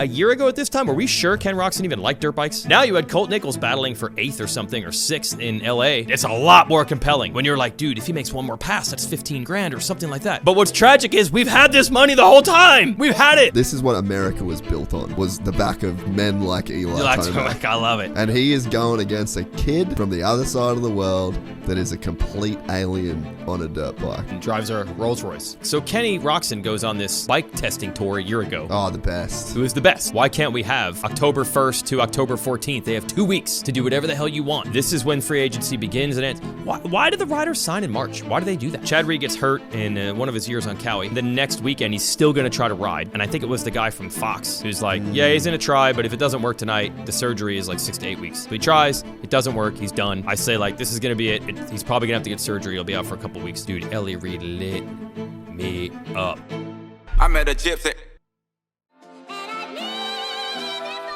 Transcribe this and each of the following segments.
a year ago at this time, were we sure Ken Roczen even liked dirt bikes? Now you had Colt Nichols battling for 8th or something, or 6th in LA. It's a lot more compelling when you're like, dude, if he makes one more pass, that's 15 grand or something like that. But what's tragic is we've had this money the whole time. We've had it. This is what America was built on, was the back of men like Eli Tomac. I love it. And he is going against a kid from the other side of the world that is a complete alien on a dirt bike. And drives a Rolls Royce. So Kenny Roczen goes on this bike testing tour a year ago. Oh, the best. It was the best. Why can't we have October 1st to October 14th? They have 2 weeks to do whatever the hell you want. This is when free agency begins and ends. Why do the riders sign in March? Why do they do that? Chad Reed gets hurt in one of his years on Cowie. The next weekend, he's still going to try to ride. And I think it was the guy from Fox who's like, yeah, he's going to try, but if it doesn't work tonight, the surgery is like 6 to 8 weeks. So he tries, it doesn't work, he's done. I say, like, this is going to be it. He's probably going to have to get surgery. He'll be out for a couple weeks. Dude, Ellie Reed lit me up. I met a gypsy.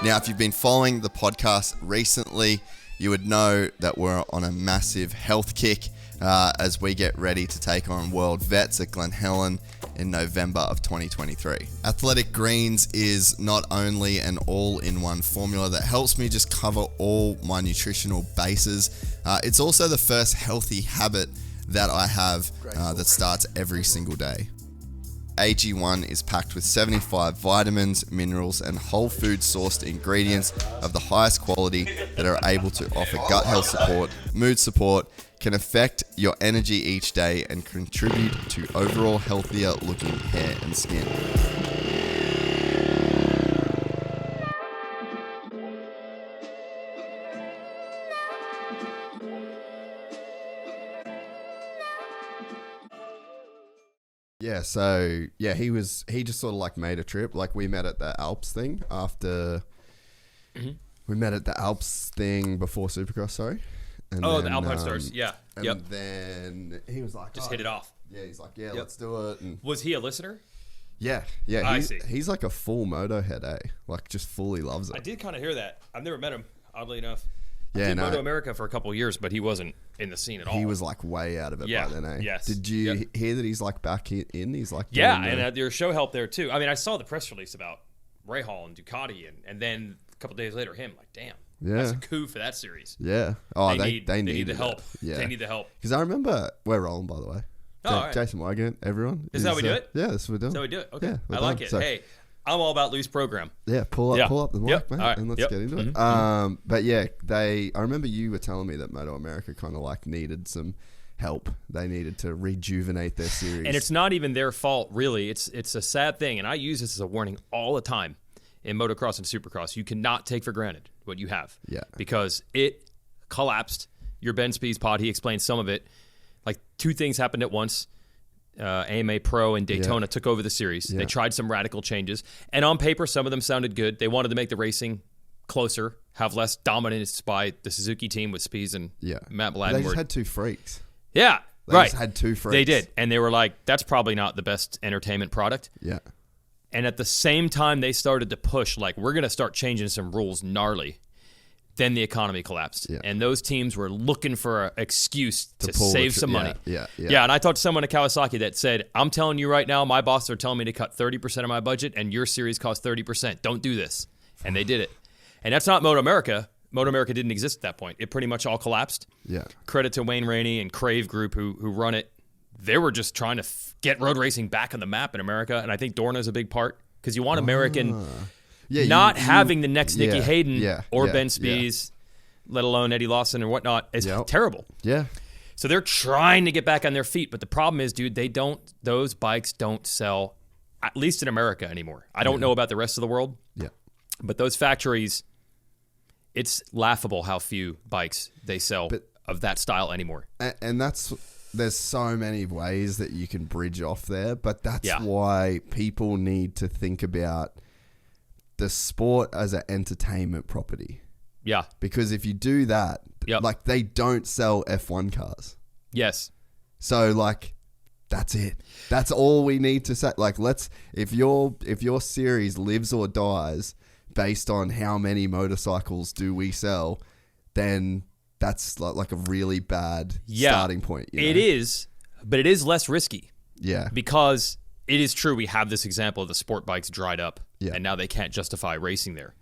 Now, if you've been following the podcast recently, you would know that we're on a massive health kick as we get ready to take on World Vets at Glen Helen in November of 2023. Athletic Greens is not only an all-in-one formula that helps me just cover all my nutritional bases, it's also the first healthy habit that I have that starts every single day. AG1 is packed with 75 vitamins, minerals, and whole food sourced ingredients of the highest quality that are able to offer gut health support, mood support, can affect your energy each day, and contribute to overall healthier looking hair and skin. Yeah, so yeah, he just sort of like made a trip. Like we met at the Alps thing after we met at the Alps thing before Supercross, sorry. And the then, Alpine Stars, yeah. And then he was like, just hit it off. Yeah, he's like, yeah, let's do it. And was he a listener? yeah. I see. He's like a full moto head, eh? Like just fully loves it. I did kind of hear that. I've never met him, oddly enough. Yeah, I did Moto America for a couple of years, but he wasn't in the scene at all. He was like way out of it by then, eh? Yes. Did you hear that he's like back in? He's like, and your show helped there too. I mean, I saw the press release about Ray Hall and Ducati, and then a couple of days later, him. Like, damn, that's a coup for that series. Yeah. Oh, they need the help. Yeah. They need the help. Because I remember we're rolling, by the way. Right. Jason Weigandt, everyone. Is that how we do it? Yeah, that's what we're doing. That's how we do it. Okay, Yeah, I like it. So, hey, I'm all about loose program. Yeah, pull up the mic, mate, right. and let's get into it. But yeah, I remember you were telling me that Moto America kind of like needed some help. They needed to rejuvenate their series. And it's not even their fault, really. It's a sad thing, and I use this as a warning all the time in motocross and supercross. You cannot take for granted what you have. Yeah. Because it collapsed. Your Ben Spees pod, he explained some of it. Like 2 things happened at once. AMA Pro and Daytona took over the series. They tried some radical changes. And on paper, some of them sounded good. They wanted to make the racing closer, have less dominance by the Suzuki team with Spees and Matt Bladden. They just had 2 freaks. Yeah, They just had 2 freaks. They did. And they were like, that's probably not the best entertainment product. Yeah. And at the same time, they started to push, like, we're going to start changing some rules gnarly. Then the economy collapsed. Yeah. And those teams were looking for an excuse to save some money. Yeah, and I talked to someone at Kawasaki that said, I'm telling you right now, my bosses are telling me to cut 30% of my budget, and your series costs 30%. Don't do this. And they did it. And that's not Moto America. Moto America didn't exist at that point. It pretty much all collapsed. Yeah. Credit to Wayne Rainey and Crave Group who run it. They were just trying to get road racing back on the map in America, and I think Dorna's a big part because you want American having the next Nicky Hayden or Ben Spees, let alone Eddie Lawson or whatnot, is terrible. Yeah. So they're trying to get back on their feet, but the problem is, dude, those bikes don't sell, at least in America anymore. I don't know about the rest of the world. Yeah. But those factories, it's laughable how few bikes they sell of that style anymore. And there's so many ways that you can bridge off there, but that's why people need to think about the sport as an entertainment property. Yeah. Because if you do that, like they don't sell F1 cars. Yes. So like that's it. That's all we need to say. Like if your series lives or dies based on how many motorcycles do we sell, then that's like a really bad starting point. You know? It is, but it is less risky. Yeah. Because it is true we have this example of the sport bikes dried up, Yeah. and now they can't justify racing there.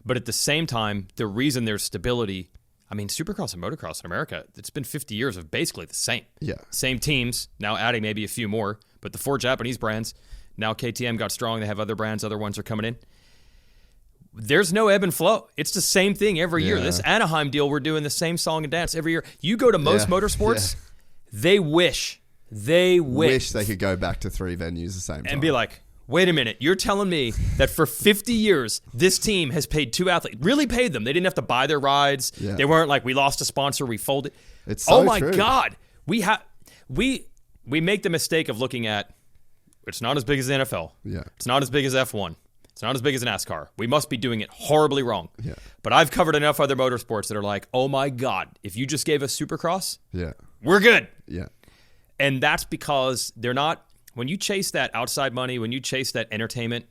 But at the same time, the reason there's stability, I mean, Supercross and Motocross in America, it's been 50 years of basically the same. Yeah. Same teams, now adding maybe a few more, but the 4 Japanese brands, now KTM got strong, they have other brands, other ones are coming in. There's no ebb and flow. It's the same thing every year. This Anaheim deal, we're doing the same song and dance every year. You go to most motorsports, they wish they could go back to 3 venues the same time. And be like, wait a minute, you're telling me that for 50 years, this team has paid 2 athletes, really paid them. They didn't have to buy their rides. Yeah. They weren't like, we lost a sponsor, we folded. It's so oh my true. God. We make the mistake of looking at, it's not as big as the NFL. Yeah. It's not as big as F1. It's not as big as NASCAR. We must be doing it horribly wrong. Yeah. But I've covered enough other motorsports that are like, oh my God, if you just gave us Supercross, we're good. Yeah. And that's because they're not, when you chase that outside money, when you chase that entertainment,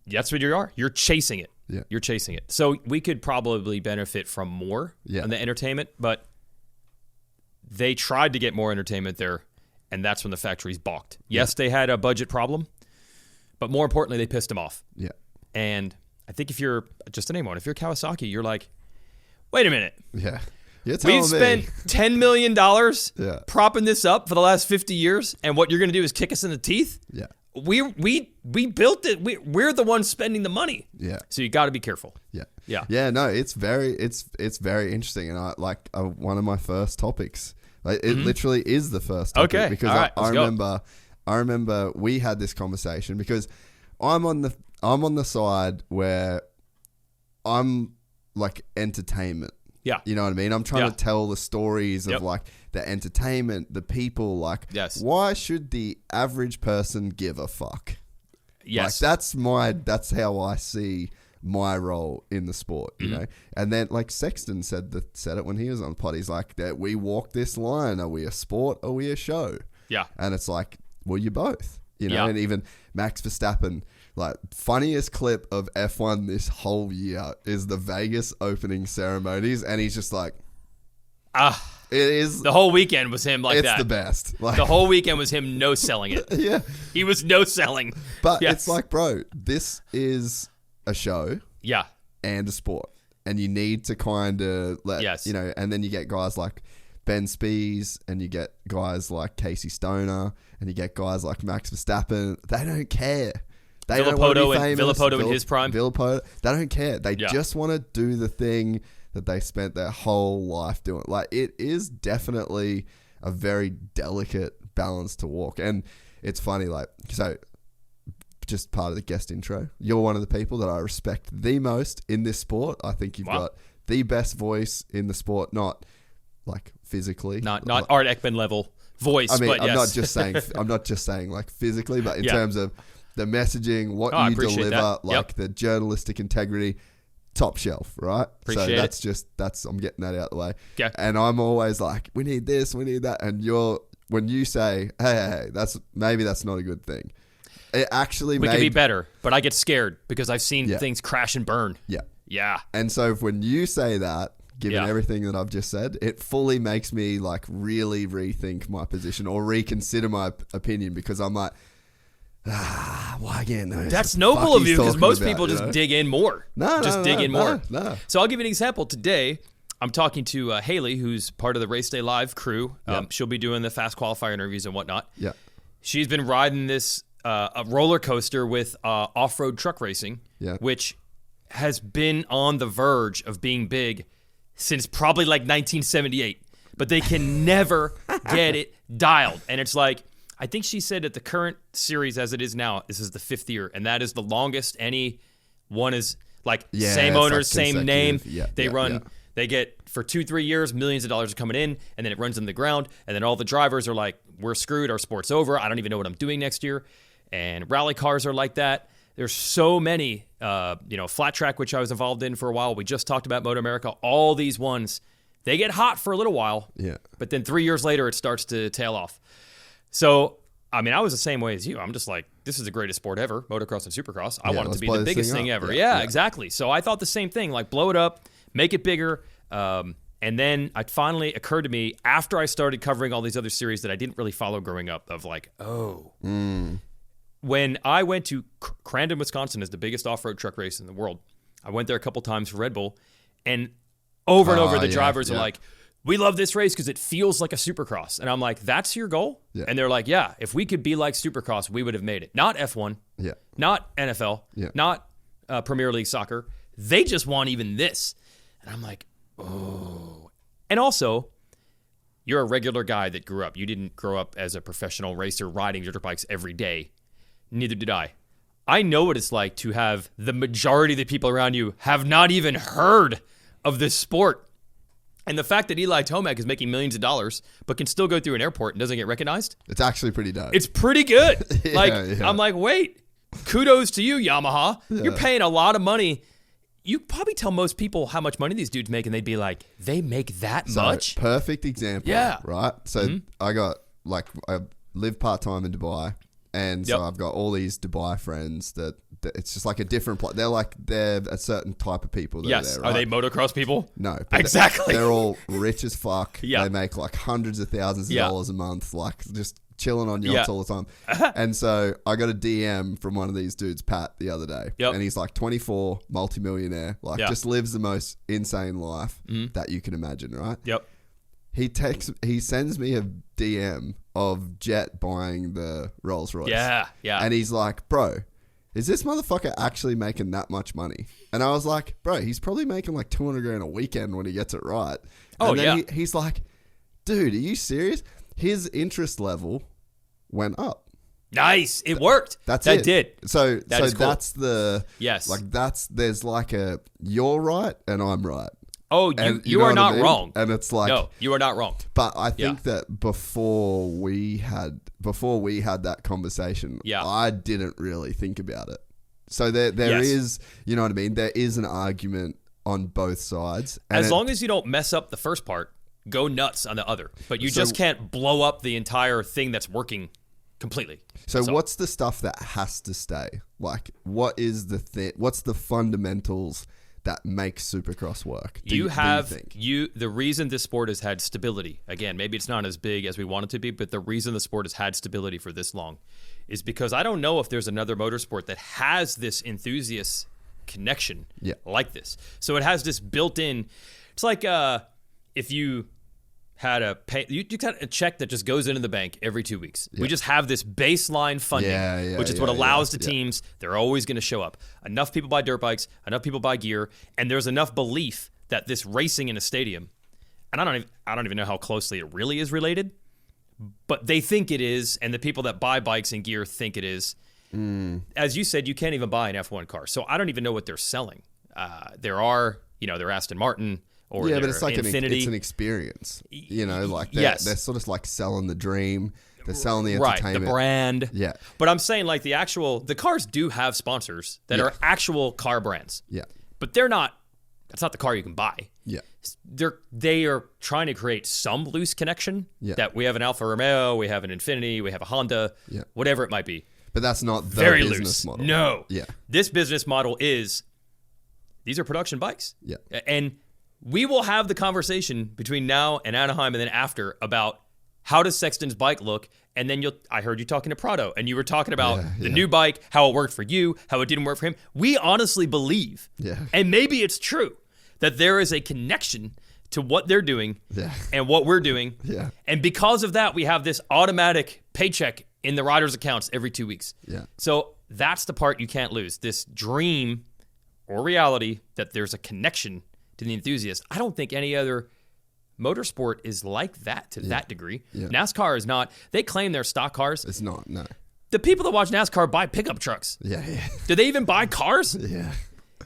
that's what you are. You're chasing it. Yeah. You're chasing it. So we could probably benefit from more on the entertainment, but they tried to get more entertainment there, and that's when the factories balked. Yes, they had a budget problem, but more importantly, they pissed them off. Yeah. And I think if you're, just to name one, if you're Kawasaki, you're like, wait a minute. Yeah. We've spent $10 million propping this up for the last 50 years, and what you're going to do is kick us in the teeth? Yeah. We built it. We're the ones spending the money. Yeah. So you got to be careful. Yeah. Yeah. Yeah, no, it's very interesting, and I like one of my first topics. Like it literally is the first topic. Okay. Because all right, I remember we had this conversation because I'm on the side where I'm like entertainment. Yeah. You know what I mean? I'm trying to tell the stories of like the entertainment, the people, like why should the average person give a fuck? Yes. Like that's how I see my role in the sport, you know? And then like Sexton said it when he was on the pod. He's like, that we walk this line. Are we a sport? Are we a show? Yeah. And it's like, well, you're both, you know? And even Max Verstappen, like funniest clip of F1 this whole year is the Vegas opening ceremonies. And he's just like, it is. The whole weekend was him like that. It's the best. Like, the whole weekend was him no-selling it. Yeah. He was no-selling. But it's like, bro, this is a show and a sport, and you need to kind of let you know. And then you get guys like Ben Spies, and you get guys like Casey Stoner, and you get guys like Max Verstappen. They don't care. They don't want to be famous. Villopoto in his prime. Villopoto, they don't care. They just want to do the thing that they spent their whole life doing. Like, it is definitely a very delicate balance to walk. And it's funny, like, so just part of the guest intro, you're one of the people that I respect the most in this sport. I think you've got the best voice in the sport, not like physically, not Art Ekman level voice. I mean, but I'm not just saying like physically, but in terms of the messaging, what you deliver, like the journalistic integrity, top shelf, right? So I'm getting that out of the way. Yeah. And I'm always like, we need this, we need that, and when you say, hey, that's not a good thing. It actually we could be better, but I get scared because I've seen things crash and burn. Yeah. Yeah. And so when you say that, given everything that I've just said, it fully makes me like really rethink my position or reconsider my opinion, because I'm like, Weigandt. That's noble of you, because most people just dig in more. No. So I'll give you an example. Today, I'm talking to Haley, who's part of the Race Day Live crew. She'll be doing the fast qualifier interviews and whatnot. Yeah. She's been riding this a roller coaster with off-road truck racing, which has been on the verge of being big since probably like 1978. But they can never get it dialed. And it's like, I think she said that the current series as it is now, this is the 5th year, and that is the longest any one is like same owners, like same name. They get for 2-3 years, millions of dollars are coming in, and then it runs in the ground, and then all the drivers are like, we're screwed, our sport's over, I don't even know what I'm doing next year. And rally cars are like that. There's so many, flat track, which I was involved in for a while. We just talked about Moto America. All these ones, they get hot for a little while, but then 3 years later, it starts to tail off. So, I mean, I was the same way as you. I'm just like, this is the greatest sport ever, motocross and supercross. I want it to be the biggest thing ever. Yeah, exactly. So I thought the same thing, like blow it up, make it bigger. And then it finally occurred to me after I started covering all these other series that I didn't really follow growing up of like, when I went to Crandon, Wisconsin, is the biggest off-road truck race in the world. I went there a couple times for Red Bull, and over the drivers are like, we love this race because it feels like a Supercross. And I'm like, that's your goal? Yeah. And they're like, yeah, if we could be like Supercross, we would have made it. Not F1, not NFL, not Premier League soccer. They just want even this. And I'm like, oh. And also, you're a regular guy that grew up. You didn't grow up as a professional racer riding dirt bikes every day. Neither did I. I know what it's like to have the majority of the people around you have not even heard of this sport. And the fact that Eli Tomac is making millions of dollars but can still go through an airport and doesn't get recognized. It's actually pretty dope. It's pretty good. I'm like, wait, kudos to you, Yamaha. Yeah. You're paying a lot of money. You probably tell most people how much money these dudes make, and they'd be like, they make that much? Perfect example. Yeah. Right? So I live part-time in Dubai, and so I've got all these Dubai friends that it's just like a different place. They're a certain type of people that are there, right? Are they motocross people? No. Exactly. They're all rich as fuck. Yeah. They make like hundreds of thousands of dollars a month, like just chilling on yachts all the time. And so I got a DM from one of these dudes, Pat, the other day. And he's like 24, multimillionaire, just lives the most insane life that you can imagine, right? He sends me a DM of Jet buying the Rolls Royce. Yeah. And he's like, bro, is this motherfucker actually making that much money? And I was like, bro, he's probably making like 200 grand a weekend when he gets it right. And then he's like, dude, are you serious? His interest level went up. Nice. It worked. That's that it. Did. So cool. that's the... Yes. Like there's like a, you're right and I'm right. Oh, you are not wrong. And it's like... No, you are not wrong. But I think that before we had that conversation, I didn't really think about it. So there is, you know what I mean? There is an argument on both sides. As long as you don't mess up the first part, go nuts on the other. But you just can't blow up the entire thing that's working completely. So what's the stuff that has to stay? Like, what is what's the fundamentals that makes Supercross work? The reason this sport has had stability, again, maybe it's not as big as we want it to be, but the reason the sport has had stability for this long is because I don't know if there's another motorsport that has this enthusiast connection like this. So it has this built-in, it's like if you had you got a check that just goes into the bank every 2 weeks. We just have this baseline funding, which is what allows the teams, they're always going to show up. Enough people buy dirt bikes, enough people buy gear, and there's enough belief that this racing in a stadium, and I don't even know how closely it really is related, but they think it is, and the people that buy bikes and gear think it is. As you said, you can't even buy an F1 car, so I don't even know what they're selling. There are, they're Aston Martin, or but it's like Infinity. It's an experience, like they're sort of like selling the dream, they're selling the entertainment, the brand. But I'm saying like the cars do have sponsors that are actual car brands. But that's not the car you can buy. They are trying to create some loose connection that we have an Alfa Romeo, we have an Infinity, we have a Honda, whatever it might be. But that's not the very business loose model. No. This business model is these are production bikes. And we will have the conversation between now and Anaheim and then after about how does Sexton's bike look, and then I heard you talking to Prado, and you were talking about the new bike, how it worked for you, how it didn't work for him. We honestly believe, and maybe it's true, that there is a connection to what they're doing and what we're doing. And because of that, we have this automatic paycheck in the riders' accounts every 2 weeks. So that's the part you can't lose. This dream or reality that there's a connection to the enthusiast. I don't think any other motorsport is like that to that degree. NASCAR is not. They claim they're stock cars. It's not, no. The people that watch NASCAR buy pickup trucks. Do they even buy cars?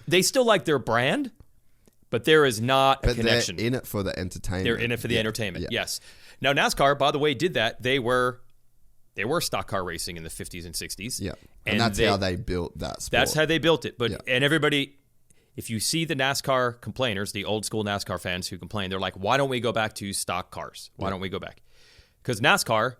They still like their brand, but there is not a connection. They're in it for the entertainment. They're in it for the entertainment, yes. Now, NASCAR, by the way, did that. They were stock car racing in the 50s and 60s. And that's how they built that sport. That's how they built it. But and everybody... If you see the NASCAR complainers, the old school NASCAR fans who complain, they're like, why don't we go back to stock cars? Why don't we go back? Because NASCAR,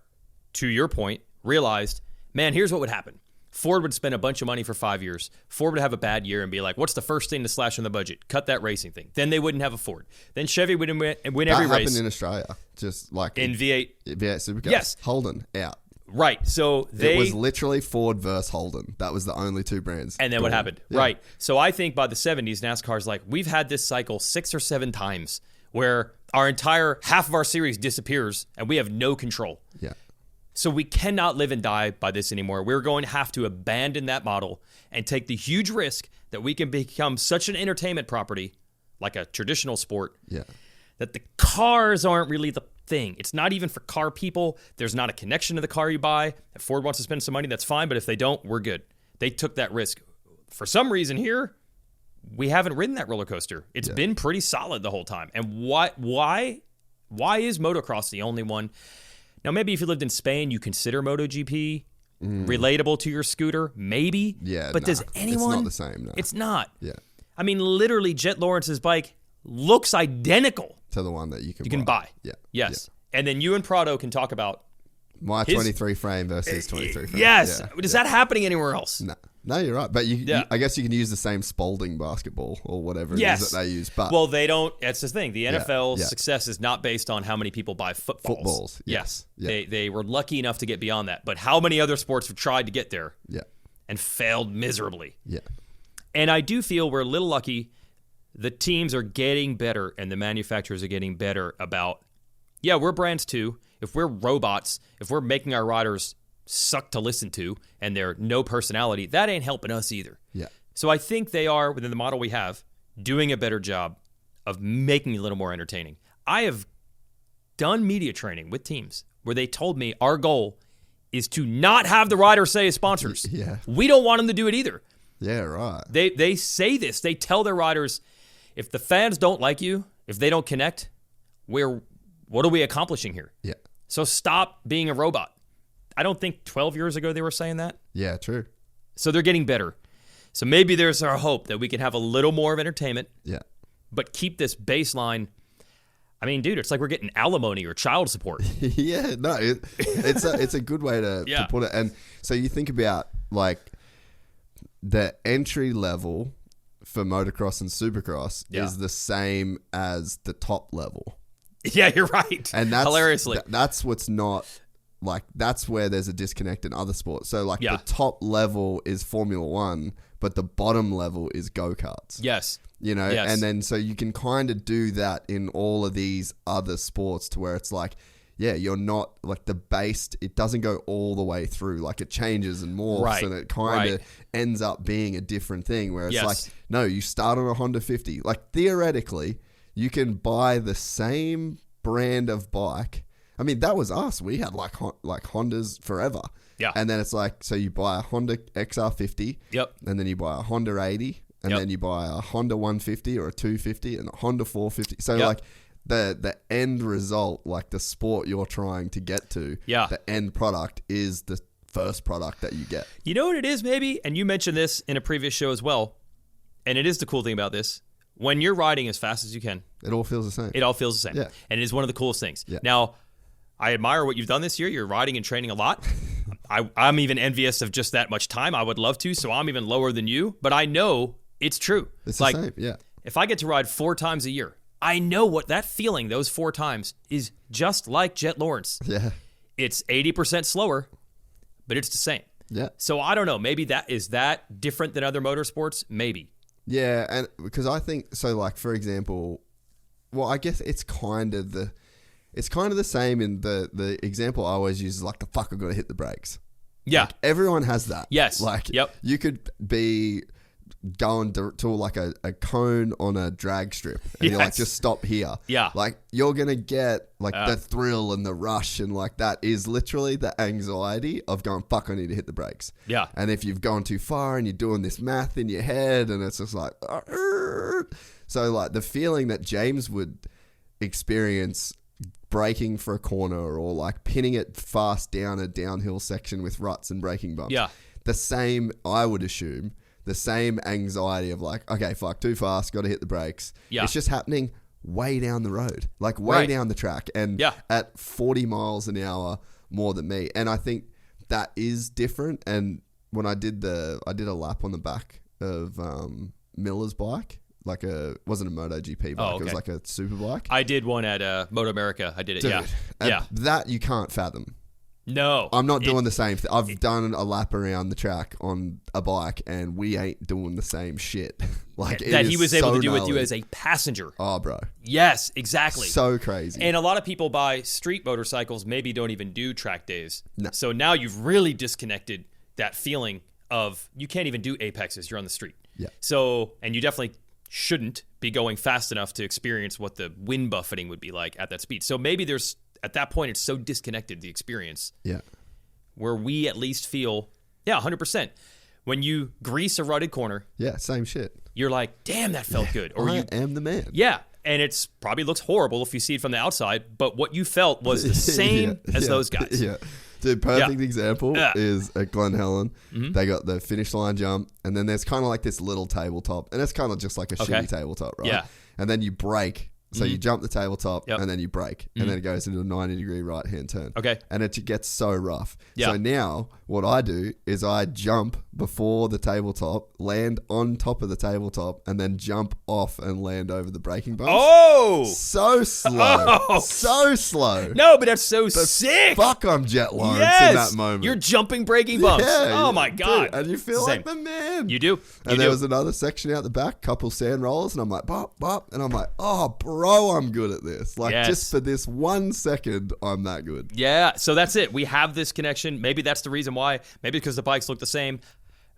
to your point, realized, man, here's what would happen. Ford would spend a bunch of money for 5 years. Ford would have a bad year and be like, what's the first thing to slash on the budget? Cut that racing thing. Then they wouldn't have a Ford. Then Chevy would win every race. That happened in Australia, just like in V8. V8 Supercars. Yes. Holden, out. Right. So it was literally Ford versus Holden. That was the only two brands. And then what happened? Yeah. Right. So I think by the 70s, NASCAR's like, we've had this cycle 6 or 7 times where our entire half of our series disappears and we have no control. Yeah. So we cannot live and die by this anymore. We're going to have to abandon that model and take the huge risk that we can become such an entertainment property, like a traditional sport, that the cars aren't really the thing. It's not even for car people. There's not a connection to the car you buy. If Ford wants to spend some money, that's fine. But if they don't, we're good. They took that risk. For some reason here, we haven't ridden that roller coaster. It's been pretty solid the whole time. And why is motocross the only one? Now, maybe if you lived in Spain, you consider MotoGP relatable to your scooter. Maybe. Yeah. But does anyone? It's not the same. No. It's not. Yeah. I mean, literally, Jet Lawrence's bike looks identical to the one that you can buy. Yeah. Yes. Yeah. And then you and Prado can talk about my 23 frame versus 23 frame. Yes. Is that happening anywhere else? No, you're right. But you, I guess you can use the same Spalding basketball or whatever it is that they use. But well, they don't. That's the thing. The NFL's success is not based on how many people buy footballs. Yes. Yeah. They were lucky enough to get beyond that. But how many other sports have tried to get there and failed miserably? Yeah. And I do feel we're a little lucky. The teams are getting better and the manufacturers are getting better about, we're brands too. If we're robots, if we're making our riders suck to listen to and they're no personality, that ain't helping us either. Yeah. So I think they are, within the model we have, doing a better job of making it a little more entertaining. I have done media training with teams where they told me our goal is to not have the riders say as sponsors. Yeah. We don't want them to do it either. Yeah, right. They say this. They tell their riders, if the fans don't like you, if they don't connect, what are we accomplishing here? Yeah. So stop being a robot. I don't think 12 years ago they were saying that. Yeah, true. So they're getting better. So maybe there's our hope that we can have a little more of entertainment. Yeah. But keep this baseline. I mean, dude, it's like we're getting alimony or child support. Yeah, no, it's a good way to put it. And so you think about like the entry level for motocross and supercross is the same as the top level. Yeah, you're right. And that's hilariously. That's what's not like, that's where there's a disconnect in other sports. So like the top level is Formula One, but the bottom level is go-karts. Yes. You know, and then so you can kind of do that in all of these other sports to where it's like, you're not like the base, it doesn't go all the way through. Like it changes and morphs and it kind of ends up being a different thing where it's like, no, you start on a Honda 50. Like theoretically, you can buy the same brand of bike. I mean, that was us. We had like Hondas forever. Yeah. And then it's like, so you buy a Honda XR50. Yep. And then you buy a Honda 80. And then you buy a Honda 150 or a 250 and a Honda 450. So like the end result, like the sport you're trying to get to, the end product is the first product that you get. You know what it is maybe? And you mentioned this in a previous show as well. And it is the cool thing about this. When you're riding as fast as you can, it all feels the same. It all feels the same. Yeah. And it is one of the coolest things. Yeah. Now, I admire what you've done this year. You're riding and training a lot. I'm even envious of just that much time. I would love to, so I'm even lower than you. But I know it's true. It's like, the same, yeah. If I get to ride 4 times a year, I know what that feeling, those 4 times, is just like Jet Lawrence. Yeah. It's 80% slower, but it's the same. Yeah. So I don't know. Maybe is that different than other motorsports? Maybe. Yeah, and because I think so. Like for example, well, I guess it's kind of the same in the example I always use is like the fuck I've got to hit the brakes. Yeah, like everyone has that. Yes, like you could be going to like a cone on a drag strip and you're like, just stop here. Yeah, like you're gonna get like the thrill and the rush and like that is literally the anxiety of going, fuck, I need to hit the brakes. Yeah, and if you've gone too far and you're doing this math in your head and it's just like, so like the feeling that James would experience braking for a corner or like pinning it fast down a downhill section with ruts and braking bumps. Yeah, the same, I would assume. The same anxiety of like, okay, fuck, too fast, got to hit the brakes. Yeah. It's just happening way down the road, like way down the track and at 40 miles an hour more than me. And I think that is different. And when I did a lap on the back of Miller's bike, like wasn't a MotoGP bike, it was like a super bike. I did one at Moto America. I did it, Dude, that you can't fathom. No. I'm not doing the same thing. I've done a lap around the track on a bike, and we ain't doing the same shit. Like that he was able to do gnarly. with you as a passenger. Oh, bro. Yes, exactly. So crazy. And a lot of people buy street motorcycles maybe don't even do track days. No. So now you've really disconnected that feeling of you can't even do apexes. You're on the street. Yeah. So, and you definitely shouldn't be going fast enough to experience what the wind buffeting would be like at that speed. So maybe there's, at that point, it's so disconnected, the experience. Yeah. Where we at least feel, 100%. When you grease a rutted corner. Yeah, same shit. You're like, damn, that felt good. Or I am the man. Yeah. And it's probably looks horrible if you see it from the outside, but what you felt was the same as those guys. Yeah. Dude, perfect example is at Glen Helen. Mm-hmm. They got the finish line jump, and then there's kind of like this little tabletop, and it's kind of just like a shitty tabletop, right? Yeah. And then you brake. So you jump the tabletop, and then you brake, and then it goes into a 90-degree right-hand turn. Okay. And it gets so rough. Yeah. So now what I do is I jump before the tabletop, land on top of the tabletop, and then jump off and land over the braking bumps. Oh! So slow. Oh. So slow. No, but that's so sick. Fuck, I'm Jet Lawrence in that moment. You're jumping braking bumps. Yeah, Oh my God. dude, and you feel like the man. You do. And there was another section out the back, couple sand rollers, and I'm like, bop, bop. And I'm like, oh, bro, I'm good at this. Like, just for this 1 second, I'm that good. Yeah, so that's it. We have this connection. Maybe that's the reason why. Maybe because the bikes look the same.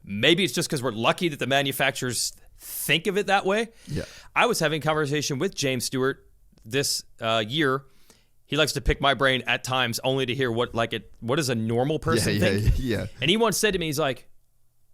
Maybe it's just because we're lucky that the manufacturers think of it that way. Yeah. I was having a conversation with James Stewart this year. He likes to pick my brain at times only to hear what does a normal person think? Yeah. And he once said to me, he's like,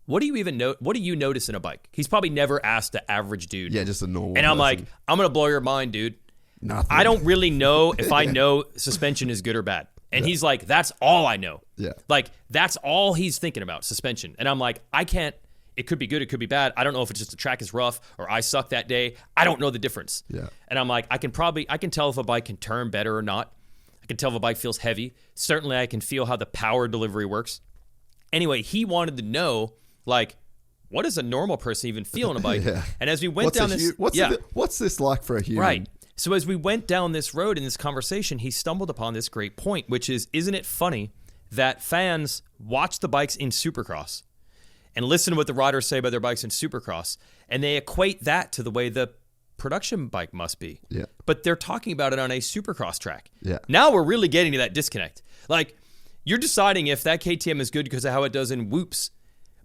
what do you even know? What do you notice in a bike? He's probably never asked the average dude. Yeah, just a normal And I'm person. like, I'm going to blow your mind, dude. Nothing. I don't really know if I know suspension is good or bad. And he's like, that's all I know. Yeah. Like, that's all he's thinking about, suspension. And I'm like, I can't, it could be good, it could be bad. I don't know if it's just the track is rough or I suck that day. I don't know the difference. Yeah. And I'm like, I can tell if a bike can turn better or not. I can tell if a bike feels heavy. Certainly I can feel how the power delivery works. Anyway, he wanted to know, like, what does a normal person even feel on a bike? Yeah. And as we went down this... What's this like for a human? Right. So as we went down this road in this conversation, he stumbled upon this great point, which is, isn't it funny that fans watch the bikes in Supercross and listen to what the riders say about their bikes in Supercross, and they equate that to the way the production bike must be. Yeah. But they're talking about it on a Supercross track. Yeah. Now we're really getting to that disconnect. Like, you're deciding if that KTM is good because of how it does in whoops.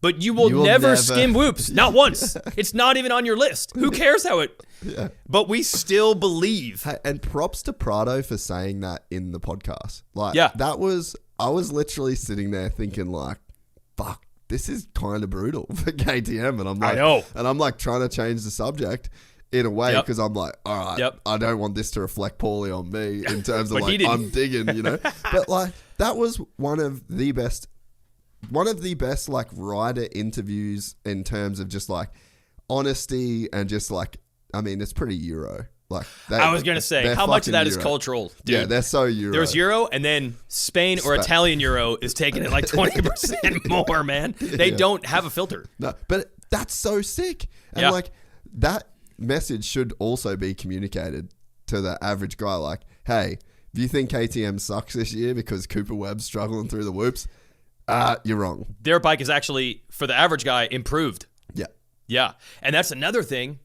But you will never skim whoops. Not once. It's not even on your list. Who cares how it... Yeah. But we still believe. Hey, and props to Prado for saying that in the podcast. Like, I was literally sitting there thinking like, fuck, this is kind of brutal for KTM. And I'm like, I know. And I'm like trying to change the subject in a way because I'm like, all right, I don't want this to reflect poorly on me in terms of like, I'm digging, you know. But like, that was one of the best like rider interviews in terms of just like honesty and just like, I mean, it's pretty Euro. Like I was going to say, how much of that is cultural, dude? Yeah, they're so Euro. There's Euro, and then Spain or Italian Euro is taking it like 20% more, man. They don't have a filter. No, but that's so sick. And like, that message should also be communicated to the average guy. Like, hey, if you think KTM sucks this year because Cooper Webb's struggling through the whoops, you're wrong. Their bike is actually, for the average guy, improved. Yeah. Yeah. And that's another thing,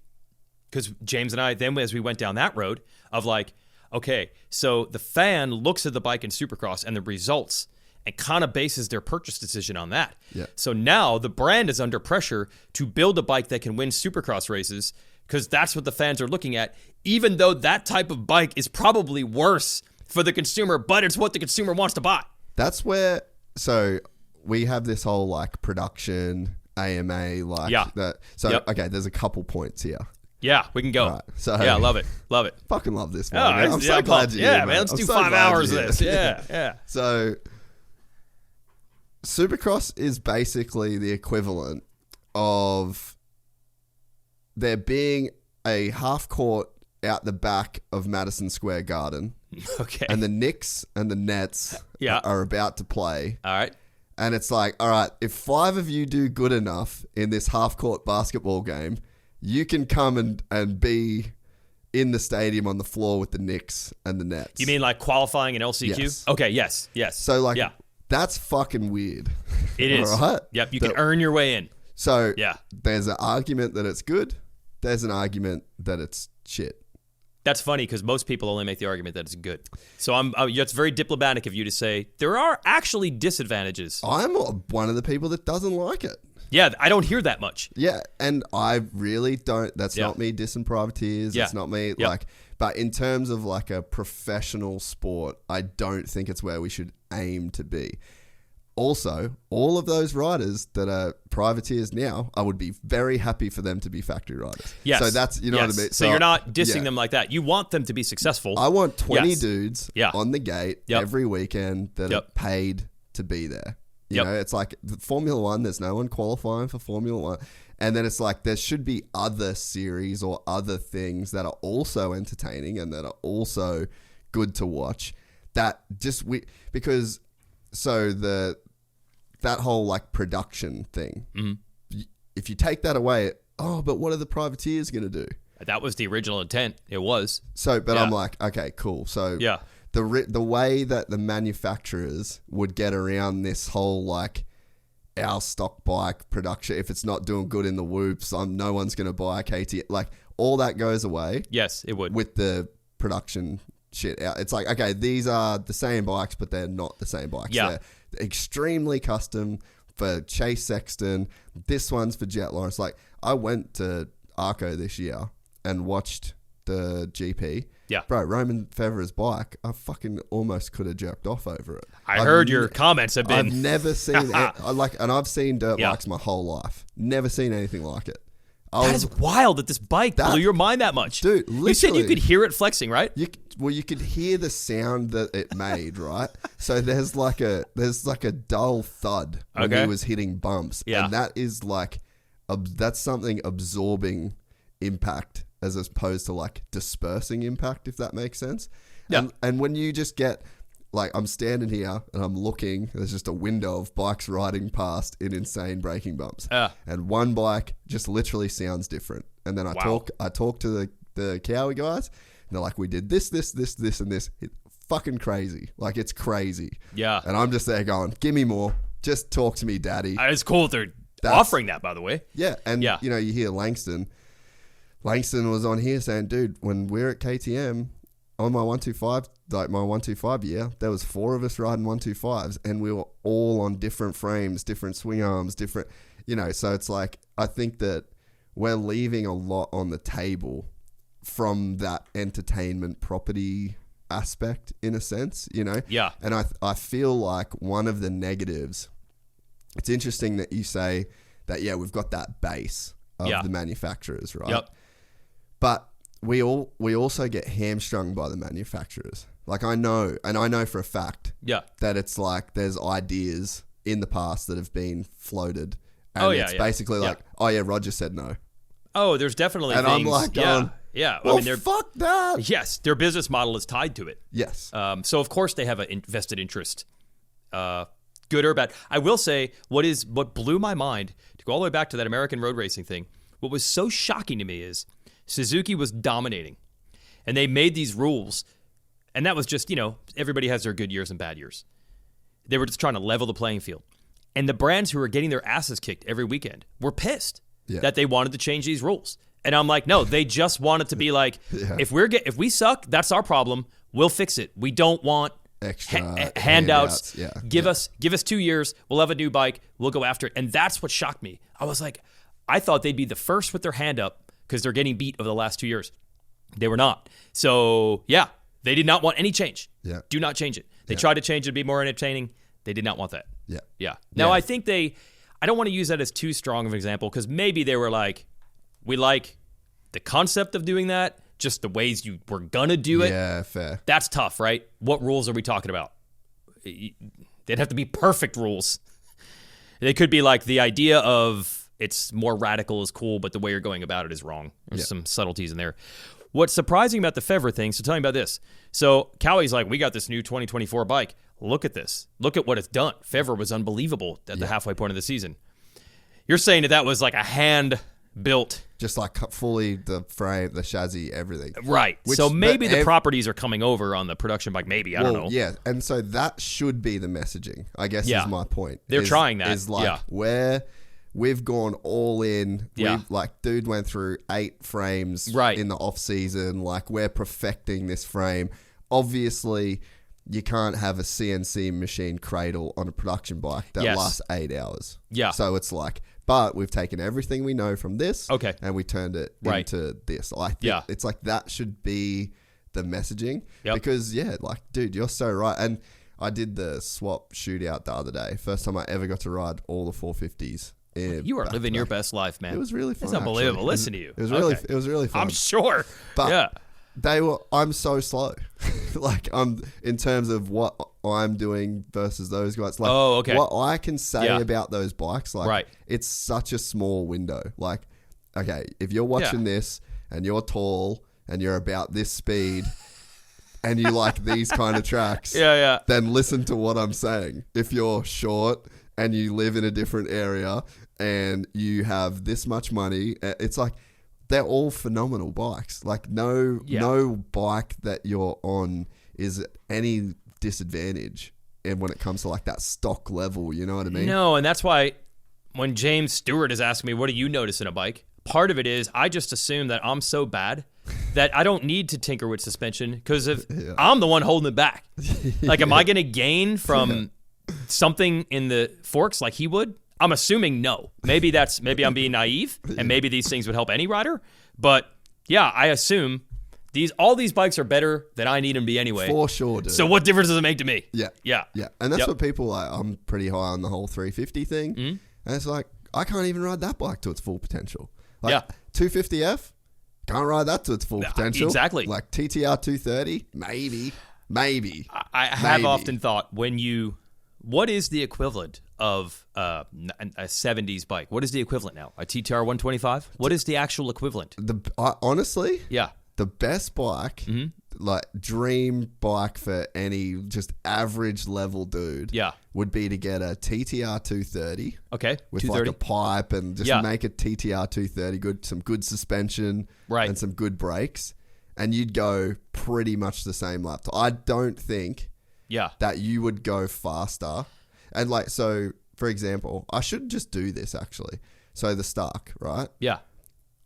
because James and I, then as we went down that road of like, okay, so the fan looks at the bike in Supercross and the results and kind of bases their purchase decision on that. Yeah. So now the brand is under pressure to build a bike that can win Supercross races because that's what the fans are looking at, even though that type of bike is probably worse for the consumer, but it's what the consumer wants to buy. That's where, so we have this whole like production, AMA, like that. So, okay, there's a couple points here. Yeah, we can go. Right, so yeah, love it. Love it. Fucking love this one. Man. I'm so glad glad you're here, man. Let's I'm do so 5 hours of you're this. here. Yeah. So, Supercross is basically the equivalent of there being a half court out the back of Madison Square Garden. Okay. And the Knicks and the Nets are about to play. All right. And it's like, all right, if 5 of you do good enough in this half-court basketball game, you can come and be in the stadium on the floor with the Knicks and the Nets. You mean like qualifying in LCQ? Yes. Okay, yes. So like That's fucking weird. It is. All right? Yep, you can earn your way in. So Yeah. there's an argument that it's good. There's an argument that it's shit. That's funny because most people only make the argument that it's good. So it's very diplomatic of you to say there are actually disadvantages. I'm one of the people that doesn't like it. Yeah, I don't hear that much. Yeah, and I really don't. That's Yeah. not me dissing privateers. Yeah. It's not me Yep. But in terms of like a professional sport, I don't think it's where we should aim to be. Also, all of those riders that are privateers now, I would be very happy for them to be factory riders. Yes. So that's, you know what I mean? So you're not dissing yeah. them like that. You want them to be successful. I want 20 Yes. dudes Yeah. on the gate Yep. every weekend that Yep. are paid to be there. You Yep. know, it's like the Formula One, there's no one qualifying for Formula One. And then it's like there should be other series or other things that are also entertaining and that are also good to watch. That just because that whole like production thing, if you take that away, but what are the privateers going to do? That was the original intent. It was. So, but Yeah. I'm like, okay, cool. So Yeah. the way that the manufacturers would get around this whole like our stock bike production, if it's not doing good in the whoops, no one's going to buy a KT. Like all that goes away Yes, it would. with the production shit out. It's like, okay, these are the same bikes, but they're not the same bikes. Yeah. They're extremely custom for Chase Sexton. This one's for Jet Lawrence. Like I went to Arco this year and watched the GP. Yeah. Bro, Roman Federer's bike, I fucking almost could have jerked off over it. I heard your comments have been. I've never seen it. And I've seen dirt Yeah. bikes my whole life. Never seen anything like it. That is wild that this bike blew your mind that much. Dude, You said you literally. could hear it flexing, right? You could hear the sound that it made, right? So there's like a dull thud when Okay. he was hitting bumps, Yeah. and that is like that's something absorbing impact as opposed to like dispersing impact, if that makes sense. Yeah. And when you just get like, I'm standing here and I'm looking, there's just a window of bikes riding past in insane braking bumps, and one bike just literally sounds different. And then I talk to the Cowie guys. And they're like, we did this, and this. It's fucking crazy. Like, it's crazy. Yeah. And I'm just there going, give me more. Just talk to me, daddy. It's cool that they're offering that, by the way. Yeah. And, Yeah. you know, you hear Langston. Langston was on here saying, dude, when we're at KTM, on my 125, like my 125 year, there was 4 of us riding 125s, and we were all on different frames, different swing arms, different, you know. So it's like, I think that we're leaving a lot on the table from that entertainment property aspect, in a sense, you know? Yeah. And I feel like one of the negatives, it's interesting that you say that, yeah, we've got that base of the manufacturers, right? Yep. But we also get hamstrung by the manufacturers. Like I know for a fact that it's like there's ideas in the past that have been floated, and it's basically like, oh yeah, Roger said no. Oh, there's definitely And things. I'm like going, yeah. well, I mean, fuck that. Yes, their business model is tied to it. Yes. So of course they have an vested interest, good or bad. I will say what blew my mind, to go all the way back to that American road racing thing. What was so shocking to me is Suzuki was dominating, and they made these rules, and that was just, you know, everybody has their good years and bad years. They were just trying to level the playing field, and the brands who were getting their asses kicked every weekend were pissed that they wanted to change these rules. And I'm like, no, they just wanted to be like, if we suck, that's our problem. We'll fix it. We don't want extra handouts. Yeah. Give us 2 years. We'll have a new bike. We'll go after it. And that's what shocked me. I was like, I thought they'd be the first with their hand up because they're getting beat over the last 2 years. They were not. So yeah, they did not want any change. Yeah. Do not change it. They tried to change it to be more entertaining. They did not want that. Yeah. Yeah. Now I think I don't want to use that as too strong of an example because maybe they were like, we like the concept of doing that, just the ways you were going to do it. Yeah, fair. That's tough, right? What rules are we talking about? They'd have to be perfect rules. They could be like the idea of it's more radical is cool, but the way you're going about it is wrong. There's some subtleties in there. What's surprising about the Fevre thing, so tell me about this. So Cowie's like, we got this new 2024 bike. Look at this. Look at what it's done. Fevre was unbelievable at the halfway point of the season. You're saying that was like a hand-built Just like fully the frame, the chassis, everything. Right. So maybe the properties are coming over on the production bike. Maybe. I don't know. Yeah. And so that should be the messaging, I guess is my point. They're trying that. Is like where we've gone all in. Yeah. Like, dude went through 8 frames in the off season. Like, we're perfecting this frame. Obviously, you can't have a CNC machine cradle on a production bike that lasts 8 hours. Yeah. So it's like, but we've taken everything we know from this, and we turned it into this. It's like that should be the messaging, because like, dude, you're so right. And I did the swap shootout the other day. First time I ever got to ride all the 450s. You are living your best life, man. It was really fun. It's unbelievable. Listen to you. It was really fun. I'm sure. But I'm so slow. Like, in terms of what I'm doing versus those guys. Like, what I can say about those bikes, like, it's such a small window. Like, okay, if you're watching this and you're tall and you're about this speed and you like these kind of tracks, then listen to what I'm saying. If you're short and you live in a different area and you have this much money, it's like, they're all phenomenal bikes. Like, no bike that you're on is at any disadvantage. And when it comes to like that stock level, you know what I mean? No, and that's why when James Stewart is asking me, what do you notice in a bike? Part of it is I just assume that I'm so bad that I don't need to tinker with suspension, because if I'm the one holding it back. Like, am I going to gain from something in the forks like he would? I'm assuming no. Maybe I'm being naive, and maybe these things would help any rider. But yeah, I assume all these bikes are better than I need them to be anyway. For sure, dude. So what difference does it make to me? Yeah. And that's what people like. I'm pretty high on the whole 350 thing. Mm-hmm. And it's like, I can't even ride that bike to its full potential. Like, 250F, can't ride that to its full potential. Exactly. Like TTR 230, maybe. I have often thought, what is the equivalent of a 70s bike? What is the equivalent now? A TTR 125? What is the actual equivalent? Honestly, the best bike, like dream bike for any just average level dude, would be to get a TTR 230. Okay, with 230. like a pipe and just make a TTR 230 some good suspension, and some good brakes, and you'd go pretty much the same lap. I don't think that you would go faster. And like, so for example, I should just do this actually. So the Stark, right? Yeah.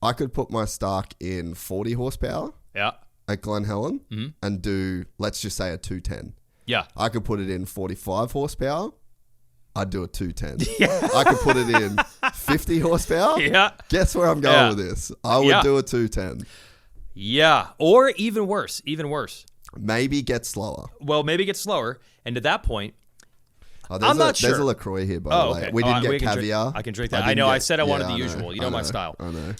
I could put my Stark in 40 horsepower at Glen Helen and do, let's just say, a 210. Yeah. I could put it in 45 horsepower. I'd do a 210. I could put it in 50 horsepower. Yeah. Guess where I'm going with this? I would do a 210. Yeah. Or even worse. Maybe get slower. Well, maybe get slower. And to that point, I'm not sure. There's a LaCroix here, by the way. Okay. We didn't get caviar. I can drink that. I know. I said I wanted the usual. You know my style. I know.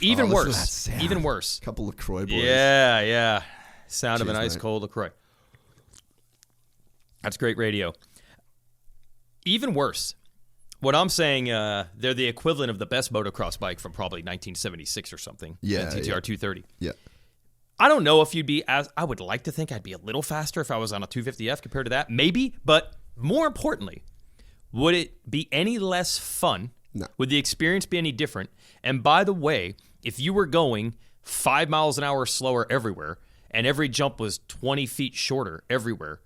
Even worse. Even worse. A couple LaCroix boys. Yeah. Sound of an ice cold LaCroix. That's great radio. Even worse. What I'm saying, they're the equivalent of the best motocross bike from probably 1976 or something. Yeah. TTR 230. Yeah. I don't know if you'd be I would like to think I'd be a little faster if I was on a 250F compared to that. Maybe, but more importantly, would it be any less fun? No. Would the experience be any different? And by the way, if you were going 5 miles an hour slower everywhere and every jump was 20 feet shorter everywhere,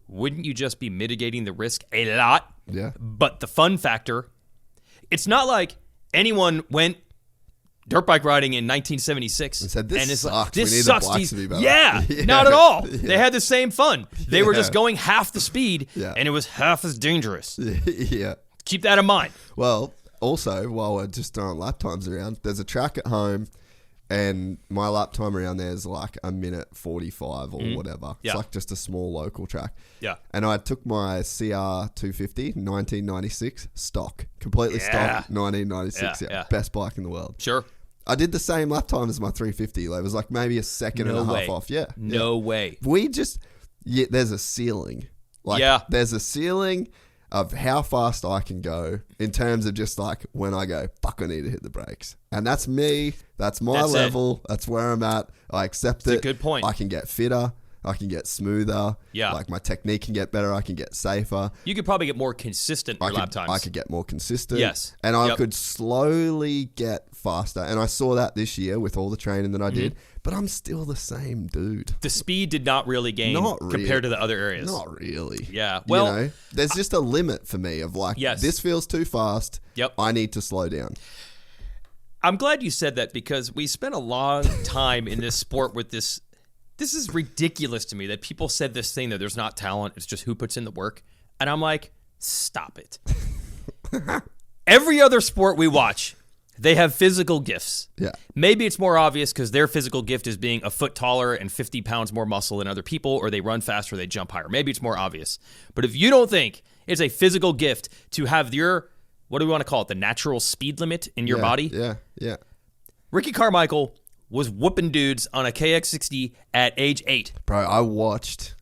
wouldn't you just be mitigating the risk a lot? Yeah. But the fun factor, it's not like anyone went dirt bike riding in 1976 and said, this sucks. Like, this we need sucks. the bikes to be better. Yeah, not at all. They had the same fun. They were just going half the speed, and it was half as dangerous. Yeah. Keep that in mind. Well, also, while we're just throwing lap times around, there's a track at home, and my lap time around there is like a minute 45 or whatever. It's like just a small local track. Yeah. And I took my CR 250 1996 stock, completely stock 1996. Yeah. Best bike in the world. Sure. I did the same lap time as my 350. It was like maybe a second and a half off. Yeah. No way. We just, there's a ceiling. There's a ceiling of how fast I can go in terms of just like when I go, fuck, I need to hit the brakes. And that's me. That's my level. That's where I'm at. I accept it. That's a good point. I can get fitter. I can get smoother. Yeah. Like my technique can get better. I can get safer. You could probably get more consistent in your lap times. I could get more consistent. Yes. And I could slowly get faster. And I saw that this year with all the training that I did. But I'm still the same dude. The speed did not really gain compared to the other areas. Not really. Yeah. Well, you know, there's just a limit for me of like, this feels too fast. Yep. I need to slow down. I'm glad you said that because we spent a long time in this sport with this. This is ridiculous to me that people said this thing that there's not talent. It's just who puts in the work. And I'm like, stop it. Every other sport we watch, they have physical gifts. Yeah. Maybe it's more obvious because their physical gift is being a foot taller and 50 pounds more muscle than other people, or they run faster, or they jump higher. Maybe it's more obvious. But if you don't think it's a physical gift to have your, what do we want to call it, the natural speed limit in your body? Yeah. Ricky Carmichael was whooping dudes on a KX60 at age 8. Bro, I watched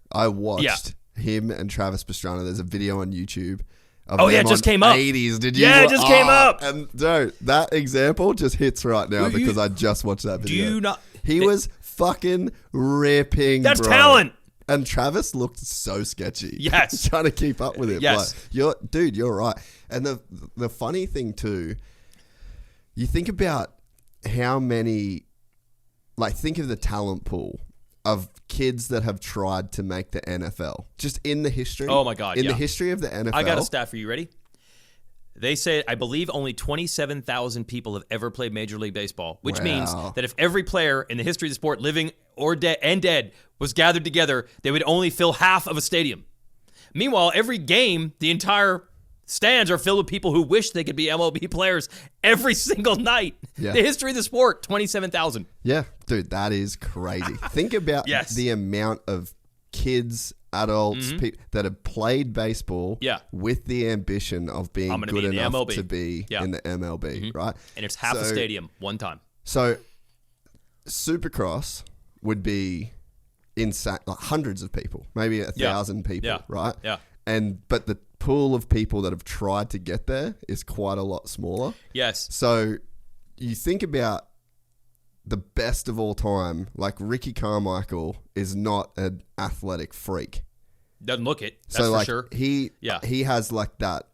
him and Travis Pastrana. There's a video on YouTube. It just came up. 80s, did you? Yeah, it just came up. And dude, that example just hits right now because I just watched that video. He was fucking ripping. That's bro. talent. And Travis looked so sketchy. Yes. Trying to keep up with him. Yes. Like, you're right. And the funny thing too, you think about how many, like think of the talent pool of kids that have tried to make the NFL. Just in the history. Oh my God, In the history of the NFL. I got a stat for you. Ready? They say, I believe only 27,000 people have ever played Major League Baseball, which means that if every player in the history of the sport, living or dead, was gathered together, they would only fill half of a stadium. Meanwhile, every game, the entire stands are filled with people who wish they could be MLB players every single night. Yeah. The history of the sport, 27,000. Yeah, dude, that is crazy. Think about the amount of kids, adults, people that have played baseball with the ambition of being good enough to be in the MLB, right? And it's half a stadium one time. So Supercross would be insane, like hundreds of people, maybe 1,000 people, right? Yeah. But the pool of people that have tried to get there is quite a lot smaller. Yes. So you think about the best of all time, like Ricky Carmichael is not an athletic freak. Doesn't look it. That's so like for sure. He has like that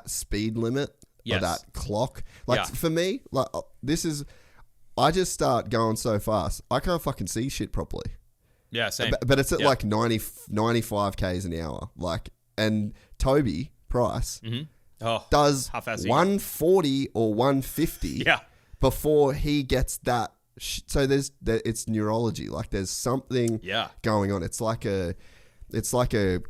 speed limit or that clock. Like for me, like I just start going so fast. I can't fucking see shit properly. Yeah, same. But it's at like 95 Ks an hour. Like, and Toby Price does 140 or 150 before he gets that. So it's neurology. Like there's something going on. It's like a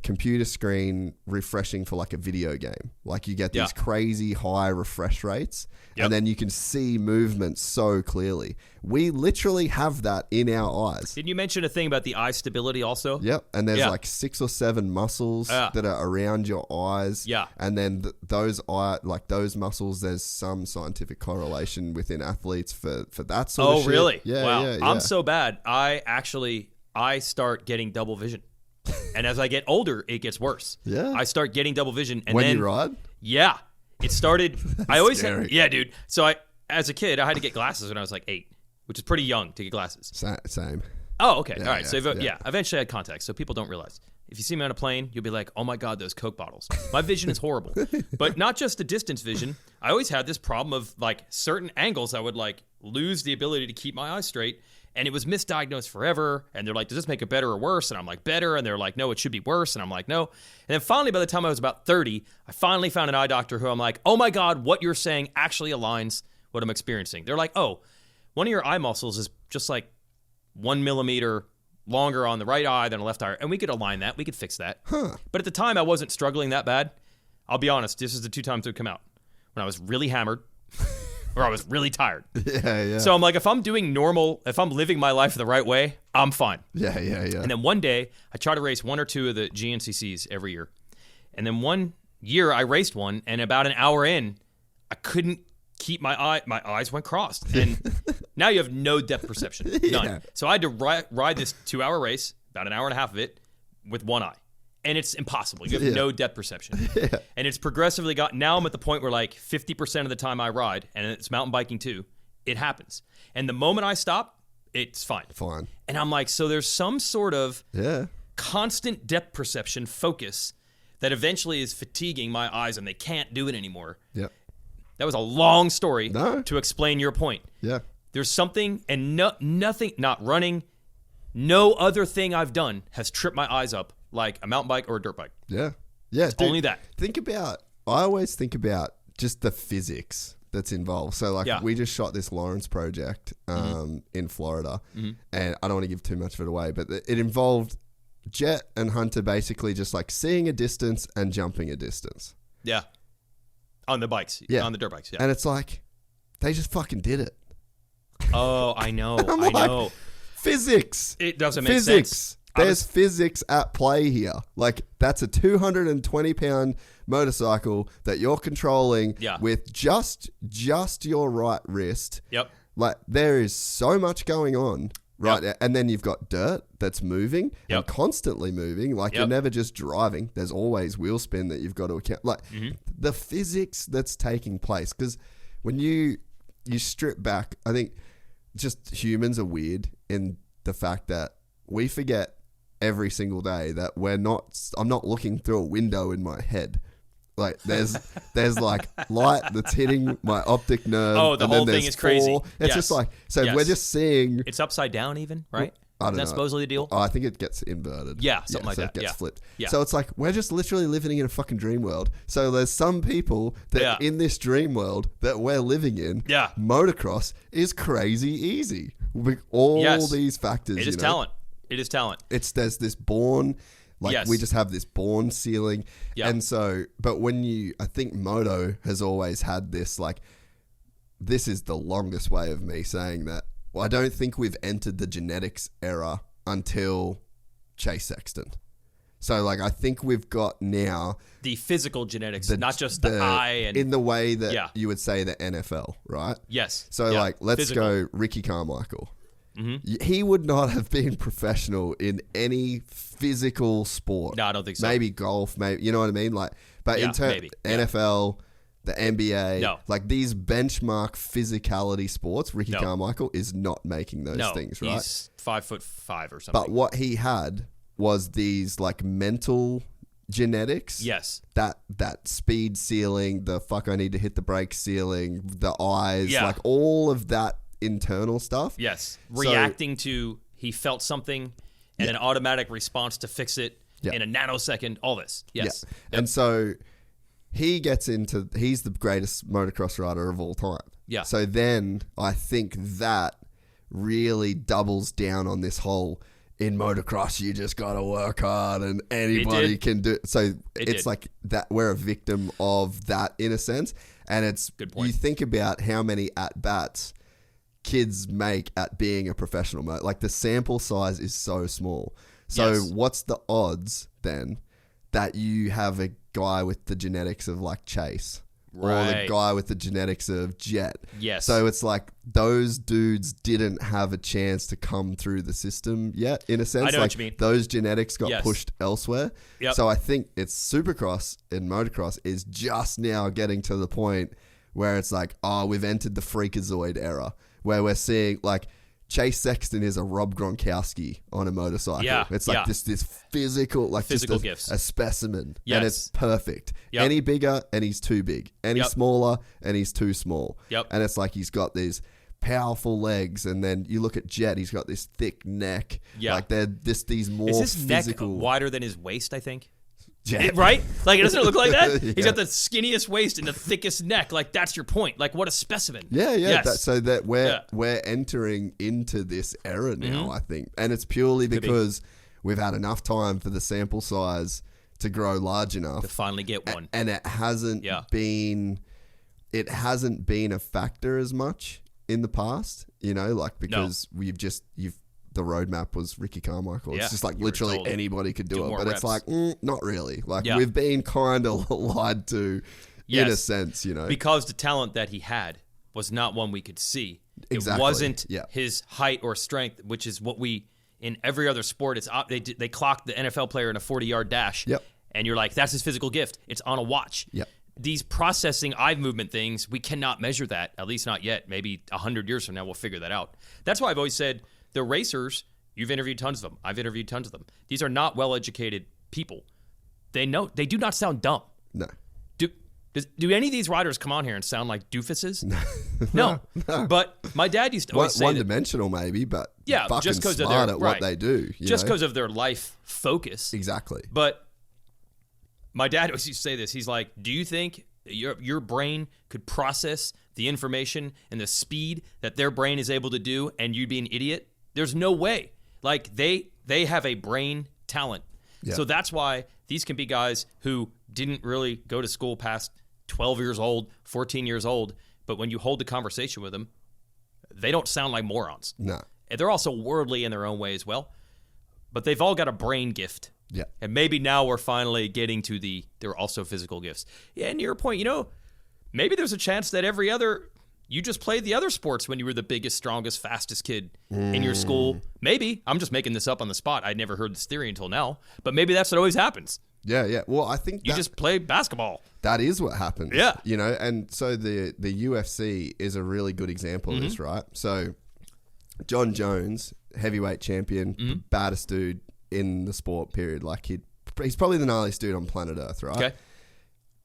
computer screen refreshing for like a video game. Like you get these crazy high refresh rates and then you can see movement so clearly. We literally have that in our eyes. Didn't you mention a thing about the eye stability also? Yep. And there's like 6 or 7 muscles that are around your eyes. Yeah. And then those muscles, there's some scientific correlation within athletes for that sort of shit. Oh, really? Yeah, wow. yeah. I'm so bad. I start getting double vision. And as I get older, it gets worse. Yeah. I start getting double vision. And when then, you ride? Yeah. It started. I always scary. had, dude. So as a kid, I had to get glasses when I was like 8, which is pretty young to get glasses. Same. Oh, okay. Yeah, all right. So yeah. eventually I had contacts, so people don't realize. If you see me on a plane, you'll be like, oh my God, those Coke bottles. My vision is horrible. But not just the distance vision. I always had this problem of like certain angles I would like lose the ability to keep my eyes straight. And it was misdiagnosed forever. And they're like, does this make it better or worse? And I'm like, better. And they're like, no, it should be worse. And I'm like, no. And then finally, by the time I was about 30, I finally found an eye doctor who I'm like, oh my God, what you're saying actually aligns what I'm experiencing. They're like, oh, one of your eye muscles is just like 1 millimeter longer on the right eye than the left eye. And we could align that. We could fix that. But at the time, I wasn't struggling that bad. I'll be honest. This is the 2 times it would come out. When I was really hammered or I was really tired. Yeah. So I'm like, if I'm doing normal, if I'm living my life the right way, I'm fine. Yeah. And then one day, I try to race 1 or 2 of the GNCCs every year. And then one year, I raced one, and about an hour in, I couldn't keep my eyes went crossed. And now you have no depth perception. None. Yeah. So I had to ride this 2-hour race, about an hour and a half of it, with one eye. And it's impossible. You have no depth perception. And it's progressively now I'm at the point where like 50% of the time I ride, and it's mountain biking too, it happens. And the moment I stop, it's fine. Fine. And I'm like, so there's some sort of Yeah. constant depth perception focus that eventually is fatiguing my eyes and they can't do it anymore. Yep. That was a long story No. to explain your point. Yeah. There's something, and nothing, not running, no other thing I've done has tripped my eyes up like a mountain bike or a dirt bike. Yeah. Yeah. Dude, Only that. I always think about just the physics that's involved. So like we just shot this Lawrence project in Florida, and I don't want to give too much of it away, but it involved Jet and Hunter basically just like seeing a distance and jumping a distance. Yeah. On the bikes. Yeah. On the dirt bikes. Yeah. And it's like, they just fucking did it. Oh, I know. I'm I like, know. Physics. It doesn't make sense. There's physics at play here. Like, that's a 220-pound motorcycle that you're controlling with just your right wrist. Yep. Like, there is so much going on. Right. Yep. And then you've got dirt that's moving and constantly moving. Like, you're never just driving. There's always wheel spin that you've got to account. Like, the physics that's taking place. Because when you strip back, I think just humans are weird in the fact that we forget every single day that I'm not looking through a window in my head. Like, there's like light that's hitting my optic nerve. Oh, the and whole then thing is crazy. It's just like, we're just seeing. It's upside down even, right? I don't know. Is that supposedly the deal? Oh, I think it gets inverted. Yeah, something like that. It gets flipped. Yeah. So it's like, we're just literally living in a fucking dream world. So there's some people that in this dream world that we're living in, motocross is crazy easy. With all these factors. It is talent. It is talent. There's this born, we just have this born ceiling. Yeah. And so, but I think moto has always had this, like, this is the longest way of me saying that. Well, I don't think we've entered the genetics era until Chase Sexton. So, like, I think we've got now the physical genetics, not just the eye. And in the way that you would say the NFL, right? Yes. So, like, let's go Ricky Carmichael. He would not have been professional in any physical sport. No, I don't think so. Maybe golf, maybe, you know what I mean? Like, but in terms NFL, the NBA, like these benchmark physicality sports, Ricky Carmichael is not making those things, right? He's 5'5" or something. But what he had was these like mental genetics. Yes. That speed ceiling, the fuck I need to hit the brake ceiling, the eyes, like all of that internal stuff. Yes. Reacting to, he felt something and an automatic response to fix it in a nanosecond, all this. Yes. Yeah. Yep. And so he's the greatest motocross rider of all time. Yeah. So then I think that really doubles down on this whole, in motocross, you just got to work hard and anybody can do it. So it's like that we're a victim of that in a sense. And it's, good point. You think about how many at-bats kids make at being a professional motor. Like, the sample size is so small. So what's the odds then that you have a guy with the genetics of like Chase or the guy with the genetics of Jet? Yes. So it's like those dudes didn't have a chance to come through the system yet, in a sense. I know like, what you mean. Those genetics got pushed elsewhere. Yep. So I think it's Supercross and motocross is just now getting to the point where it's like, oh, we've entered the freakazoid era, where we're seeing like Chase Sexton is a Rob Gronkowski on a motorcycle. Yeah, it's like this physical, like physical just gifts. A specimen, Yes. and it's perfect. Yep. Any bigger, and he's too big. Any smaller, and he's too small. Yep. And it's like he's got these powerful legs, and then you look at Jet, he's got this thick neck. Yeah. Like they're these more Is his physical. neck wider than his waist, I think? Jet. Right? Like, it doesn't look like that? Yeah. He's got the skinniest waist and the thickest neck. Like, that's your point. Like, what a specimen. Yeah. Yes. So that we're entering into this era now, I think. And it's purely because we've had enough time for the sample size to grow large enough. To finally get one. And it hasn't been a factor as much in the past, you know, like, because the roadmap was Ricky Carmichael. It's just like literally anybody could do it. But reps. it's like, not really. Like, we've been kind of lied to in a sense, you know. Because the talent that he had was not one we could see. Exactly. It wasn't his height or strength, which is what we, in every other sport, they clocked the NFL player in a 40-yard dash. Yep. And you're like, that's his physical gift. It's on a watch. Yep. These processing eye movement things, we cannot measure that, at least not yet. Maybe 100 years from now, we'll figure that out. That's why I've always said The racers, you've interviewed tons of them. I've interviewed tons of them. These are not well-educated people. They do not sound dumb. No. Do any of these riders come on here and sound like doofuses? No. But my dad used to always say one-dimensional maybe, but fucking just because smart of their at what they do. Just because of their life focus. Exactly. But my dad always used to say this. He's like, do you think your brain could process the information and the speed that their brain is able to do and you'd be an idiot? There's no way. Like, they have a brain talent. Yeah. So that's why these can be guys who didn't really go to school past 12 years old, 14 years old, but when you hold the conversation with them, they don't sound like morons. No. And they're also worldly in their own way as well, but they've all got a brain gift. Yeah. And maybe now we're finally getting to they're also physical gifts. Yeah, and to your point, maybe there's a chance that you just played the other sports when you were the biggest, strongest, fastest kid in your school. Maybe. I'm just making this up on the spot. I'd never heard this theory until now. But maybe that's what always happens. Yeah. Well, I think you just play basketball. That is what happens. Yeah. And so the UFC is a really good example of this, right? So John Jones, heavyweight champion, baddest dude in the sport, period. Like, he's probably the gnarliest dude on planet Earth, right? Okay.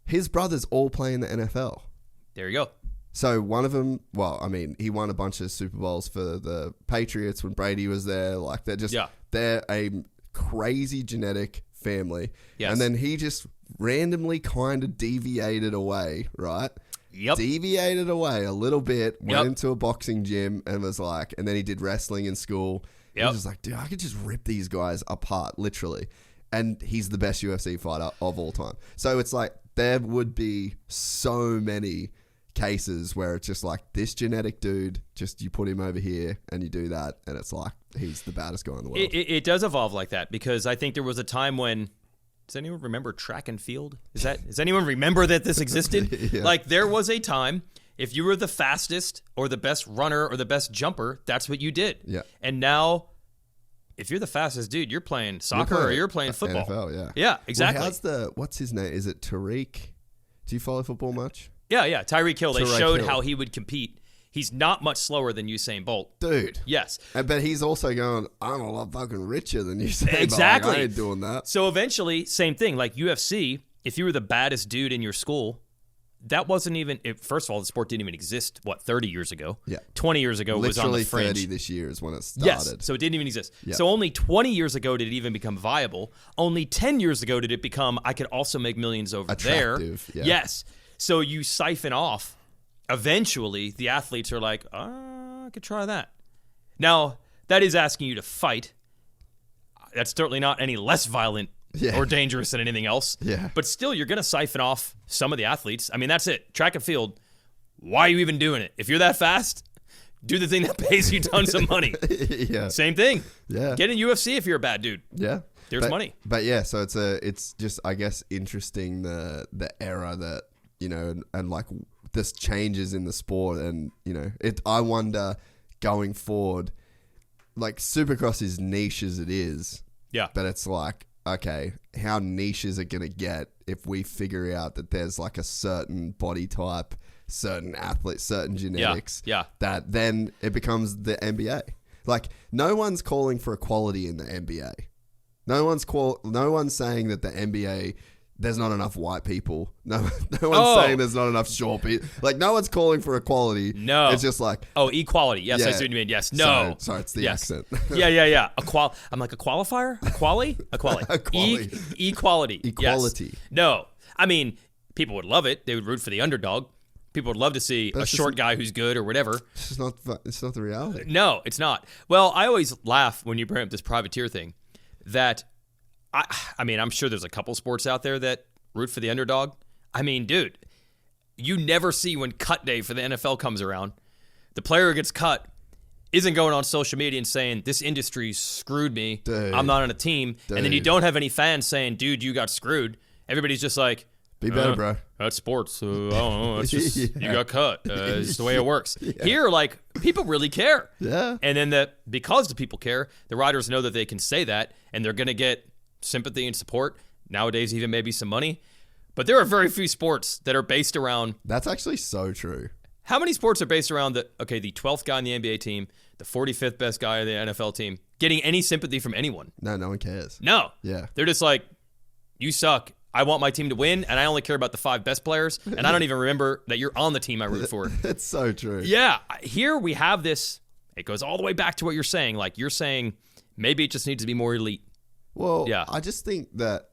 His brothers all play in the NFL. There you go. So one of them, he won a bunch of Super Bowls for the Patriots when Brady was there. Like, they're a crazy genetic family. Yes. And then he just randomly kind of deviated away, right? Yep. Deviated away a little bit, went into a boxing gym and was like, and then he did wrestling in school. Yep. He was just like, dude, I could just rip these guys apart, literally. And he's the best UFC fighter of all time. So it's like, there would be so many cases where it's just like, this genetic dude, just you put him over here and you do that, and it's like, he's the baddest guy in the world. It does evolve like that, because I think there was a time when, does anyone remember track and field? Does anyone remember that this existed? Yeah. Like, there was a time, if you were the fastest or the best runner or the best jumper, that's what you did. Yeah. And now, if you're the fastest dude, you're playing soccer or you're playing football. NFL, yeah. Yeah, exactly. Well, what's his name? Is it Tariq? Do you follow football much? Yeah. Tyreek Hill. They showed how he would compete. He's not much slower than Usain Bolt. Dude. Yes. But he's also going, I'm a lot fucking richer than Usain Bolt. Exactly. Like, I ain't doing that. So eventually, same thing. Like UFC, if you were the baddest dude in your school, that wasn't even, first of all, the sport didn't even exist, 30 years ago? Yeah. 20 years ago, it was on the fringe. 30 this year is when it started. Yes, so it didn't even exist. Yeah. So only 20 years ago did it even become viable. Only 10 years ago did it become, I could also make millions over attractive, there. Yeah. Yes. So you siphon off. Eventually, the athletes are like, I could try that. Now, that is asking you to fight. That's certainly not any less violent or dangerous than anything else. Yeah. But still, you're going to siphon off some of the athletes. I mean, that's it. Track and field, why are you even doing it? If you're that fast, do the thing that pays you tons of money. Yeah. Same thing. Yeah. Get in UFC if you're a bad dude. Yeah. There's money. But yeah, so it's just, I guess, interesting the era that, and like this changes in the sport, and I wonder going forward, like, Supercross is niche as it is. Yeah. But it's like, okay, how niche is it going to get if we figure out that there's like a certain body type, certain athlete, certain genetics, that then it becomes the NBA. Like, no one's calling for equality in the NBA. No one's saying that the NBA, there's not enough white people. No one's saying there's not enough short people. Like, no one's calling for equality. No. It's just like... equality. Yes, I see what you mean. Yes. No. Sorry, it's the accent. Yeah. I'm like, a qualifier? Equality? Equality. Equality. Equality. Yes. No. I mean, people would love it. They would root for the underdog. People would love to see a short guy who's good or whatever. It's not the reality. No, it's not. Well, I always laugh when you bring up this privateer thing, that... I mean, I'm sure there's a couple sports out there that root for the underdog. I mean, dude, you never see when cut day for the NFL comes around, the player who gets cut isn't going on social media and saying, this industry screwed me, dude, I'm not on a team. Dude. And then you don't have any fans saying, dude, you got screwed. Everybody's just like, be better, bro. That's sports. I don't know. It's just, you got cut. It's just the way it works. Yeah. Here, like, people really care. Yeah. And then because the people care, the riders know that they can say that, and they're going to get sympathy and support, nowadays even maybe some money. But there are very few sports that are based around... That's actually so true. How many sports are based around the 12th guy on the NBA team, the 45th best guy on the NFL team, getting any sympathy from anyone. No one cares. No. Yeah. They're just like, you suck. I want my team to win, and I only care about the 5 best players, and I don't even remember that you're on the team I root for. It's so true. Yeah. Here we have this. It goes all the way back to what you're saying. Like, you're saying maybe it just needs to be more elite. Well, yeah. I just think that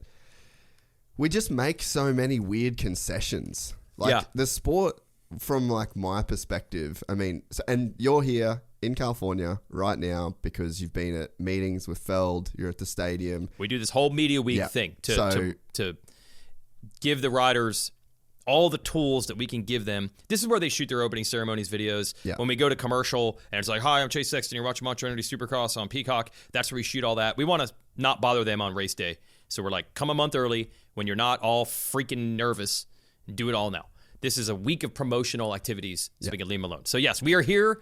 we just make so many weird concessions. Like, the sport, from like my perspective, I mean, and you're here in California right now because you've been at meetings with Feld, you're at the stadium. We do this whole media week thing to give the riders all the tools that we can give them. This is where they shoot their opening ceremonies videos. Yeah. When we go to commercial and it's like, hi, I'm Chase Sexton, you're watching Montreal Energy Supercross on Peacock. That's where we shoot all that. We want to not bother them on race day. So we're like, come a month early when you're not all freaking nervous. Do it all now. This is a week of promotional activities, so we can leave them alone. So yes, we are here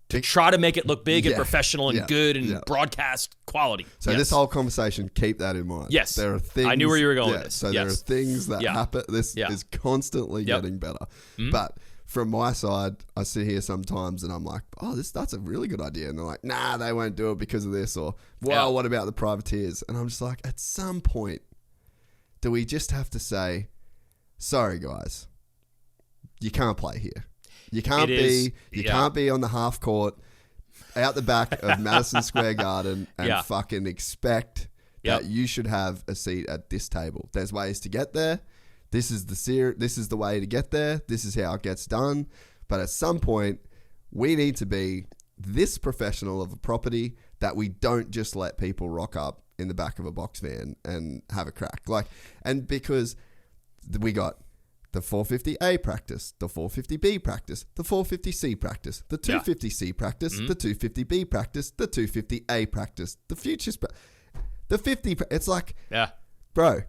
to try to make it look big and professional and good and broadcast quality. So this whole conversation, keep that in mind. Yes. There are things. I knew where you were going with this. So there are things that happen. This is constantly getting better. Mm-hmm. But from my side, I sit here sometimes and I'm like, oh, that's a really good idea. And they're like, nah, they won't do it because of this. Or, well, what about the privateers? And I'm just like, at some point, do we just have to say, sorry, guys, you can't play here. You can't can't be on the half court out the back of Madison Square Garden and fucking expect that you should have a seat at this table. There's ways to get there. This is the way to get there. This is how it gets done. But at some point, we need to be this professional of a property that we don't just let people rock up in the back of a box van and have a crack. And because we got the 450A practice, the 450B practice, the 450C practice, the 250C practice, the 250B practice, the 250A practice, the futures the 50. It's like, bro,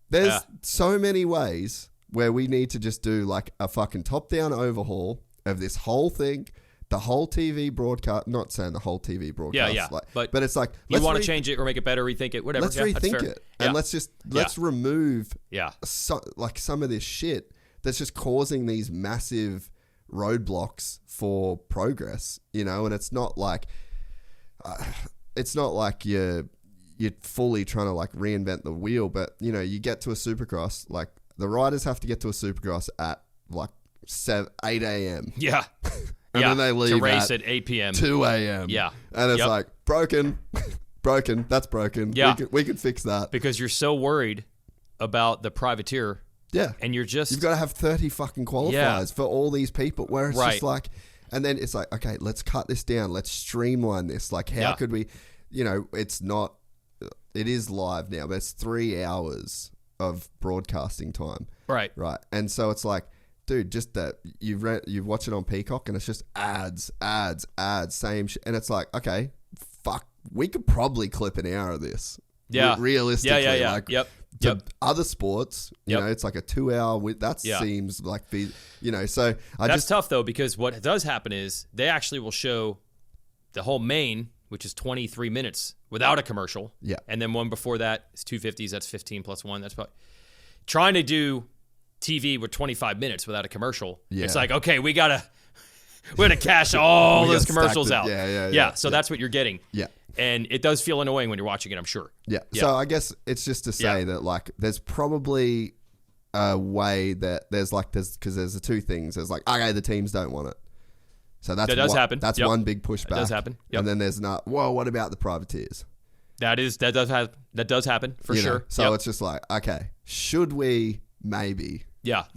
there's so many ways where we need to just do like a fucking top-down overhaul of this whole thing, the whole TV broadcast. Not saying the whole TV broadcast, but it's like you want to change it or make it better, rethink it, whatever. Let's rethink it, and let's remove some of this shit that's just causing these massive roadblocks for progress, and it's not like you're fully trying to like reinvent the wheel, but you get to a Supercross, like the riders have to get to a Supercross at like 8 a.m. Yeah. And then they leave to race at 8 p.m. 2 a.m. Yeah. And it's like, broken, that's broken. Yeah. We can fix that. Because you're so worried about the privateer. Yeah. And you've got to have 30 fucking qualifiers for all these people where it's just like, and then it's like, okay, let's cut this down. Let's streamline this. Like, how could we, it's not, it is live now, but it's 3 hours of broadcasting time. Right. And so it's like, dude, just that you've watched it on Peacock and it's just ads, same shit. And it's like, okay, fuck, we could probably clip an hour of this. Yeah. Realistically. Yeah. Like, yep. Other sports, it's like a 2 hour, that seems like, so that's tough though, because what does happen is they actually will show the whole main, which is 23 minutes without a commercial. Yeah. And then one before that is 250s. That's 15 plus 1. That's probably trying to do TV with 25 minutes without a commercial. Yeah. It's like, okay, we gotta cash all those commercials out. Yeah. So that's what you're getting. Yeah. And it does feel annoying when you're watching it, I'm sure. Yeah. So I guess it's just to say that like there's probably a way that there's because there's the two things. There's like, okay, the teams don't want it. So that does happen. That's one big pushback. That does happen. Yep. And then there's not, what about the privateers? That does happen for sure. So it's just like, okay, should we maybe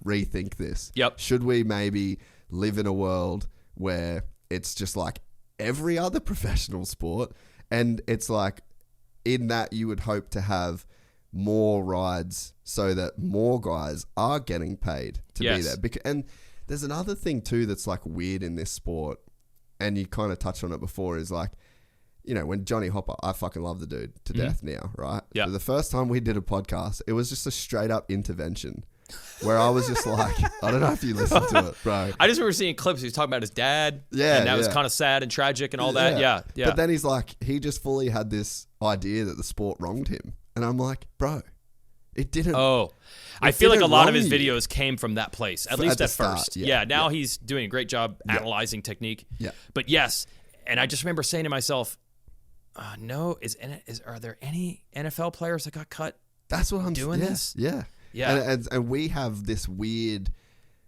rethink this? Yep. Should we maybe live in a world where it's just like every other professional sport, and it's like in that you would hope to have more rides so that more guys are getting paid to be there. And there's another thing too that's like weird in this sport, and you kind of touched on it before, is like, when Johnny Hopper, I fucking love the dude to death now, right? Yeah. But the first time we did a podcast, it was just a straight up intervention where I was just like, I don't know if you listened to it, bro. I just remember seeing clips. He was talking about his dad. Yeah. And that was kind of sad and tragic and all that. Yeah. But then he's like, he just fully had this idea that the sport wronged him. And I'm like, bro, it didn't. Oh, I feel like a lot of his videos came from that place, at least at first. Now he's doing a great job analyzing technique. Yeah. But yes, And I just remember saying to myself, no, are there any NFL players that got cut? That's what I'm doing this. Yeah. And we have this weird.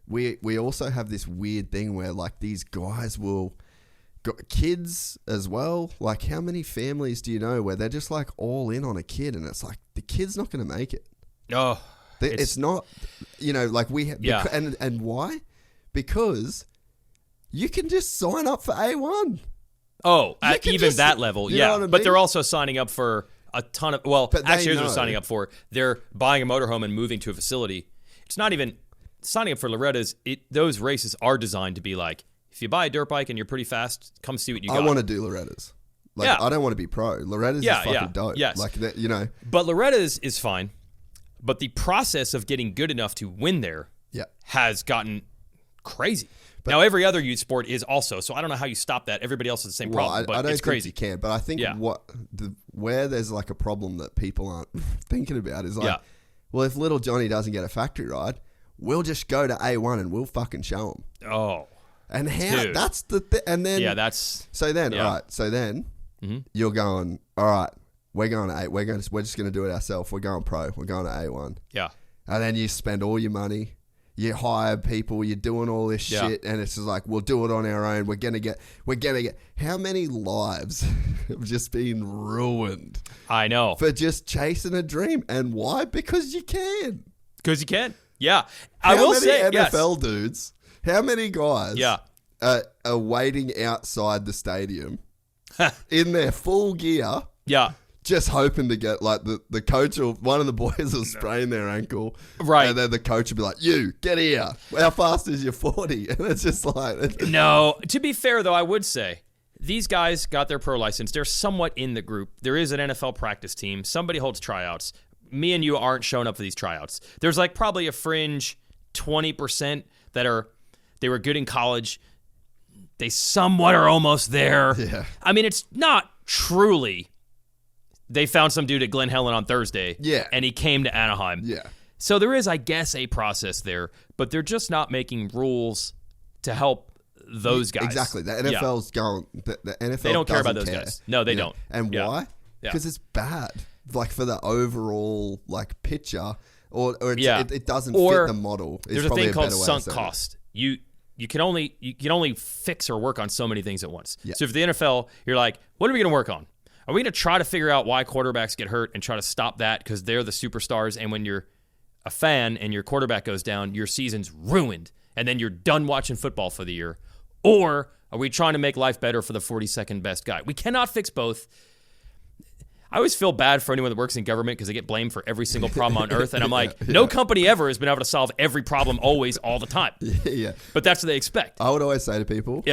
We also have this weird thing where like these guys will got kids as well. Like how many families do you know where they're just like all in on a kid and it's like the kid's not going to make it. Oh, it's not, like we have, and why? Because you can just sign up for A1. Oh, at even that level, yeah. But But they're also signing up for a ton of, actually here's what they're signing up for. They're buying a motorhome and moving to a facility. It's not even signing up for Loretta's. Those races are designed to be like, if you buy a dirt bike and you're pretty fast, come see what you got. I want to do Loretta's. Like, I don't want to be pro. Loretta's is fucking dope. Yes. Like that, But Loretta's is fine. But the process of getting good enough to win there has gotten crazy. But now, every other youth sport is also. So I don't know how you stop that. Everybody else has the same problem, but I don't it's crazy. think you can. But I think where there's like a problem that people aren't thinking about is like, well, if little Johnny doesn't get a factory ride, we'll just go to A1 and we'll fucking show him. Oh. And how? Dude. That's the thing. And then So then, all right. So then you're going, all right. We're going to A. We're just going to do it ourselves. We're going pro. We're going to A1. Yeah. And then you spend all your money. You hire people. You're doing all this shit, and it's just like we'll do it on our own. We're gonna get. How many lives have just been ruined? I know for just chasing a dream, and why? Because you can. Because you can. Yeah. I will say NFL dudes. How many guys? Are waiting outside the stadium in their full gear. Yeah. Just hoping to get like the coach or one of the boys will sprain their ankle. Right. And then the coach will be like, you, get here. How fast is your 40? And it's just like... No. To be fair, though, I would say these guys got their pro license. They're somewhat in the group. There is an NFL practice team. Somebody holds tryouts. Me and you aren't showing up for these tryouts. There's like probably a fringe 20% that they were good in college. They somewhat are almost there. Yeah. I mean, it's not truly... They found some dude at Glen Helen on Thursday. Yeah. And he came to Anaheim. Yeah. So there is, I guess, a process there, but they're just not making rules to help those guys. Exactly. The NFL's going. The NFL they don't care about those care. guys. No, they don't. And why? Because it's bad. Like for the overall like picture, or it doesn't fit the model. There's a thing called sunk cost. You can only fix or work on so many things at once. Yeah. So if the NFL, you're like, what are we going to work on? Are we going to try to figure out why quarterbacks get hurt and try to stop that because they're the superstars, and when you're a fan and your quarterback goes down, your season's ruined, and then you're done watching football for the year? Or are we trying to make life better for the 42nd best guy? We cannot fix both. I always feel bad for anyone that works in government because they get blamed for every single problem on earth, and I'm like, no company ever has been able to solve every problem always, all the time. Yeah. But that's what they expect. I would always say to people,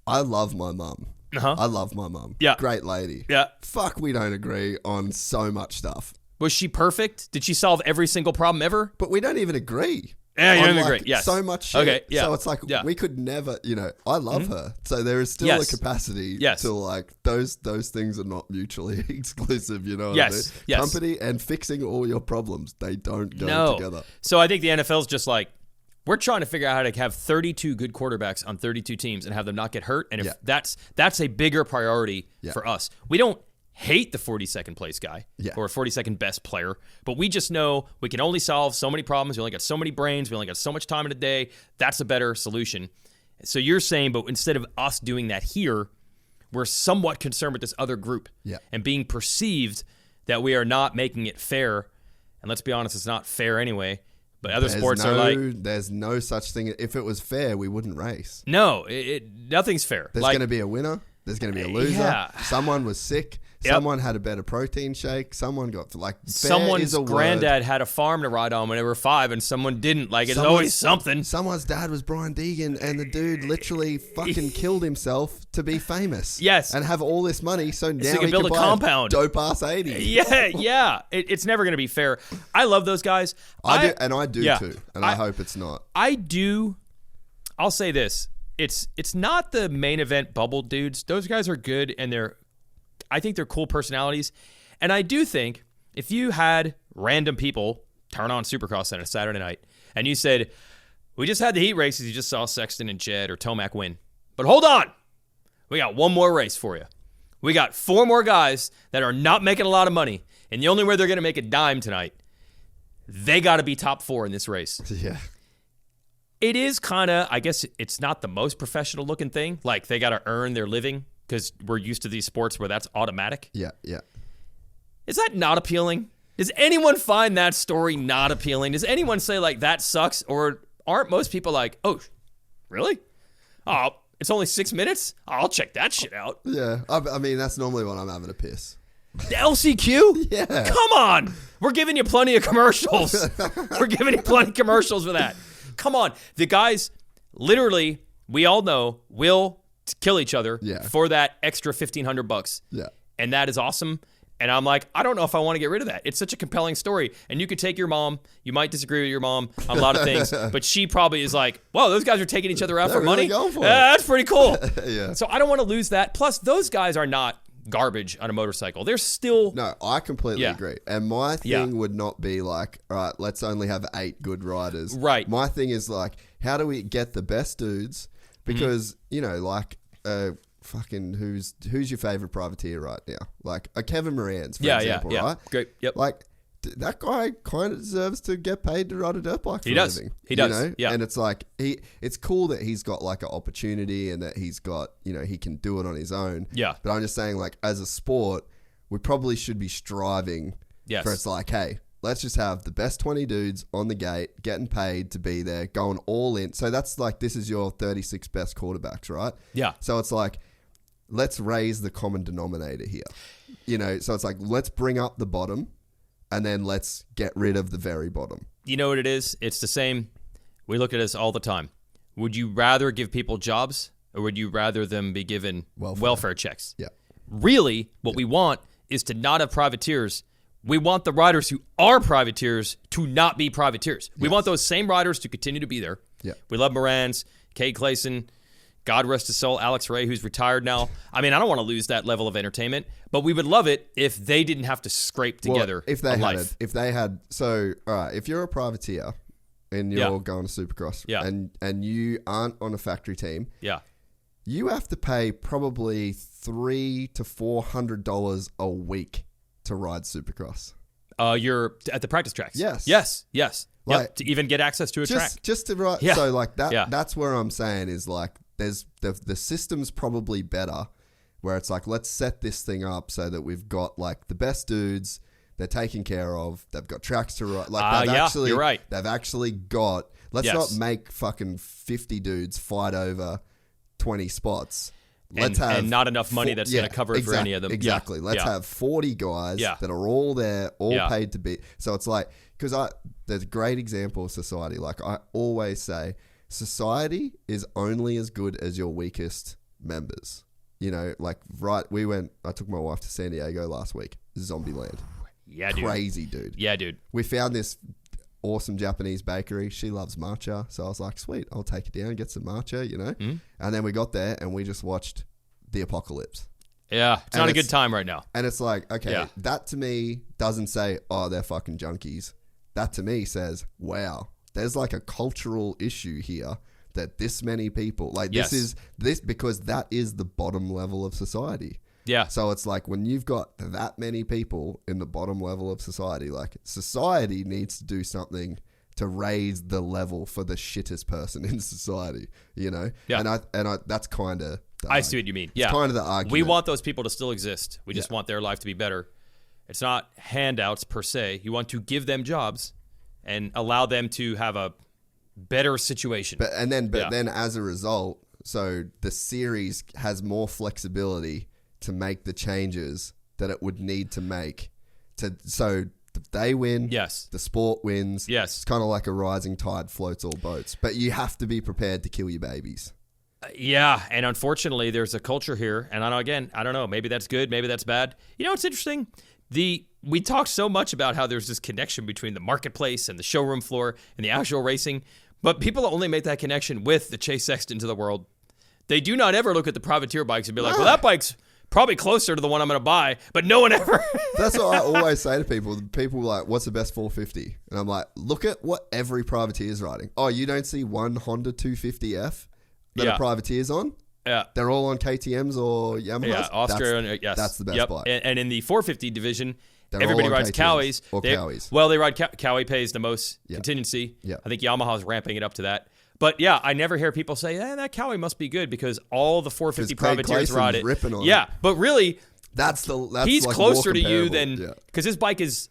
I love my mum. I love my mum. Yeah. Great lady. Yeah. Fuck, we don't agree on so much stuff. Was she perfect? Did she solve every single problem ever? But we don't even agree. Yeah, you don't agree. Yes. So much shit. Okay, yeah. So it's like we could never, I love her. So there is still a capacity to like those things are not mutually exclusive, you know what I mean? Yes. Company and fixing all your problems, they don't go together. So I think the NFL's just like, we're trying to figure out how to have 32 good quarterbacks on 32 teams and have them not get hurt. And if that's a bigger priority for us. We don't hate the 42nd place guy or 42nd best player, but we just know we can only solve so many problems. We only got so many brains. We only got so much time in a day. That's a better solution. So you're saying, but instead of us doing that here, we're somewhat concerned with this other group and being perceived that we are not making it fair. And let's be honest, it's not fair anyway. But other sports are like... There's no such thing. If it was fair, we wouldn't race. No, nothing's fair. There's going to be a winner. There's going to be a loser. Yeah. Someone was sick. Someone had a better protein shake. Someone got someone's granddad had a farm to ride on when they were 5, and someone didn't. Like, it's always something. Someone's dad was Brian Deegan, and the dude literally fucking killed himself to be famous. Yes, and have all this money, so now he can build a compound. Dope ass 80. Yeah. It's never going to be fair. I love those guys. I do too, and I hope it's not. I do. I'll say this: it's not the main event bubble dudes. Those guys are good, and I think they're cool personalities. And I do think if you had random people turn on Supercross on a Saturday night and you said, we just had the heat races, you just saw Sexton and Jed or Tomac win. But hold on. We got one more race for you. We got 4 more guys that are not making a lot of money, and the only way they're going to make a dime tonight, they got to be top 4 in this race. Yeah. It is kind of, I guess it's not the most professional looking thing. Like, they got to earn their living because we're used to these sports where that's automatic. Yeah. Is that not appealing? Does anyone find that story not appealing? Does anyone say, like, that sucks? Or aren't most people like, oh, really? Oh, it's only 6 minutes? Oh, I'll check that shit out. Yeah. I mean, that's normally when I'm having a piss. The LCQ? Yeah. Come on. We're giving you plenty of commercials. We're giving you plenty of commercials for that. Come on. The guys, literally, we all know, will kill each other for that extra $1,500. Yeah. And that is awesome. And I'm like, I don't know if I want to get rid of that. It's such a compelling story. And you could take your mom. You might disagree with your mom on a lot of things. But she probably is like, whoa, those guys are taking each other out for money? Going for it. That's pretty cool. Yeah. So I don't want to lose that. Plus, those guys are not garbage on a motorcycle. They're still... No, I completely agree. And my thing would not be like, all right, let's only have 8 good riders. Right. My thing is like, how do we get the best dudes? Because, you know, like... fucking who's your favorite privateer right now? Like a Kevin Moran's, for example, right? Great. Yep. Like that guy kind of deserves to get paid to ride a dirt bike for a living. He does. You know? Yeah. And it's like it's cool that he's got like an opportunity and that he's got, you know, he can do it on his own. Yeah. But I'm just saying, like, as a sport, we probably should be striving for it's like, hey, let's just have the best 20 dudes on the gate, getting paid to be there, going all in. So that's like, this is your 36 best quarterbacks, right? Yeah. So it's like, let's raise the common denominator here. You know, so it's like, let's bring up the bottom and then let's get rid of the very bottom. You know what it is? It's the same. We look at this all the time. Would you rather give people jobs or would you rather them be given welfare checks? Yeah. Really, what we want is to not have privateers. We want the riders who are privateers to not be privateers. We want those same riders to continue to be there. Yeah. We love Morans, Cade Clayson, God rest his soul, Alex Ray, who's retired now. I mean, I don't want to lose that level of entertainment, but we would love it if they didn't have to scrape together if they a had life. If they had, so, all right, if you're a privateer and you're going to Supercross and you aren't on a factory team, you have to pay probably $300 to $400 a week to ride Supercross. You're at the practice tracks. Yes. Like, to even get access to a track. Just to ride. Yeah. So like that. Yeah. That's where I'm saying is like, there's the system's probably better, where it's like, let's set this thing up so that we've got like the best dudes. They're taken care of. They've got tracks to ride. Like you're right. They've actually got. Let's not make fucking 50 dudes fight over 20 spots. Let's have and not enough money that's going to cover it for any of them. Exactly. Let's have 40 guys that are all there, all paid to be. So it's like, because there's a great example of society. Like I always say, society is only as good as your weakest members. You know, like I took my wife to San Diego last week. Zombieland. Yeah, dude. Crazy, dude. Yeah, dude. We found this awesome Japanese bakery. She loves matcha. So I was like, sweet, I'll take you down and get some matcha, you know? And then we got there and we just watched the apocalypse. Yeah, it's not a good time right now. And it's like, okay, that to me doesn't say, oh, they're fucking junkies. That to me says, wow, there's like a cultural issue here that this many people, like this because that is the bottom level of society. Yeah. So it's like when you've got that many people in the bottom level of society, like society needs to do something to raise the level for the shittest person in society, you know? Yeah. And I that's kind of... I see what you mean. It's kind of the argument. We want those people to still exist. We just want their life to be better. It's not handouts per se. You want to give them jobs and allow them to have a better situation. But then as a result, so the series has more flexibility to make the changes that it would need to make so they win. Yes. The sport wins. Yes. It's kind of like a rising tide floats all boats. But you have to be prepared to kill your babies. Yeah, and unfortunately, there's a culture here, and I don't know, maybe that's good, maybe that's bad. You know what's interesting? We talk so much about how there's this connection between the marketplace and the showroom floor and the actual racing, but people only make that connection with the Chase Sextons of the world. They do not ever look at the privateer bikes and be like, well, that bike's probably closer to the one I'm going to buy, but no one ever. That's what I always say to people. People are like, what's the best 450? And I'm like, look at what every privateer is riding. Oh, you don't see one Honda 250F that a privateer's on? Yeah. They're all on KTMs or Yamahas. Yeah, Austria. Yes. That's the best bike. And in the 450 division, They're everybody all on rides KTMs Cowies. or Cowies. Well, they ride Cowie pays the most contingency. Yeah. I think Yamaha's ramping it up to that. But yeah, I never hear people say, that Cowie must be good because all the 450 privateers ride it. Ripping on yeah, it. but really, that's he's like closer to more you comparable. than because his bike is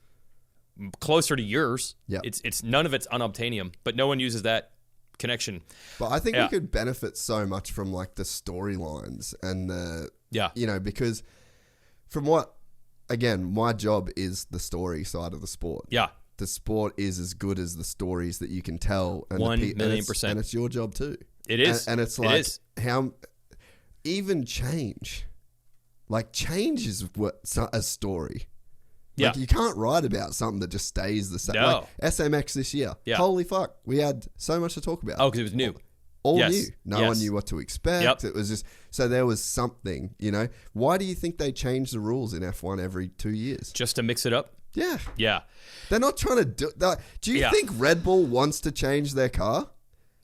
closer to yours. Yeah. It's none of it's unobtainium, but no one uses that connection. But I think we could benefit so much from like the storylines and the because from what again, my job is the story side of the sport. Yeah. The sport is as good as the stories that you can tell. And 1,000,000%. And it's your job too. It is. And it's like how even change. Like change is a story. Yeah. Like you can't write about something that just stays the same. No. Like SMX this year. Yeah. Holy fuck. We had so much to talk about. Oh, because it was new. All Yes. new. No Yes. one knew what to expect. Yep. It was just so there was something, Why do you think they change the rules in F1 every 2 years? Just to mix it up. Yeah. Yeah. They're not trying to do that. Do you think Red Bull wants to change their car?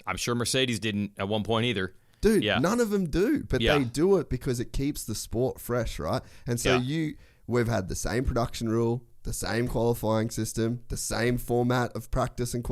I'm sure Mercedes didn't at one point either. Dude, none of them do. But Yeah. they do it because it keeps the sport fresh, right? And so we've had the same production rule, the same qualifying system, the same format of practice and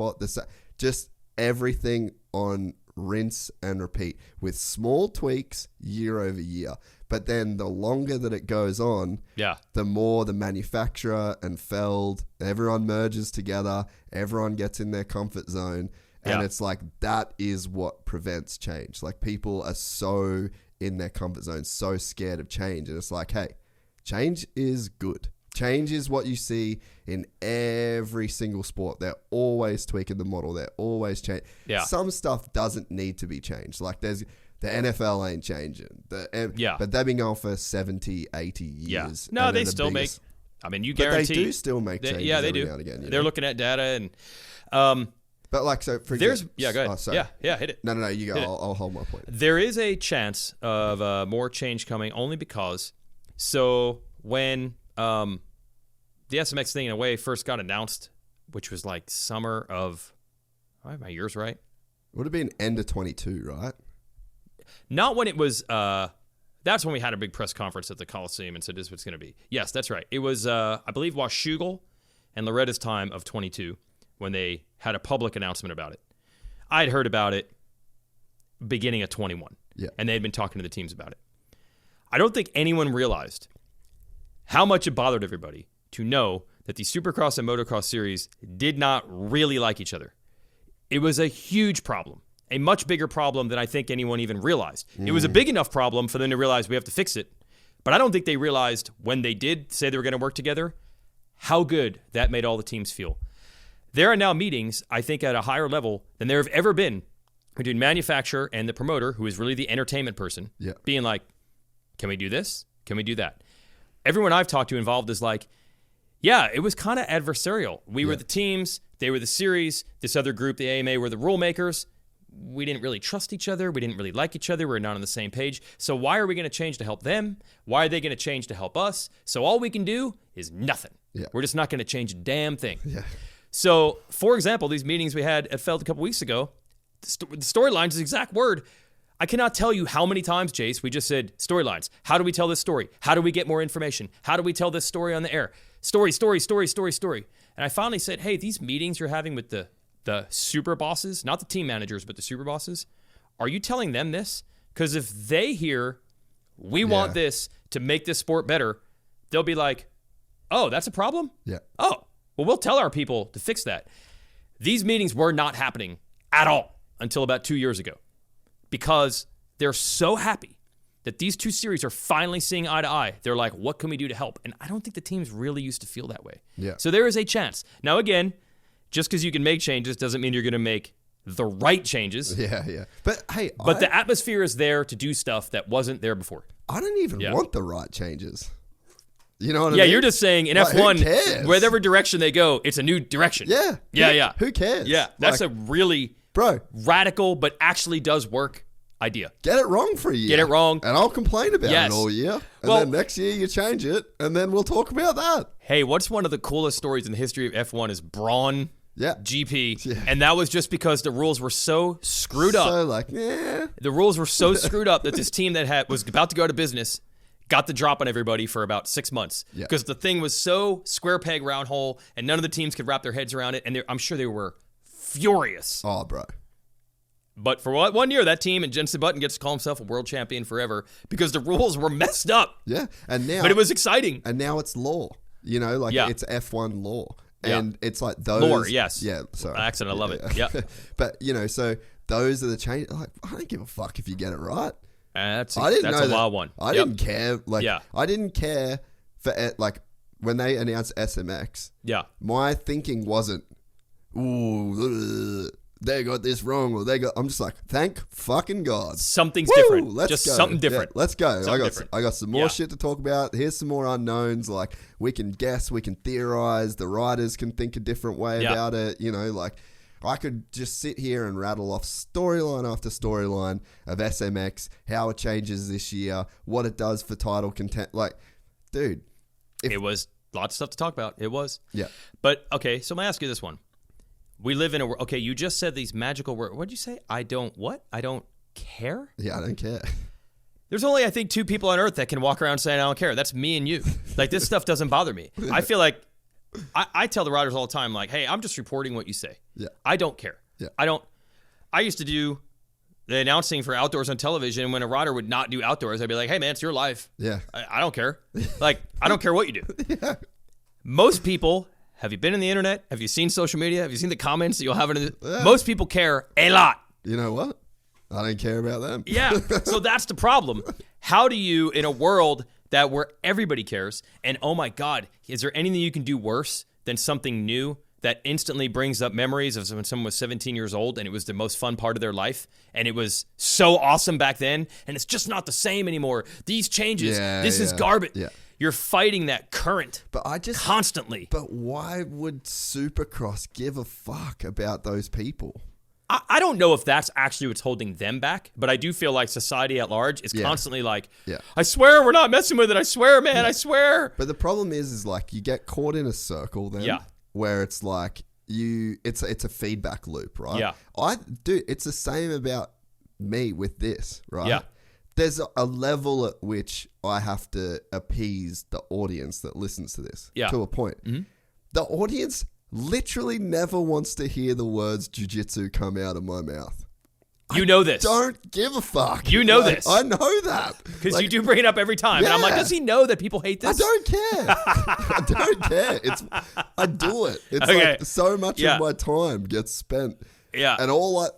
just everything on rinse and repeat with small tweaks year over year. But then the longer that it goes on, the more the manufacturer and Feld, everyone merges together, everyone gets in their comfort zone. And it's like, that is what prevents change. Like people are so in their comfort zone, so scared of change. And it's like, hey, change is good. Change is what you see in every single sport. They're always tweaking the model. They're always changing. Yeah. Some stuff doesn't need to be changed. Like the NFL ain't changing. But they've been going for 70, 80 years. Yeah. No, they still make, you guarantee. But they do still make changes they every do. now and again. They're looking at data and... But like, so for there's example, go ahead. Oh, sorry. Yeah, hit it. No, you go. I'll hold my point. There is a chance of more change coming only because when the SMX thing in a way first got announced, which was like summer of, my year's right? It would have been end of 22, right? Not when it was, that's when we had a big press conference at the Coliseum and said this is what it's going to be. Yes, that's right. It was, I believe, Washougal and Loretta's time of 22 when they had a public announcement about it. I'd heard about it beginning of 21. Yeah. And they had been talking to the teams about it. I don't think anyone realized how much it bothered everybody to know that the Supercross and Motocross series did not really like each other. It was a huge problem, a much bigger problem than I think anyone even realized. It was a big enough problem for them to realize we have to fix it. But I don't think they realized when they did say they were going to work together, how good that made all the teams feel. There are now meetings, I think, at a higher level than there have ever been between manufacturer and the promoter, who is really the entertainment person, being like, can we do this? Can we do that? Everyone I've talked to involved is like, yeah, it was kind of adversarial. We were the teams, they were the series, this other group, the AMA, were the rule makers. We didn't really trust each other. We didn't really like each other. We were not on the same page. So why are we going to change to help them? Why are they going to change to help us? So all we can do is nothing. Yeah. We're just not going to change a damn thing. Yeah. So, for example, these meetings we had at Feld a couple weeks ago, the storylines is the exact word. I cannot tell you how many times, Jace, we just said storylines. How do we tell this story? How do we get more information? How do we tell this story on the air? Story. And I finally said, hey, these meetings you're having with the super bosses, not the team managers, but the super bosses, are you telling them this? Because if they hear, we want this to make this sport better, they'll be like, oh, that's a problem? Yeah. Oh. Well, we'll tell our people to fix that. These meetings were not happening at all until about 2 years ago because they're so happy that these two series are finally seeing eye to eye. They're like, what can we do to help? And I don't think the teams really used to feel that way. Yeah. So there is a chance. Now, again, just because you can make changes doesn't mean you're going to make the right changes. Yeah. But hey, the atmosphere is there to do stuff that wasn't there before. I don't even want the right changes. You know what I mean? Yeah, you're just saying in F1, who cares? whatever direction they go, it's a new direction. Yeah. Who cares? Yeah, that's a really radical but actually does work idea. Get it wrong for a year. Get it wrong. And I'll complain about it all year. And then next year you change it, and then we'll talk about that. Hey, what's one of the coolest stories in the history of F1 is Braun Yeah. GP. Yeah. And that was just because the rules were so screwed up. So like, yeah. The rules were so screwed up that this team that was about to go to business got the drop on everybody for about 6 months. Yeah. Because the thing was so square peg, round hole, and none of the teams could wrap their heads around it. And I'm sure they were furious. Oh, bro. But for 1 year, that team and Jensen Button gets to call himself a world champion forever because the rules were messed up. Yeah. And now, But it was exciting. And now it's law. You know, like Yeah. it's F1 law. Yeah. And it's like those. Lore, yes. Yeah. Sorry. Accent, I love it. Yeah. But, you know, so those are the changes. Like, I don't give a fuck if you get it right. That's I didn't know a that. wild one. I Yep. didn't care. Like, Yeah. I didn't care for like when they announced SMX. Yeah. My thinking wasn't, ooh, they got this wrong, or they got. I'm just like, thank fucking God. Something's Woo, different. Let's Just go. something different. Yeah, let's go. Something I got some more Yeah. shit to talk about. Here's some more unknowns. Like, we can guess, we can theorize. The writers can think a different way Yeah. about it. You know, like, I could just sit here and rattle off storyline after storyline of SMX, how it changes this year, what it does for title content. Like, dude. It was lots of stuff to talk about. It was. Yeah. But, okay, so I'm going to ask you this one. We live in a world. Okay, you just said these magical words. What did you say? I don't care? Yeah, I don't care. There's only, I think, 2 people on earth that can walk around saying, I don't care. That's me and you. Like, this stuff doesn't bother me. I feel like, I tell the riders all the time, like, hey, I'm just reporting what you say. Yeah. I don't care. Yeah. I used to do the announcing for outdoors on television. When a rider would not do outdoors, I'd be like, hey, man, it's your life. Yeah. I don't care. Like, I don't care what you do. Yeah. Most people, have you been on the internet? Have you seen social media? Have you seen the comments that you'll have? Most people care a lot. You know what? I don't care about them. Yeah. So that's the problem. How do you, in a world where everybody cares, and oh my God, is there anything you can do worse than something new that instantly brings up memories of when someone was 17 years old and it was the most fun part of their life and it was so awesome back then and it's just not the same anymore. These changes, this is garbage. Yeah. You're fighting that current constantly. But why would Supercross give a fuck about those people? I don't know if that's actually what's holding them back, but I do feel like society at large is constantly like, I swear we're not messing with it. I swear, man, I swear. But the problem is like you get caught in a circle then where it's like it's a feedback loop, right? Yeah. It's the same about me with this, right? Yeah. There's a level at which I have to appease the audience that listens to this to a point. Mm-hmm. The audience literally never wants to hear the words jiu-jitsu come out of my mouth. You know this. Don't give a fuck. You know this. I know that. Because you do bring it up every time. And I'm like, does he know that people hate this? I don't care. I don't care. I do it. It's like so much of my time gets spent. Yeah. And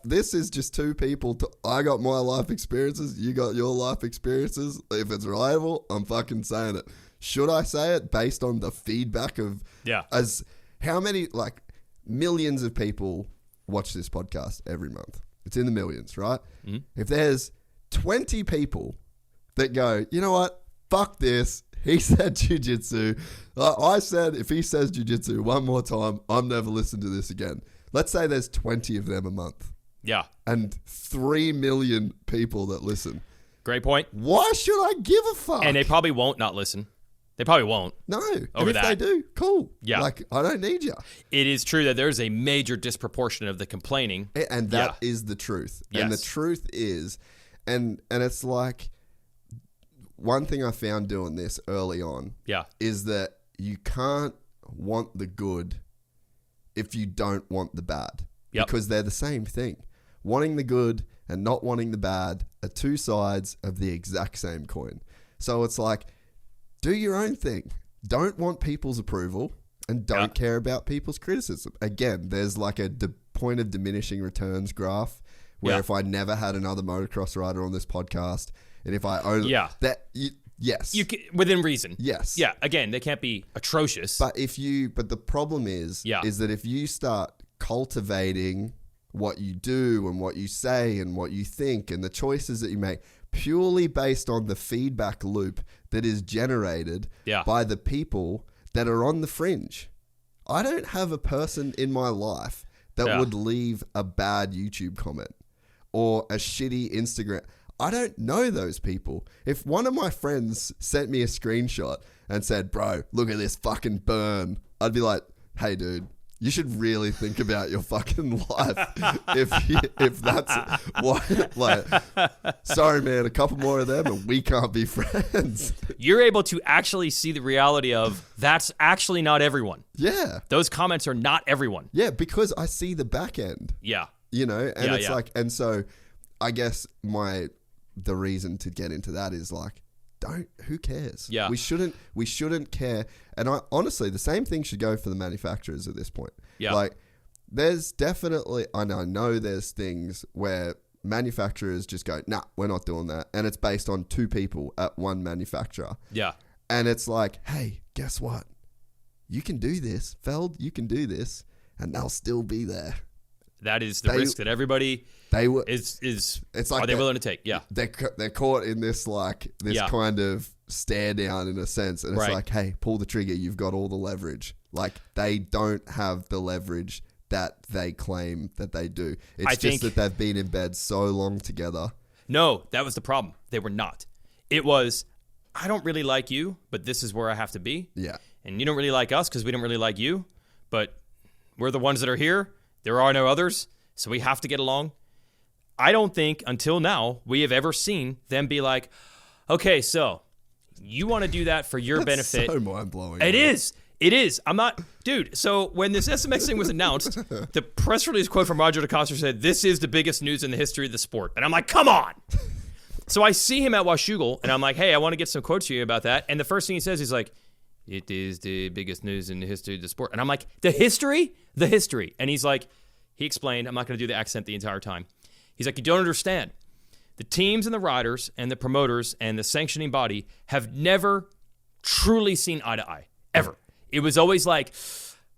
this is just 2 people. I got my life experiences. You got your life experiences. If it's reliable, I'm fucking saying it. Should I say it based on the feedback of as how many millions of people watch this podcast every month? It's in the millions, right? Mm-hmm. If there's 20 people that go, you know what? Fuck this. He said jiu-jitsu. I said if he says jiu-jitsu one more time, I'm never listening to this again. Let's say there's 20 of them a month. Yeah. And 3 million people that listen. Great point. Why should I give a fuck? And they probably won't not listen. They probably won't. No. And if they do, cool. Yeah. Like, I don't need you. It is true that there's a major disproportion of the complaining. And that is the truth. Yes. And the truth is, and it's like, one thing I found doing this early on is that you can't want the good if you don't want the bad. Yep. Because they're the same thing. Wanting the good and not wanting the bad are 2 sides of the exact same coin. So it's like, do your own thing. Don't want people's approval and don't care about people's criticism. Again, there's like a point of diminishing returns graph where if I never had another motocross rider on this podcast and if I only... Yes. You can, within reason. Yes. Yeah. Again, they can't be atrocious. But the problem is that if you start cultivating what you do and what you say and what you think and the choices that you make purely based on the feedback loop that is generated by the people that are on the fringe. I don't have a person in my life that would leave a bad YouTube comment or a shitty Instagram. I don't know those people. If one of my friends sent me a screenshot and said, bro, look at this fucking burn, I'd be like, hey, dude, You should really think about your fucking life if that's what. Like, sorry, man, a couple more of them and we can't be friends. You're able to actually see the reality of that's actually not everyone. Yeah. Those comments are not everyone. Yeah, because I see the back end. Yeah. You know, and it's yeah. like, and so I guess the reason to get into that is like, who cares? Yeah. We shouldn't care. And honestly, the same thing should go for the manufacturers at this point. Yeah. Like, there's definitely, I know there's things where manufacturers just go, nah, we're not doing that. And it's based on 2 people at one manufacturer. Yeah. And it's like, hey, guess what? You can do this, Feld, you can do this, and they'll still be there. That is the risk that everybody is it's like are they willing to take? Yeah. They're caught in this kind of stare down in a sense. And it's Right. like, hey, pull the trigger. You've got all the leverage. Like, they don't have the leverage that they claim that they do. It's just that they've been in bed so long together. No, that was the problem. They were not. It was, I don't really like you, but this is where I have to be. Yeah. And you don't really like us because we don't really like you, but we're the ones that are here. There are no others, so we have to get along. I don't think until now we have ever seen them be like, okay, so you want to do that for your benefit. So mind-blowing. It is. It is. I'm not, dude. So when this SMX thing was announced, the press release quote from Roger DeCoster said, "This is the biggest news in the history of the sport." And I'm like, come on. So I see him at Washougal, and I'm like, hey, I want to get some quotes to you about that. And the first thing he says, he's like, "It is the biggest news in the history of the sport." And I'm like, the history? The history. And he's like, he explained, I'm not going to do the accent the entire time. He's like, you don't understand. The teams and the riders and the promoters and the sanctioning body have never truly seen eye to eye, ever. It was always like,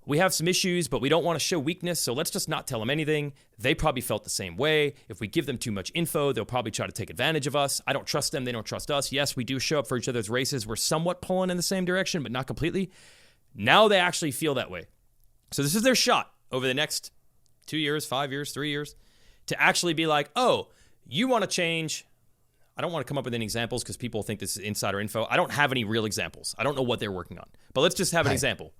we have some issues, but we don't want to show weakness, so let's just not tell them anything. They probably felt the same way. If we give them too much info, they'll probably try to take advantage of us. I don't trust them. They don't trust us. Yes, we do show up for each other's races. We're somewhat pulling in the same direction, but not completely. Now they actually feel that way. So this is their shot over the next 2 years, 5 years, 3 years, to actually be like, oh, you want to change. I don't want to come up with any examples because people think this is insider info. I don't have any real examples. I don't know what they're working on. But let's just have an example.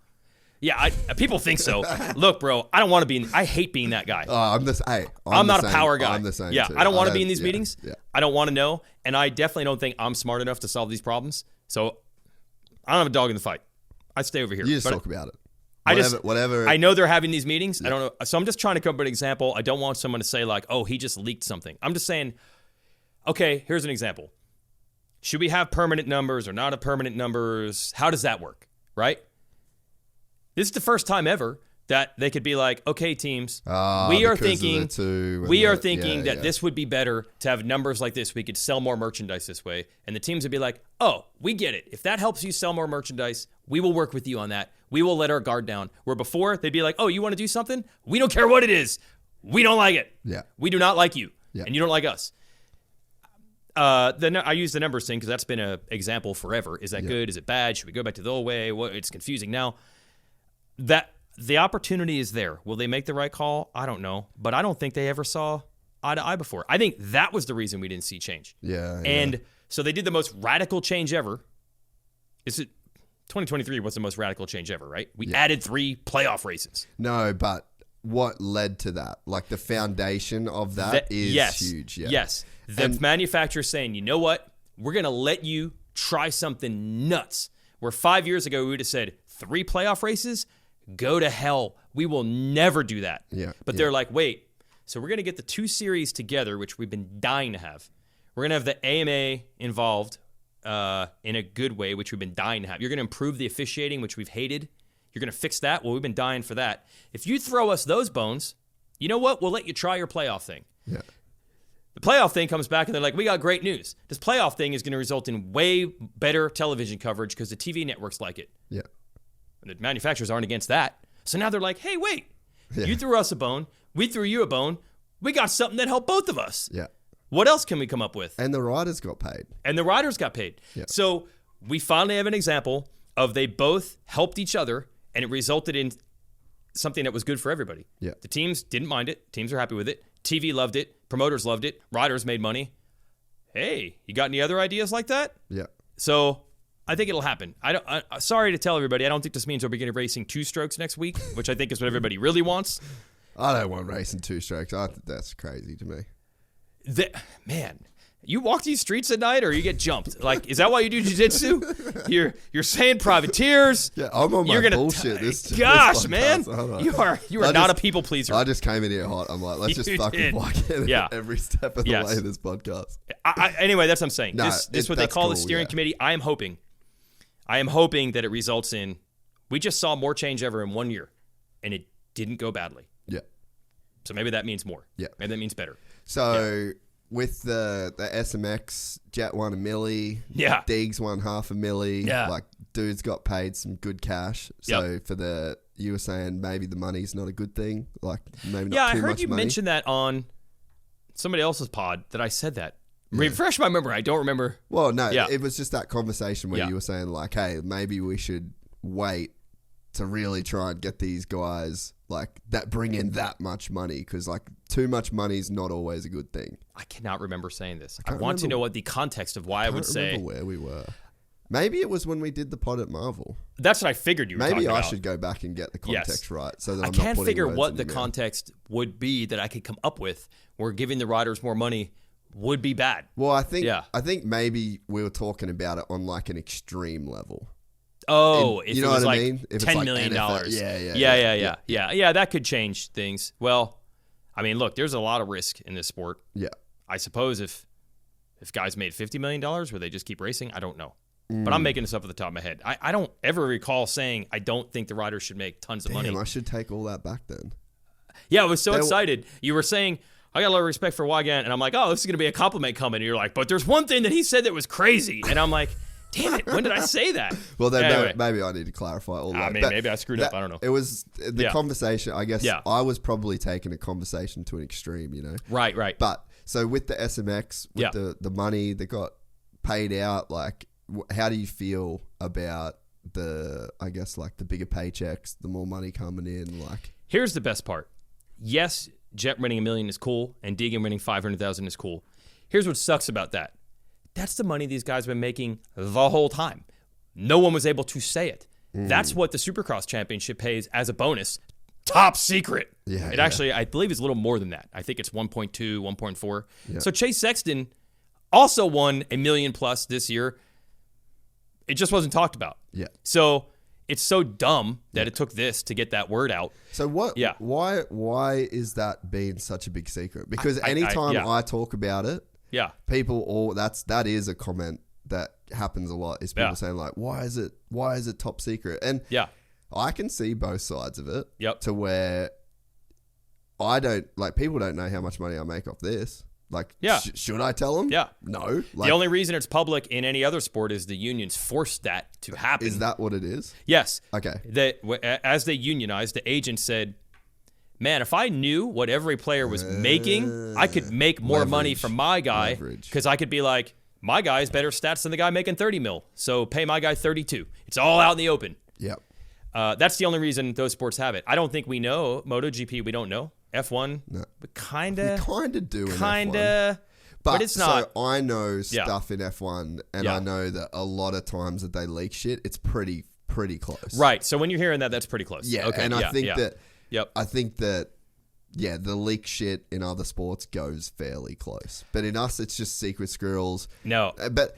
Yeah, people think so. Look, bro, I don't want to be I hate being that guy. I'm not a power guy. I'm the same yeah, too. I don't want to be in these meetings. Yeah. I don't want to know. And I definitely don't think I'm smart enough to solve these problems. So I don't have a dog in the fight. I stay over here. You just talk about it. Whatever. I know they're having these meetings. Yeah. I don't know. So I'm just trying to come up with an example. I don't want someone to say like, oh, he just leaked something. I'm just saying, okay, here's an example. Should we have permanent numbers or not have permanent numbers? How does that work? Right? This is the first time ever that they could be like, okay, teams, we are thinking that this would be better to have numbers like this. We could sell more merchandise this way. And the teams would be like, oh, we get it. If that helps you sell more merchandise, we will work with you on that. We will let our guard down. Where before, they'd be like, oh, you want to do something? We don't care what it is. We don't like it. Yeah. We do not like you. Yeah. And you don't like us. Then I use the numbers thing because that's been an example forever. Is that good? Is it bad? Should we go back to the old way? It's confusing now. That the opportunity is there. Will they make the right call? I don't know. But I don't think they ever saw eye to eye before. I think that was the reason we didn't see change. Yeah. And so they did the most radical change ever. 2023 was the most radical change ever, right? We added 3 playoff races. No, but what led to that? Like the foundation of that is huge. Yeah. Yes. The manufacturer saying, you know what? We're going to let you try something nuts. Where 5 years ago we would have said 3 playoff races, go to hell. We will never do that. Yeah. But they're like, wait, so we're going to get the 2 series together, which we've been dying to have. We're going to have the AMA involved in a good way, which we've been dying to have. You're going to improve the officiating, which we've hated. You're going to fix that. Well, we've been dying for that. If you throw us those bones, you know what? We'll let you try your playoff thing. Yeah. The playoff thing comes back and they're like, we got great news. This playoff thing is going to result in way better television coverage because the TV networks like it. Yeah. And the manufacturers aren't against that. So now they're like, hey, wait. You threw us a bone. We threw you a bone. We got something that helped both of us. Yeah. What else can we come up with? And the riders got paid. Yeah. So we finally have an example of they both helped each other and it resulted in something that was good for everybody. Yeah. The teams didn't mind it. Teams are happy with it. TV loved it. Promoters loved it. Riders made money. Hey, you got any other ideas like that? Yeah. So I think it'll happen. Sorry to tell everybody, I don't think this means we'll be getting racing 2 strokes next week, which I think is what everybody really wants. I don't want racing 2 strokes. I think that's crazy to me. Man, you walk these streets at night or you get jumped? Like, is that why you do jiu-jitsu? You're saying privateers. Yeah, I'm on my bullshit. Gosh, man. You are not a people pleaser. I just came in here hot. I'm like, let's just fucking walk in every step of the way of this podcast. Anyway, that's what I'm saying. No, this is what they call the steering committee. I am hoping that it results in, we just saw more change ever in 1 year, and it didn't go badly. Yeah. So maybe that means more. Yeah. Maybe that means better. So with the SMX, Jet won $1 million. Yeah. Deegs won $500,000. Yeah. Like, dudes got paid some good cash. So you were saying maybe the money's not a good thing. Like, maybe not too much money. Yeah, I heard you mention that on somebody else's pod that I said that. Refresh my memory. I don't remember. Well, no, it was just that conversation where you were saying, like, hey, maybe we should wait to really try and get these guys, like, that bring in that much money, because, like, too much money is not always a good thing. I cannot remember saying this. I want to know what the context of why I would say. I don't remember where we were. Maybe it was when we did the pod at Marvel. That's what I figured you were talking about. Maybe I should go back and get the context right, so that I can't figure what the context would be that I could come up with where giving the riders more money would be bad. Well, I think maybe we were talking about it on, like, an extreme level. Oh, if you know it was what like I mean? If $10 it's million. NFL, Yeah, that could change things. Well, I mean, look, there's a lot of risk in this sport. Yeah. I suppose if guys made $50 million, would they just keep racing? I don't know. But I'm making this up at the top of my head. I don't ever recall saying I don't think the riders should make tons of money. Damn, I should take all that back then. Yeah, I was so excited. You were saying, I got a lot of respect for Weigandt, and I'm like, oh, this is going to be a compliment coming. And you're like, but there's one thing that he said that was crazy. And I'm like, damn it, when did I say that? Well, then anyway. Maybe I need to clarify all that. I mean, maybe I screwed up. I don't know. It was the conversation, I guess. I was probably taking a conversation to an extreme, you know? Right. But so with the SMX, with the money that got paid out, like, how do you feel about the bigger paychecks, the more money coming in? Like, here's the best part. Yes, Jet winning $1 million is cool, and Deegan winning $500,000 is cool. Here's what sucks about that. That's the money these guys have been making the whole time. No one was able to say it. That's what the Supercross Championship pays as a bonus. Top secret. It actually, I believe, is a little more than that. I think it's 1.2, 1.4. Yeah. So Chase Sexton also won $1 million plus this year. It just wasn't talked about. Yeah. So it's so dumb that it took this to get that word out. So what? Yeah. Why is that being such a big secret? Because anytime I talk about it, people that is a comment that happens a lot. Is people saying, like, why is it top secret? And I can see both sides of it. Yep. To where people don't know how much money I make off this. Like, should I tell them? Yeah. No. Like, the only reason it's public in any other sport is the unions forced that to happen. Is that what it is? Yes. Okay. As they unionized, the agent said, man, if I knew what every player was making, I could make more money from my guy, because I could be like, my guy has better stats than the guy making 30 mil, so pay my guy 32. It's all out in the open. Yep. That's the only reason those sports have it. I don't think we know. MotoGP, we don't know. F1, no. Kind of. We kind of do in F1. But it's not. So I know stuff in F1, and I know that a lot of times that they leak shit, it's pretty close. Right. So when you're hearing that, that's pretty close. Yeah. Okay. And I think that. Yep. I think that. Yeah, the leak shit in other sports goes fairly close, but in us, it's just secret squirrels. No. But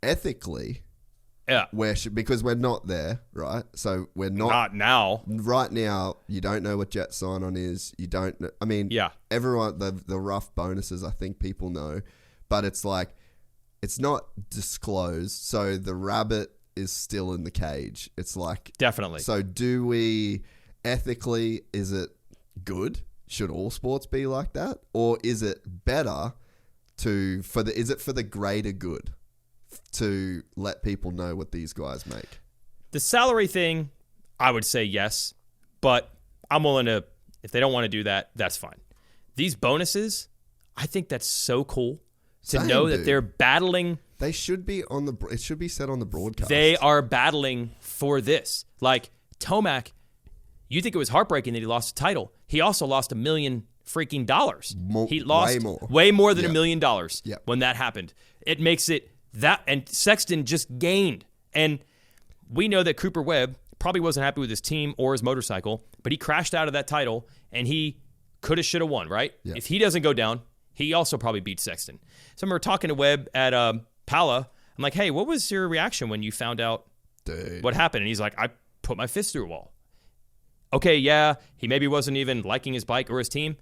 ethically. Yeah. Because we're not there, right? So we're not now. Right now, you don't know what Jet sign-on is. You don't know. I mean, everyone, the rough bonuses, I think people know. But it's like, it's not disclosed. So the rabbit is still in the cage. It's like... Definitely. So do we... Ethically, is it good? Should all sports be like that? Or is it better is it for the greater good? To let people know what these guys make. The salary thing, I would say yes, but I'm willing to, if they don't want to do that, that's fine. These bonuses, I think that's so cool to know that they're battling. They should be it should be said on the broadcast. They are battling for this. Like Tomac, you think it was heartbreaking that he lost the title. He also lost $1 million freaking dollars. He lost way more than $1 million when that happened. It makes it And Sexton just gained. And we know that Cooper Webb probably wasn't happy with his team or his motorcycle, but he crashed out of that title, and he could have, should have won, right? Yeah. If he doesn't go down, he also probably beats Sexton. So I remember talking to Webb at Pala. I'm like, hey, what was your reaction when you found out what happened? And he's like, I put my fist through a wall. Okay, yeah, he maybe wasn't even liking his bike or his team,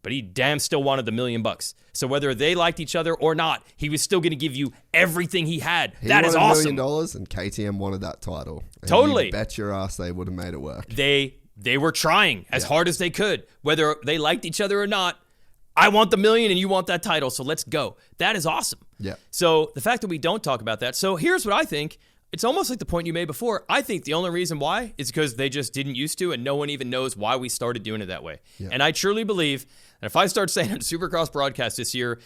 but he damn still wanted the $1 million. So whether they liked each other or not, he was still going to give you everything he had. That is awesome. $1 million, and KTM wanted that title. And totally. You bet your ass they would have made it work. They were trying as hard as they could, whether they liked each other or not. I want the $1 million and you want that title, so let's go. That is awesome. Yeah. So the fact that we don't talk about that. So here's what I think. It's almost like the point you made before. I think the only reason why is because they just didn't used to, and no one even knows why we started doing it that way. Yeah. And I truly believe that if I start saying on Supercross broadcast this year,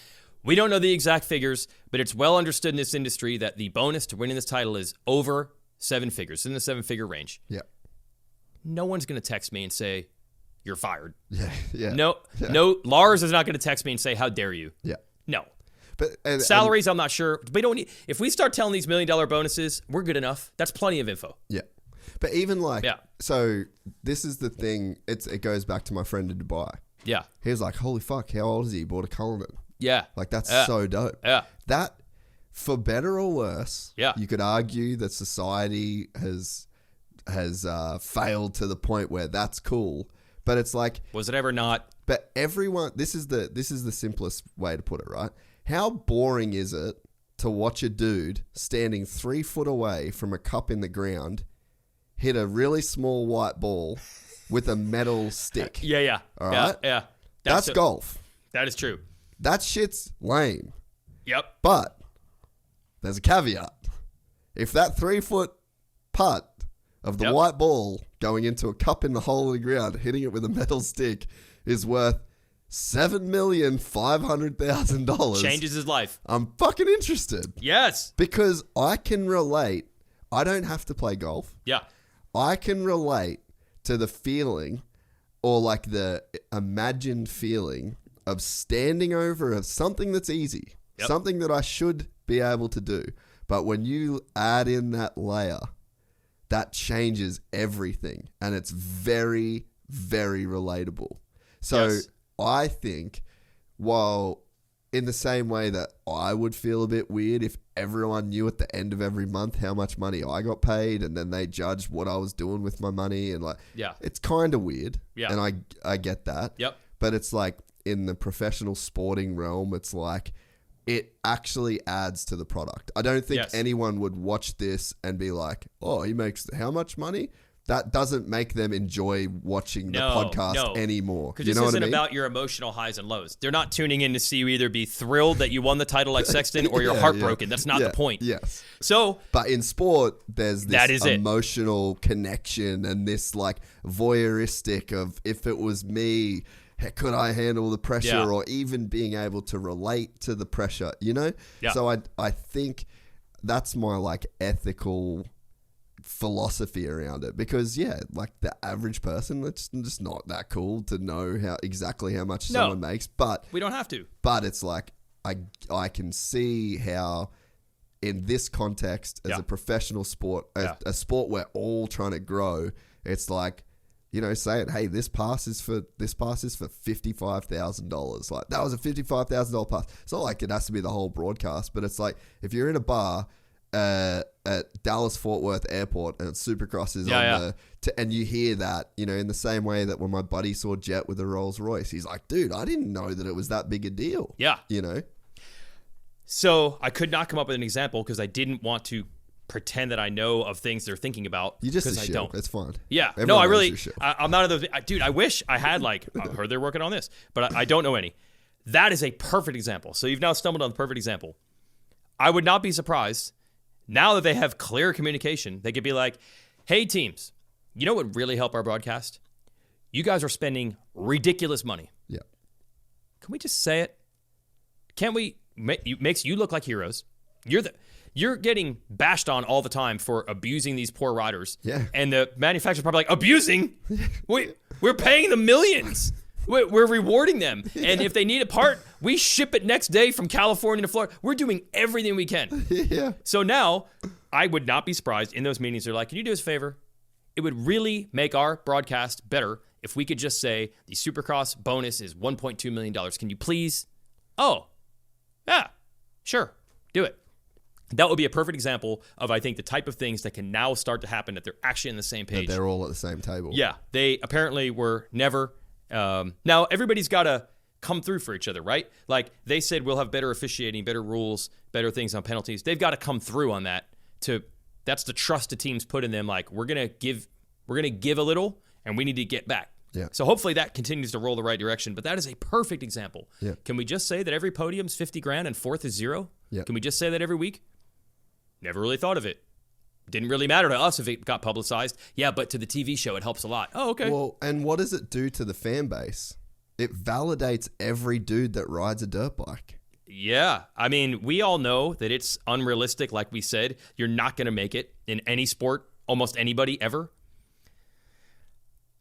we don't know the exact figures, but it's well understood in this industry that the bonus to winning this title is over 7 figures, in the 7-figure range. Yeah. No one's going to text me and say, you're fired. Yeah. No, Lars is not going to text me and say, how dare you? Yeah. No. But salaries, I'm not sure. We don't need. If we start telling these $1 million bonuses, we're good enough. That's plenty of info. Yeah. But even so this is the thing. It goes back to my friend in Dubai. Yeah. He was like, holy fuck, how old is he? He bought a Cullinan. Yeah. Like, that's so dope. Yeah. That, for better or worse, you could argue that society has failed to the point where that's cool. But it's like, was it ever not? But everyone, this is the simplest way to put it, right? How boring is it to watch a dude standing 3 foot away from a cup in the ground hit a really small white ball with a metal stick? Yeah. All right? Yeah. That's golf. That is true. That shit's lame. Yep. But there's a caveat. If that 3 foot putt of the white ball going into a cup in the hole of the ground, hitting it with a metal stick, is worth $7,500,000. Changes his life. I'm fucking interested. Yes. Because I can relate. I don't have to play golf. Yeah. I can relate to the feeling, or like the imagined feeling, of standing over something that's easy. Something that I should be able to do. But when you add in that layer, that changes everything. And it's very, very relatable. So I think, while in the same way that I would feel a bit weird if everyone knew at the end of every month how much money I got paid, and then they judged what I was doing with my money, and it's kind of weird. Yeah. And I get that. Yep. But it's like, in the professional sporting realm, it's like, it actually adds to the product. I don't think anyone would watch this and be like, oh, he makes how much money? That doesn't make them enjoy watching the podcast anymore. Because this isn't about your emotional highs and lows. They're not tuning in to see you either be thrilled that you won the title like Sexton or you're heartbroken. That's not the point. Yes. So, but in sport, there's this emotional connection and this like voyeuristic of, if it was me, could I handle the pressure, or even being able to relate to the pressure, you know? Yeah. So I think that's my like ethical philosophy around it, because like the average person, it's just not that cool to know exactly how much someone makes, but we don't have to. But it's like, I can see how in this context, as a professional sport, a sport we're all trying to grow, it's like, you know, say it, hey, this pass is for $55,000. Like, that was a $55,000 pass. It's not like it has to be the whole broadcast, but it's like, if you're in a bar at Dallas Fort Worth Airport and Supercross is and you hear that, you know, in the same way that when my buddy saw Jet with a Rolls Royce, he's like, dude, I didn't know that it was that big a deal. Yeah. You know? So I could not come up with an example because I didn't want to pretend that I know of things they're thinking about. You just I don't. It's fine. Yeah. Everyone I'm not of those. Dude, I wish I had I heard they're working on this, but I don't know any. That is a perfect example. So you've now stumbled on the perfect example. I would not be surprised now that they have clear communication. They could be like, hey teams, you know what would really help our broadcast? You guys are spending ridiculous money. Yeah. Can we just say it? Can't we? Makes you look like heroes. You're getting bashed on all the time for abusing these poor riders. Yeah. And the manufacturer's probably like, abusing? We're paying them millions. We're rewarding them. And if they need a part, we ship it next day from California to Florida. We're doing everything we can. Yeah. So now, I would not be surprised in those meetings. They're like, can you do us a favor? It would really make our broadcast better if we could just say the Supercross bonus is $1.2 million. Can you please? Oh, yeah, sure, do it. That would be a perfect example of, I think, the type of things that can now start to happen, that they're actually on the same page. That they're all at the same table. Yeah, they apparently were never. Now, everybody's got to come through for each other, right? Like, they said we'll have better officiating, better rules, better things on penalties. They've got to come through on that. That's the trust the teams put in them. Like, we're gonna give a little, and we need to get back. Yeah. So hopefully that continues to roll the right direction. But that is a perfect example. Yeah. Can we just say that every podium's $50,000 and fourth is $0? Yeah. Can we just say that every week? Never really thought of it. Didn't really matter to us if it got publicized. Yeah, but to the TV show, it helps a lot. Oh, okay. Well, and what does it do to the fan base? It validates every dude that rides a dirt bike. Yeah. I mean, we all know that it's unrealistic. Like we said, you're not going to make it in any sport, almost anybody ever.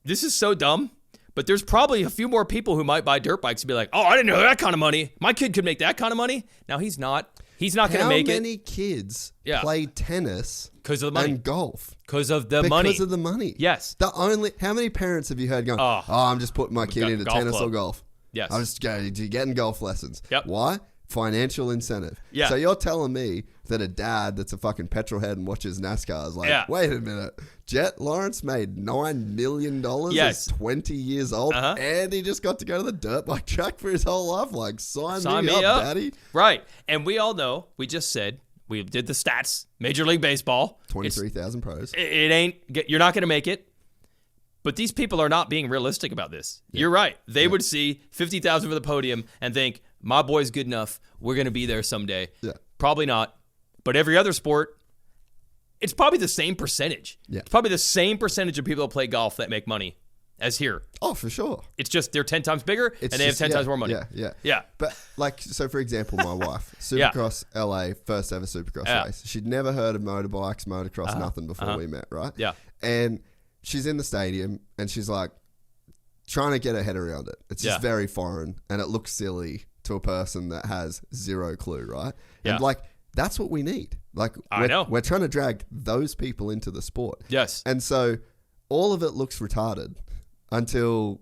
This is so dumb, but there's probably a few more people who might buy dirt bikes and be like, oh, I didn't know that kind of money. My kid could make that kind of money. Now, he's not. He's not going to make it. How many kids play tennis because of the money and golf? Because of the money. Because of the money. Yes. How many parents have you heard going, oh, I'm just putting my kid into tennis or golf? Yes. I'm just getting golf lessons. Yep. Why? Financial incentive. Yeah. So you're telling me that a dad that's a fucking petrol head and watches NASCAR is like, wait a minute, Jet Lawrence made $9 million Yes. as 20 years old, and he just got to go to the dirt bike track for his whole life. Like, sign me up, daddy. Right. And we all know, we just said, we did the stats, Major League Baseball. 23,000 pros. You're not going to make it. But these people are not being realistic about this. Yeah. You're right. They would see 50,000 for the podium and think, my boy's good enough. We're going to be there someday. Yeah. Probably not. But every other sport, it's probably the same percentage. Yeah. It's probably the same percentage of people that play golf that make money as here. Oh, for sure. It's just they're 10 times bigger and they have 10 times more money. Yeah. But, like, so for example, my wife, Supercross LA, first ever Supercross race. She'd never heard of motorbikes, motocross, nothing before we met, right? Yeah. And she's in the stadium and she's like trying to get her head around it. It's just very foreign and it looks silly to a person that has zero clue, right? Yeah. And like, that's what we need. Like, we're trying to drag those people into the sport. Yes. And so all of it looks retarded until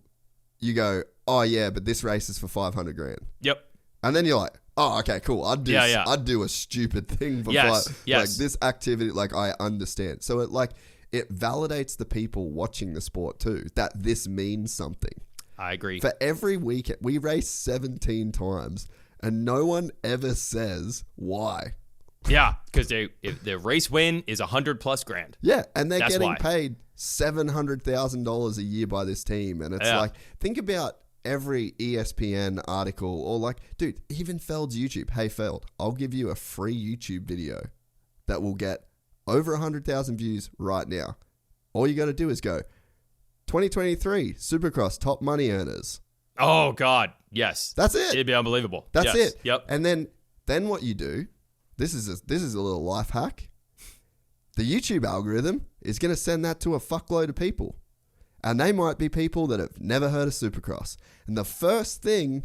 you go, oh yeah, but this race is for $500,000. Yep. And then you're like, oh, okay, cool. I'd do a stupid thing for like this activity. Like, I understand. So it validates the people watching the sport too, that this means something. I agree. For every weekend, we race 17 times and no one ever says why. Yeah, because the race win is $100+ grand. Yeah, and they're getting paid $700,000 a year by this team. And it's like, think about every ESPN article or like, dude, even Feld's YouTube. Hey, Feld, I'll give you a free YouTube video that will get over 100,000 views right now. All you got to do is go, 2023 Supercross top money earners. Oh God, yes. That's it. It'd be unbelievable. That's it. Yep. And then what you do, this is a little life hack. The YouTube algorithm is going to send that to a fuckload of people. And they might be people that have never heard of Supercross. And the first thing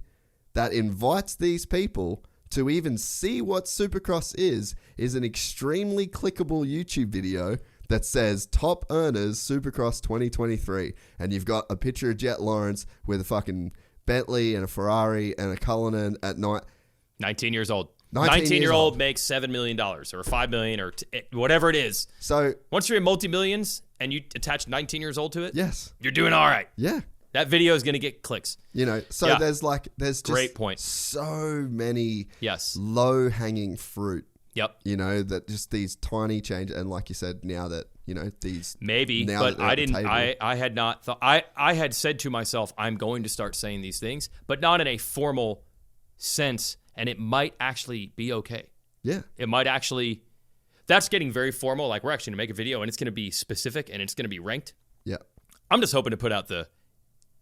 that invites these people to even see what Supercross is an extremely clickable YouTube video that says top earners Supercross 2023. And you've got a picture of Jet Lawrence with a fucking Bentley and a Ferrari and a Cullinan at night. 19 years old. 19-year-old makes $7 million or $5 million or whatever it is. So once you're in multi-millions and you attach 19 years old to it, yes, you're doing all right. Yeah. That video is going to get clicks. You know, so there's just great point. So many low-hanging fruit. Yep. You know, that just these tiny changes. And like you said, now that, you know, these... Maybe, but I didn't... I had not thought... I had said to myself, I'm going to start saying these things, but not in a formal sense, and it might actually be okay. Yeah. It might actually... That's getting very formal. Like, we're actually going to make a video, and it's going to be specific, and it's going to be ranked. Yeah. I'm just hoping to put out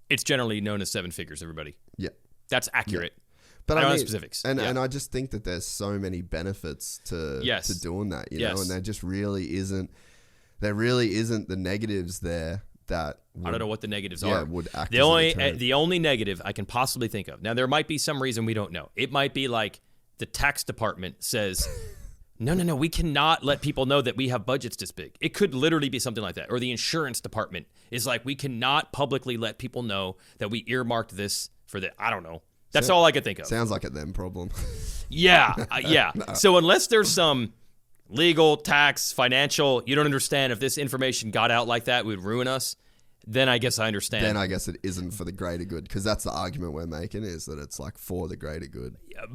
it's generally known as 7 figures, everybody. Yeah. That's accurate. Yeah. But I don't know specifics. And I just think that there's so many benefits to doing that, you know, and there really isn't the negatives there that I don't know what the negatives yeah, are. would act The as an only deterrent. the only negative I can possibly think of. Now there might be some reason we don't know. It might be like the tax department says, no, we cannot let people know that we have budgets this big. It could literally be something like that. Or the insurance department is like, we cannot publicly let people know that we earmarked this for the. I don't know. That's all I could think of. Sounds like a them problem. Yeah, yeah. No. So unless there's some legal, tax, financial, you don't understand if this information got out like that, it would ruin us, then I guess I understand. Then I guess it isn't for the greater good, because that's the argument we're making, is that it's like for the greater good. Yeah,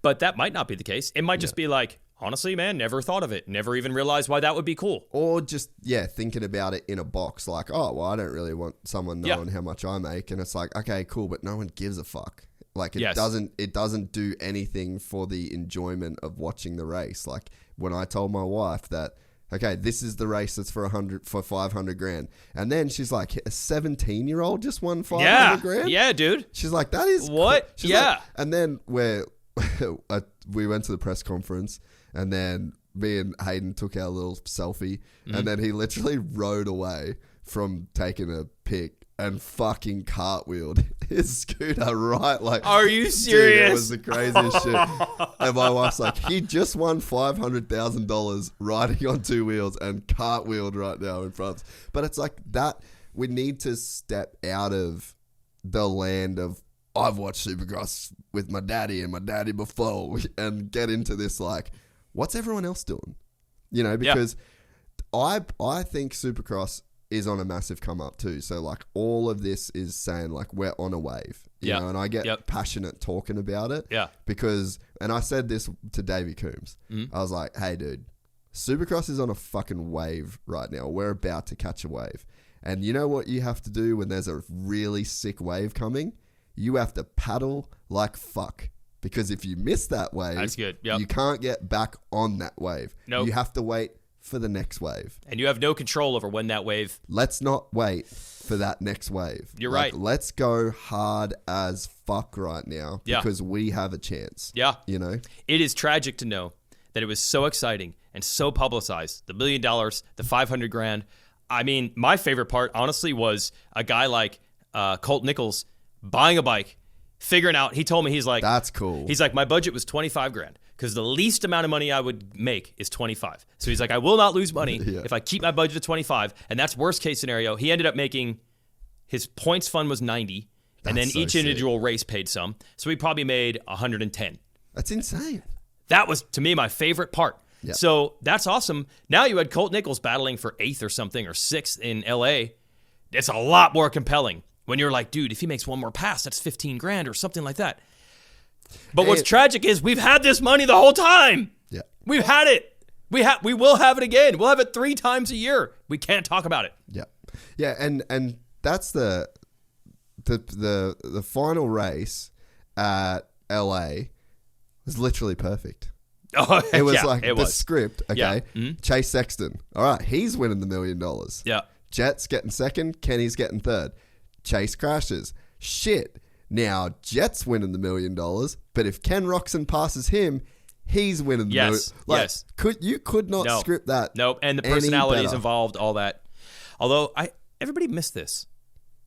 but that might not be the case. It might just be like, honestly, man, never thought of it. Never even realized why that would be cool. Or just, thinking about it in a box, like, oh, well, I don't really want someone knowing how much I make. And it's like, okay, cool, but no one gives a fuck. Like, it doesn't do anything for the enjoyment of watching the race. Like, when I told my wife that, okay, this is the race that's for 500 grand. And then she's like, a 17-year-old just won 500 grand? Yeah, dude. She's like, that is... What? Like, and then we went to the press conference, and then me and Hayden took our little selfie, and then he literally rode away from taking a pic and fucking cartwheeled his scooter right, like... Are you serious? Dude, it was the craziest shit. And my wife's like, he just won $500,000 riding on two wheels and cartwheeled right now in France. But it's like that, we need to step out of the land of, I've watched Supercross with my daddy and my daddy before, and get into this, like, what's everyone else doing? You know, because I think Supercross is on a massive come up too. So like all of this is saying like we're on a wave, you know, and I get passionate talking about it because, and I said this to Davey Coombs, I was like, hey dude, Supercross is on a fucking wave right now. We're about to catch a wave. And you know what you have to do when there's a really sick wave coming? You have to paddle like fuck. Because if you miss that wave, that's good. You can't get back on that wave. Nope. You have to wait for the next wave. And you have no control over when that wave... Let's not wait for that next wave. You're right. Let's go hard as fuck right now because we have a chance. Yeah. You know? It is tragic to know that it was so exciting and so publicized. The $1 million, the 500 grand. I mean, my favorite part, honestly, was a guy like Colt Nichols buying a bike, figuring out, he told me, he's like... That's cool. He's like, my budget was 25 grand. Because the least amount of money I would make is 25. So he's like, I will not lose money if I keep my budget at 25. And that's worst case scenario. He ended up making, his points fund was 90. And then each individual race paid some. So he probably made 110. That's insane. That was, to me, my favorite part. Yep. So that's awesome. Now you had Colt Nichols battling for 8th or something, or 6th in LA. It's a lot more compelling when you're like, dude, if he makes one more pass, that's 15 grand or something like that. But what's tragic is we've had this money the whole time. Yeah. We've had it. We will have it again. We'll have it 3 times a year. We can't talk about it. Yeah. Yeah, and that's the final race at LA was literally perfect. Oh, it was it was. Script, okay? Yeah. Mm-hmm. Chase Sexton. All right, he's winning the $1 million. Yeah. Jet's getting second, Kenny's getting third. Chase crashes. Shit. Now, Jet's winning the $1 million, but if Ken Roxon passes him, he's winning the $1 million. Yes. You could not script that. Nope. And the personalities involved, all that. Although, everybody missed this.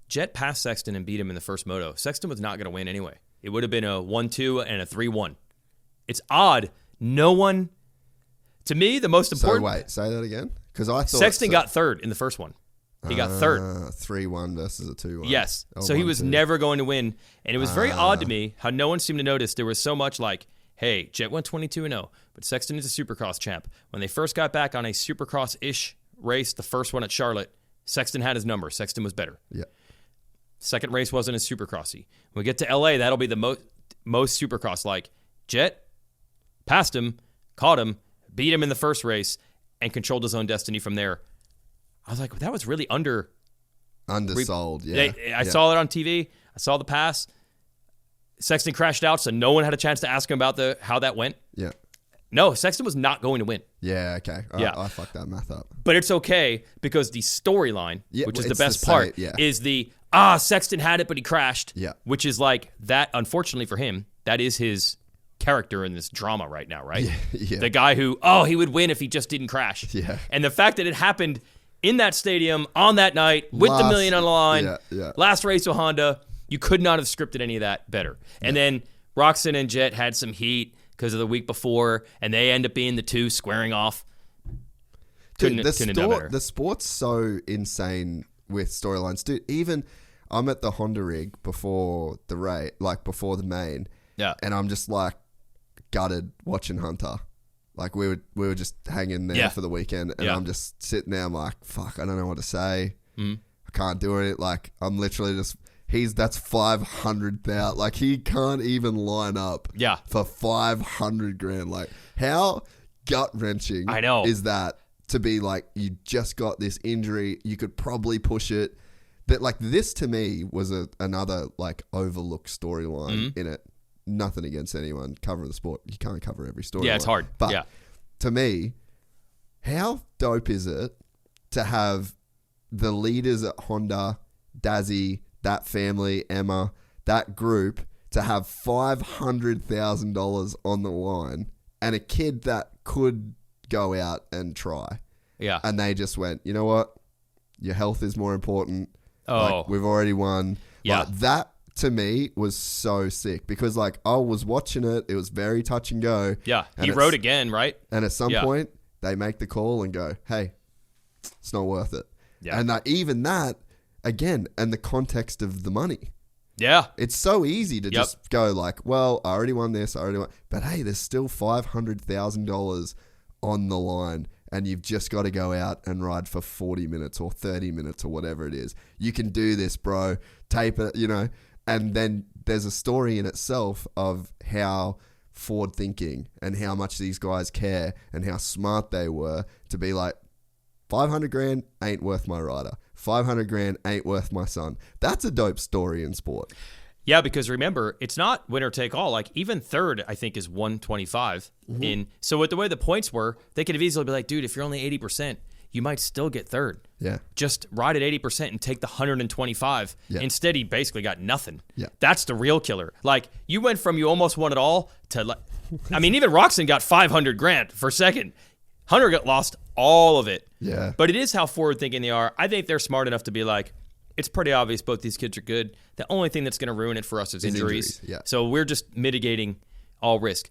Jet passed Sexton and beat him in the first moto. Sexton was not going to win anyway. It would have been a 1-2 and a 3-1. It's odd. No one... To me, the most important... So wait, say that again? Because I thought... Sexton got third in the first one. He got third. 3-1 versus a 2-1. Yes. Oh, so he was 1-2. never going to win. And it was very odd to me how no one seemed to notice there was so much like, hey, Jet went 22-0, but Sexton is a Supercross champ. When they first got back on a Supercross-ish race, the first one at Charlotte, Sexton had his number. Sexton was better. Yeah. Second race wasn't as Supercrossy. When we get to LA, that'll be the most Supercross-like. Jet passed him, caught him, beat him in the first race, and controlled his own destiny from there. I was like, that was really undersold. Yeah. I saw it on TV. I saw the pass. Sexton crashed out, so no one had a chance to ask him about how that went. Yeah. No, Sexton was not going to win. Yeah, okay. I fucked that math up. But it's okay because the storyline, which is the best part, is Sexton had it, but he crashed. Yeah. Which is like that, unfortunately for him, that is his character in this drama right now, right? Yeah. The guy who, he would win if he just didn't crash. Yeah. And the fact that it happened in that stadium on that night with the $1 million on the line. Yeah. Last race with Honda. You could not have scripted any of that better. And then Roczen and Jet had some heat because of the week before, and they end up being the two squaring off. Couldn't have done better. The sport's so insane with storylines. Dude, even I'm at the Honda rig before the race, like before the main. Yeah. And I'm just like gutted watching Hunter. Like we were just hanging there for the weekend, and I'm just sitting there. I'm like, fuck, I don't know what to say. I can't do it. Like I'm literally just that's 500,000. Like he can't even line up. Yeah. For 500 grand. Like how gut wrenching. I know. Is that to be like you just got this injury? You could probably push it. But like this to me was another like overlooked storyline in it. Nothing against anyone covering the sport. You can't cover every story. Yeah, it's hard. But to me, how dope is it to have the leaders at Honda, Dazzy, that family, Emma, that group, to have $500,000 on the line and a kid that could go out and try. Yeah. And they just went, you know what? Your health is more important. Oh. Like, we've already won. Yeah. Like, that to me was so sick because like I was watching it. It was very touch and go. Yeah. He rode again, right? And at some point they make the call and go, hey, it's not worth it. Yeah. And even that, again, and the context of the money. Yeah. It's so easy to just go like, well, I already won this. But hey, there's still $500,000 on the line. And you've just got to go out and ride for 40 minutes or 30 minutes or whatever it is. You can do this, bro. Tape it, you know. And then there's a story in itself of how forward thinking and how much these guys care and how smart they were to be like, 500 grand ain't worth my rider. 500 grand ain't worth my son. That's a dope story in sport. Yeah, because remember, it's not winner take all. Like even third, I think, is 125 in. So with the way the points were, they could have easily be like, dude, if you're only 80%, you might still get third. Yeah. Just ride at 80% and take the 125. Yeah. Instead, he basically got nothing. Yeah. That's the real killer. Like you went from you almost won it all to like, I mean, even Roczen got 500 grand for second. Hunter got lost all of it. Yeah. But it is how forward thinking they are. I think they're smart enough to be like, it's pretty obvious both these kids are good. The only thing that's going to ruin it for us is injuries. Yeah. So we're just mitigating all risk.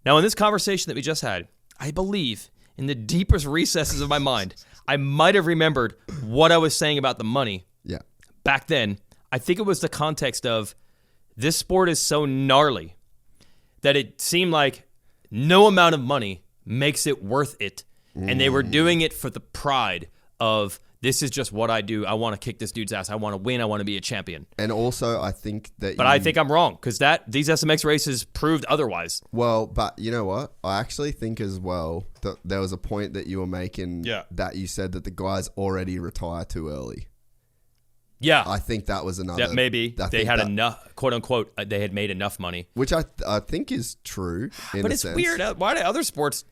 Now, in this conversation that we just had, I believe in the deepest recesses of my mind, I might have remembered what I was saying about the money. Yeah. Back then, I think it was the context of this sport is so gnarly that it seemed like no amount of money makes it worth it. And they were doing it for the pride of, this is just what I do. I want to kick this dude's ass. I want to win. I want to be a champion. And also, I think that... But I think I'm wrong, because these SMX races proved otherwise. Well, but you know what? I actually think as well that there was a point that you were making that you said that the guys already retire too early. Yeah. I think that was another... That maybe they had enough, quote unquote, they had made enough money. Which I think is true in But a it's sense. weird. Why do other sports...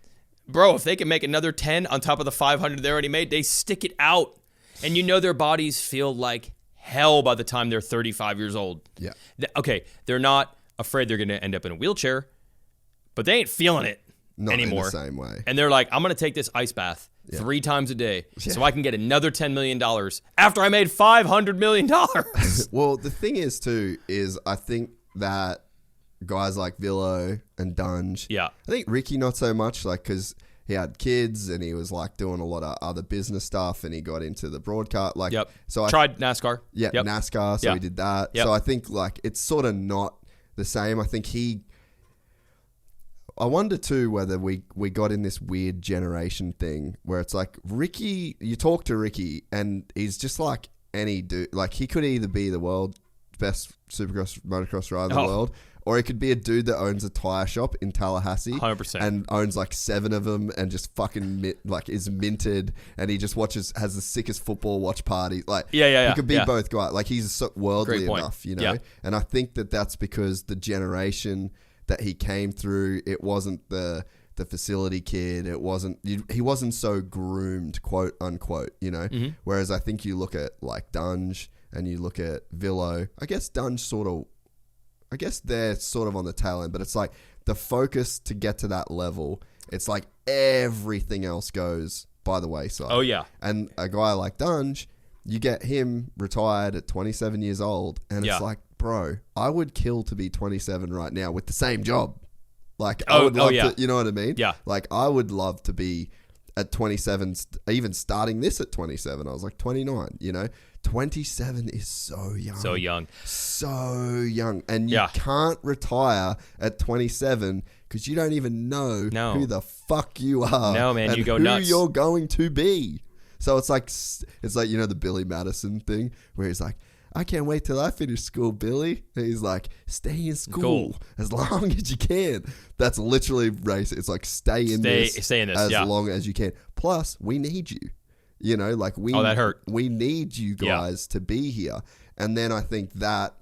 Bro, if they can make another 10 on top of the 500 they already made, they stick it out. And you know their bodies feel like hell by the time they're 35 years old. Yeah. Okay, they're not afraid they're going to end up in a wheelchair, but they ain't feeling it anymore. In the same way. And they're like, I'm going to take this ice bath 3 times a day so I can get another $10 million after I made $500 million. Well, the thing is, too, is I think that guys like Villo and Dunge, I think Ricky not so much, like, because he had kids and he was like doing a lot of other business stuff and he got into the broadcast. Like, so I tried NASCAR. NASCAR. So he did that. So I think like it's sort of not the same. I think I wonder too whether we got in this weird generation thing where it's like Ricky, you talk to Ricky and he's just like any dude. Like he could either be the world's best supercross motocross rider in the world, or he could be a dude that owns a tire shop in Tallahassee 100%. and owns like 7 of them and just fucking is minted and he just has the sickest football watch party. Like, he could be both guys. Like, he's so worldly enough, you know? And I think that that's because the generation that he came through, it wasn't the facility kid. It wasn't, he wasn't so groomed, quote unquote, you know? Mm-hmm. Whereas I think you look at like Dunge and you look at Villo, I guess Dunge they're sort of on the tail end, but it's like the focus to get to that level. It's like everything else goes by the wayside. Oh, yeah. And a guy like Dunge, you get him retired at 27 years old, and it's like, bro, I would kill to be 27 right now with the same job. Like, I would love to, you know what I mean? Yeah. Like, I would love to be at 27, even starting this at 27. I was like 29, you know? 27 is so young. So young. So young. And you can't retire at 27 because you don't even know who the fuck you are. No, man, and you go who nuts. you're going to be. So it's like, you know, the Billy Madison thing where he's like, I can't wait till I finish school, Billy. And he's like, stay in school as long as you can. That's literally race. It's like, stay in this as long as you can. Plus, we need you. You know, like that hurt. We need you guys to be here. And then I think that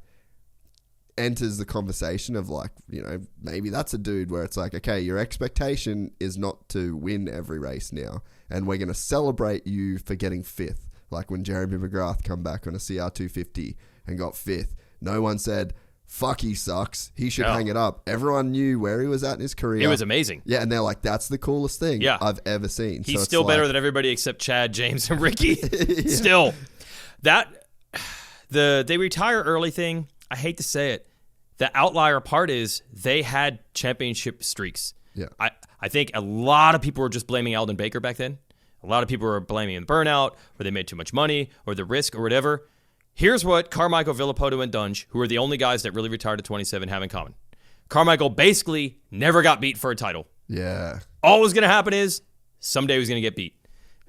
enters the conversation of like, you know, maybe that's a dude where it's like, okay, your expectation is not to win every race now. And we're going to celebrate you for getting fifth. Like when Jeremy McGrath come back on a CR250 and got fifth. No one said, fuck, he sucks. He should hang it up. Everyone knew where he was at in his career. It was amazing. Yeah, and they're like, that's the coolest thing I've ever seen. He's still better than everybody except Chad, James, and Ricky. Still. They retire early thing, I hate to say it. The outlier part is they had championship streaks. Yeah. I think a lot of people were just blaming Alden Baker back then. A lot of people were blaming the burnout, or they made too much money, or the risk, or whatever. Here's what Carmichael, Villopoto, and Dunge, who are the only guys that really retired at 27, have in common. Carmichael basically never got beat for a title. Yeah. All was going to happen is someday he was going to get beat.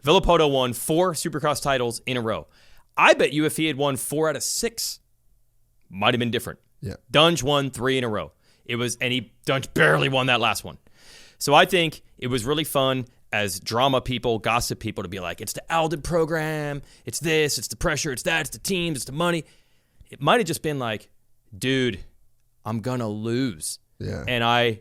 Villopoto won 4 Supercross titles in a row. I bet you if he had won 4 out of 6, might have been different. Yeah. Dunge won 3 in a row. Dunge barely won that last one. So I think it was really fun as drama people, gossip people, to be like, it's the Alden program, it's this, it's the pressure, it's that, it's the teams, it's the money. It might have just been like, dude, I'm going to lose. Yeah. And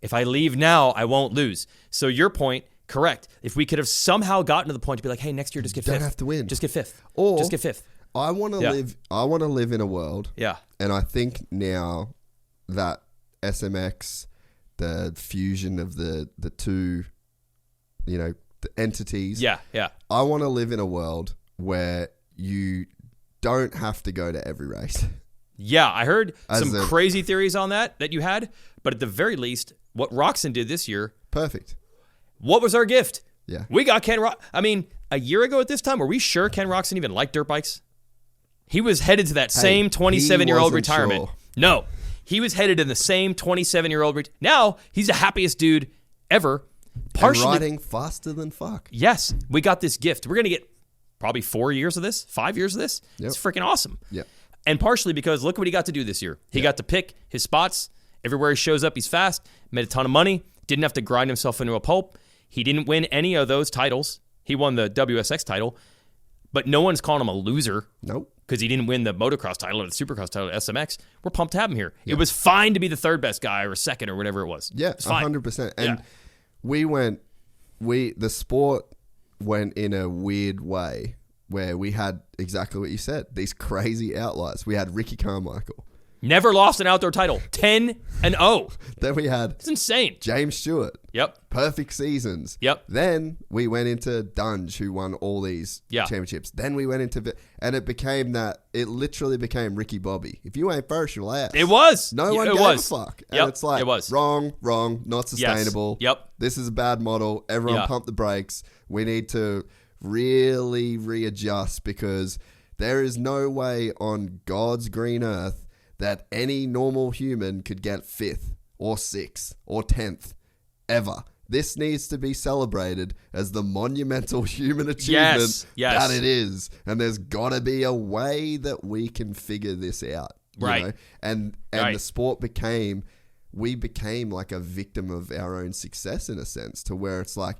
if I leave now, I won't lose. So your point, correct. If we could have somehow gotten to the point to be like, hey, next year just get fifth. Don't have to win. Just get fifth. Or just get fifth. I want to live in a world. Yeah. And I think now that SMX, the fusion of the two, you know, the entities. Yeah, yeah. I want to live in a world where you don't have to go to every race. Yeah, I heard some crazy theories on that you had, but at the very least, what Roxon did this year. Perfect. What was our gift? Yeah. We got Ken Roxon. I mean, a year ago at this time, were we sure Ken Roxon even liked dirt bikes? He was headed to that same 27-year-old retirement. Sure. No, he was headed to the same 27-year-old. Now, he's the happiest dude ever. Partially, and riding faster than fuck. Yes, we got this gift. We're going to get probably 4 years of this, 5 years of this. Yep. It's freaking awesome. Yep. And partially because look what he got to do this year. He got to pick his spots. Everywhere he shows up, he's fast, made a ton of money, didn't have to grind himself into a pulp. He didn't win any of those titles. He won the WSX title, but no one's calling him a loser. Nope. Because he didn't win the motocross title or the supercross title at SMX. We're pumped to have him here. Yep. It was fine to be the third best guy or second or whatever it was. Yeah, it's fine. 100%. And the sport went in a weird way where we had exactly what you said. These crazy outliers. We had Ricky Carmichael. Never lost an outdoor title. 10-0. Then we had... It's insane. James Stewart. Yep. Perfect seasons. Yep. Then we went into Dunge, who won all these championships. Then we went into... And it became that... It literally became Ricky Bobby. If you ain't first, you're last. It was. No one gave a fuck. And it's like, it was. wrong, not sustainable. Yes. Yep. This is a bad model. Everyone pump the brakes. We need to really readjust because there is no way on God's green earth that any normal human could get 5th or 6th or 10th ever. This needs to be celebrated as the monumental human achievement that it is. And there's got to be a way that we can figure this out. Right. You know? And the sport we became like a victim of our own success in a sense, to where it's like,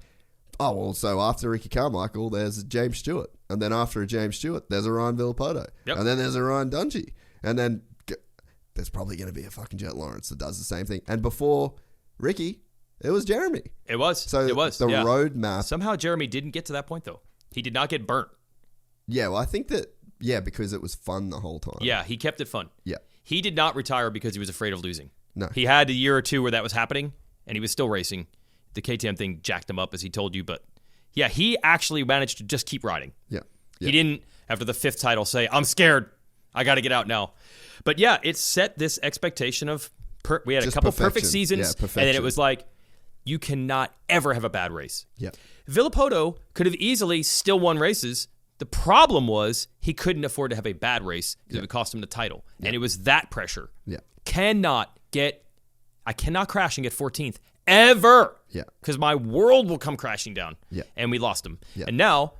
oh, well, so after Ricky Carmichael, there's James Stewart. And then after a James Stewart, there's a Ryan Villopoto. Yep. And then there's a Ryan Dungey. And then there's probably going to be a fucking Jet Lawrence that does the same thing. And before Ricky, it was Jeremy. It was. So it was. The roadmap. Somehow Jeremy didn't get to that point, though. He did not get burnt. Yeah, well, I think that, because it was fun the whole time. Yeah, he kept it fun. Yeah. He did not retire because he was afraid of losing. No. He had a year or two where that was happening, and he was still racing. The KTM thing jacked him up, as he told you, but Yeah, he actually managed to just keep riding. Yeah. He didn't, after the 5th title, say, I'm scared. I got to get out now. But yeah, it set this expectation of, we had Just a couple perfection. perfect seasons, Yeah, and perfection. then it was like, you cannot ever have a bad race. Yeah. Villopoto could have easily still won races. The problem was he couldn't afford to have a bad race because it would cost him the title. And it was that pressure. Yeah. I cannot crash and get 14th ever. Yeah. Because my world will come crashing down. Yeah. And we lost him. Yeah. And now,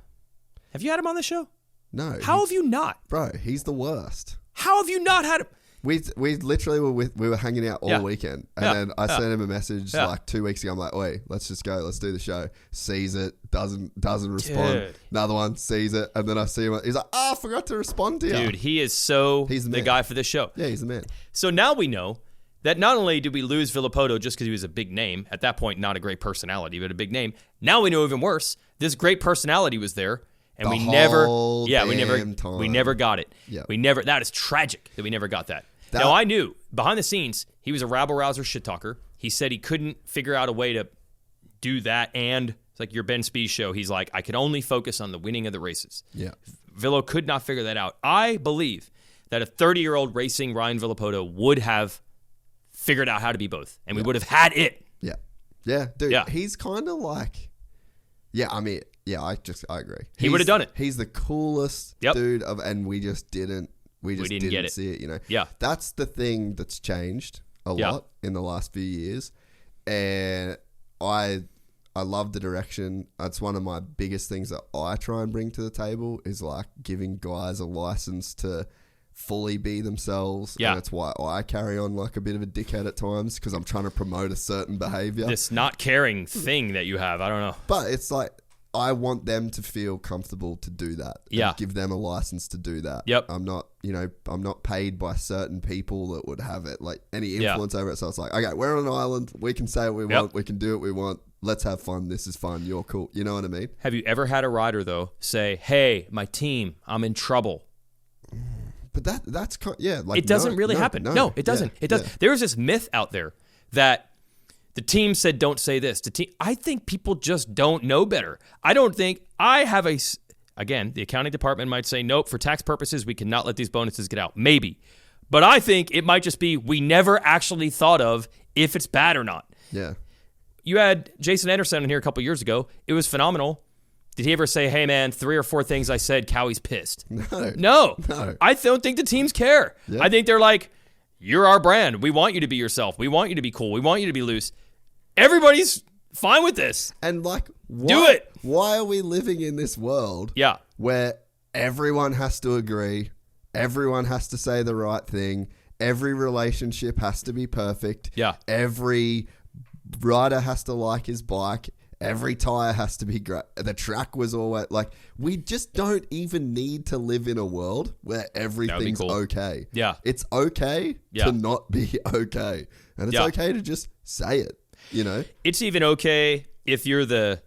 have you had him on the show? No. How have you not? Bro, he's the worst. How have you not had him? We literally we were hanging out all weekend, and then I sent him a message like 2 weeks ago. I'm like, "Wait, let's just go. Let's do the show." Sees it, doesn't respond. Dude. Another one sees it, and then I see him. He's like, "Oh, I forgot to respond to you." Dude, he is He's the the man. guy for this show. Yeah, he's the man. So now we know that not only did we lose Villopoto just because he was a big name, at that point, not a great personality, but a big name. Now we know even worse. This great personality was there, and we never got it. Yeah. That is tragic that we never got that. Now, I knew behind the scenes he was a rabble-rouser shit talker. He said he couldn't figure out a way to do that, and it's like your Ben Spees show. He's like, I could only focus on the winning of the races. Yeah. Villo could not figure that out. I believe that a 30-year-old racing Ryan Villopoto would have figured out how to be both, and we would have had it. Yeah. Yeah, dude. Yeah. He's kind of like, I agree. He would have done it. He's the coolest dude and we just didn't. We didn't get it. see it, you know. Yeah. That's the thing that's changed a lot in the last few years. And I love the direction. That's one of my biggest things that I try and bring to the table is like giving guys a license to fully be themselves. Yeah. And that's why I carry on like a bit of a dickhead at times because I'm trying to promote a certain behavior. This not caring thing that you have, I don't know. But it's like, I want them to feel comfortable to do that. Yeah. And give them a license to do that. Yep. I'm not paid by certain people that would have it, like any influence over it. So it's like, okay, we're on an island. We can say what we want. We can do what we want. Let's have fun. This is fun. You're cool. You know what I mean? Have you ever had a rider, though, say, hey, my team, I'm in trouble? But that's, like it doesn't really happen. No, it doesn't. It doesn't. There is this myth out there that the team said, don't say this. I think people just don't know better. I don't think again, the accounting department might say, nope, for tax purposes, we cannot let these bonuses get out. Maybe. But I think it might just be we never actually thought of if it's bad or not. Yeah. You had Jason Anderson in here a couple years ago. It was phenomenal. Did he ever say, hey, man, 3 or 4 things I said, Cowie's pissed? No. I don't think the teams care. Yeah. I think they're like, you're our brand. We want you to be yourself. We want you to be cool. We want you to be loose. Everybody's fine with this. And like, do it. Why are we living in this world where everyone has to agree, everyone has to say the right thing, every relationship has to be perfect, every rider has to like his bike, every tire has to be great, the track was always like, we just don't even need to live in a world where everything's okay. Yeah. It's okay to not be okay. And it's okay to just say it. You know, it's even okay if you're the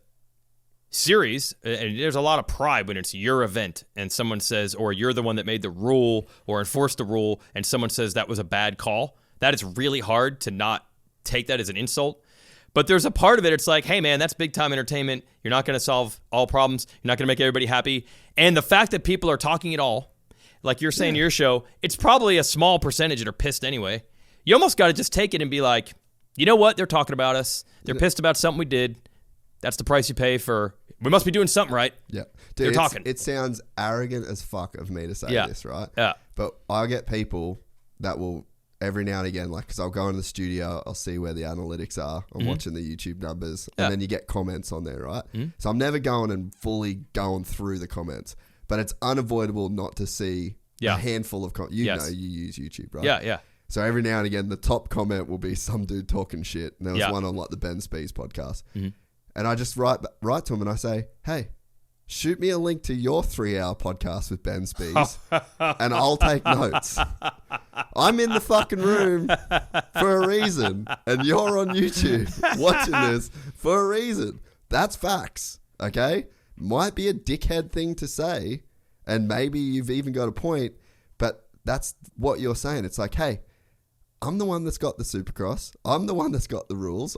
series, and there's a lot of pride when it's your event and someone says, or you're the one that made the rule or enforced the rule, and someone says that was a bad call. That is really hard to not take that as an insult. But there's a part of it, it's like, hey man, that's big time entertainment. You're not going to solve all problems. You're not going to make everybody happy. And the fact that people are talking it all, like you're saying to your show, it's probably a small percentage that are pissed anyway. You almost got to just take it and be like, you know what? They're talking about us. They're pissed about something we did. That's the price you pay for. We must be doing something right. Yeah. Dude, they're talking. It sounds arrogant as fuck of me to say this, right? Yeah. But I get people that will every now and again, like, because I'll go into the studio, I'll see where the analytics are. I'm watching the YouTube numbers, and then you get comments on there, right? So I'm never going and fully going through the comments, but it's unavoidable not to see a handful of comments. You know, you use YouTube, right? Yeah. So every now and again, the top comment will be some dude talking shit. And there was one on like the Ben Spees podcast. And I just write to him and I say, hey, shoot me a link to your 3-hour podcast with Ben Spees and I'll take notes. I'm in the fucking room for a reason. And you're on YouTube watching this for a reason. That's facts, okay? Might be a dickhead thing to say. And maybe you've even got a point. But that's what you're saying. It's like, hey, I'm the one that's got the Supercross. I'm the one that's got the rules.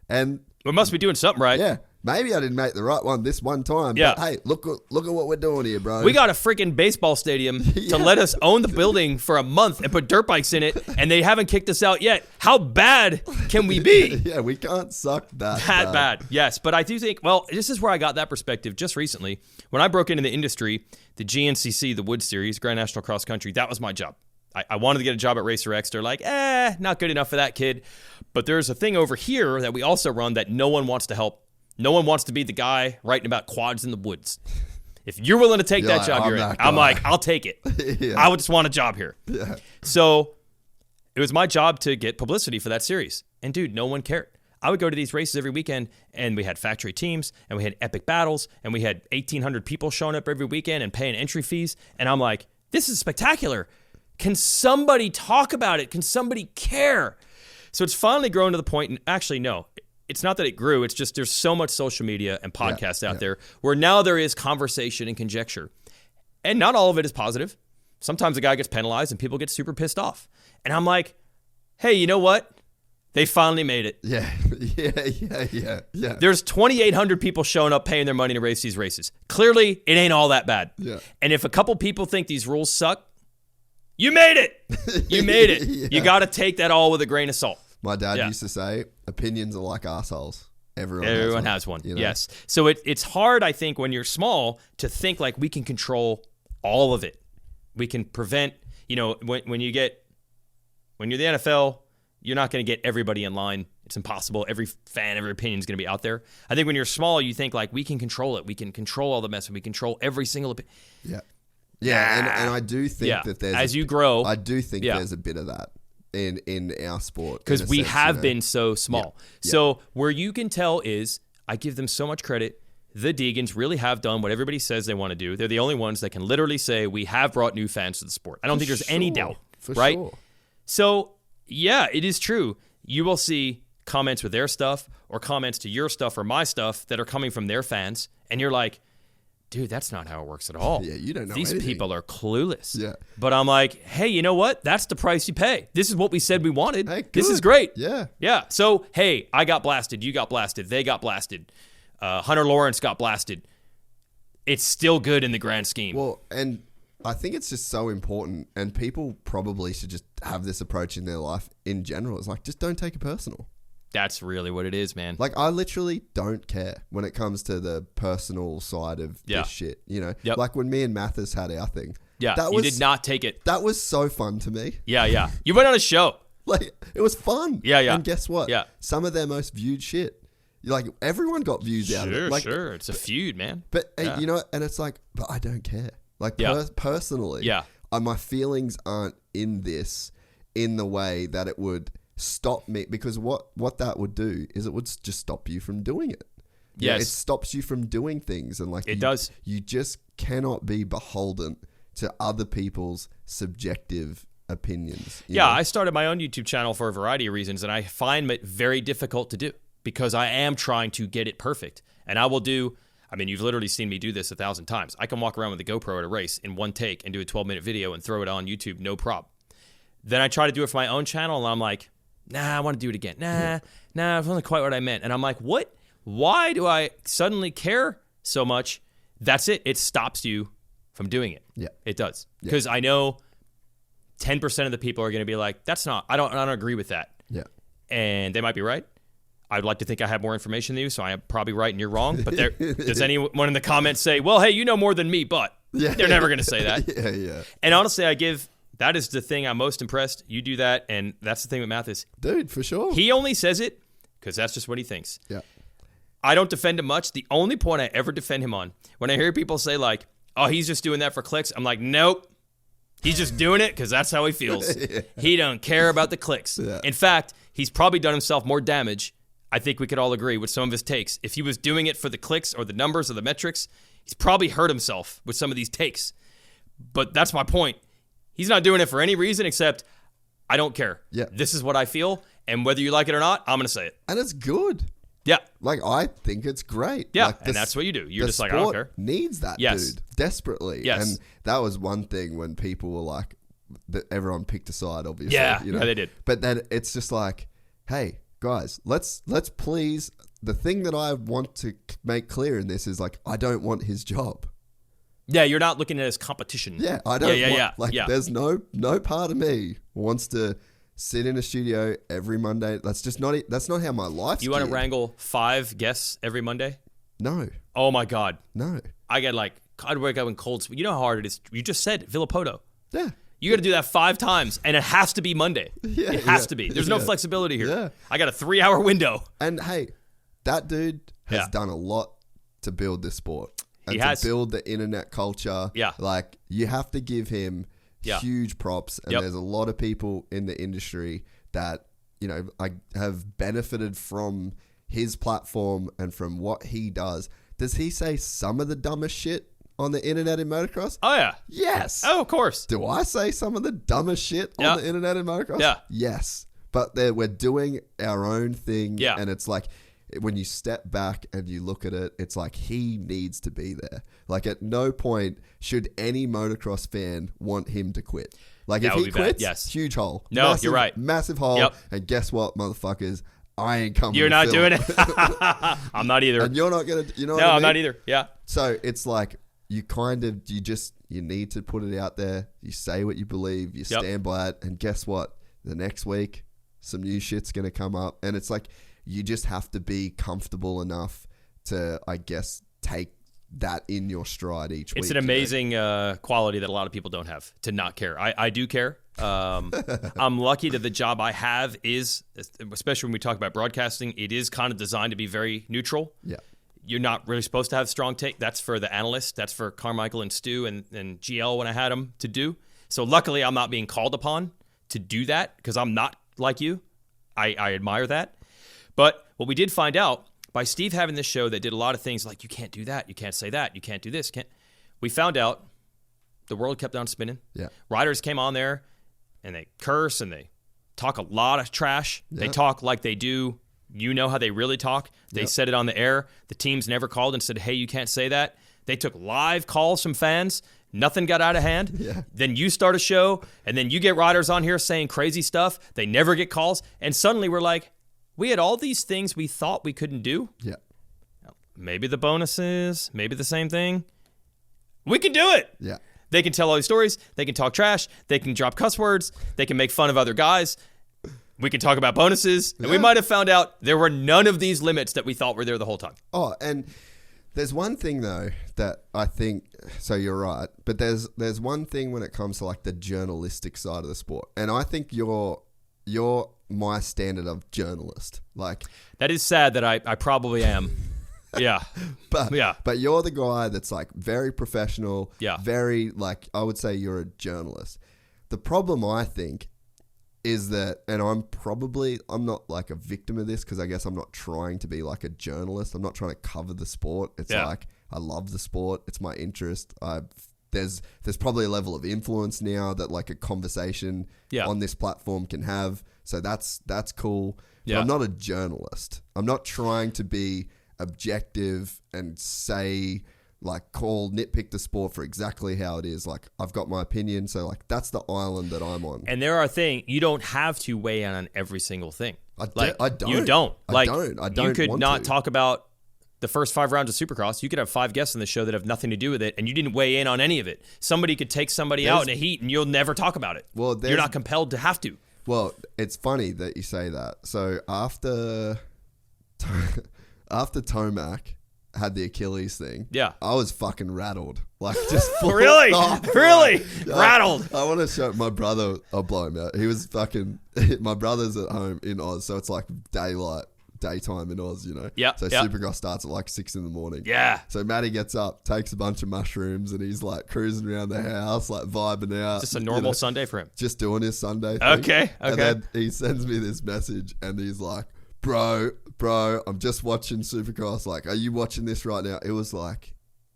And we must be doing something right. Yeah. maybe I didn't make the right one this one time. Yeah. But hey, look at what we're doing here, bro. We got a freaking baseball stadium to let us own the building for a month and put dirt bikes in it, and they haven't kicked us out yet. How bad can we be? Yeah, we can't suck that Bad. Yes, but I do think, well, this is where I got that perspective just recently. When I broke into the industry, the GNCC, the Wood Series, Grand National Cross Country, that was my job. I wanted to get a job at Racer X. They're like, not good enough for that kid. But there's a thing over here that we also run that no one wants to help. No one wants to be the guy writing about quads in the woods. If you're willing to take that job, you're in. I'm like, I'll take it. Yeah. I would just want a job here. Yeah. So it was my job to get publicity for that series. And dude, no one cared. I would go to these races every weekend, and we had factory teams, and we had epic battles, and we had 1,800 people showing up every weekend and paying entry fees. And I'm like, this is spectacular. Can somebody talk about it? Can somebody care? So it's finally grown to the point, and actually, no, it's not that it grew. It's just there's so much social media and podcasts out there where now there is conversation and conjecture. And not all of it is positive. Sometimes a guy gets penalized and people get super pissed off. And I'm like, hey, you know what? They finally made it. Yeah. There's 2,800 people showing up paying their money to race these races. Clearly, it ain't all that bad. Yeah. And if a couple people think these rules suck, you made it. You made it. Yeah. You got to take that all with a grain of salt. My dad used to say, opinions are like assholes. Everyone has one. You know? Yes. So it's hard, I think, when you're small to think like we can control all of it. We can prevent, when you're the NFL, you're not going to get everybody in line. It's impossible. Every fan, every opinion is going to be out there. I think when you're small, you think like we can control it. We can control all the mess. We control every single opinion. Yeah. Yeah. And I do think that there's, as you grow, I do think there's a bit of that in our sport. Because we have been so small. Yeah. So where you can tell is, I give them so much credit. The Deegans really have done what everybody says they want to do. They're the only ones that can literally say, we have brought new fans to the sport. I don't think there's any doubt, right? Sure. So, yeah, it is true. You will see comments with their stuff or comments to your stuff or my stuff that are coming from their fans. And you're like, dude, that's not how it works at all. Yeah, you don't know These anything. people are clueless. Yeah. But I'm like, hey, you know what? That's the price you pay. This is what we said we wanted. Hey, this good. is great. Yeah. Yeah. So, hey, I got blasted. You got blasted. They got blasted. Hunter Lawrence got blasted. It's still good in the grand scheme. Well, and I think it's just so important, and people probably should just have this approach in their life in general. It's like, just don't take it personal. That's really what it is, man. Like, I literally don't care when it comes to the personal side of this shit, Yep. Like when me and Mathis had our thing. Yeah, that you did not take it. That was so fun to me. Yeah. You went on a show. Like, it was fun. Yeah. And guess what? Yeah. Some of their most viewed shit. Like, everyone got views out of it. Like, Sure. It's a feud, man. But, and it's like, but I don't care. Like, personally, my feelings aren't in this in the way that it would stop me, because what that would do is it would just stop you from doing it. Yes. It stops you from doing things, and like it does. You just cannot be beholden to other people's subjective opinions. You know? I started my own YouTube channel for a variety of reasons, and I find it very difficult to do because I am trying to get it perfect. And I will do, you've literally seen me do this 1,000 times. I can walk around with a GoPro at a race in one take and do a 12-minute video and throw it on YouTube, no problem. Then I try to do it for my own channel, and I'm like, nah, I want to do it again. Nah, that's not quite what I meant. And I'm like, what? Why do I suddenly care so much? That's it. It stops you from doing it. Yeah. It does. Because I know 10% of the people are going to be like, I don't agree with that. Yeah. And they might be right. I'd like to think I have more information than you, so I am probably right and you're wrong. But does anyone in the comments say, well, hey, you know more than me, but they're never going to say that. Yeah. And honestly, that is the thing I'm most impressed. You do that, and that's the thing with Mathis. Dude, for sure. He only says it because that's just what he thinks. Yeah. I don't defend him much. The only point I ever defend him on, when I hear people say like, oh, he's just doing that for clicks, I'm like, nope. He's just doing it because that's how he feels. He don't care about the clicks. Yeah. In fact, he's probably done himself more damage, I think we could all agree, with some of his takes. If he was doing it for the clicks or the numbers or the metrics, he's probably hurt himself with some of these takes. But that's my point. He's not doing it for any reason except, I don't care. Yeah. This is what I feel, and whether you like it or not, I'm going to say it. And it's good. Yeah. Like, I think it's great. Yeah, like, and that's what you do. You're just like, I don't care. Needs that, dude, desperately. Yes. And that was one thing when people were like, everyone picked a side, obviously. Yeah, you know? they did. But then it's just like, hey, guys, let's please. The thing that I want to make clear in this is like, I don't want his job. Yeah, you're not looking at it as competition. Yeah, I don't. Yeah. There's no part of me wants to sit in a studio every Monday. That's not how my life's. You want to geared. wrangle 5 guests every Monday? No. Oh my God. No. I'd wake up in cold sweat. You know how hard it is. You just said Vurbmoto. Yeah. You got to do that 5 times, and it has to be Monday. Yeah, it has to be. There's no flexibility here. Yeah. I got a 3-hour window. And hey, that dude has Yeah. done a lot to build this sport. And He to has. build the internet culture. Yeah. Like, you have to give him Yeah. huge props. And Yep. there's a lot of people in the industry that, you know, have benefited from his platform and from what he does. Does he say some of the dumbest shit on the internet in motocross? Oh, yeah. Yes. Oh, of course. Do I say some of the dumbest shit Yeah. on the internet in motocross? Yeah. Yes. But we're doing our own thing. Yeah. And it's like, when you step back and you look at it, it's like he needs to be there. Like, at no point should any motocross fan want him to quit. Like, That if would he be bad, quits, yes. huge hole. No, Massive, you're right. Massive hole. Yep. And guess what, motherfuckers? I ain't coming. You're to not film. doing it. I'm not either. And you're not going to, you know what No, I mean? I'm not either. Yeah. So it's like, you need to put it out there. You say what you believe. You Yep. stand by it. And guess what? The next week, some new shit's going to come up. And it's like, you just have to be comfortable enough to, I guess, take that in your stride each week. It's an amazing quality that a lot of people don't have, to not care. I do care. I'm lucky that the job I have is, especially when we talk about broadcasting, it is kind of designed to be very neutral. Yeah. You're not really supposed to have strong take. That's for the analysts. That's for Carmichael and Stu and GL when I had them to do. So luckily, I'm not being called upon to do that because I'm not like you. I admire that. But what we did find out by Steve having this show that did a lot of things like, you can't do that, you can't say that, you can't do this. We found out the world kept on spinning. Yeah. Riders came on there and they curse and they talk a lot of trash. They Yeah. talk like they do. You know how they really talk. They Yep. said it on the air. The teams never called and said, hey, you can't say that. They took live calls from fans. Nothing got out of hand. Yeah. Then you start a show, and then you get riders on here saying crazy stuff. They never get calls. And suddenly we're like, we had all these things we thought we couldn't do. Yeah. Maybe the bonuses, maybe the same thing. We can do it. Yeah. They can tell all these stories. They can talk trash. They can drop cuss words. They can make fun of other guys. We can talk about bonuses. And we Yeah. might have found out there were none of these limits that we thought were there the whole time. Oh, and there's one thing though that I think, so you're right, but there's one thing when it comes to like the journalistic side of the sport. And I think you're my standard of journalist. Like, That is sad that I probably am. Yeah. but Yeah. but you're the guy that's like very professional. Yeah. Very, like, I would say you're a journalist. The problem, I think, is that, and I'm not like a victim of this because I guess I'm not trying to be like a journalist. I'm not trying to cover the sport. It's Yeah. like, I love the sport. It's my interest. There's probably a level of influence now that like a conversation Yeah. on this platform can have. So that's cool. But Yeah. I'm not a journalist. I'm not trying to be objective and say, like, nitpick the sport for exactly how it is. Like, I've got my opinion. So like, that's the island that I'm on. And there are things, you don't have to weigh in on every single thing. I don't. You don't. I You don't could want not to. talk about the first 5 rounds of Supercross. You could have 5 guests on the show that have nothing to do with it, and you didn't weigh in on any of it. Somebody could take somebody out in a heat, and you'll never talk about it. Well, You're there's- not compelled to have to. Well, it's funny that you say that. So after Tomac had the Achilles thing, Yeah. I was fucking rattled. Like, just Really? Oh, Really? yeah. Rattled. I want to show my brother. I'll blow him out. He was fucking. My brother's at home in Oz, so it's like daytime in Oz, you know. Yep, So yep. Supercross starts at like 6 a.m. Yeah. So Matty gets up, takes a bunch of mushrooms, and he's like cruising around the house, like vibing out. Just a you normal know, Sunday for him. just doing his Sunday thing. Okay, And okay. then he sends me this message, and he's like, bro, I'm just watching Supercross. Like, are you watching this right now? It was like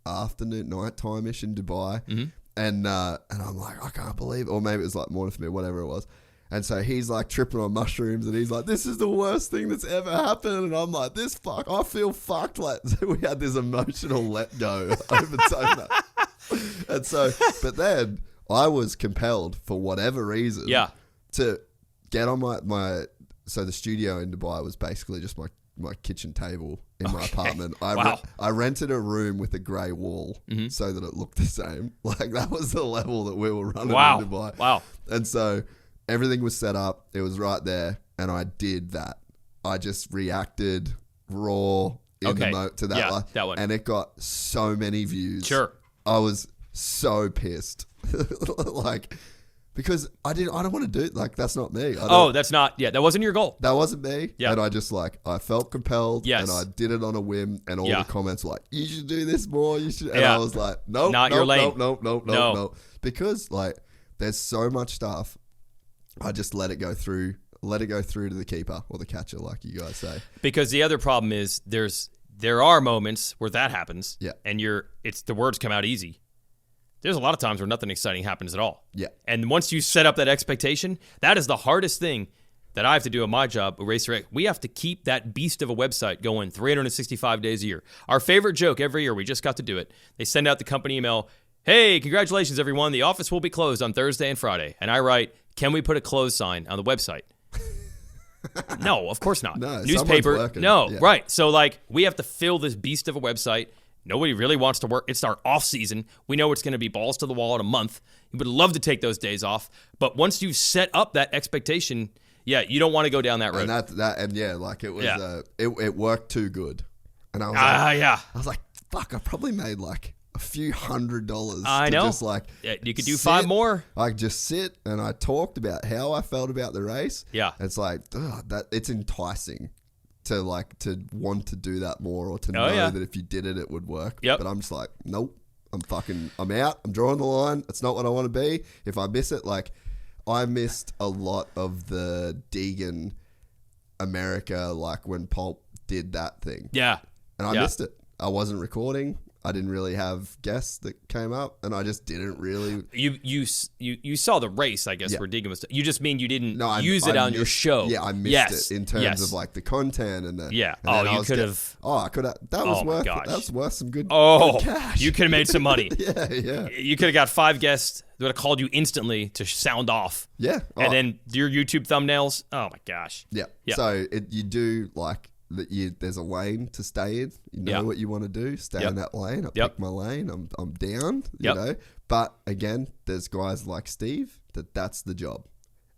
afternoon, nighttime-ish in Dubai. Mm-hmm. And I'm like, I can't believe it. Or maybe it was like morning for me, whatever it was. And so he's like tripping on mushrooms, and he's like, this is the worst thing that's ever happened. And I'm like, I feel fucked. Like, so we had this emotional let go over Tomac. And so, but then I was compelled for whatever reason Yeah. to get on my so the studio in Dubai was basically just my kitchen table in my apartment. Wow. I rented a room with a grey wall so that it looked the same. Like that was the level that we were running in Dubai. Wow. And so everything was set up. It was right there. And I did that. I just reacted raw to that, that one. And it got so many views. Sure. I was so pissed. Like, because I don't want to do it. Like, that's not me. That wasn't your goal. That wasn't me. Yeah. And I just I felt compelled. Yes. And I did it on a whim. And all the comments were like, you should do this more. You should. And I was like, nope. Not your lane. Nope. Because there's so much stuff. I just let it go through to the keeper or the catcher, like you guys say. Because the other problem is there are moments where that happens. Yeah. And the words come out easy. There's a lot of times where nothing exciting happens at all. Yeah. And once you set up that expectation, that is the hardest thing that I have to do in my job, Racer X. We have to keep that beast of a website going 365 days a year. Our favorite joke every year, we just got to do it. They send out the company email, hey, congratulations, everyone. The office will be closed on Thursday and Friday. And I write, can we put a close sign on the website? No, of course not. No, newspaper. No, yeah. Right. So we have to fill this beast of a website. Nobody really wants to work. It's our off season. We know it's going to be balls to the wall in a month. You would love to take those days off. But once you've set up that expectation, you don't want to go down that road. It was it worked too good. And I was I was like, fuck, I probably made a few $100. I know. Just you could do 5 more. I just sit and I talked about how I felt about the race. Yeah. It's it's enticing to want to do that more or to know that if you did it, it would work. Yep. But I'm just like, nope, I'm out. I'm drawing the line. It's not what I want to be. If I miss it, I missed a lot of the Deegan America, when Pulp did that thing. Yeah. And I missed it. I wasn't recording. I didn't really have guests that came up, and I just didn't really. You saw the race, I guess, where Deegan was. You just mean you didn't use it on your show. Yeah, I missed it in terms of the content and the. Yeah. And you could have. I could have. That was worth. Gosh. That was worth some good. Good cash. You could have made some money. Yeah. You could have got 5 guests that would have called you instantly to sound off. Yeah. And then your YouTube thumbnails. Oh my gosh. Yeah. So you do there's a lane to stay in. You know what you want to do. Stay in that lane. I pick my lane. I'm down. You know. But again, there's guys like Steve that's the job,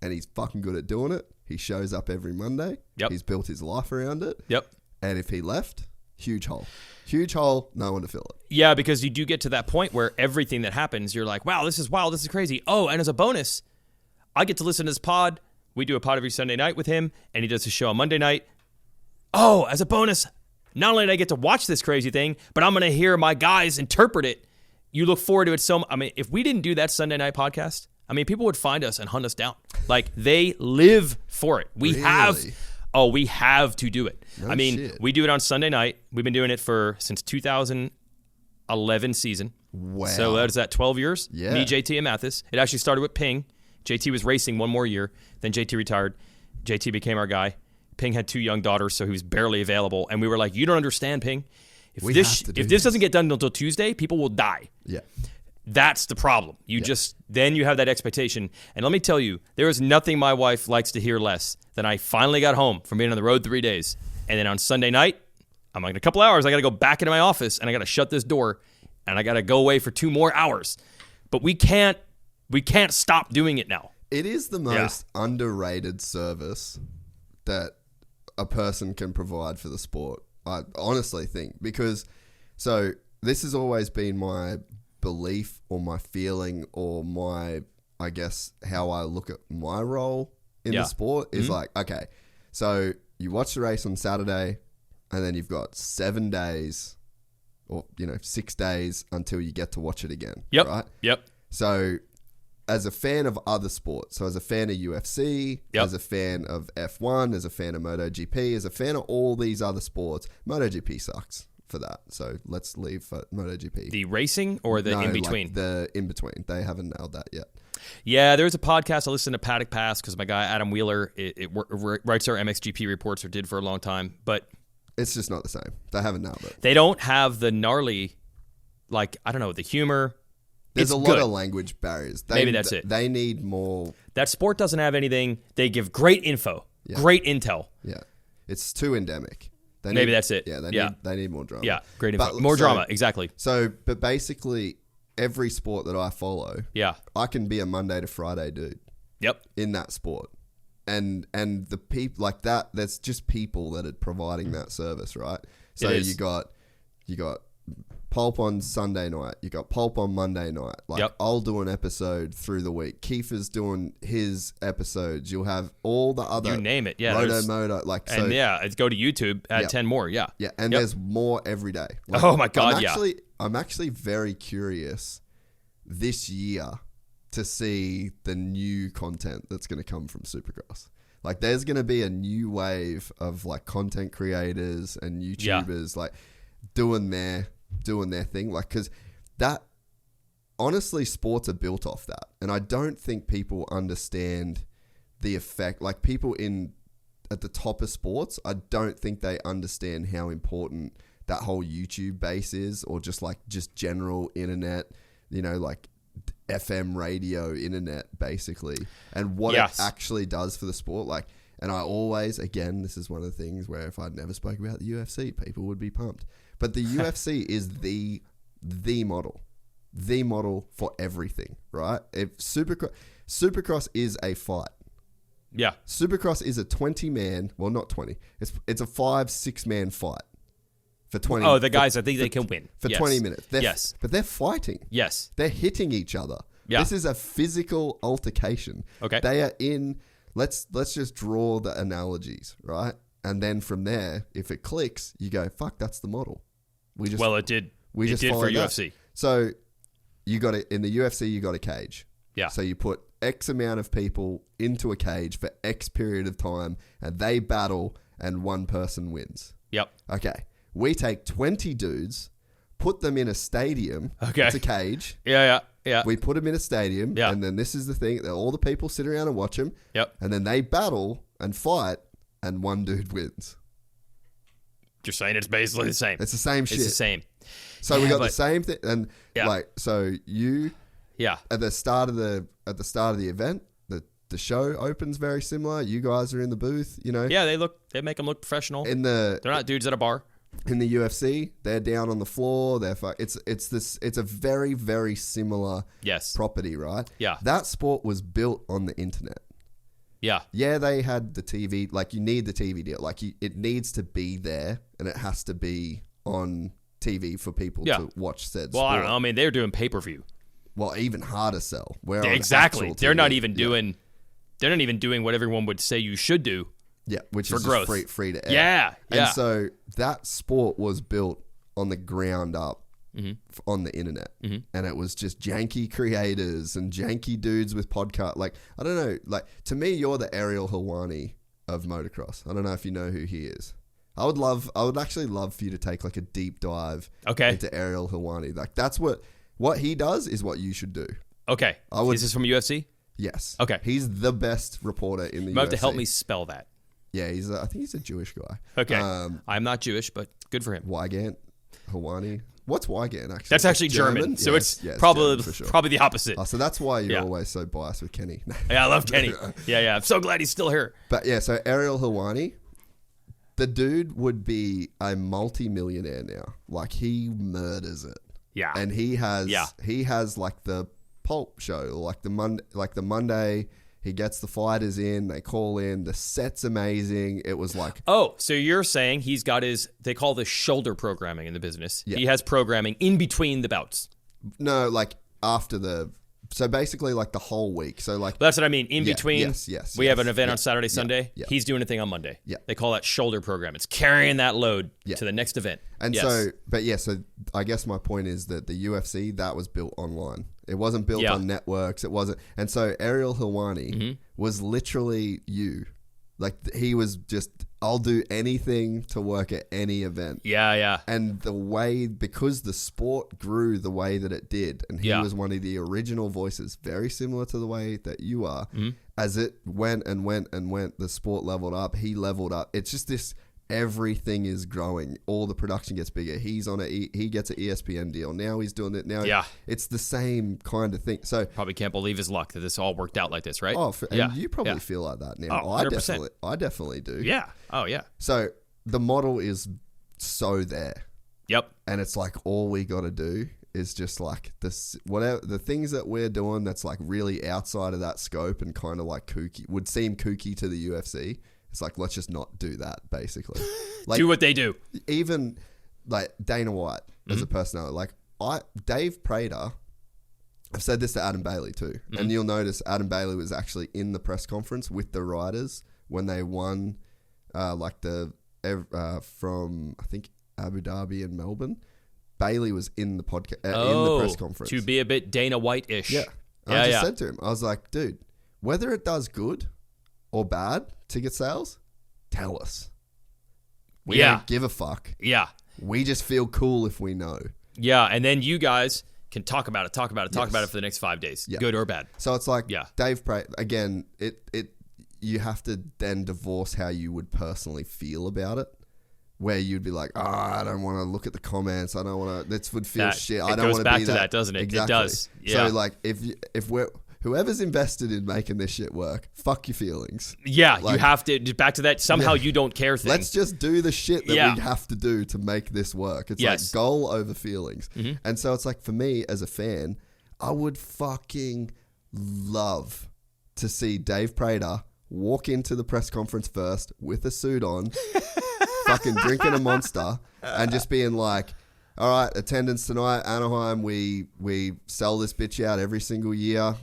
and he's fucking good at doing it. He shows up every Monday. Yep. He's built his life around it. Yep. And if he left, huge hole, no one to fill it. Yeah, because you do get to that point where everything that happens, you're like, wow, this is wild. This is crazy. Oh, and as a bonus, I get to listen to this pod. We do a pod every Sunday night with him, and he does his show on Monday night. Oh, as a bonus, not only did I get to watch this crazy thing, but I'm going to hear my guys interpret it. You look forward to it so much. I mean, if we didn't do that Sunday night podcast, people would find us and hunt us down. They live for it. We have to do it. No shit. We do it on Sunday night. We've been doing it since 2011 season. Wow. So that is 12 years. Yeah. Me, JT, and Mathis. It actually started with Ping. JT was racing one more year. Then JT retired. JT became our guy. Ping had 2 young daughters, so he was barely available. And we were like, you don't understand, Ping. If this doesn't get done until Tuesday, people will die. Yeah. That's the problem. Then you have that expectation. And let me tell you, there is nothing my wife likes to hear less than I finally got home from being on the road 3 days. And then on Sunday night, I'm in a couple hours, I got to go back into my office and I got to shut this door and I got to go away for 2 more hours. But we can't stop doing it now. It is the most underrated service that a person can provide for the sport. I honestly think, because this has always been my belief or my feeling or my, I guess, how I look at my role in the sport is okay, so you watch the race on Saturday and then you've got 7 days or 6 days until you get to watch it again. Yep. Right? Yep. So as a fan of other sports, so as a fan of UFC, as a fan of F1, as a fan of MotoGP, as a fan of all these other sports, MotoGP sucks for that. So let's leave for MotoGP. The racing or the in-between? The in-between. They haven't nailed that yet. Yeah, there's a podcast I listen to, Paddock Pass, because my guy Adam Wheeler writes our MXGP reports, or did for a long time. But it's just not the same. They haven't nailed it. They don't have the gnarly, the humor. There's a lot of language barriers. Maybe that's it. They need more. That sport doesn't have anything. They give great info. Yeah. Great intel. Yeah. It's too endemic. Maybe that's it. Yeah, they need more drama. Yeah, great info. More drama, exactly. So, but basically, every sport that I follow, I can be a Monday to Friday dude. Yep. In that sport. And the people like that, there's just people that are providing that service, right? So you got Pulp on Sunday night, you got Pulp on Monday night. Like I'll do an episode through the week. Kiefer's doing his episodes. You'll have all the other, you name it, Moto, like, so, and it's go to YouTube, add 10 more, and there's more every day. Like, oh my god, I'm actually very curious this year to see the new content that's going to come from Supercross. Like, there's going to be a new wave of like content creators and YouTubers like doing their thing, like, because that, honestly, sports are built off that, and I don't think people understand the effect. Like, people at the top of sports, I don't think they understand how important that whole YouTube base is, or just general internet, like FM radio internet, basically, and what it actually does for the sport. Like, and I always, again, this is one of the things where if I'd never spoke about the UFC, people would be pumped. But the UFC is the model for everything, right? If Supercross is a fight. Yeah. Supercross is a 20-man, well, not 20. It's a 5-6-man fight for 20. Oh, the guys, I think they can win. For 20 minutes. But they're fighting. Yes. They're hitting each other. Yeah. This is a physical altercation. Okay. They are in, let's just draw the analogies, right? And then from there, if it clicks, you go, fuck, that's the model. It did. It did for UFC. So you got it in the UFC. You got a cage. Yeah. So you put X amount of people into a cage for X period of time, and they battle, and one person wins. Yep. Okay. We take 20 dudes, put them in a stadium. Okay. It's a cage. Yeah. We put them in a stadium, and then this is the thing: all the people sit around and watch them. Yep. And then they battle and fight, and one dude wins. You're saying it's basically the same. It's the same shit. It's the same. So we got the same thing, and so you, at the start of the event, the show opens very similar. You guys are in the booth, Yeah, they make them look professional. They're not dudes at a bar. In the UFC, they're down on the floor. It's a very, very similar property, right? Yeah. That sport was built on the internet. Yeah. Yeah, they had the TV. Like, you need the TV deal. Like, it needs to be there, and it has to be on TV for people to watch said sport. Well, I don't know. I mean, they're doing pay-per-view. Well, even harder sell. Exactly. They're not even doing. They're not even doing what everyone would say you should do. Yeah, which for is growth. Just free to air. Yeah. And so that sport was built on the ground up on the internet, and it was just janky creators and janky dudes with podcast. Like, I don't know. Like, to me, you're the Ariel Helwani of motocross. I don't know if you know who he is. I would actually love for you to take like a deep dive into Ariel Helwani. Like, that's what he does is what you should do. Okay. Is this from UFC? Yes. Okay. He's the best reporter in the UFC. You have to help me spell that. Yeah, I think he's a Jewish guy. Okay. I'm not Jewish, but good for him. Weigandt, Helwani. What's Weigandt, actually? That's actually German. So it's probably the opposite. Oh, so that's why you're always so biased with Kenny. Yeah, I love Kenny. Yeah. I'm so glad he's still here. But yeah, so Ariel Helwani, the dude would be a multi-millionaire now. Like, he murders it. Yeah. And he has like the Pulp show, like the Monday. He gets the fighters in, they call in, the set's amazing. It was like... Oh, so you're saying he's got they call this shoulder programming in the business. Yeah. He has programming in between the bouts. No, like after so basically like the whole week. So like... That's what I mean, in between. Yes. We have an event on Saturday, Sunday. Yeah. He's doing a thing on Monday. Yeah. They call that shoulder program. It's carrying that load to the next event. And so I guess my point is that the UFC, that was built online. It wasn't built on networks. It wasn't. And so Ariel Helwani was literally you. Like, he was just, I'll do anything to work at any event. Yeah. And because the sport grew the way that it did, and he was one of the original voices, very similar to the way that you are, as it went, the sport leveled up, he leveled up. It's just this everything is growing. All the production gets bigger. He gets an ESPN deal. Now he's doing it. Now it's the same kind of thing. So probably can't believe his luck that this all worked out like this, right? And you probably feel like that now. Oh, 100%. I definitely do. Yeah. Oh, yeah. So the model is so there. Yep. And it's like all we got to do is just like this, whatever the things that we're doing that's like really outside of that scope and kind of like kooky, would seem kooky to the UFC. It's like, let's just not do that, basically. Like, do what they do. Even like Dana White as a personality, like Dave Prater, I've said this to Adam Bailey too, and you'll notice Adam Bailey was actually in the press conference with the riders when they won, from I think Abu Dhabi and Melbourne. Bailey was in the podcast, in the press conference. To be a bit Dana White-ish. Yeah. I just said to him, I was like, dude, whether it does good or bad ticket sales, tell us. We don't give a fuck. Yeah. We just feel cool if we know. Yeah, and then you guys can talk about it for the next 5 days, good or bad. So it's like, Dave Prater, again, you have to then divorce how you would personally feel about it. Where you'd be like, I don't want to look at the comments. I don't want to. This would feel shit. I don't want to be that. It goes back to that, doesn't it? Exactly. It does. Yeah. So like, if we're whoever's invested in making this shit work, fuck your feelings. Yeah, like, you have to back to that. Somehow you don't care thing. Let's just do the shit that we have to do to make this work. It's like goal over feelings. And so it's like for me as a fan, I would fucking love to see Dave Prater walk into the press conference first with a suit on. Fucking drinking a Monster and just being like, all right, attendance tonight, Anaheim, we sell this bitch out every single year.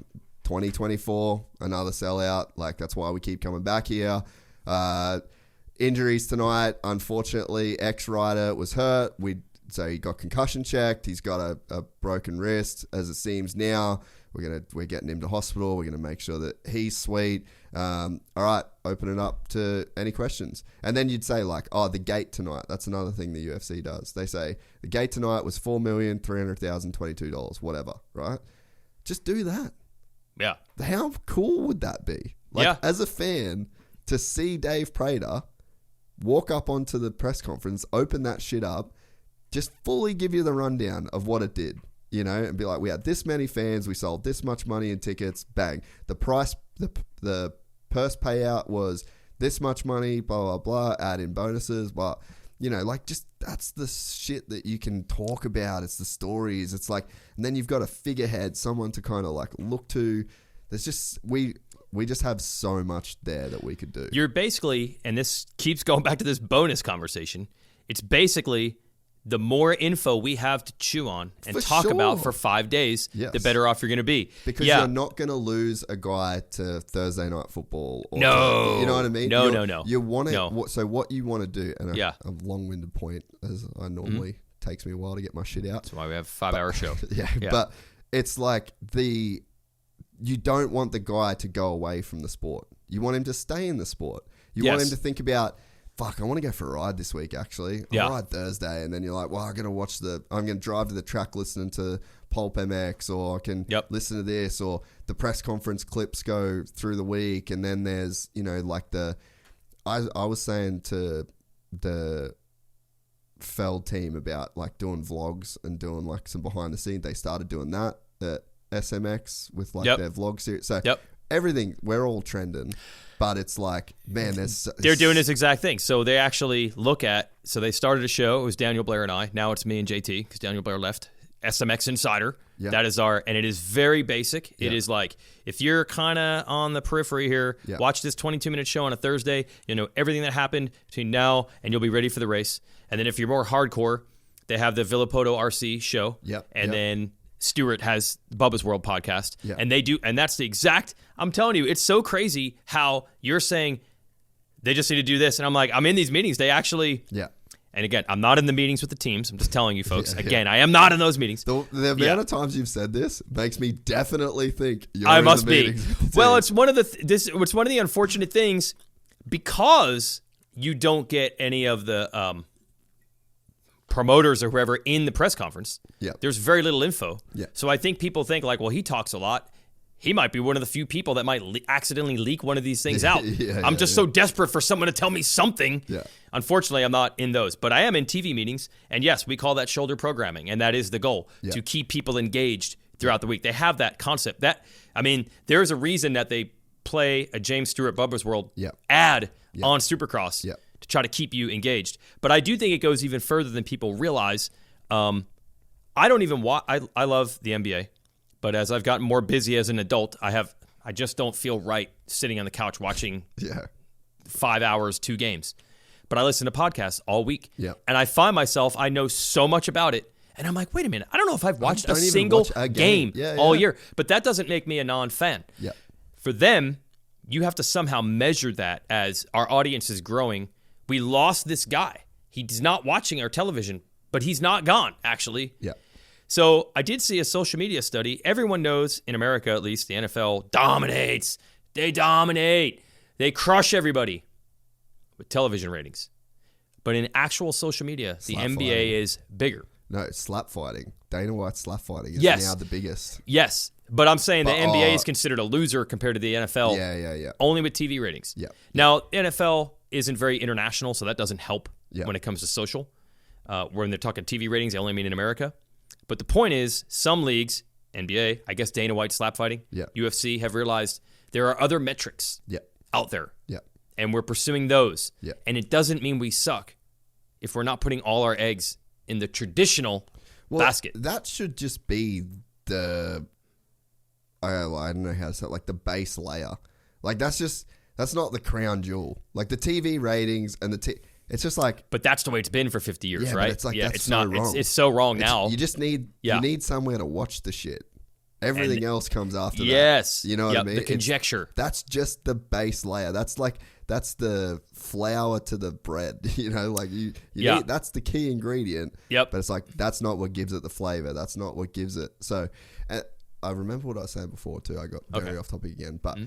2024, another sellout. Like, that's why we keep coming back here. Injuries tonight, unfortunately, ex-rider was hurt. So he got concussion checked. He's got a broken wrist, as it seems now. We're getting him to hospital. We're gonna make sure that he's sweet. All right, open it up to any questions. And then you'd say like, the gate tonight. That's another thing the UFC does. They say the gate tonight was $4,300,022, whatever. Right? Just do that. Yeah. How cool would that be? Like as a fan, to see Dave Prater walk up onto the press conference, open that shit up, just fully give you the rundown of what it did. You know, and be like, we had this many fans, we sold this much money in tickets, bang. The price, the purse payout was this much money, blah, blah, blah, add in bonuses, but, you know, like, just, that's the shit that you can talk about. It's the stories. It's like, and then you've got a figurehead, someone to kind of like look to. There's just, we just have so much there that we could do. You're basically, and this keeps going back to this bonus conversation, it's basically the more info we have to chew on and talk about for 5 days, the better off you're going to be. Because you're not going to lose a guy to Thursday Night Football. Or you know what I mean? No. You want to. So what you want to do, and a long-winded point, as I normally takes me a while to get my shit out. That's why we have a 5-hour show. But it's like you don't want the guy to go away from the sport. You want him to stay in the sport. You want him to think about, fuck, I want to go for a ride this week, actually. I'll ride Thursday. And then you're like, well, I'm going to drive to the track listening to Pulp MX, or I can listen to this, or the press conference clips go through the week. And then there's, you know, like I was saying to the Feld team about like doing vlogs and doing like some behind the scenes. They started doing that at SMX with like their vlog series. So everything, we're all trending. But it's like, man, they're doing this exact thing. So they actually so they started a show. It was Daniel Blair and I. Now it's me and JT, because Daniel Blair left. SMX Insider. Yeah. That is and it is very basic. It is like, if you're kind of on the periphery here, watch this 22-minute show on a Thursday. You know everything that happened between now and you'll be ready for the race. And then if you're more hardcore, they have the Vurbmoto RC show. And then Stuart has Bubba's World podcast, and that's the exact, I'm telling you, it's so crazy how you're saying they just need to do this. And I'm like, I'm in these meetings. They actually, and again, I'm not in the meetings with the teams. I'm just telling you folks, again, I am not in those meetings. The amount of times you've said this makes me definitely think I must be. Well, it's one of it's one of the unfortunate things, because you don't get any of the, promoters or whoever in the press conference. There's very little info. So I think people think like, well, he talks a lot. he might be one of the few people that might accidentally leak one of these things out. I'm just so desperate for someone to tell me something. Yeah. Unfortunately, I'm not in those, but I am in TV meetings. And yes, we call that shoulder programming. And that is the goal, to keep people engaged throughout the week. They have that concept. There's a reason that they play a James Stewart Bubba's World ad on Supercross to try to keep you engaged. But I do think it goes even further than people realize. I don't even watch. I love the NBA. But as I've gotten more busy as an adult, I just don't feel right sitting on the couch watching 5 hours, 2 games. But I listen to podcasts all week. Yeah. And I find myself, I know so much about it. And I'm like, wait a minute, I don't know if I've watched a single game all year. But that doesn't make me a non-fan. Yeah. For them, you have to somehow measure that as our audience is growing. We lost this guy. He's not watching our television, but he's not gone, actually. Yeah. So I did see a social media study. Everyone knows, in America at least, the NFL dominates. They dominate. They crush everybody with television ratings. But in actual social media, the NBA is bigger. No, it's slap fighting. Dana White's slap fighting is now the biggest. Yes, but I'm saying the NBA is considered a loser compared to the NFL. Yeah. Only with TV ratings. Yeah. Now, NFL isn't very international, so that doesn't help when it comes to social. When they're talking TV ratings, they only mean in America. But the point is, some leagues, NBA, I guess Dana White slap fighting, UFC, have realized there are other metrics out there. Yeah. And we're pursuing those. Yeah. And it doesn't mean we suck if we're not putting all our eggs in the traditional basket. That should just be the, I don't know how to say it, like the base layer. Like that's not the crown jewel. Like the TV ratings and it's just like, but that's the way it's been for 50 years, right? But it's like that's so wrong. It's so wrong now. You just need you need somewhere to watch the shit. Everything else comes after that. Yes, you know what I mean. The conjecture. That's just the base layer. That's the flour to the bread. You know, like you need, that's the key ingredient. Yep. But it's like that's not what gives it the flavor. That's not what gives it. So, I remember what I was saying before too. I got very off topic again, but.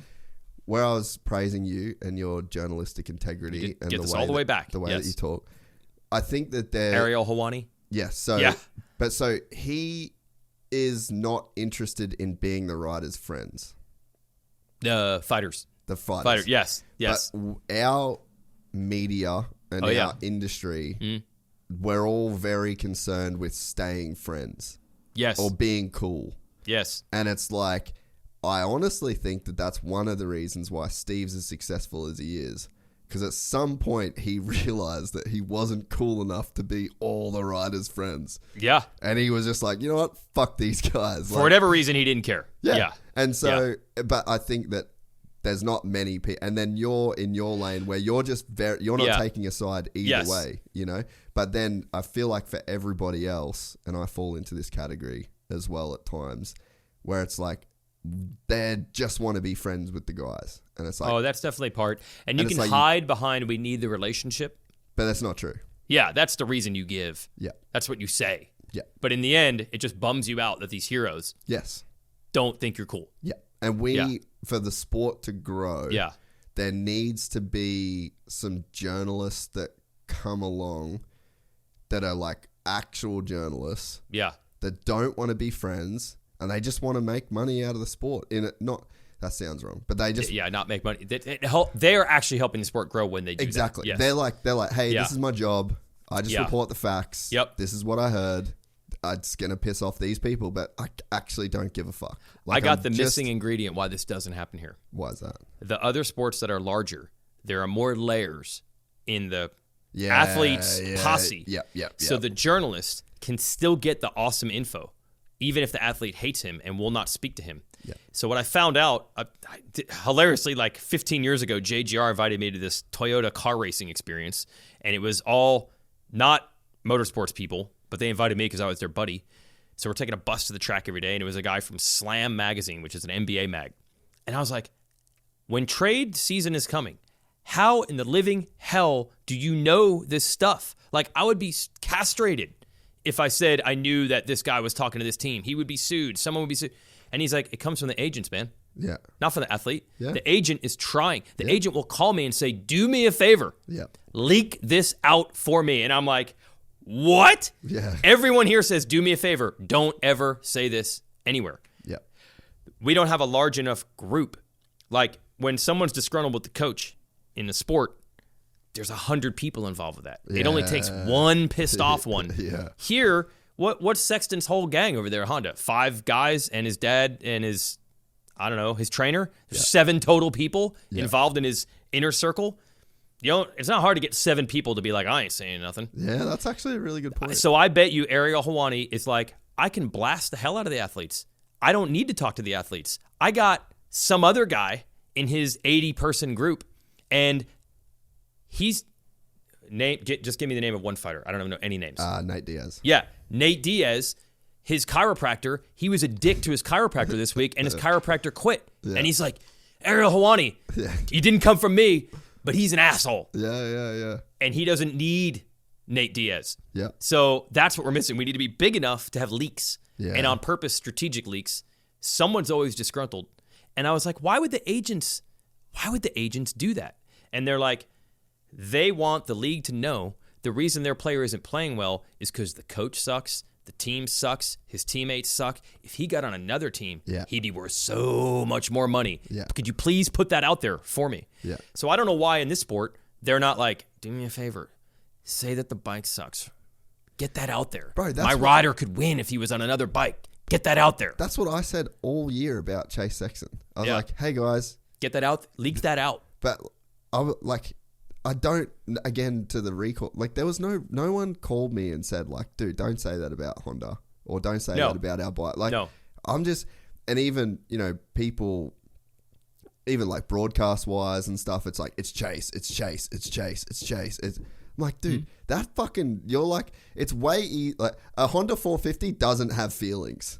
Where I was praising you and your journalistic integrity and the way that you talk, I think that Ariel Helwani. Yes. But he is not interested in being the riders' friends. Fighters. The fighters. Yes. But our media and our industry, we're all very concerned with staying friends. Yes. Or being cool. Yes. And it's like, I honestly think that that's one of the reasons why Steve's as successful as he is. Because at some point, he realized that he wasn't cool enough to be all the riders' friends. Yeah. And he was just like, you know what? Fuck these guys. For whatever reason, he didn't care. Yeah. And so, but I think that there's not many people. And then you're in your lane where you're just you're not taking a side either way, you know? But then I feel like for everybody else, and I fall into this category as well at times, where it's like, they just want to be friends with the guys. And it's like, that's definitely part. And you can hide behind, we need the relationship. But that's not true. Yeah, that's the reason you give. Yeah. That's what you say. Yeah. But in the end, it just bums you out that these heroes don't think you're cool. Yeah. And for the sport to grow, there needs to be some journalists that come along that are like actual journalists. Yeah. That don't want to be friends. And they just want to make money out of the sport. That sounds wrong, but they just not make money. They are actually helping the sport grow when they do exactly. That. Yes. They're like, hey, this is my job. I just report the facts. Yep. This is what I heard. It's gonna piss off these people, but I actually don't give a fuck. Like, I got the missing ingredient why this doesn't happen here. Why is that? The other sports that are larger, there are more layers in the athlete's posse. So the journalist can still get the awesome info, even if the athlete hates him and will not speak to him. Yeah. So what I found out, hilariously, like 15 years ago, JGR invited me to this Toyota car racing experience, and it was all not motorsports people, but they invited me because I was their buddy. So we're taking a bus to the track every day, and it was a guy from Slam Magazine, which is an NBA mag. And I was like, when trade season is coming, how in the living hell do you know this stuff? Like, I would be castrated if I said I knew that this guy was talking to this team. He would be sued. Someone would be sued. And he's like, it comes from the agents, man. Yeah. Not from the athlete. Yeah. The agent is trying. The agent will call me and say, do me a favor. Yeah. Leak this out for me. And I'm like, what? Yeah. Everyone here says, do me a favor. Don't ever say this anywhere. Yeah. we don't have a large enough group. Like, when someone's disgruntled with the coach in the sport, there's 100 people involved with that. It only takes one pissed off one. Here, what's Sexton's whole gang over there at Honda? 5 guys and his dad and his, I don't know, his trainer? There's 7 total people involved in his inner circle. It's not hard to get 7 people to be like, I ain't saying nothing. Yeah, that's actually a really good point. So I bet you Ariel Helwani is like, I can blast the hell out of the athletes. I don't need to talk to the athletes. I got some other guy in his 80-person group, and just give me the name of one fighter. I don't even know any names. Nate Diaz. Yeah, Nate Diaz, his chiropractor, he was a dick to his chiropractor this week, and his chiropractor quit. Yeah. And he's like, Ariel Helwani, you didn't come from me, but he's an asshole. Yeah. And he doesn't need Nate Diaz. Yeah. So that's what we're missing. We need to be big enough to have leaks. Yeah. And on purpose, strategic leaks. Someone's always disgruntled. And I was like, why would the agents do that? And they're like, they want the league to know the reason their player isn't playing well is because the coach sucks, the team sucks, his teammates suck. If he got on another team, he'd be worth so much more money. Yeah. Could you please put that out there for me? Yeah. So I don't know why in this sport, they're not like, do me a favor, say that the bike sucks. Get that out there. Bro, my rider could win if he was on another bike. Get that out there. That's what I said all year about Chase Sexton. I was like, hey, guys. Get that out. Leak that out. But I don't, again, to the recall, like there was no one called me and said like, dude, don't say that about Honda or don't say that about our bike. Like, I'm just, and even, people, even like broadcast wise and stuff, it's like, it's Chase. I'm like, dude, that fucking, you're like, it's way, like a Honda 450 doesn't have feelings.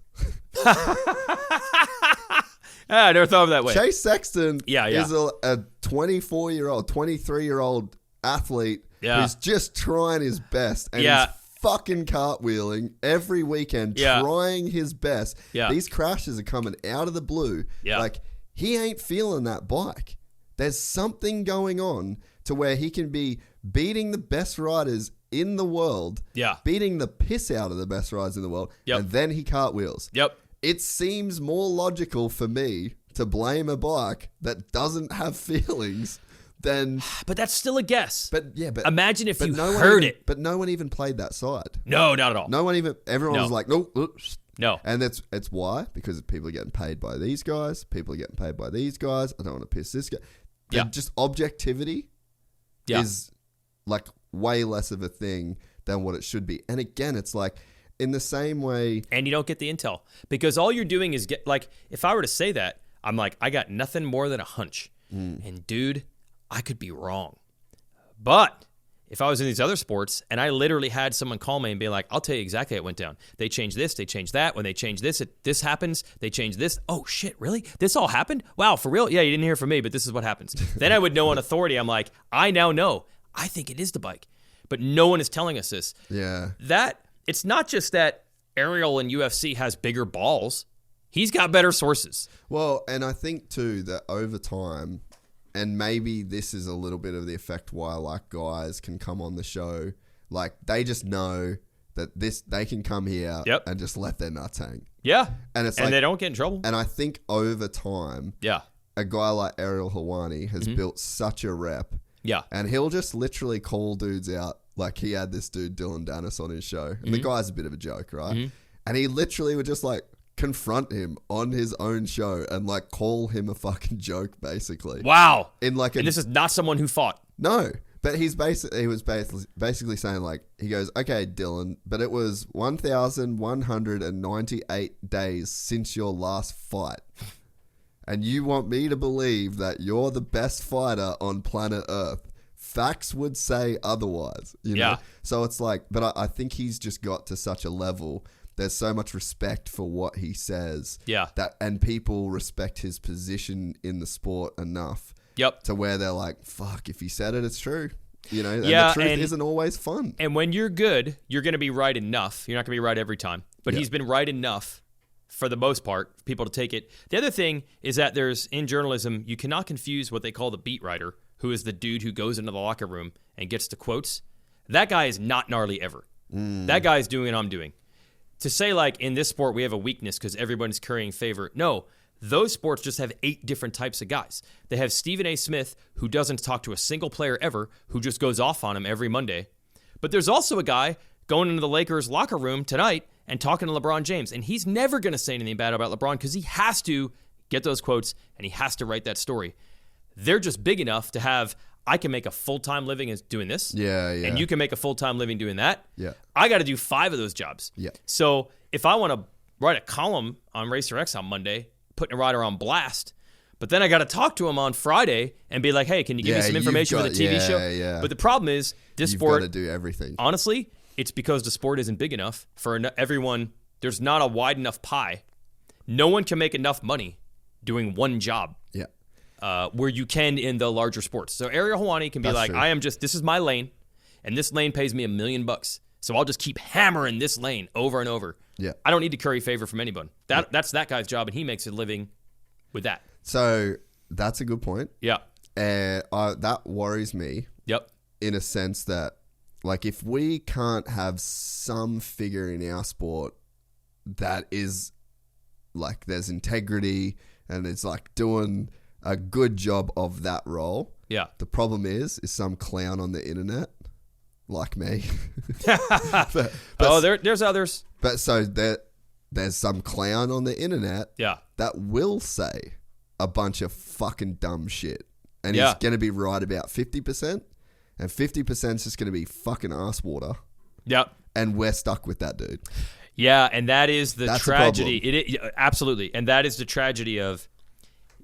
I never thought of it that way. Chase Sexton is a 24-year-old, 23-year-old athlete who's just trying his best and he's fucking cartwheeling every weekend, trying his best. These crashes are coming out of the blue. Like, he ain't feeling that bike. There's something going on to where he can be beating the best riders in the world, beating the piss out of the best riders in the world, and then he cartwheels. It seems more logical for me to blame a bike that doesn't have feelings than... But that's still a guess. But imagine if you heard it. But no one even played that side. No, not at all. No one even... Everyone was like, no. No. And it's why? Because people are getting paid by these guys. People are getting paid by these guys. I don't want to piss this guy. And just objectivity is like way less of a thing than what it should be. And again, it's like... in the same way... And you don't get the intel. Because all you're doing is get... Like, if I were to say that, I'm like, I got nothing more than a hunch. And dude, I could be wrong. But if I was in these other sports and I literally had someone call me and be like, I'll tell you exactly how it went down. They changed this, they changed that. When they changed this, this happens. They changed this. Oh, shit, really? This all happened? Wow, for real? Yeah, you didn't hear from me, but this is what happens. Then I would know on authority. I'm like, I now know. I think it is the bike. But no one is telling us this. Yeah. It's not just that Ariel in UFC has bigger balls. He's got better sources. Well, and I think, too, that over time, and maybe this is a little bit of the effect why, like, guys can come on the show. Like, they just know that they can come here and just let their nuts hang. Yeah. And it's they don't get in trouble. And I think over time, a guy like Ariel Helwani has built such a rep. Yeah. And he'll just literally call dudes out. Like, he had this dude, Dylan Dennis, on his show. And the guy's a bit of a joke, right? And he literally would just, like, confront him on his own show and, like, call him a fucking joke, basically. Wow. And this is not someone who fought. No. But he was basically saying, like, he goes, okay, Dylan, but it was 1,198 days since your last fight. And you want me to believe that you're the best fighter on planet Earth. Facts would say otherwise, you know? So it's like, but I think he's just got to such a level. There's so much respect for what he says. And people respect his position in the sport enough. To where they're like, fuck, if he said it, it's true. You know, and the truth isn't always fun. And when you're good, you're going to be right enough. You're not going to be right every time. But he's been right enough for the most part for people to take it. The other thing is that in journalism, you cannot confuse what they call the beat writer, who is the dude who goes into the locker room and gets the quotes. That guy is not gnarly ever. That guy is doing what I'm doing. To say, like, in this sport we have a weakness because everyone's currying favor. No, Those sports just have 8 different types of guys. They have Stephen A. Smith, who doesn't talk to a single player ever, who just goes off on him every Monday. But there's also a guy going into the Lakers locker room tonight and talking to LeBron James. And he's never going to say anything bad about LeBron because he has to get those quotes and he has to write that story. They're just big enough to have, I can make a full-time living as doing this. Yeah. And you can make a full-time living doing that. Yeah. I got to do 5 of those jobs. Yeah. So if I want to write a column on Racer X on Monday, putting a rider on blast, but then I got to talk to him on Friday and be like, hey, can you give me some information for the TV show? Yeah. But the problem is this You've sport, got to do everything. honestly, it's because the sport isn't big enough for everyone. There's not a wide enough pie. No one can make enough money doing one job. Yeah. Where you can in the larger sports. So Ariel Helwani can be That's like, true. this is my lane, and this lane pays me $1 million. So I'll just keep hammering this lane over and over. Yeah. I don't need to curry favor from anyone. That's that guy's job, and he makes a living with that. So that's a good point. Yeah. And that worries me Yep. in a sense that, like, if we can't have some figure in our sport that is, like, there's integrity and it's, like, doing a good job of that role. Yeah. The problem is some clown on the internet, like me. There's others. But so there's some clown on the internet Yeah. that will say a bunch of fucking dumb shit. And Yeah. he's going to be right about 50%. And 50% is just going to be fucking ass water. Yep. And we're stuck with that dude. Yeah, and that is the That's the tragedy. Absolutely. And that is the tragedy of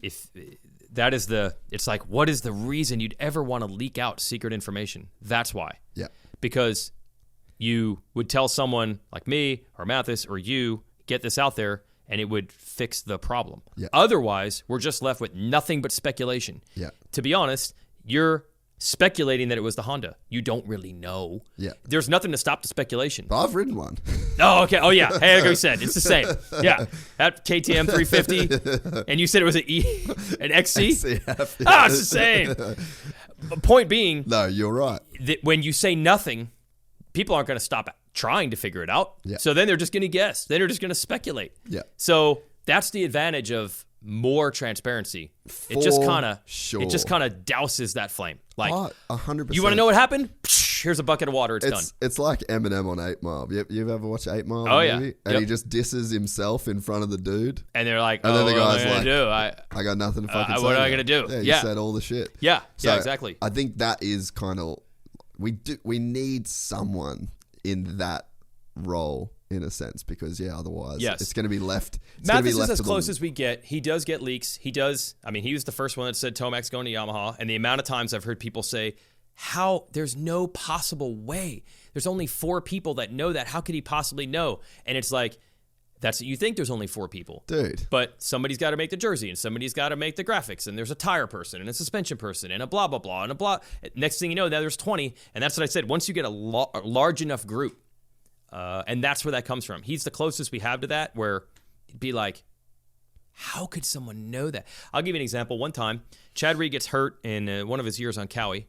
it's like, what is the reason you'd ever want to leak out secret information? That's why. Yeah. Because you would tell someone like me or Mathis or you, get this out there, and it would fix the problem. Yeah. Otherwise, we're just left with nothing but speculation. Yeah. To be honest, you're speculating that it was the Honda. You don't really know. Yeah. There's nothing to stop the speculation. But I've ridden one. Oh, okay. Oh, yeah. Hey, like we said, it's the same. Yeah. That KTM 350, and you said it was an XC? XCF, Ah, it's the same. Point being, No, you're right. that when you say nothing, people aren't going to stop trying to figure it out. Yeah. So then they're just going to guess. Then they're just going to speculate. Yeah. So that's the advantage of more transparency. It just kind of douses that flame. Like, 100%. you want to know what happened? Psh, here's a bucket of water. It's done. It's like Eminem on 8 Mile. You've ever watched 8 Mile? Oh, yeah. Movie? And Yep. he just disses himself in front of the dude. And they're like, And then the what guy's am I like, going to do? I got nothing to fucking say. what am I now." gonna do? Yeah, you Yeah. said all the shit. Yeah, So yeah, exactly. I think that is kind of we need someone in that role in a sense because otherwise Yes. it's going to be left. Mathis is as close as we get. He does get leaks. He does. I mean, he was the first one that said Tomac's going to Yamaha. And the amount of times I've heard people say, there's no possible way. There's only 4 people that know that. How could he possibly know? And it's like, you think there's only 4 people. Dude. But somebody's got to make the jersey, and somebody's got to make the graphics, and there's a tire person, and a suspension person, and a blah, blah, blah, and a blah. Next thing you know, now there's 20. And that's what I said. Once you get a large enough group, and that's where that comes from. He's the closest we have to that, where it'd be like, how could someone know that? I'll give you an example. One time, Chad Reed gets hurt in one of his years on Cowie.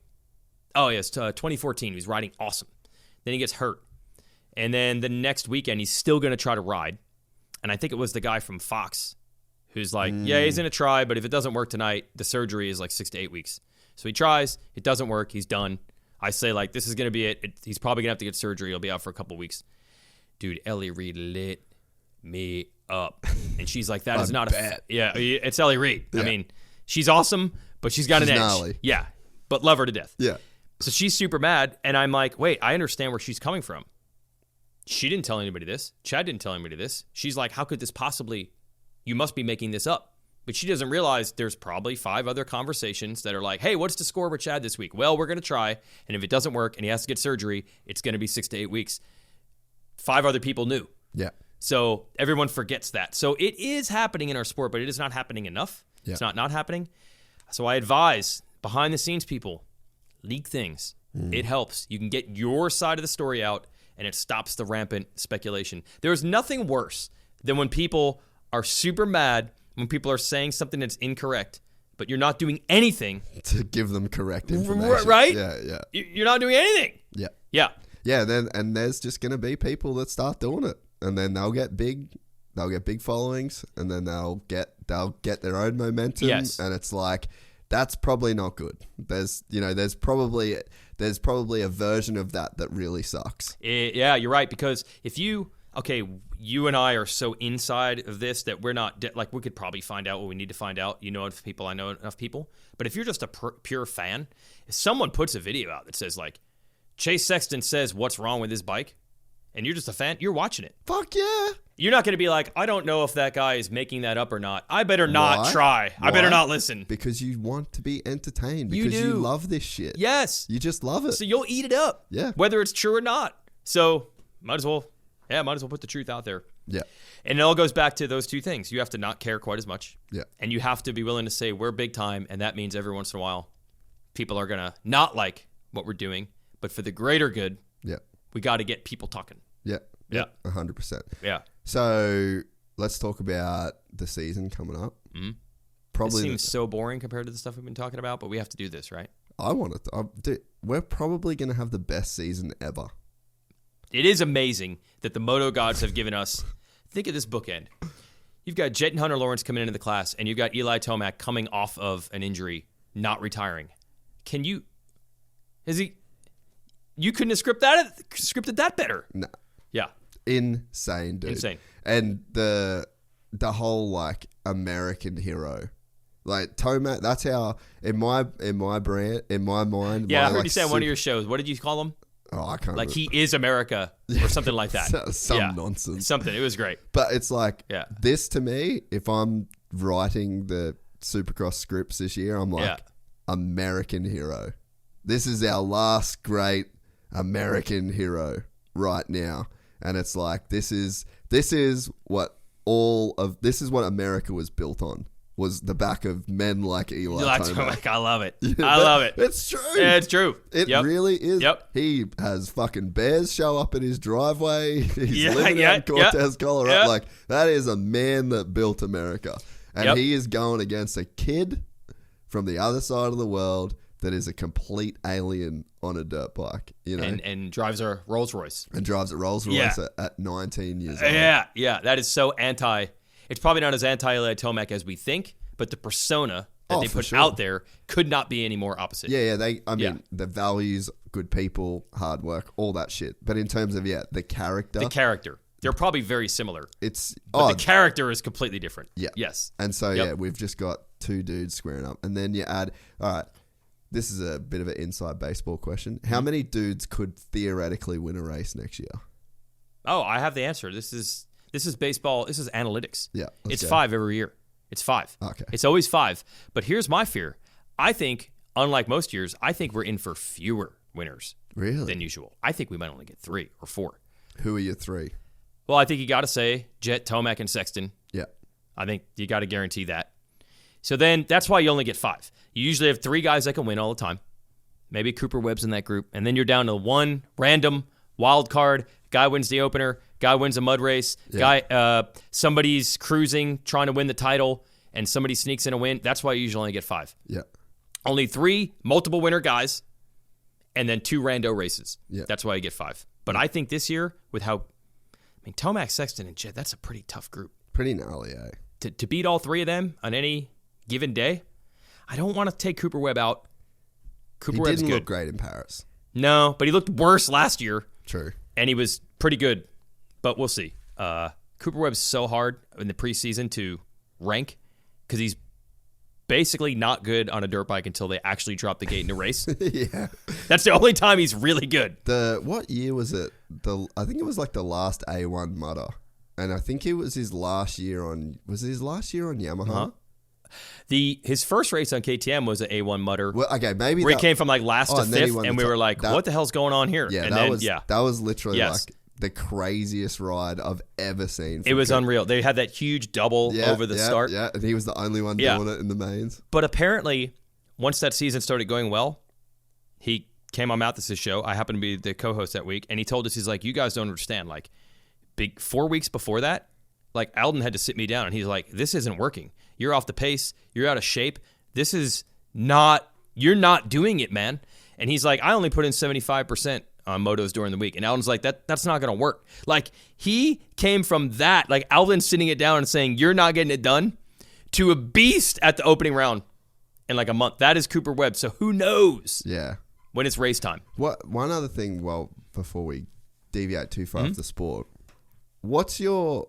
Oh, yes, 2014. He was riding awesome. Then he gets hurt. And then the next weekend, he's still going to try to ride. And I think it was the guy from Fox who's like, yeah, he's going to try, but if it doesn't work tonight, the surgery is like 6 to 8 weeks. So he tries. It doesn't work. He's done. I say, like, this is going to be it. He's probably going to have to get surgery. He'll be out for a couple weeks. Dude, Ellie Reed lit me up. And she's like, that is not bet. Yeah, it's Ellie Reed. Yeah. I mean, she's awesome, but she's got an edge. gnarly. Yeah, but love her to death. Yeah. So she's super mad, and I'm like, wait, I understand where she's coming from. She didn't tell anybody this. Chad didn't tell anybody this. She's like, how could this possibly, you must be making this up. But she doesn't realize there's probably 5 other conversations that are like, hey, what's the score with Chad this week? Well, we're going to try, and if it doesn't work and he has to get surgery, it's going to be 6 to 8 weeks. 5 other people knew. Yeah. So everyone forgets that. So it is happening in our sport, but it is not happening enough. Yeah. It's not happening. So I advise behind-the-scenes people, leak things. It helps. You can get your side of the story out, and it stops the rampant speculation. There's nothing worse than when people are super mad, when people are saying something that's incorrect, but you're not doing anything. To give them correct information. Right? Yeah. You're not doing anything. Yeah. Yeah. Yeah, and there's just going to be people that start doing it. And then they'll get big they'll get big followings, and then they'll get their own momentum. Yes. And it's like, that's probably not good. There's probably a version of that really sucks. Yeah, you're right, because if you and I are so inside of this that we're not like, we could probably find out what we need to find out. You know enough people, I know enough people. But if you're just a pure fan, if someone puts a video out that says like, Chase Sexton says what's wrong with his bike, and you're just a fan, you're watching it. Fuck yeah. You're not going to be like, I don't know if that guy is making that up or not. I better not Why? try. I better not listen. Because you want to be entertained. You Because you do. love this shit. Yes. You just love it. So you'll eat it up. Yeah. Whether it's true or not. So might as well put the truth out there. Yeah. And it all goes back to those two things. You have to not care quite as much. Yeah. And you have to be willing to say we're big time, and that means every once in a while people are going to not like what we're doing, but for the greater good, Yeah. we got to get people talking. Yeah. Yeah. 100%. Yeah. So let's talk about the season coming up. Mm-hmm. Probably It seems so boring compared to the stuff we've been talking about, but we have to do this, right? I want it. We're probably going to have the best season ever. It is amazing that the moto gods have given us. Think of this bookend. You've got Jet and Hunter Lawrence coming into the class, and you've got Eli Tomac coming off of an injury, not retiring. You couldn't have scripted that better. No. Yeah. Insane, dude. Insane. And the whole like American hero. Like Tomac, that's how in my mind. Yeah, my, I heard like, you say on one of your shows. What did you call him? Oh, I can't Like remember. he is America or something like that. Some nonsense. Something. It was great. But it's like, Yeah. this to me, if I'm writing the Supercross scripts this year, I'm like, Yeah. American hero. This is our last great American hero right now. And it's like, this is what America was built on, was the back of men like Eli Tomac. I love it. I love it. It's true. Yeah, it's true. It Yep. really is. Yep. He has fucking bears show up in his driveway. He's Yeah, living yeah, out in Cortez, Colorado. yeah. Like, that is a man that built America. And Yep. he is going against a kid from the other side of the world that is a complete alien on a dirt bike, you know, And drives a Rolls Royce. and drives a Rolls Royce Yeah. at 19 years old. Yeah. That is so anti. It's probably not as anti-Eli Tomac as we think, but the persona that they for put sure. out there could not be any more opposite. Yeah. I mean, Yeah. the values, good people, hard work, all that shit. But in terms of, the character, The character. They're probably very similar, it's, but the character is completely different. Yeah. Yes. And so, Yep. we've just got two dudes squaring up. And then you add, all right, this is a bit of an inside baseball question. Mm-hmm. How many dudes could theoretically win a race next year? Oh, I have the answer. This is baseball. This is analytics. Yeah, let's It's go. 5 every year. It's 5. Okay. It's always 5. But here's my fear. I think, unlike most years, I think we're in for fewer winners Really? than usual. I think we might only get 3 or 4. Who are your three? Well, I think you got to say Jet, Tomac, and Sexton. Yeah. I think you got to guarantee that. So then that's why you only get 5. You usually have 3 guys that can win all the time. Maybe Cooper Webb's in that group. And then you're down to one random wild card. Guy wins the opener. Guy wins a mud race. Yeah. Somebody's cruising, trying to win the title, and somebody sneaks in a win. That's why you usually only get 5. Yeah. Only 3 multiple winner guys, and then 2 rando races. Yeah. That's why you get 5. But I think this year, with how, Tomac, Sexton, and Jet, that's a pretty tough group. Pretty gnarly, eh? To beat all 3 of them on any given day, I don't want to take Cooper Webb out. Cooper He Webb's didn't good. look great in Paris. No, but he looked worse last year, True. and he was pretty good. But we'll see. Cooper Webb's so hard in the preseason to rank because he's basically not good on a dirt bike until they actually drop the gate in a race. Yeah. That's the only time he's really good. What year was it? I think it was like the last A1 Mudder. And I think it was his last year on Yamaha? Uh-huh. His first race on KTM was an A1 Mutter. Well, okay, maybe Where he came from like last to and then he fifth, won and the we were top. like, what the hell's going on here? Yeah, and that was literally Yes. like the craziest ride I've ever seen. It was unreal. They had that huge double over the start. Yeah, and he was the only one Yeah. doing it in the mains. But apparently, once that season started going well, he came on Mathis's show. I happened to be the co-host that week, and he told us, he's like, you guys don't understand. Like, 4 weeks before that, like, Alden had to sit me down, and he's like, this isn't working. You're off the pace. You're out of shape. This is not, you're not doing it, man. And he's like, I only put in 75% on motos during the week. And Alvin's like, that's not going to work. Like, he came from that, like Alvin sitting it down and saying, you're not getting it done, to a beast at the opening round in like a month. That is Cooper Webb. So who knows when it's race time. One other thing, well, before we deviate too far off the sport, what's your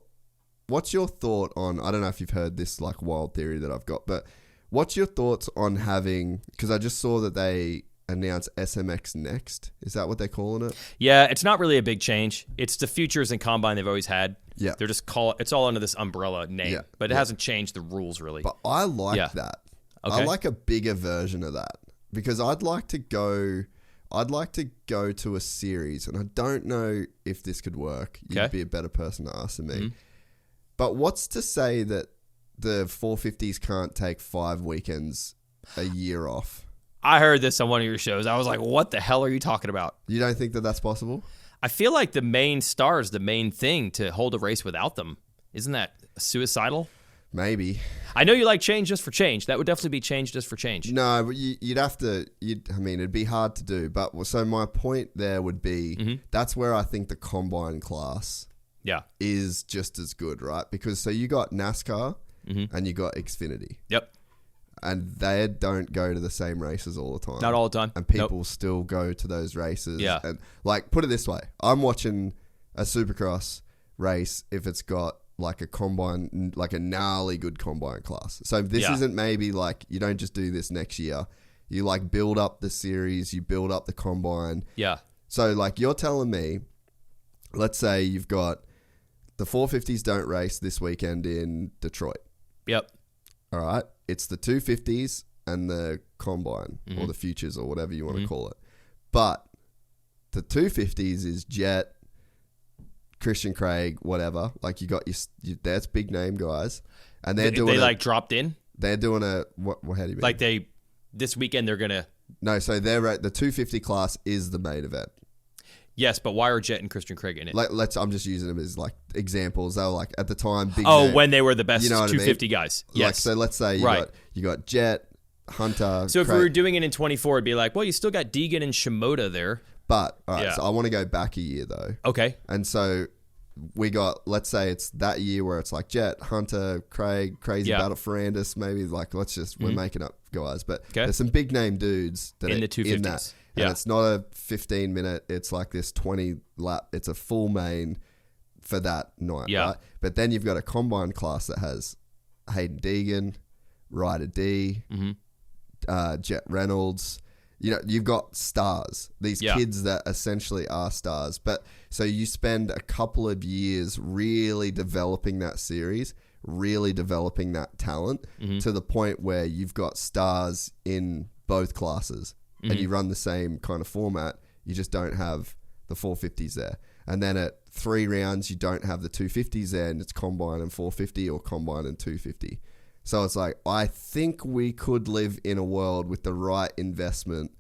thought on, I don't know if you've heard this like wild theory that I've got, but what's your thoughts on having, because I just saw that they announced SMX Next. Is that what they're calling it? Yeah, it's not really a big change. It's the futures and combine they've always had. Yeah. They're just it's all under this umbrella name, but it hasn't changed the rules really. But I like that. Okay. I like a bigger version of that because I'd like to go to a series, and I don't know if this could work. You'd be a better person to ask than me. But what's to say that the 450s can't take 5 weekends a year off? I heard this on one of your shows. I was like, what the hell are you talking about? You don't think that that's possible? I feel like the main star is the main thing to hold a race without them. Isn't that suicidal? Maybe. I know you like change just for change. That would definitely be change just for change. No, but you'd have to, I mean, it'd be hard to do. But so my point there would be, that's where I think the combine class is just as good, right? Because so you got NASCAR and you got Xfinity. Yep. And they don't go to the same races all the time. Not all the time. And people still go to those races. Yeah. And like, put it this way. I'm watching a Supercross race if it's got like a combine, like a gnarly good combine class. So this isn't maybe like, you don't just do this next year. You like build up the series, you build up the combine. Yeah. So like you're telling me, let's say you've got the 450s don't race this weekend in Detroit. Yep. All right. It's the 250s and the combine or the futures or whatever you want to call it. But the 250s is Jet, Christian Craig, whatever. Like you got that's big name guys. And they're doing like dropped in? They're doing how do you mean? Like this weekend they're going to. No, so the 250 class is the main event. Yes, but why are Jet and Christian Craig in it? I'm just using them as like examples. They were like at the time big name. Name. When they were the best 250 250 guys. Yes. Like, so let's say you got Jet, Hunter. So if Craig. we were doing it in 24, it'd be like, well, you still got Deegan and Shimoda there. But all right, so I want to go back a year though. Okay. And so we got, let's say it's that year where it's like Jet, Hunter, Craig, Crazy Battle Ferrandis, maybe like we're making up guys, but there's some big name dudes that in the 250s. In that. And it's not a 15 minute, it's like this 20 lap, it's a full main for that night, right? But then you've got a combine class that has Hayden Deegan, Ryder D, Jet Reynolds. You know, you've got stars, these kids that essentially are stars. But so you spend a couple of years really developing that series, really developing that talent to the point where you've got stars in both classes and you run the same kind of format. You just don't have the 450s there. And then at 3 rounds, you don't have the 250s there, and it's combine and 450 or combine and 250. So it's like, I think we could live in a world with the right investment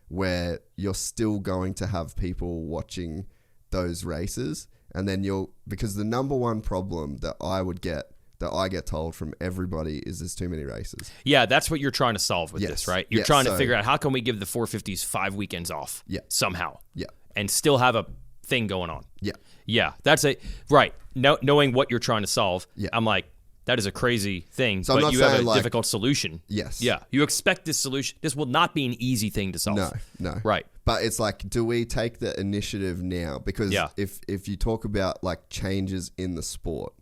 where you're still going to have people watching those races. And then because the number one problem that I get told from everybody is there's too many races. Yeah, that's what you're trying to solve with this, right? You're trying to figure out how can we give the 450s 5 weekends off somehow. Yeah. And still have a thing going on. Yeah. Yeah, that's right. Knowing what you're trying to solve, I'm like, that is a crazy thing, so but you have a difficult solution. Yes. Yeah. You expect this solution. This will not be an easy thing to solve. No. Right. But it's like, do we take the initiative now? Because if you talk about like changes in the sport,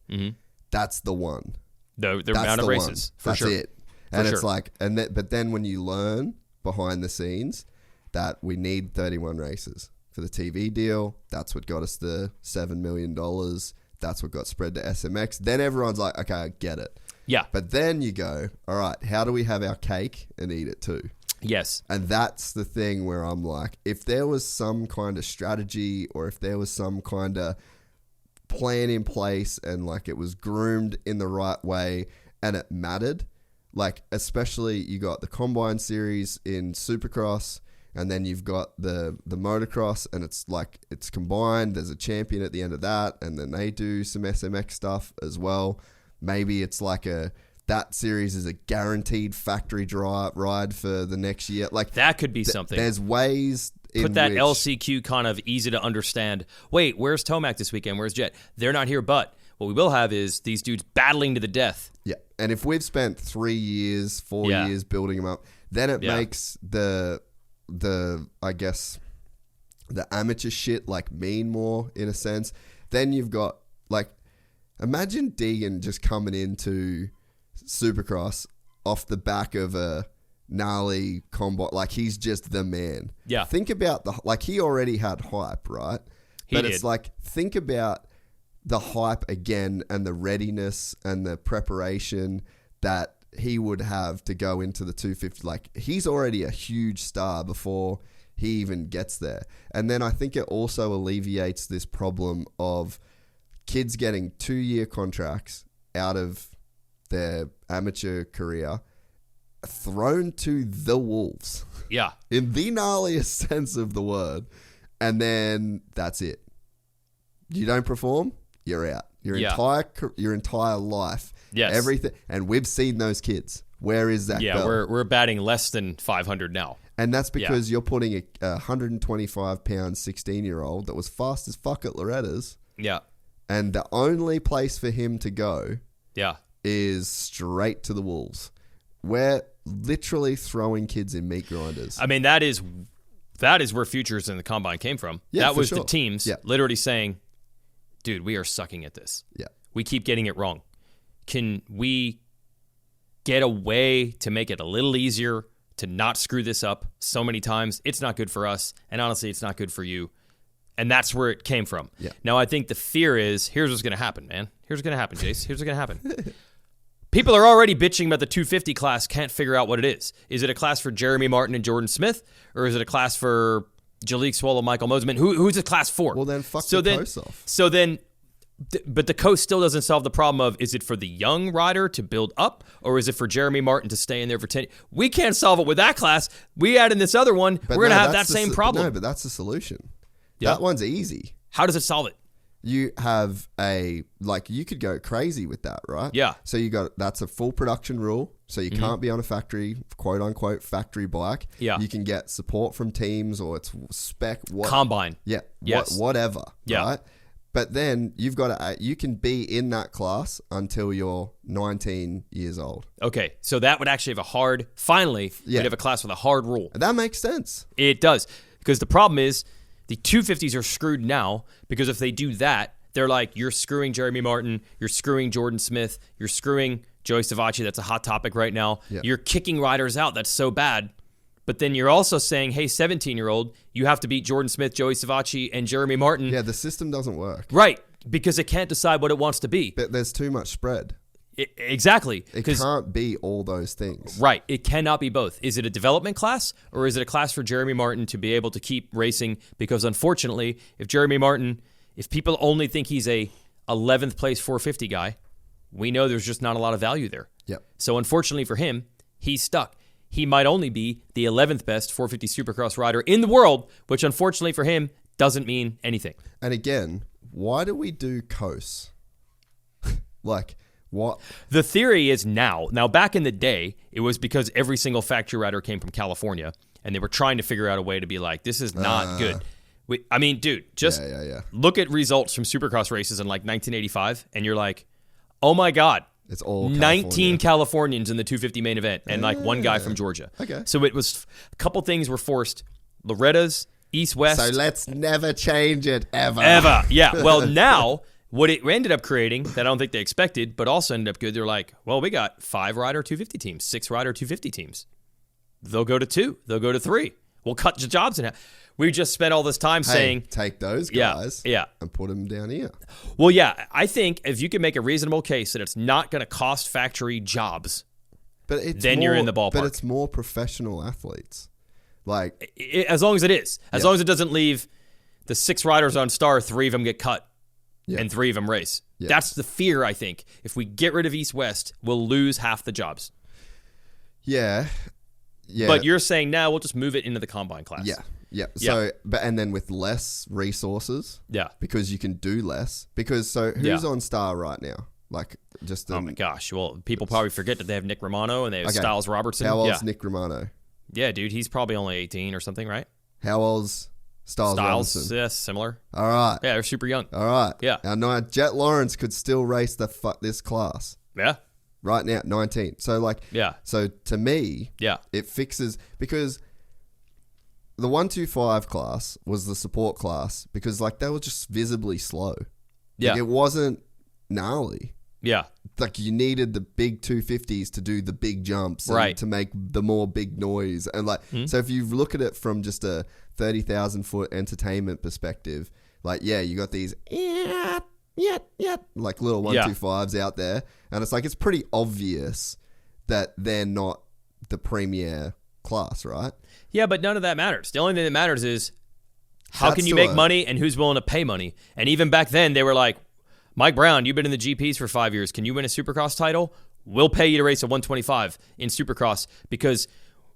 that's the one. The amount of races. For sure. That's it. And it's like, but then when you learn behind the scenes that we need 31 races for the TV deal, that's what got us the $7 million. That's what got spread to SMX. Then everyone's like, okay, I get it. Yeah. But then you go, all right, how do we have our cake and eat it too? Yes. And that's the thing where I'm like, if there was some kind of strategy or if there was some kind of plan in place and like it was groomed in the right way and it mattered, like especially you got the Combine Series in Supercross, and then you've got the motocross, and it's like it's combined. There's a champion at the end of that, and then they do some SMX stuff as well. Maybe it's like that series is a guaranteed factory ride for the next year. Like that could be something. There's ways. put that LCQ kind of easy to understand. Wait, where's Tomac this weekend? Where's Jet? They're not here, but what we will have is these dudes battling to the death. Yeah, and if we've spent 3 years, 4 years building them up, then it makes the I guess the amateur shit like mean more in a sense. Then you've got like, imagine Deegan just coming into Supercross off the back of a gnarly combo, like he's just the man. Yeah. Think about he already had hype, right? It's like, think about the hype again and the readiness and the preparation that he would have to go into the 250. Like, he's already a huge star before he even gets there. And then I think it also alleviates this problem of kids getting 2-year contracts out of their amateur career thrown to the wolves. Yeah. In the gnarliest sense of the word. And then that's it. You don't perform, you're out. Your entire life. Yes. Everything. And we've seen those kids. Where is that Yeah, belt? we're batting less than 500 now. And that's because you're putting a 125-pound 16-year-old that was fast as fuck at Loretta's. Yeah. And the only place for him to go Yeah. is straight to the wolves. We're literally throwing kids in meat grinders. I mean, that is where Futures in the Combine came from. Yeah, that was for sure. the teams literally saying, dude, we are sucking at this. Yeah. We keep getting it wrong. Can we get a way to make it a little easier to not screw this up so many times? It's not good for us. And honestly, it's not good for you. And that's where it came from. Yeah. Now, I think the fear is, here's what's going to happen, man. Here's what's going to happen, Jace. Here's what's going to happen. People are already bitching about the 250 class, can't figure out what it is. Is it a class for Jeremy Martin and Jordan Smith? Or is it a class for Jalik Swallow, Michael Moseman? Who's the class for? Well, then fuck the coast off. So then, but the coast still doesn't solve the problem of, is it for the young rider to build up, or is it for Jeremy Martin to stay in there for 10? We can't solve it with that class. We add in this other one. We're going to have that same problem. No, but that's the solution. Yeah. That one's easy. How does it solve it? You have you could go crazy with that, right? Yeah. So that's a full production rule. So you can't be on a factory, quote unquote, factory bike. Yeah. You can get support from teams, or it's spec. Combine. Yeah. Yes. Whatever. Yeah. Right? But then you can be in that class until you're 19 years old. Okay. So that would actually have we'd have a class with a hard rule. That makes sense. It does. Because the problem is, the 250s are screwed now, because if they do that, they're like, you're screwing Jeremy Martin, you're screwing Jordan Smith, you're screwing Joey Savacci. That's a hot topic right now. Yeah. You're kicking riders out. That's so bad. But then you're also saying, hey, 17-year-old, you have to beat Jordan Smith, Joey Savacci, and Jeremy Martin. Yeah, the system doesn't work. Right, because it can't decide what it wants to be. But there's too much spread. Exactly. It can't be all those things. Right. It cannot be both. Is it a development class, or is it a class for Jeremy Martin to be able to keep racing? Because unfortunately, if people only think he's a 11th place 450 guy, we know there's just not a lot of value there. Yep. So unfortunately for him, he's stuck. He might only be the 11th best 450 Supercross rider in the world, which unfortunately for him doesn't mean anything. And again, why do we do coasts? Like, what? The theory is now back in the day, it was because every single factory rider came from California, and they were trying to figure out a way to be like, this is not good. Dude, just look at results from Supercross races in like 1985, and you're like, oh my God. It's all 19 Californians in the 250 main event, and like one guy from Georgia. Okay. So it was a couple things were forced. Loretta's, East, West. So let's never change it ever. Yeah. Well, now what it ended up creating that I don't think they expected, but also ended up good. They're like, well, we got 5-rider 250 teams, 6-rider 250 teams. They'll go to 2. They'll go to 3. We'll cut the jobs in half. We just spent all this time saying, take those guys and put them down here. Well, yeah, I think if you can make a reasonable case that it's not going to cost factory jobs, then you're in the ballpark. But it's more professional athletes. Like, as long as it is. As long as it doesn't leave the 6 riders on Star, 3 of them get cut and 3 of them race. Yeah. That's the fear, I think. If we get rid of East-West, we'll lose half the jobs. Yeah. But you're saying now we'll just move it into the combine class. Yeah. So, and then with less resources. Yeah. Because you can do less. Because who's on Star right now? Like, just oh my gosh. Well, people probably forget that they have Nick Romano and they have Styles Robertson. How old's Nick Romano? Yeah, dude, he's probably only 18 or something, right? How old's Styles Robinson? Yeah, similar. All right. Yeah, they're super young. All right. Yeah. Now, Jet Lawrence could still race this class Yeah. right now, 19. So, Yeah. So to me, Yeah. it fixes because the 125 class was the support class because they were just visibly slow. Yeah. It wasn't gnarly. Yeah. You needed the big 250s to do the big jumps and Right. to make the more big noise. And so if you look at it from just a 30,000 foot entertainment perspective, you got these little 125s out there. And it's pretty obvious that they're not the premier class, right? Yeah, but none of that matters. The only thing that matters is how That's can you still make money and who's willing to pay money. And even back then, they were like, Mike Brown, you've been in the GPs for 5 years. Can you win a Supercross title? We'll pay you to race a 125 in Supercross because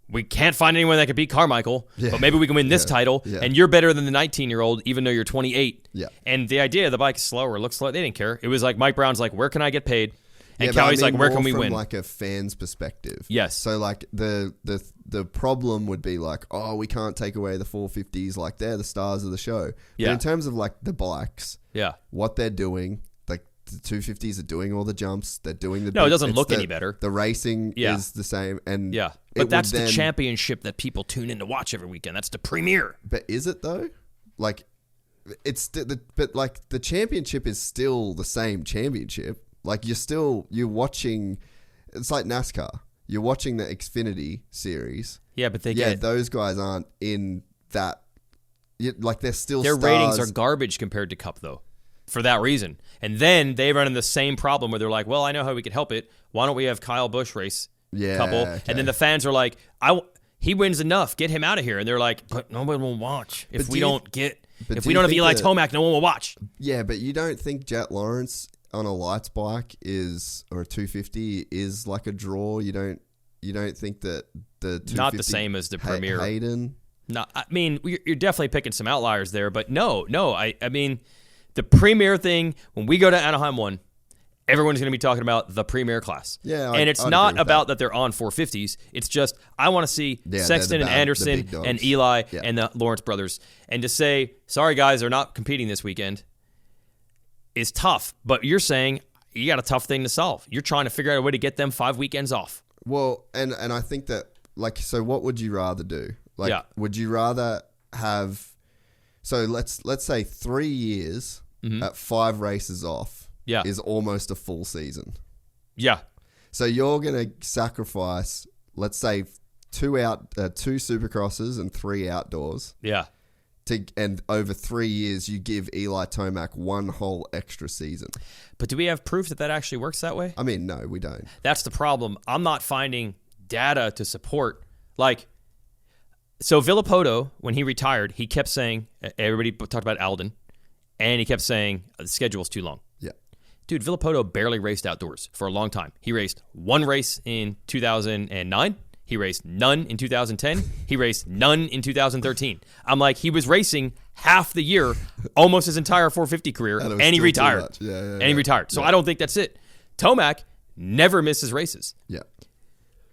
we can't find anyone that could beat Carmichael, but maybe we can win this title, and you're better than the 19-year-old, even though you're 28. Yeah. And the idea the bike is slower, looks slow, they didn't care. It was like Mike Brown's like, where can I get paid? And Cowie's like, where can we win? From a fan's perspective. Yes. So the problem would be we can't take away the 450s. They're the stars of the show. Yeah. But in terms of the bikes, Yeah. what they're doing, the 250s are doing all the jumps. They're doing the. No, it doesn't look any better. The racing is the same, and but that's the championship that people tune in to watch every weekend. That's the premiere. But is it though? It's the championship is still the same championship. You're watching. It's like NASCAR. You're watching the Xfinity series. Yeah, but those guys aren't in that. They're still their stars. ratings are garbage compared to Cup though, for that reason. And then they run into the same problem where they're like, well, I know how we could help it. Why don't we have Kyle Busch race couple? Okay. And then the fans are like, he wins enough. Get him out of here. And they're like, but nobody will watch if we don't have Eli Tomac. No one will watch. Yeah, but you don't think Jet Lawrence on a lights bike or a 250 is a draw? You don't think that the 250 not the same as the premier Hayden? No, I mean you're definitely picking some outliers there, but no. I mean the premier thing when we go to Anaheim 1, everyone's going to be talking about the premier class. Yeah, and it's not about that they're on 450s. It's just I want to see Sexton and Anderson and Eli and the Lawrence brothers, and to say sorry guys, they're not competing this weekend is tough. But you're saying you got a tough thing to solve. You're trying to figure out a way to get them 5 weekends off. Well, and I think that so what would you rather do? Would you rather have? So let's say 3 years at 5 races off is almost a full season. Yeah. So you're gonna sacrifice, let's say, 2 Supercrosses and 3 outdoors. Yeah. And over 3 years, you give Eli Tomac 1 whole extra season. But do we have proof that actually works that way? I mean, no, we don't. That's the problem. I'm not finding data to support. So Villopoto, when he retired, he kept saying, everybody talked about Alden, and he kept saying, the schedule's too long. Yeah. Dude, Villopoto barely raced outdoors for a long time. He raced 1 race in 2009. He raced none in 2010. He raced none in 2013. I'm like, he was racing half the year, almost his entire 450 career, and he retired. He retired. So I don't think that's it. Tomac never misses races. Yeah.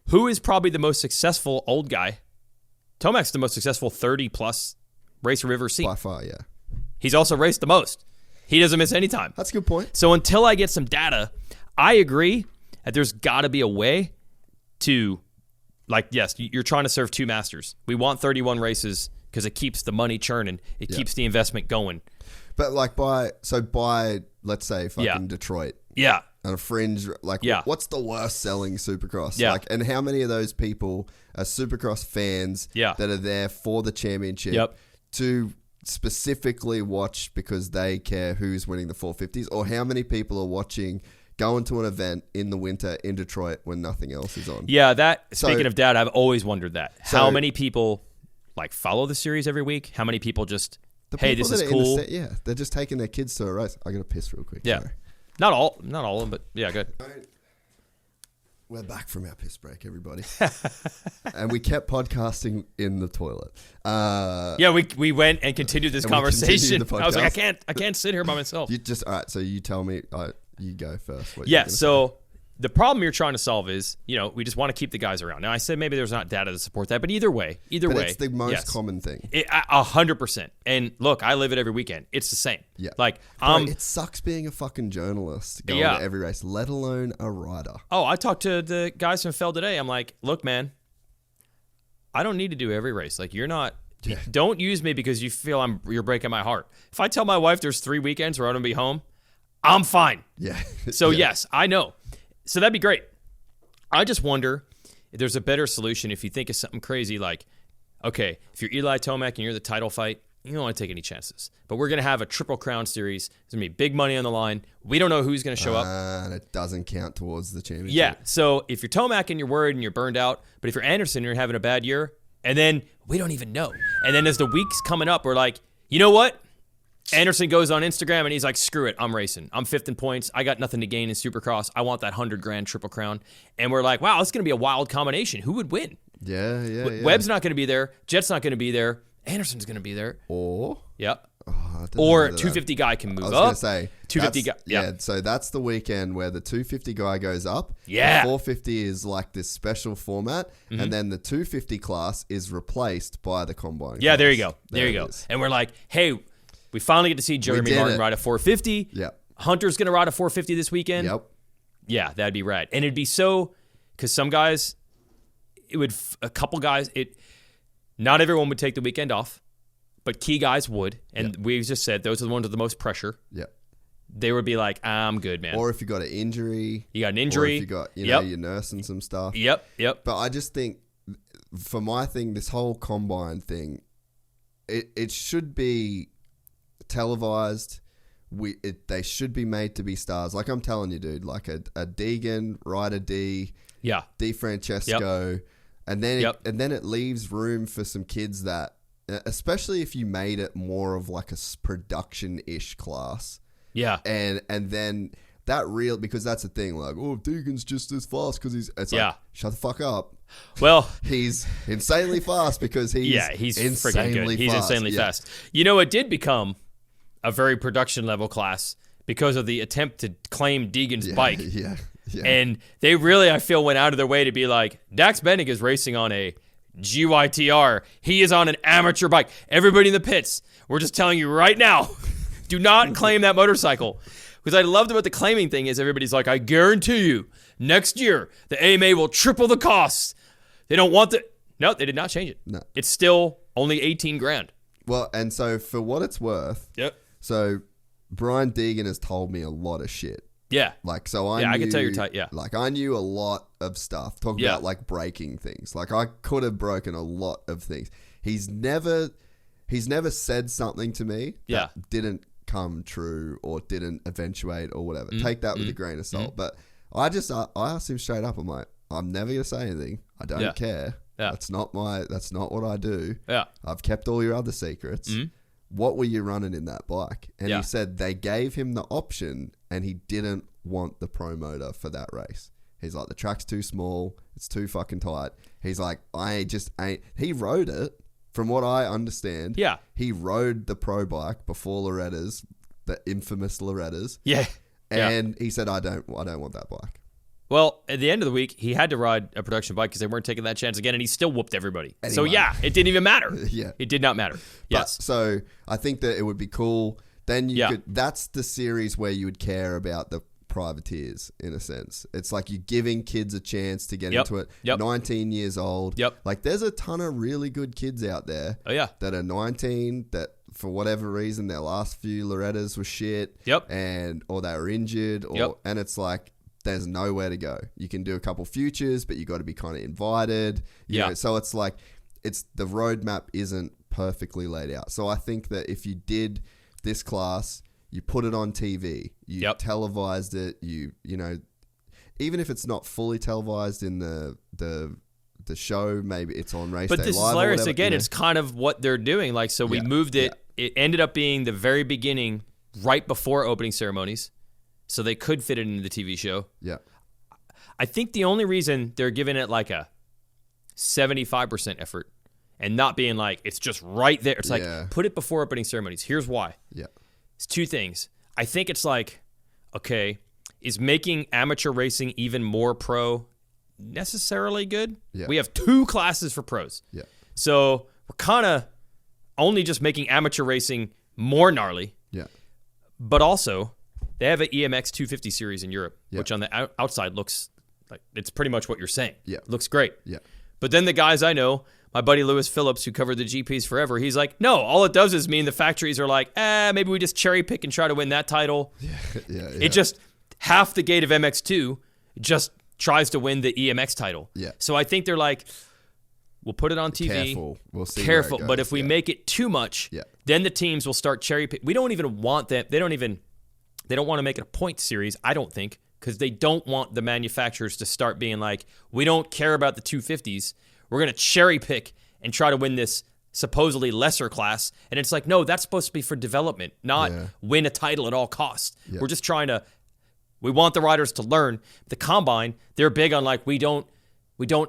Who is probably the most successful old guy? Tomac's the most successful 30-plus racer we've ever seen. By far, yeah. He's also raced the most. He doesn't miss any time. That's a good point. So until I get some data, I agree that there's got to be a way to... yes, you're trying to serve 2 masters. We want 31 races because it keeps the money churning. It keeps the investment going. But by let's say fucking Detroit. Yeah. On a fringe, what's the worst selling Supercross? Yeah. And how many of those people are Supercross fans that are there for the championship to specifically watch because they care who's winning the 450s? Or how many people are watching... going to an event in the winter in Detroit when nothing else is on. Yeah, speaking of dad, I've always wondered that. How many people follow the series every week? How many people just, hey, this is cool? They're just taking their kids to a race. I got to piss real quick. Yeah. Sorry. Not all of them, but yeah, good. We're back from our piss break, everybody. And we kept podcasting in the toilet. We went and continued this conversation. I was like, I can't sit here by myself. All right, so you tell me... you go first. So The problem you're trying to solve is, we just want to keep the guys around. Now, I said maybe there's not data to support that, but either way. It's the most common thing. 100%. And look, I live it every weekend. It's the same. Yeah. Like, it sucks being a fucking journalist going to every race, let alone a rider. Oh, I talked to the guys from Feld today. I'm like, look, man, I don't need to do every race. Like, you're not. Yeah. Don't use me because you feel you're breaking my heart. If I tell my wife there's 3 weekends where I'm going to be home, I'm fine. Yeah. So, yes, I know. So that'd be great. I just wonder if there's a better solution if you think of something crazy like, okay, if you're Eli Tomac and you're the title fight, you don't want to take any chances. But we're going to have a Triple Crown series. There's going to be big money on the line. We don't know who's going to show up. And it doesn't count towards the championship. Yeah. So if you're Tomac and you're worried and you're burned out, but if you're Anderson and you're having a bad year, and then we don't even know. And then as the week's coming up, we're like, you know what? Anderson goes on Instagram and he's like, screw it, I'm racing. I'm 5th in points. I got nothing to gain in Supercross. I want that $100,000 Triple Crown. And we're like, wow, it's going to be a wild combination. Who would win? Yeah. Webb's not going to be there. Jet's not going to be there. Anderson's going to be there. Or? Yep. Or 250 guy can move up. I was going to say. 250 guy. Yeah, so that's the weekend where the 250 guy goes up. Yeah. The 450 is like this special format. Mm-hmm. And then the 250 class is replaced by the combine. Yeah, class. there you go. There you go. Is. And we're like, hey, we finally get to see Jeremy Martin ride a 450. Yep. Hunter's going to ride a 450 this weekend. Yep. Yeah, that'd be rad. And it'd be so, because some guys, not everyone would take the weekend off, but key guys would. And we just said those are the ones with the most pressure. Yep. They would be like, I'm good, man. Or if you got an injury. You got an injury. Or if you got, you're nursing some stuff. Yep. But I just think, for my thing, this whole combine thing, it should be televised. They should be made to be stars. Like I'm telling you, dude, like a Deegan, Ryder D, D Francesco, and then it leaves room for some kids that, especially if you made it more of like a production-ish class. Yeah. And then that because that's the thing, like, oh, Deegan's just as fast because like, shut the fuck up. Well, he's insanely fast because he's insanely good. He's insanely fast. It did become a very production level class because of the attempt to claim Deegan's bike. Yeah. And they really, I feel, went out of their way to be like, Dax Benning is racing on a GYTR. He is on an amateur bike. Everybody in the pits, we're just telling you right now, do not claim that motorcycle. Because I loved about the claiming thing is everybody's like, I guarantee you, next year, the AMA will triple the costs. They don't want No, they did not change it. No. It's still only $18,000. Well, and so for what it's worth, so Brian Deegan has told me a lot of shit. Yeah. Like, so I knew, I can tell you're tight, Like, I knew a lot of stuff. Talk about, like, breaking things. Like, I could have broken a lot of things. He's never said something to me that didn't come true or didn't eventuate or whatever. Take that with a grain of salt. But I asked him straight up. I'm like, I'm never going to say anything. I don't care. Yeah. That's not what I do. Yeah. I've kept all your other secrets. What were you running in that bike? And he said they gave him the option and he didn't want the pro motor for that race. He's like, the track's too small. It's too fucking tight. He's like, I just ain't. He rode it. From what I understand, he rode the pro bike before Loretta's, the infamous Loretta's. Yeah. And he said, I don't want that bike. Well, at the end of the week, he had to ride a production bike because they weren't taking that chance again, and he still whooped everybody. Anyway. So, it didn't even matter. It did not matter. Yes. So, I think that it would be cool. Then you could, that's the series where you would care about the privateers, in a sense. It's like you're giving kids a chance to get into it. 19 years old. Like, there's a ton of really good kids out there that are 19 that, for whatever reason, their last few Lorettas were shit. Or they were injured. And it's like, there's nowhere to go. You can do a couple futures, but you got to be kind of invited. You know, so it's like, the roadmap isn't perfectly laid out. So I think that if you did this class, you put it on TV, you televised it, you know, even if it's not fully televised in the show, maybe it's on Race Day Live. But this is hilarious. Again, it's kind of what they're doing. Like, so we moved it. It ended up being the very beginning, right before opening ceremonies. So they could fit it into the TV show. Yeah. I think the only reason they're giving it like a 75% effort and not being like, it's just right there. It's like, put it before opening ceremonies. Here's why. Yeah. It's two things. I think it's like, okay, is making amateur racing even more pro necessarily good? Yeah. We have 2 classes for pros. Yeah. So we're kind of only just making amateur racing more gnarly. Yeah. But also, they have an EMX 250 series in Europe, Yeah. which on the outside looks like it's pretty much what you're saying. Yeah. It looks great. Yeah. But then the guys I know, my buddy Lewis Phillips, who covered the GPs forever, he's like, no, all it does is mean the factories are like, maybe we just cherry pick and try to win that title. Yeah. It just, half the gate of MX2 just tries to win the EMX title. Yeah. So I think they're like, we'll put it on TV. Careful. We'll see. Careful. Where it But goes. if we make it too much, Yeah. then the teams will start cherry pick. We don't even want that. They don't want to make it a point series, I don't think, because they don't want the manufacturers to start being like, we don't care about the 250s. We're going to cherry pick and try to win this supposedly lesser class. And it's like, no, that's supposed to be for development, not win a title at all costs. Yeah. We're just trying to, we want the riders to learn. The combine, they're big on like, we don't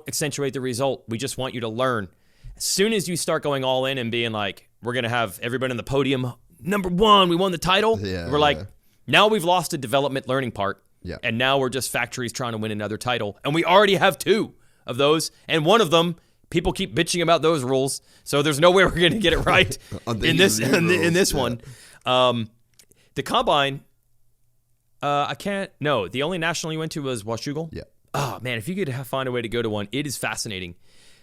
accentuate the result. We just want you to learn. As soon as you start going all in and being like, we're going to have everybody on the podium, number 1, we won the title. We're like, now we've lost the development learning part. Yeah. And now we're just factories trying to win another title. And we already have 2 of those. And one of them, people keep bitching about those rules. So there's no way we're going to get it right in this one. The combine, the only national you went to was Washougal. Yeah. Oh, man, if you could find a way to go to one, it is fascinating.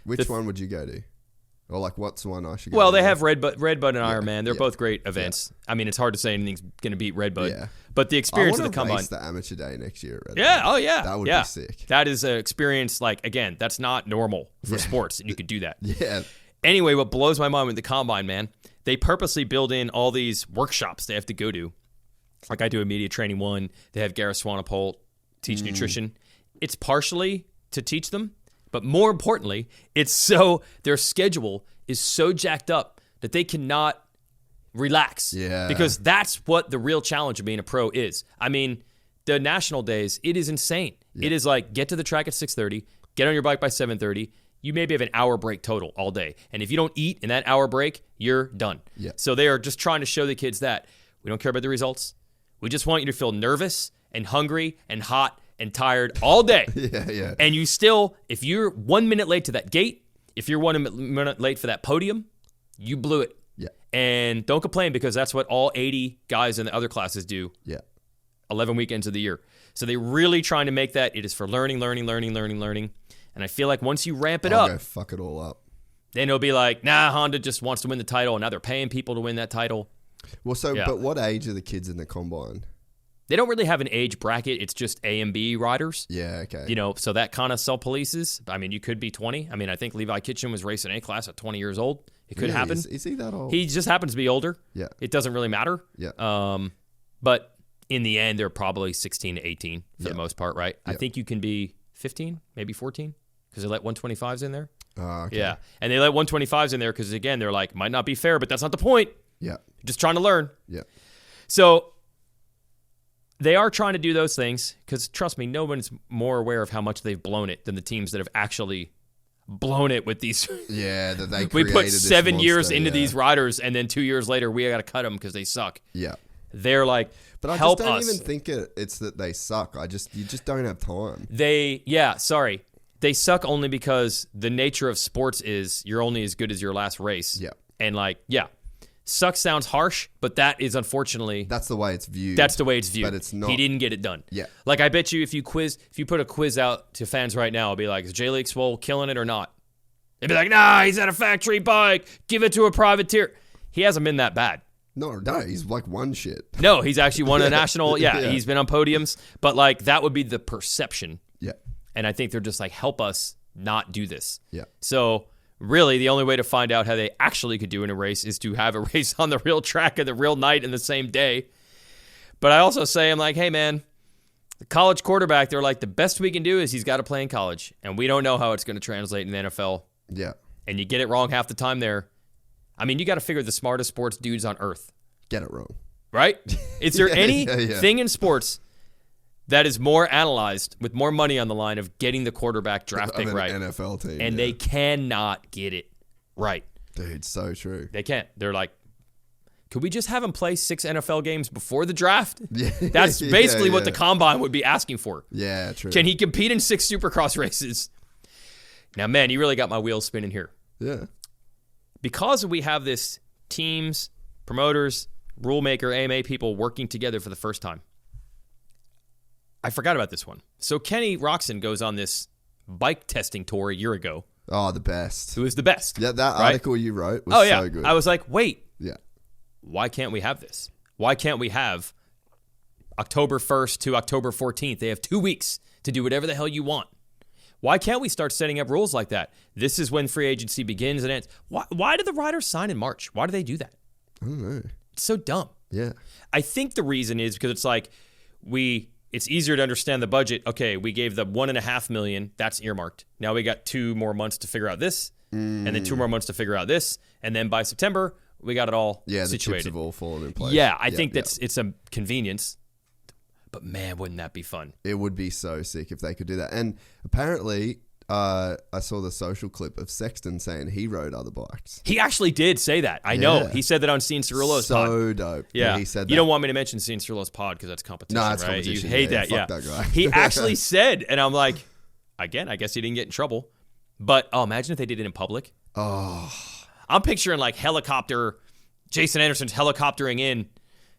Which one would you go to? Or like, what's the one I should go Well, to? they have Redbud and Ironman. They're both great events. Yeah. I mean, it's hard to say anything's going to beat Redbud. Yeah. But the experience of I the combine. race the amateur day next year at Redbud. Yeah, oh yeah. That would be sick. That is an experience, like, again, that's not normal for sports, and you could do that. Yeah. Anyway, what blows my mind with the combine, man, they purposely build in all these workshops they have to go to. Like I do a media training one. They have Gareth Swanepoel teach nutrition. It's partially to teach them, but more importantly, it's so their schedule is so jacked up that they cannot relax. Yeah. Because that's what the real challenge of being a pro is. I mean, the national days, it is insane. Yeah. It is like get to the track at 6:30, get on your bike by 7:30. You maybe have an hour break total all day. And if you don't eat in that hour break, you're done. Yeah. So they are just trying to show the kids that we don't care about the results. We just want you to feel nervous and hungry and hot and tired all day. Yeah. And you still, if you're 1 minute late to that gate, if you're 1 minute late for that podium, you blew it. Yeah. And don't complain because that's what all 80 guys in the other classes do. Yeah. 11 weekends of the year. So they're really trying to make that. It is for learning. And I feel like once you ramp it I'll up, go fuck it all up. then it'll be like, nah, Honda just wants to win the title, and now they're paying people to win that title. Well, so, Yeah. but what age are the kids in the combine? They don't really have an age bracket. It's just A and B riders. Yeah, okay. You know, so that kind of self-polices. I mean, you could be 20. I mean, I think Levi Kitchen was racing A-class at 20 years old. It could Really? happen. Is he that old? He just happens to be older. Yeah. It doesn't really matter. Yeah. But in the end, they're probably 16 to 18 for Yeah. the most part, right? I Yeah. think you can be 15, maybe 14, because they let 125s in there. Okay. Yeah. And they let 125s in there because, again, they're like, might not be fair, but that's not the point. Yeah. Just trying to learn. Yeah. So they are trying to do those things because, trust me, no one's more aware of how much they've blown it than the teams that have actually blown it with these. Yeah, that they We put created this 7 years monster, into yeah. these riders, and then 2 years later, we got to cut them because they suck. Yeah. They're like, But I help just don't us. even think it's that they suck. You just don't have time. They suck only because the nature of sports is you're only as good as your last race. Yeah. And suck sounds harsh, but that is unfortunately That's the way it's viewed. that's the way it's viewed. But it's not. He didn't get it done. Yeah. Like I bet you if you put a quiz out to fans right now, it'll be like, is J League Swole killing it or not? They'd be like, nah, he's at a factory bike. Give it to a privateer. He hasn't been that bad. No, he's like one shit. No, he's actually won a national. Yeah, Yeah. he's been on podiums, but like that would be the perception. Yeah. And I think they're just like, help us not do this. Yeah. So really, the only way to find out how they actually could do in a race is to have a race on the real track of the real night in the same day. But I also say, I'm like, hey, man, the college quarterback, they're like, the best we can do is he's got to play in college. And we don't know how it's going to translate in the NFL. Yeah. And you get it wrong half the time there. I mean, you got to figure the smartest sports dudes on earth. Get it wrong. Right? Is there Yeah, anything in sports that is more analyzed with more money on the line of getting the quarterback draft pick Of an right? NFL team. And they cannot get it right. Dude, so true. They can't. They're like, could we just have him play 6 NFL games before the draft? Yeah. That's basically what Yeah. the combine would be asking for. Yeah, true. Can he compete in 6 Supercross races? Now, man, you really got my wheels spinning here. Yeah. Because we have this teams, promoters, rule maker, AMA people working together for the first time. I forgot about this one. So Kenny Roxon goes on this bike testing tour a year ago. Oh, the best. Who was the best? Yeah, that right? article you wrote was so good. I was like, wait, Yeah. why can't we have this? Why can't we have October 1st to October 14th? They have 2 weeks to do whatever the hell you want. Why can't we start setting up rules like that? This is when free agency begins and ends. Why do the riders sign in March? Why do they do that? I don't know. It's so dumb. Yeah. I think the reason is because it's like it's easier to understand the budget. Okay, we gave the $1.5 million. That's earmarked. Now we got 2 more months to figure out this, and then 2 more months to figure out this, and then by September we got it all Yeah, the situated. chips have all fallen in place. Yeah, I think it's a convenience. But man, wouldn't that be fun? It would be so sick if they could do that. And apparently, I saw the social clip of Sexton saying he rode other bikes. He actually did say that. I know. Yeah. He said that on Cian Cirillo's pod. So dope. Yeah, he said that. You don't want me to mention Cian Cirillo's pod because that's competition, No, it's right? competition. You hate Yeah, that, fuck yeah. that guy. He actually said, and I'm like, again, I guess he didn't get in trouble. But imagine if they did it in public. Oh, I'm picturing like Jason Anderson's helicoptering in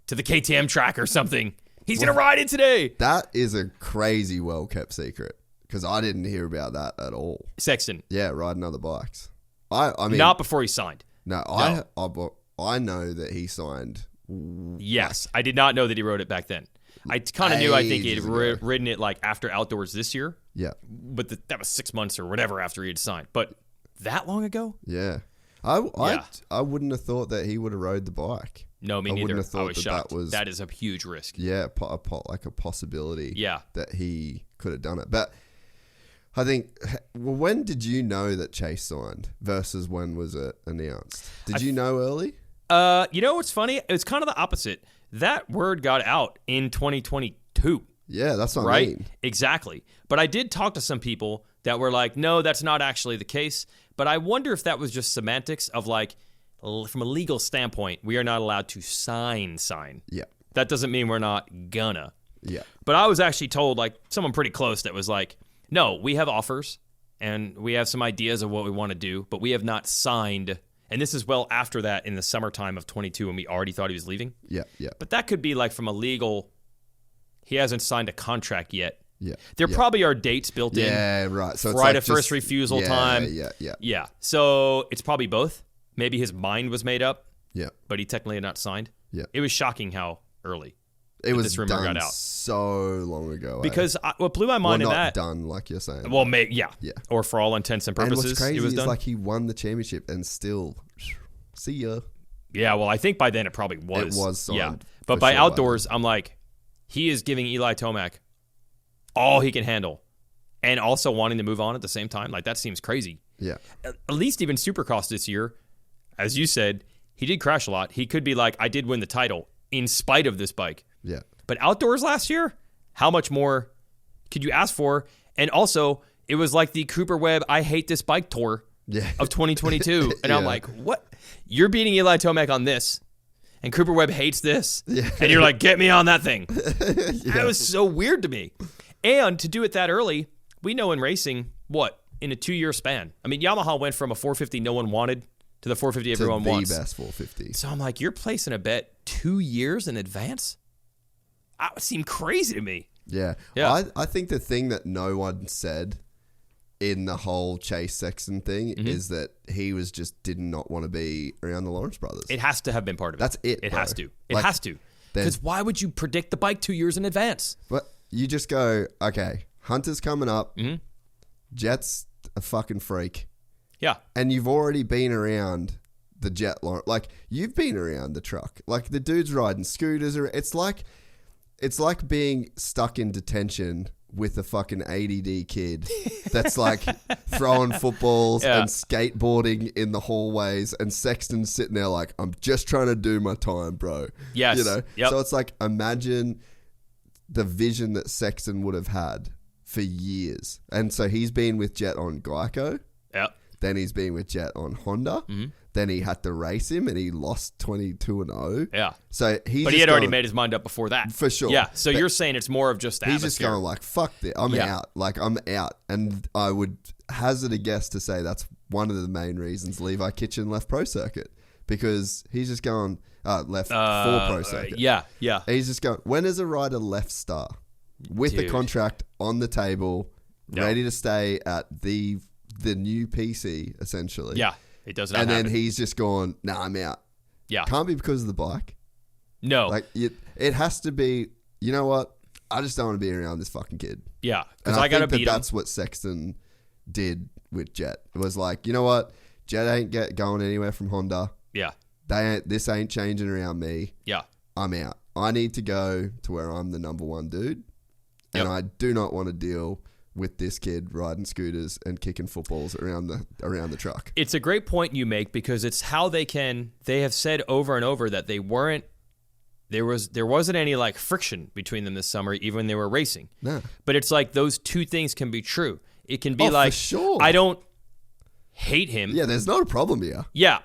to the KTM track or something. He's going to ride it today. that is a crazy well-kept secret because I didn't hear about that at all. Sexton. Yeah, riding other bikes. I mean, Not before he signed. No, I know that he signed. Yes. I did not know that he rode it back then. I kind of knew, I think he had Ages ago. ridden it like after Outdoors this year. Yeah, But that was 6 months or whatever after he had signed. But that long ago? yeah. Yeah. I wouldn't have thought that he would have rode the bike. No, me I neither. wouldn't have thought I was shocked. that was That is a huge risk. yeah, like a possibility. Yeah. that he could have done it. But I think, well, when did you know that Chase signed versus when was it announced? Did you know early? You know what's funny? It's kind of the opposite. That word got out in 2022. Yeah, that's what I Right? mean. Exactly. But I did talk to some people that were like, no, that's not actually the case. But I wonder if that was just semantics of like, from a legal standpoint, we are not allowed to sign. Yeah, That doesn't mean we're not gonna. yeah, But I was actually told, like, someone pretty close that was like, no, we have offers and we have some ideas of what we want to do, but we have not signed. And this is well after that in the summertime of 22 when we already thought he was leaving. yeah, yeah, But that could be like from a legal, he hasn't signed a contract yet. yeah. There yeah. probably are dates built in. Yeah, right. So it's right like of first just- refusal yeah, time. Yeah, yeah, Yeah. So it's probably both. Maybe his mind was made up, yeah, but he technically had not signed. yeah. It was shocking how early. It was this rumor done got out. so long ago. Because what blew my well, mind in not that. done like you're saying. Well, yeah. Yeah. Or for all intents and and purposes, what's crazy it was is done. like he won the championship and still, see ya. Yeah, well, I think by then it probably was. It was signed, Yeah. But for by sure, Outdoors, I'm like, he is giving Eli Tomac all he can handle and also wanting to move on at the same time. Like, that seems crazy. Yeah, At least even Supercross this year, as you said, he did crash a lot. He could be like, I did win the title in spite of this bike. yeah, But Outdoors last year, how much more could you ask for? And also, it was like the Cooper Webb I Hate This Bike tour yeah. of 2022. And I'm Yeah. like, what? You're beating Eli Tomac on this, and Cooper Webb hates this. Yeah. And you're like, get me on that thing. That was so weird to me. And to do it that early, we know in racing, what? In a 2-year span. I mean, Yamaha went from a 450 no one wanted to the 450 everyone to wants. the best 450. So I'm like, you're placing a bet 2 years in advance? That would seem crazy to me. Yeah. Yeah. I think the thing that no one said in the whole Chase Sexton thing is that he was just did not want to be around the Lawrence brothers. It has to have been part of it. That's it, It bro. has to. It Like, has to. there's- Because why would you predict the bike 2 years in advance? But you just go, okay, Hunter's coming up. Mm-hmm. Jet's a fucking freak. Yeah. And you've already been around the Jet Lawrence. Like, you've been around the truck. Like, the dude's riding scooters. It's like being stuck in detention with a fucking ADD kid that's like throwing footballs Yeah. and skateboarding in the hallways, and Sexton's sitting there like, I'm just trying to do my time, bro. Yes. You know? Yep. So it's like, imagine the vision that Sexton would have had for years. And so he's been with Jet on Geico. Yeah. Then he's been with Jet on Honda. Mm-hmm. Then he had to race him, and he lost 22-0. Yeah. So he's. But he had already made his mind up before that. For sure. Yeah. So But you're saying it's more of just the he's atmosphere. just going like, fuck this. I'm out. Like, I'm out. And I would hazard a guess to say that's one of the main reasons Levi Kitchen left Pro Circuit. Because he's just going, left for Pro Circuit. Yeah. He's just going, when is a rider left Star? With the contract on the table, ready to stay at the new PC, essentially. Yeah. It does not And happen. then he's just gone, nah, I'm out. Yeah. Can't be because of the bike. No. Like, it has to be, you know what? I just don't want to be around this fucking kid. Yeah. And Because I got to think beat him. that's what Sexton did with Jet. It was like, you know what? Jet ain't going anywhere from Honda. Yeah. This ain't changing around me. Yeah. I'm out. I need to go to where I'm the number one dude. And I do not want to deal with this kid riding scooters and kicking footballs around the truck. It's a great point you make because it's how they have said over and over that there wasn't any like friction between them this summer, even when they were racing. No. But it's like those two things can be true. It can be For like, sure. I don't hate him. Yeah, there's not a problem here. Yeah,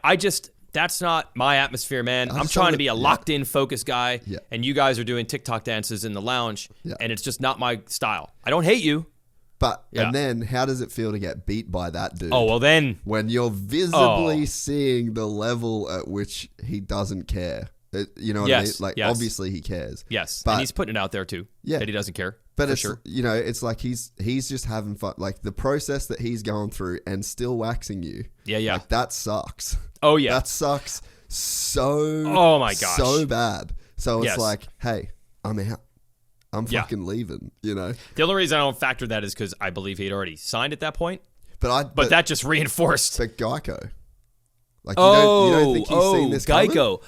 that's not my atmosphere, man. I'm trying to be a locked-in, focused guy, and you guys are doing TikTok dances in the lounge, and it's just not my style. I don't hate you. But, and then how does it feel to get beat by that dude? Oh, well then. When you're visibly seeing the level at which he doesn't care. You know what I mean? Like, obviously he cares. Yes, but, and he's putting it out there too, that he doesn't care. But it's, sure. you know, it's like he's just having fun. Like, the process that he's going through and still waxing you. Yeah. Like, that sucks. Oh, yeah. That sucks so, oh my gosh, so bad. So it's like, hey, I'm out. I'm fucking leaving, you know? The only reason I don't factor that is because I believe he had already signed at that point. But that just reinforced. But Geico. Like, you don't think he's seen this coming? Geico.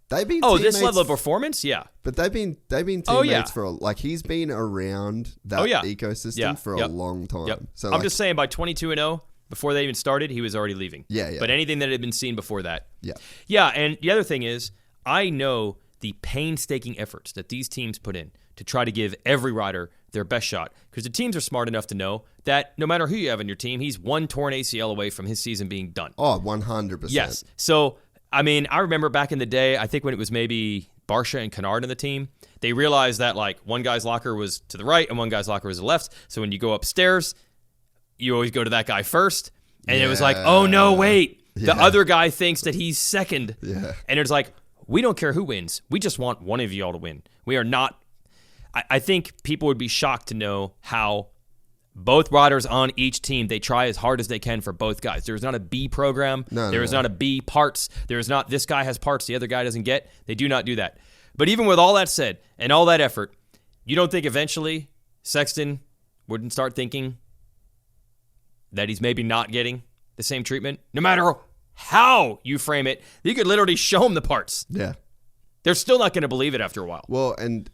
They've been this level of performance? Yeah. But they've been teammates for like he's been around that ecosystem for a long time. Yep. So I'm just saying by 22-0, before they even started, he was already leaving. Yeah. But anything that had been seen before that. Yeah. Yeah, and the other thing is, I know the painstaking efforts that these teams put in to try to give every rider their best shot. Because the teams are smart enough to know that no matter who you have on your team, he's one torn ACL away from his season being done. Oh, 100%. Yes. So, I mean, I remember back in the day, I think when it was maybe Barsha and Kennard in the team, they realized that like one guy's locker was to the right and one guy's locker was to the left. So when you go upstairs, you always go to that guy first. And it was like, oh, no, wait. The other guy thinks that he's second. Yeah. And it's like, we don't care who wins. We just want one of y'all to win. We are not. I think people would be shocked to know how both riders on each team, they try as hard as they can for both guys. There is not a B program. There is not a B parts. There is not this guy has parts the other guy doesn't get. They do not do that. But even with all that said and all that effort, you don't think eventually Sexton wouldn't start thinking that he's maybe not getting the same treatment? No matter how you frame it, you could literally show him the parts. Yeah. They're still not going to believe it after a while. Well, and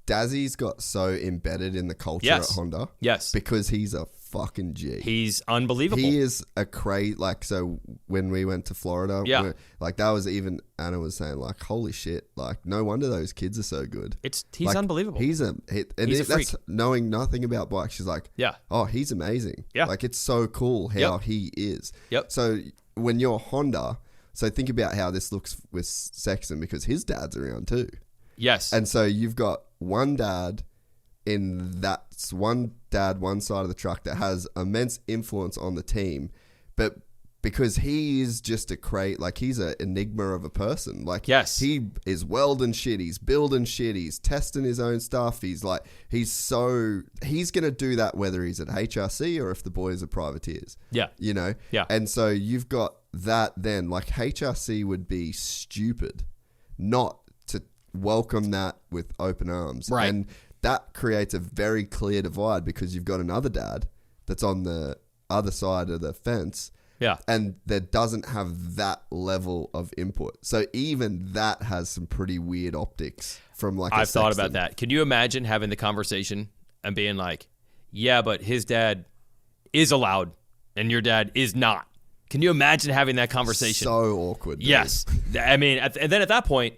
Dazzy's got so embedded in the culture at Honda. Yes. Because he's a fucking G. He's unbelievable. He is a crazy, like, so when we went to Florida, like, that was even, Anna was saying, like, holy shit, like, no wonder those kids are so good. He's like, unbelievable. He's a freak. That's knowing nothing about bikes. She's like, oh, he's amazing. Yeah. Like, it's so cool how he is. Yep. So when you're Honda, so think about how this looks with Sexton because his dad's around too. Yes. And so you've got one dad one side of the truck that has immense influence on the team, but because he is just he's an enigma of a person. Like, he is welding shit, he's building shit, he's testing his own stuff. He's going to do that whether he's at HRC or if the boys are privateers. Yeah. You know? Yeah. And so you've got that then, like, HRC would be stupid not to welcome that with open arms. Right. And that creates a very clear divide because you've got another dad that's on the other side of the fence. Yeah. And that doesn't have that level of input. So even that has some pretty weird optics from like I've thought about that. Can you imagine having the conversation and being like, yeah, but his dad is allowed and your dad is not? Can you imagine having that conversation? So awkward. Dude. Yes. I mean, and then at that point,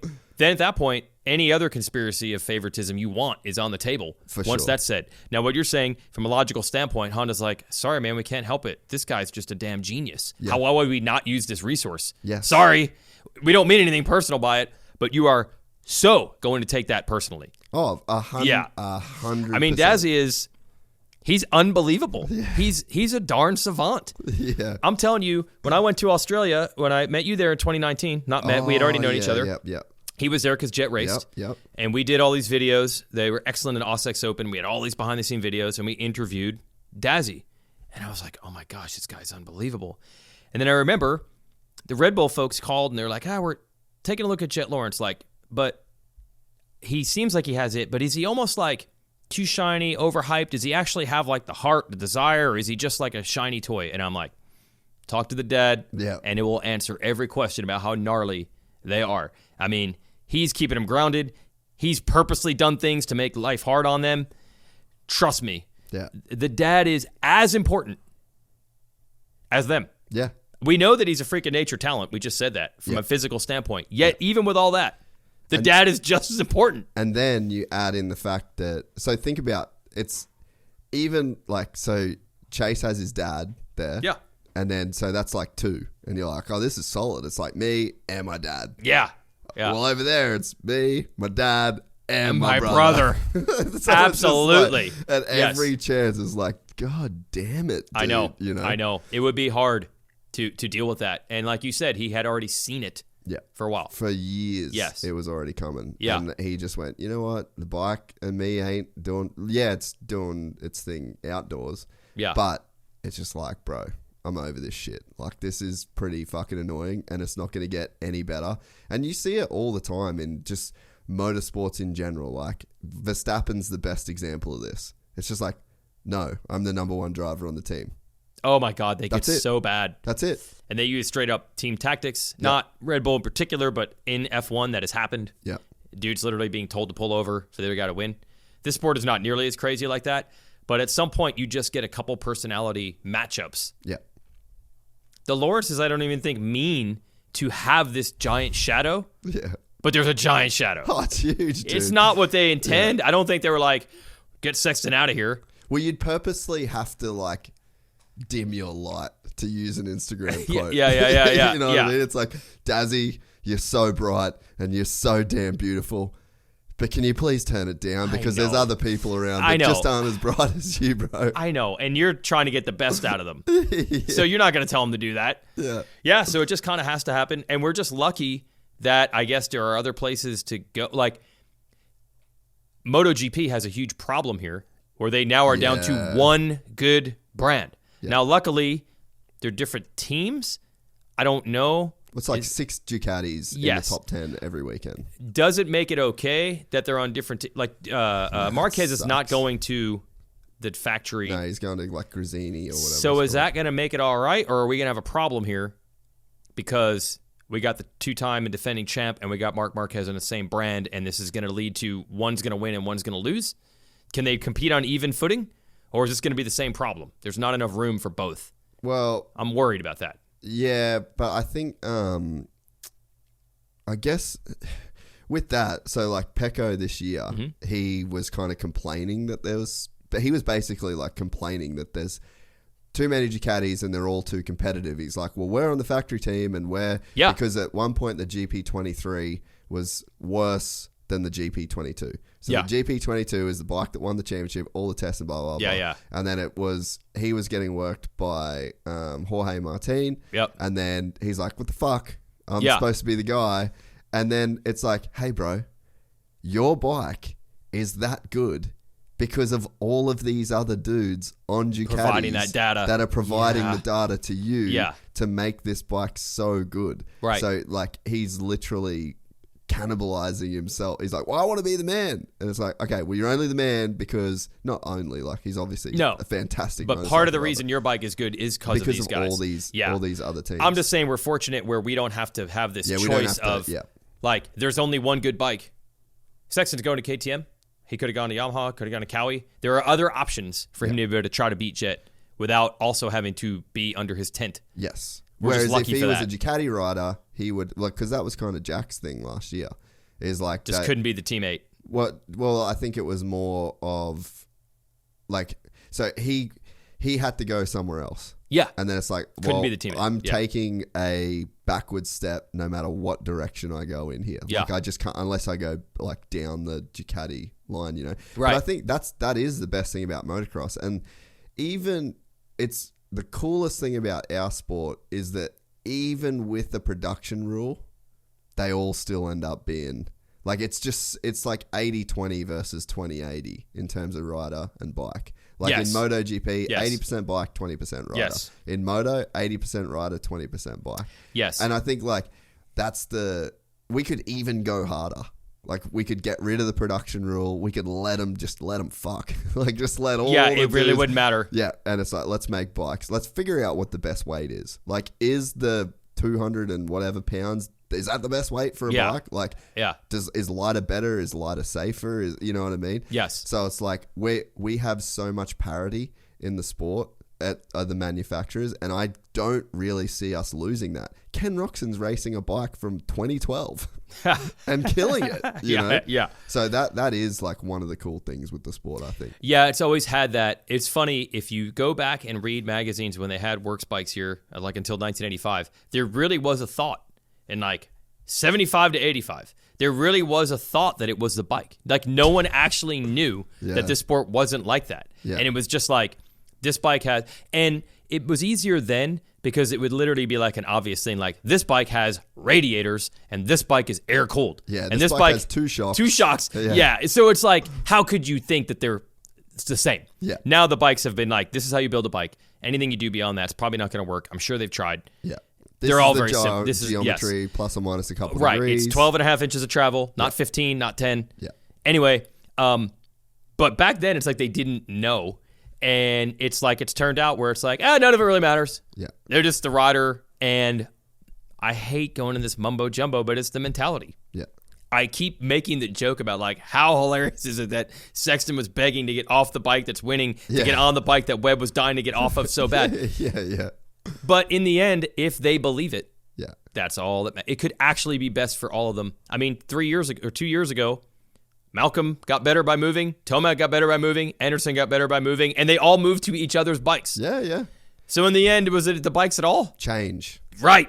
any other conspiracy of favoritism you want is on the table For once sure. that's said. Now, what you're saying from a logical standpoint, Honda's like, sorry, man, we can't help it. This guy's just a damn genius. Yeah. How would we not use this resource? Yes. Sorry, we don't mean anything personal by it, but you are so going to take that personally. Oh, 100%. Yeah. 100%. I mean, Dazzy he's unbelievable. He's a darn savant. Yeah. I'm telling you, when I went to Australia, when I met you there in 2019, we had already known each other. Yep. He was there because Jet raced. Yep. And we did all these videos. They were excellent in Aussex Open. We had all these behind-the-scene videos, and we interviewed Dazzy. And I was like, oh, my gosh, this guy's unbelievable. And then I remember the Red Bull folks called, and they're like, we're taking a look at Jet Lawrence. Like, but he seems like he has it, but is he almost like too shiny, overhyped? Does he actually have like the heart, the desire, or is he just like a shiny toy? And I'm like, talk to the dad, and it will answer every question about how gnarly they are. I mean, he's keeping them grounded. He's purposely done things to make life hard on them. Trust me. Yeah. The dad is as important as them. Yeah. We know that he's a freak of nature talent. We just said that from a physical standpoint. Yet, even with all that, the dad is just as important. And then you add in the fact that, so think about, it's even like, so Chase has his dad there. Yeah. And then, so that's like 2. And you're like, oh, this is solid. It's like me and my dad. Yeah. Well, over there, it's me, my dad, and my brother. So it's just Absolutely. like, and every chance is like, God damn it, dude. I know. You know? I know. It would be hard to deal with that. And like you said, he had already seen it for a while. For years. Yes. It was already coming. Yeah. And he just went, you know what? The bike and me ain't doing, it's doing its thing outdoors. Yeah. But it's just like, bro, I'm over this shit. Like, this is pretty fucking annoying, and it's not going to get any better. And you see it all the time in just motorsports in general. Like, Verstappen's the best example of this. It's just like, no, I'm the number 1 driver on the team. Oh my God, they get so bad. That's it. And they use straight up team tactics, not Red Bull in particular, but in F1 that has happened. Yeah. Dudes literally being told to pull over, so they got to win. This sport is not nearly as crazy like that, but at some point you just get a couple personality matchups. Yeah. The Lawrences, I don't even think mean to have this giant shadow. Yeah. But there's a giant shadow. Oh, it's huge, dude. It's not what they intend. I don't think they were like, get Sexton out of here. Well, you'd purposely have to, like, dim your light to use an Instagram quote. Yeah. You know what I mean? It's like, Dazzy, you're so bright and you're so damn beautiful, but can you please turn it down? Because there's other people around that just aren't as bright as you, bro. I know, and you're trying to get the best out of them. So you're not going to tell them to do that. Yeah, so it just kind of has to happen, and we're just lucky that I guess there are other places to go. Like, MotoGP has a huge problem here where they now are down to one good brand. Now, luckily, they're different teams. I don't know. It's like 6 Ducatis in the top 10 every weekend. Does it make it okay that they're on different Marquez is not going to the factory. No, he's going to like Grisini or whatever. So is that going to make it all right, or are we going to have a problem here because we got the 2-time and defending champ and we got Marc Marquez on the same brand, and this is going to lead to one's going to win and one's going to lose? Can they compete on even footing? Or is this going to be the same problem? There's not enough room for both. Well, I'm worried about that. Yeah, but I think, I guess with that, so like Pecco this year, he was kind of complaining that he was basically like complaining that there's too many Ducatis and they're all too competitive. He's like, well, we're on the factory team and because at one point the GP23 was worse than the GP22. So the GP22 is the bike that won the championship, all the tests and blah, blah, blah. Yeah. And then he was getting worked by Jorge Martin. Yep. And then he's like, what the fuck? I'm supposed to be the guy. And then it's like, hey, bro, your bike is that good because of all of these other dudes on Ducatis providing that data. That are providing the data to you to make this bike so good. Right. So, like, he's literally cannibalizing himself. He's like, well, I want to be the man. And it's like, okay, well, you're only the man because not only, like, he's obviously a fantastic but part of the reason your bike is good is because of these guys. All these other teams. I'm just saying we're fortunate where we don't have to have this choice of like, there's only one good bike. Sexton's going to KTM. He could have gone to Yamaha, could have gone to Cowie. There are other options for him to be able to try to beat Jet without also having to be under his tent. Yes. We're Whereas just lucky if he for was that. a Ducati rider, he would, like, because that was kind of Jack's thing last year. is like Just couldn't be the teammate. Well, I think it was more of like, so he had to go somewhere else. Yeah. And then it's like, Couldn't well, be the teammate. I'm Yeah. taking a backward step no matter what direction I go in here. Yeah. Like I just can't, unless I go like down the Ducati line, you know. Right. But I think that is the best thing about motocross. And even it's the coolest thing about our sport is that even with the production rule, they all still end up being like, it's like 80-20 versus 20-80 in terms of rider and bike. Like Yes. in MotoGP, Yes. 80% bike, 20% rider. Yes. In Moto, 80% rider, 20% bike. Yes. And I think like we could even go harder. Like we could get rid of the production rule. We could let them fuck. Like just let all Yeah, the it really dudes- wouldn't matter. Yeah, and it's like, let's make bikes. Let's figure out what the best weight is. Like, is the 200 and whatever pounds, is that the best weight for a Yeah. bike? Like, Yeah. is lighter better? Is lighter safer? Is, you know what I mean? Yes. So it's like we have so much parity in the sport at other manufacturers, and I don't really see us losing that. Ken Roxon's racing a bike from 2012 and killing it. You know? Yeah. So that is like one of the cool things with the sport, I think. Yeah, it's always had that. It's funny, if you go back and read magazines when they had works bikes here, like until 1985, there really was a thought in like 75 to 85. There really was a thought that it was the bike. Like no one actually knew that this sport wasn't like that. Yeah. And it was just like, this bike has, and it was easier then because it would literally be like an obvious thing, like this bike has radiators and this bike is air cooled. Yeah, and this bike has two shocks. Two shocks. Yeah. Yeah. So it's like, how could you think that it's the same? Yeah. Now the bikes have been like, this is how you build a bike. Anything you do beyond that's probably not going to work. I'm sure they've tried. Yeah. They're is all the very simple. This is geometry plus or minus a couple right. degrees. It's 12 and a half inches of travel, not 15, not 10. Yeah. Anyway, but back then it's like they didn't know. And it's like it's turned out where it's like, none of it really matters. Yeah. They're just the rider. And I hate going in this mumbo jumbo, but it's the mentality. Yeah. I keep making the joke about like how hilarious is it that Sexton was begging to get off the bike that's winning to get on the bike that Webb was dying to get off of so bad. Yeah. But in the end, if they believe it, Yeah. that's all that it could actually be best for all of them. I mean, 3 years ago or 2 years ago, Malcolm got better by moving, Tomac got better by moving, Anderson got better by moving, and they all moved to each other's bikes. Yeah. So in the end, was it the bikes at all? Change. Right.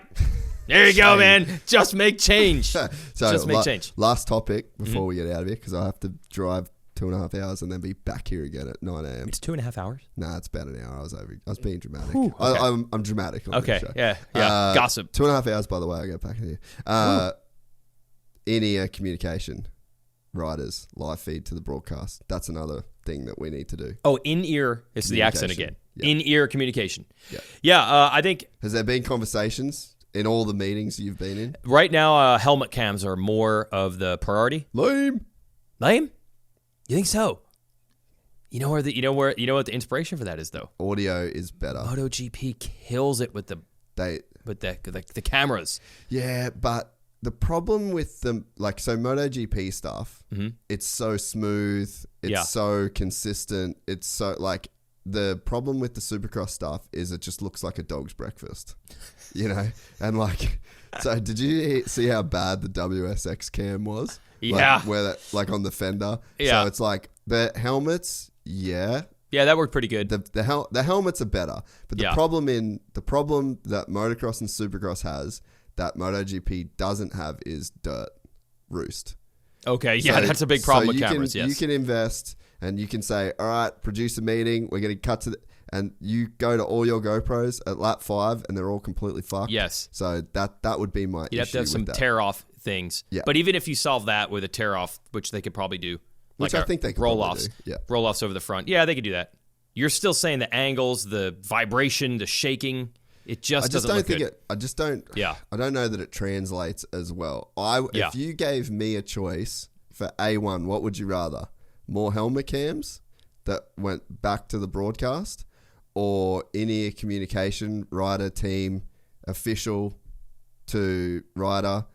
There you go, man. Just make change. So Just make change. Last topic before we get out of here, because I have to drive 2.5 hours and then be back here again at 9 a.m. It's 2.5 hours. Nah, it's about an hour. I was being dramatic. Okay. I'm dramatic on this Okay. show. Yeah. Gossip. 2.5 hours, by the way. I get back in here. In-ear communication, riders, live feed to the broadcast. That's another thing that we need to do. Oh, in-ear is the accent again. Yeah. In-ear communication. Yeah. Yeah, I think Has there been conversations in all the meetings you've been in? right now helmet cams are more of the priority. Lame. Lame? You think so? You know what the inspiration for that is though? Audio is better. MotoGP kills it with the cameras. Yeah, but the problem with the MotoGP stuff, it's so smooth, it's so consistent, it's so like the problem with the Supercross stuff is it just looks like a dog's breakfast, you know? And like, so did you see how bad the WSX cam was? Yeah. Like, where that, like on the fender. Yeah. So it's like the helmets, yeah. Yeah, that worked pretty good. The helmets are better, but the problem that motocross and Supercross has that MotoGP doesn't have is dirt, roost. Okay, yeah, that's a big problem with cameras. You can invest and you can say, all right, produce a meeting. We're going to cut to and you go to all your GoPros at lap 5 and they're all completely fucked. Yes. So that would be my issue. You'd have to have some tear off things. Yeah. But even if you solve that with a tear off, which they could probably do, Which I think they could roll probably offs, do. Yeah. roll offs over the front. Yeah, they could do that. You're still saying the angles, the vibration, the shaking. It just doesn't look good. I just don't. Yeah. I don't know that it translates as well. If you gave me a choice for A1, what would you rather? More helmet cams that went back to the broadcast, or in-ear communication, rider, team, official to rider,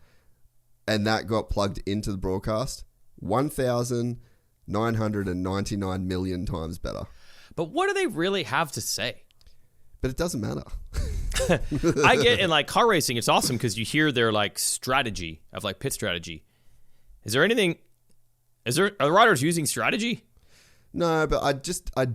and that got plugged into the broadcast? 1,999 million times better. But what do they really have to say? But it doesn't matter. I get in like car racing, it's awesome because you hear their like strategy of like pit strategy. Is there anything? Are the riders using strategy? No, but I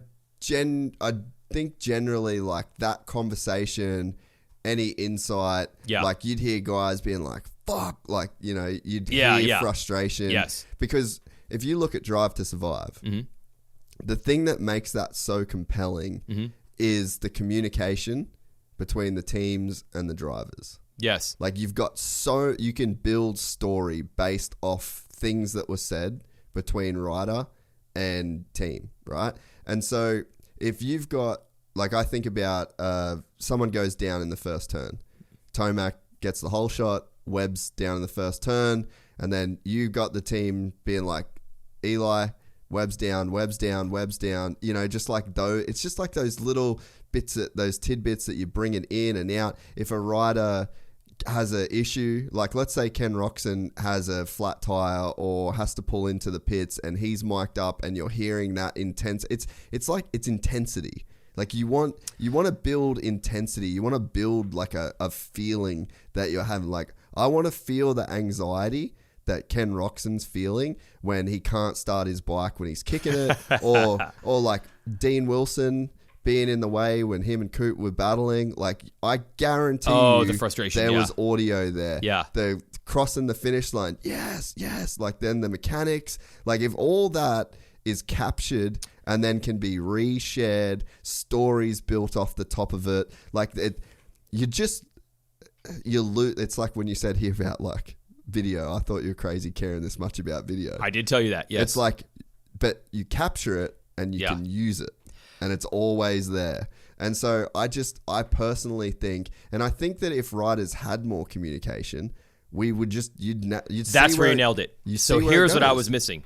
think generally like that conversation, any insight, like you'd hear guys being like, fuck, like, you know, you'd hear frustration. Yes. Because if you look at Drive to Survive, the thing that makes that so compelling is the communication between the teams and the drivers. Yes. Like you can build story based off things that were said between rider and team, right? And so if you've got, like I think about someone goes down in the first turn, Tomac gets the whole shot, Webb's down in the first turn, and then you got the team being like, Eli, Webb's down, you know, just like it's just like those little bits, those tidbits that you're bringing in and out. If a rider has an issue, like let's say Ken Roxon has a flat tire or has to pull into the pits and he's mic'd up and you're hearing that intense, it's like it's intensity. Like you want to build intensity. You want to build like a feeling that you're having. Like I want to feel the anxiety that Ken Roxon's feeling when he can't start his bike when he's kicking it, or like Dean Wilson being in the way when him and Coop were battling. Like I guarantee you, the frustration. There was audio there. Yeah, the crossing the finish line. Yes. Like then the mechanics. Like if all that is captured and then can be reshared, stories built off the top of it. Like you lose. It's like when you said here about like video. I thought you were crazy caring this much about video. I did tell you that. Yes. It's like, but you capture it and you can use it, and it's always there. And so I personally think, and I think that if riders had more communication, we would just you'd that's where you nailed it. So here's what I was missing.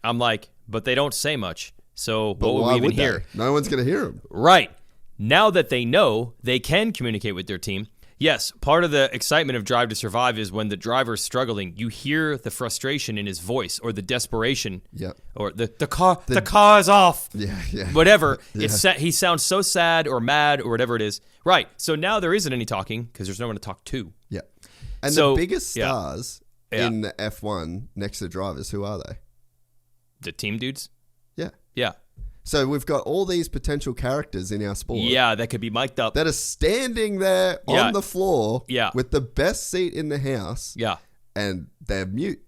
I'm like, but they don't say much. So what would we even hear? No one's going to hear them. Right. Now that they know they can communicate with their team. Yes, part of the excitement of Drive to Survive is when the driver's struggling, you hear the frustration in his voice or the desperation. Yep. Or the car is off. Yeah. Whatever. Yeah. He sounds so sad or mad or whatever it is. Right. So now there isn't any talking because there's no one to talk to. Yeah. And the biggest stars in the F1 next to the drivers, who are they? The team dudes? Yeah. Yeah. So we've got all these potential characters in our sport. Yeah, that could be mic'd up. That are standing there on the floor with the best seat in the house. Yeah. And they're mute.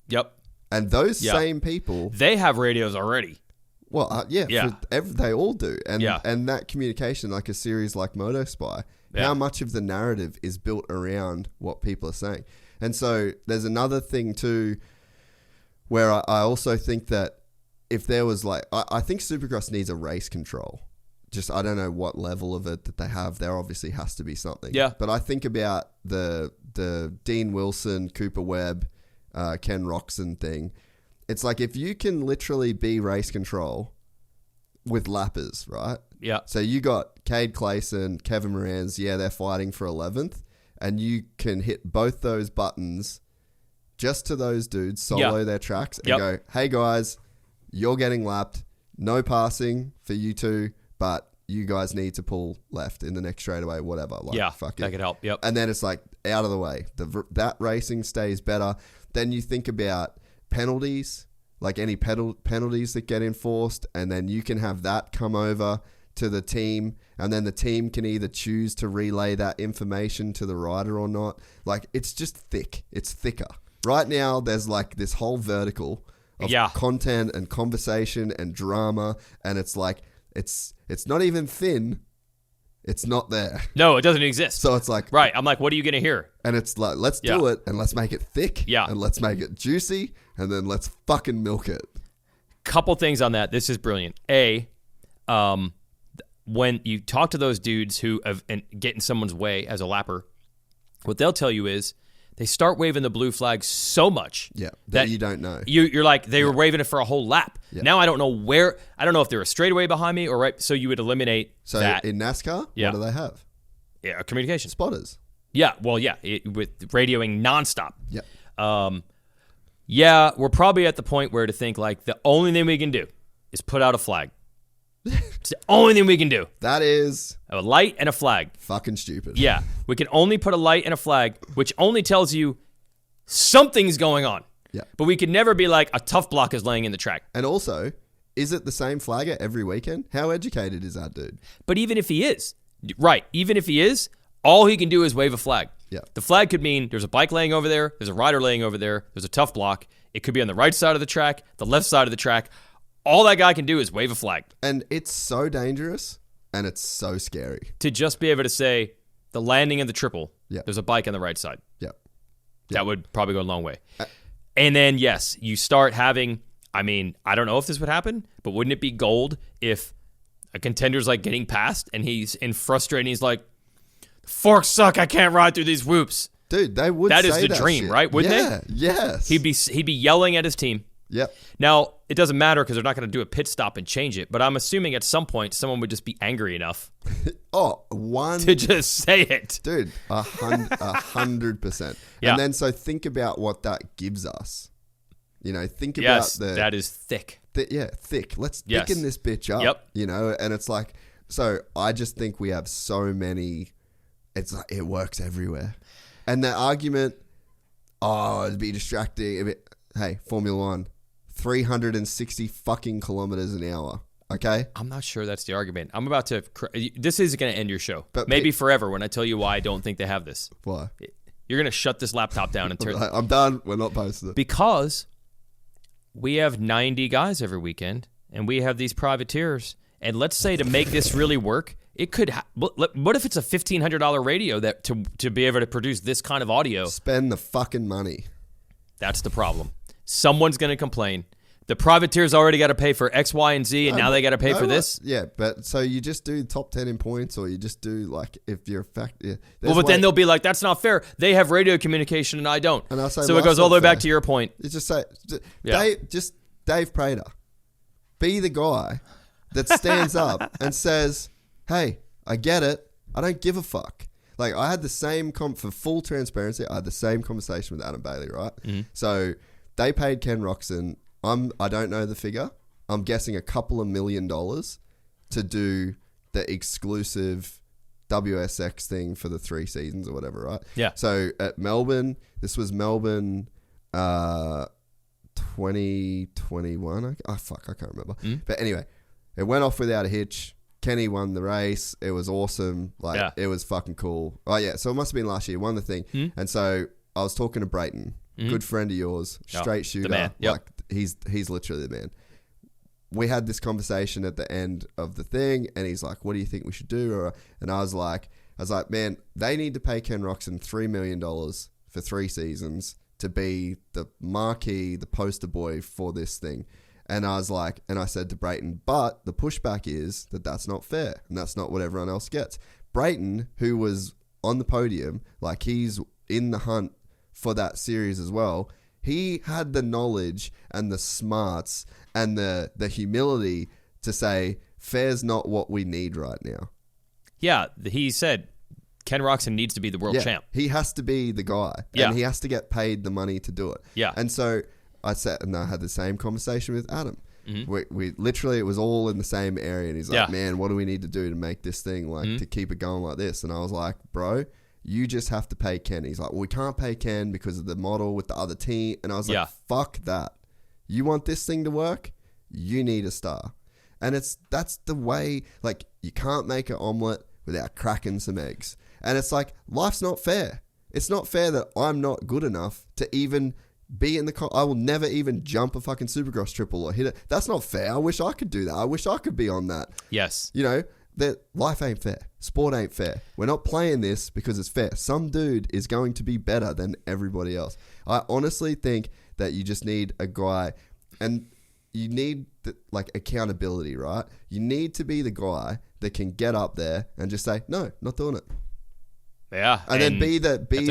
Yep. And those same people... They have radios already. Well, they all do. And that communication, like a series like MotoSpy, how much of the narrative is built around what people are saying? And so there's another thing too where I also think that if there was like, I think Supercross needs a race control. Just, I don't know what level of it that they have. There obviously has to be something. Yeah. But I think about the Dean Wilson, Cooper Webb, Ken Roxon thing. It's like if you can literally be race control with lappers, right? Yeah. So you got Cade Clayson, Kevin Moran's, they're fighting for 11th. And you can hit both those buttons just to those dudes, solo their tracks, and go, hey guys, you're getting lapped. No passing for you two, but you guys need to pull left in the next straightaway, whatever. Like, fuck it. That could help. Yep. And then it's like out of the way. That racing stays better. Then you think about penalties, like any penalties that get enforced, and then you can have that come over to the team, and then the team can either choose to relay that information to the rider or not. Like, it's just thick. It's thicker. Right now, there's like this whole vertical of content and conversation and drama, and it's like it's not even thin. It's not there. No, it doesn't exist. So it's like, right. I'm like, what are you gonna hear? And it's like, let's do it, and let's make it thick. Yeah. And let's make it juicy, and then let's fucking milk it. Couple things on that. This is brilliant. When you talk to those dudes who get in someone's way as a lapper, what they'll tell you is they start waving the blue flag so much that you don't know. You're like, they were waving it for a whole lap. Yeah. Now I don't know where. I don't know if they're a straightaway behind me or right. So you would eliminate that. In NASCAR, what do they have? Yeah, communication. Spotters. Yeah, well, with radioing nonstop. Yeah. We're probably at the point where to think like the only thing we can do is put out a flag. It's the only thing we can do. That is a light and a flag. Fucking stupid. Yeah. We can only put a light and a flag, which only tells you something's going on. Yeah. But we could never be like, a tough block is laying in the track. And also, is it the same flagger every weekend? How educated is that dude? But even if he is, all he can do is wave a flag. Yeah. The flag could mean there's a bike laying over there, there's a rider laying over there, there's a tough block. It could be on the right side of the track, the left side of the track. All that guy can do is wave a flag. And it's so dangerous and it's so scary. To just be able to say, the landing of the triple, Yeah. there's a bike on the right side. Yeah. That would probably go a long way. And then, yes, you start having, I don't know if this would happen, but wouldn't it be gold if a contender's like getting past and he's frustrated, he's like, forks suck, I can't ride through these whoops. Dude, they would That say is the that dream, shit. right? Wouldn't yeah, they? Yes. He'd be yelling at his team. Yep. Now, it doesn't matter because they're not going to do a pit stop and change it, but I'm assuming at some point someone would just be angry enough to just say it. Dude, 100%. Yeah. And then so think about what that gives us. Think Yes, about that is thick. thick. Let's Yes. thicken this bitch up. Yep. And it's like, so I just think we have so many, it's like, it works everywhere. And the argument, it'd be distracting. Hey, Formula One, 360 fucking kilometers an hour. Okay? I'm not sure that's the argument. I'm about to, this is going to end your show. But maybe forever when I tell you why I don't think they have this. Why? You're going to shut this laptop down and turn I'm done. We're not posting it. Because we have 90 guys every weekend, and we have these privateers. And let's say to make this really work, it could. What if it's a $1,500 radio that to be able to produce this kind of audio? Spend the fucking money. That's the problem. Someone's going to complain. The privateers already got to pay for X, Y, and Z, and now they got to pay for this. Yeah, but so you just do top 10 in points, or you just do like if you're a fact. Yeah, Then they'll be like, "That's not fair. They have radio communication, and I don't." And I'll say, so it goes all the way back to your point. You just say, Yeah. Dave Prater, be the guy that stands up and says, "Hey, I get it. I don't give a fuck." Like I had the same for full transparency. I had the same conversation with Adam Bailey, right? Mm-hmm. So they paid Ken Roxon. I don't know the figure. I'm guessing a couple of $1 million to do the exclusive WSX thing for the 3 seasons or whatever, right? Yeah. So at Melbourne, this was Melbourne 2021. I can't remember. But anyway, it went off without a hitch. Kenny won the race. It was awesome. It was fucking cool. Oh yeah, so it must have been last year. Won the thing. And so I was talking to Brayton, good friend of yours, straight shooter. The man. Yep. Like he's literally the man. We had this conversation at the end of the thing, and he's like, "What do you think we should do?" And I was like, "Man, they need to pay Ken Roxon $3 million for 3 seasons to be the marquee, the poster boy for this thing." And I was like, and I said to Brayton, but the pushback is that that's not fair, and that's not what everyone else gets. Brayton, who was on the podium, like he's in the hunt for that series as well, he had the knowledge and the smarts and the humility to say, fair's not what we need right now. Yeah, he said Ken Roxon needs to be the world champ. He has to be the guy, and he has to get paid the money to do it. Yeah. And so I sat and I had the same conversation with Adam. Mm-hmm. We literally, it was all in the same area, and he's like, "Man, what do we need to do to make this thing to keep it going like this?" And I was like, "Bro, you just have to pay Ken." He's like, "Well, we can't pay Ken because of the model with the other team." And I was like, "Fuck that. You want this thing to work? You need a star." And that's the way. Like, you can't make an omelet without cracking some eggs. And it's like, life's not fair. It's not fair that I'm not good enough to even be in the I will never even jump a fucking Supercross triple or hit it. That's not fair. I wish I could do that. I wish I could be on that. Yes. That life ain't fair. Sport ain't fair. We're not playing this because it's fair. Some dude is going to be better than everybody else. I honestly think that you just need a guy, and you need accountability, right? You need to be the guy that can get up there and just say, "No, not doing it." Yeah. And then be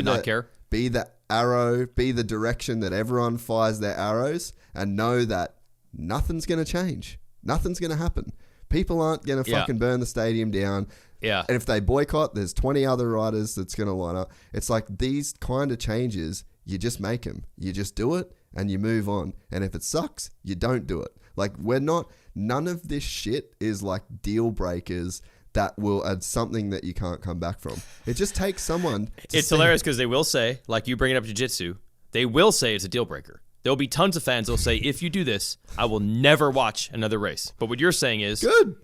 not care. Be the arrow, be the direction that everyone fires their arrows, and know that nothing's going to change. Nothing's going to happen. People aren't going to fucking burn the stadium down. Yeah. And if they boycott, there's 20 other riders that's going to line up. It's like these kind of changes, you just make them. You just do it and you move on. And if it sucks, you don't do it. Like, none of this shit is like deal breakers that will add something that you can't come back from. It just takes someone. It's hilarious because they will say, like you bring it up jiu-jitsu, they will say it's a deal breaker. There'll be tons of fans that'll say, if you do this, I will never watch another race. But what you're saying is, Good.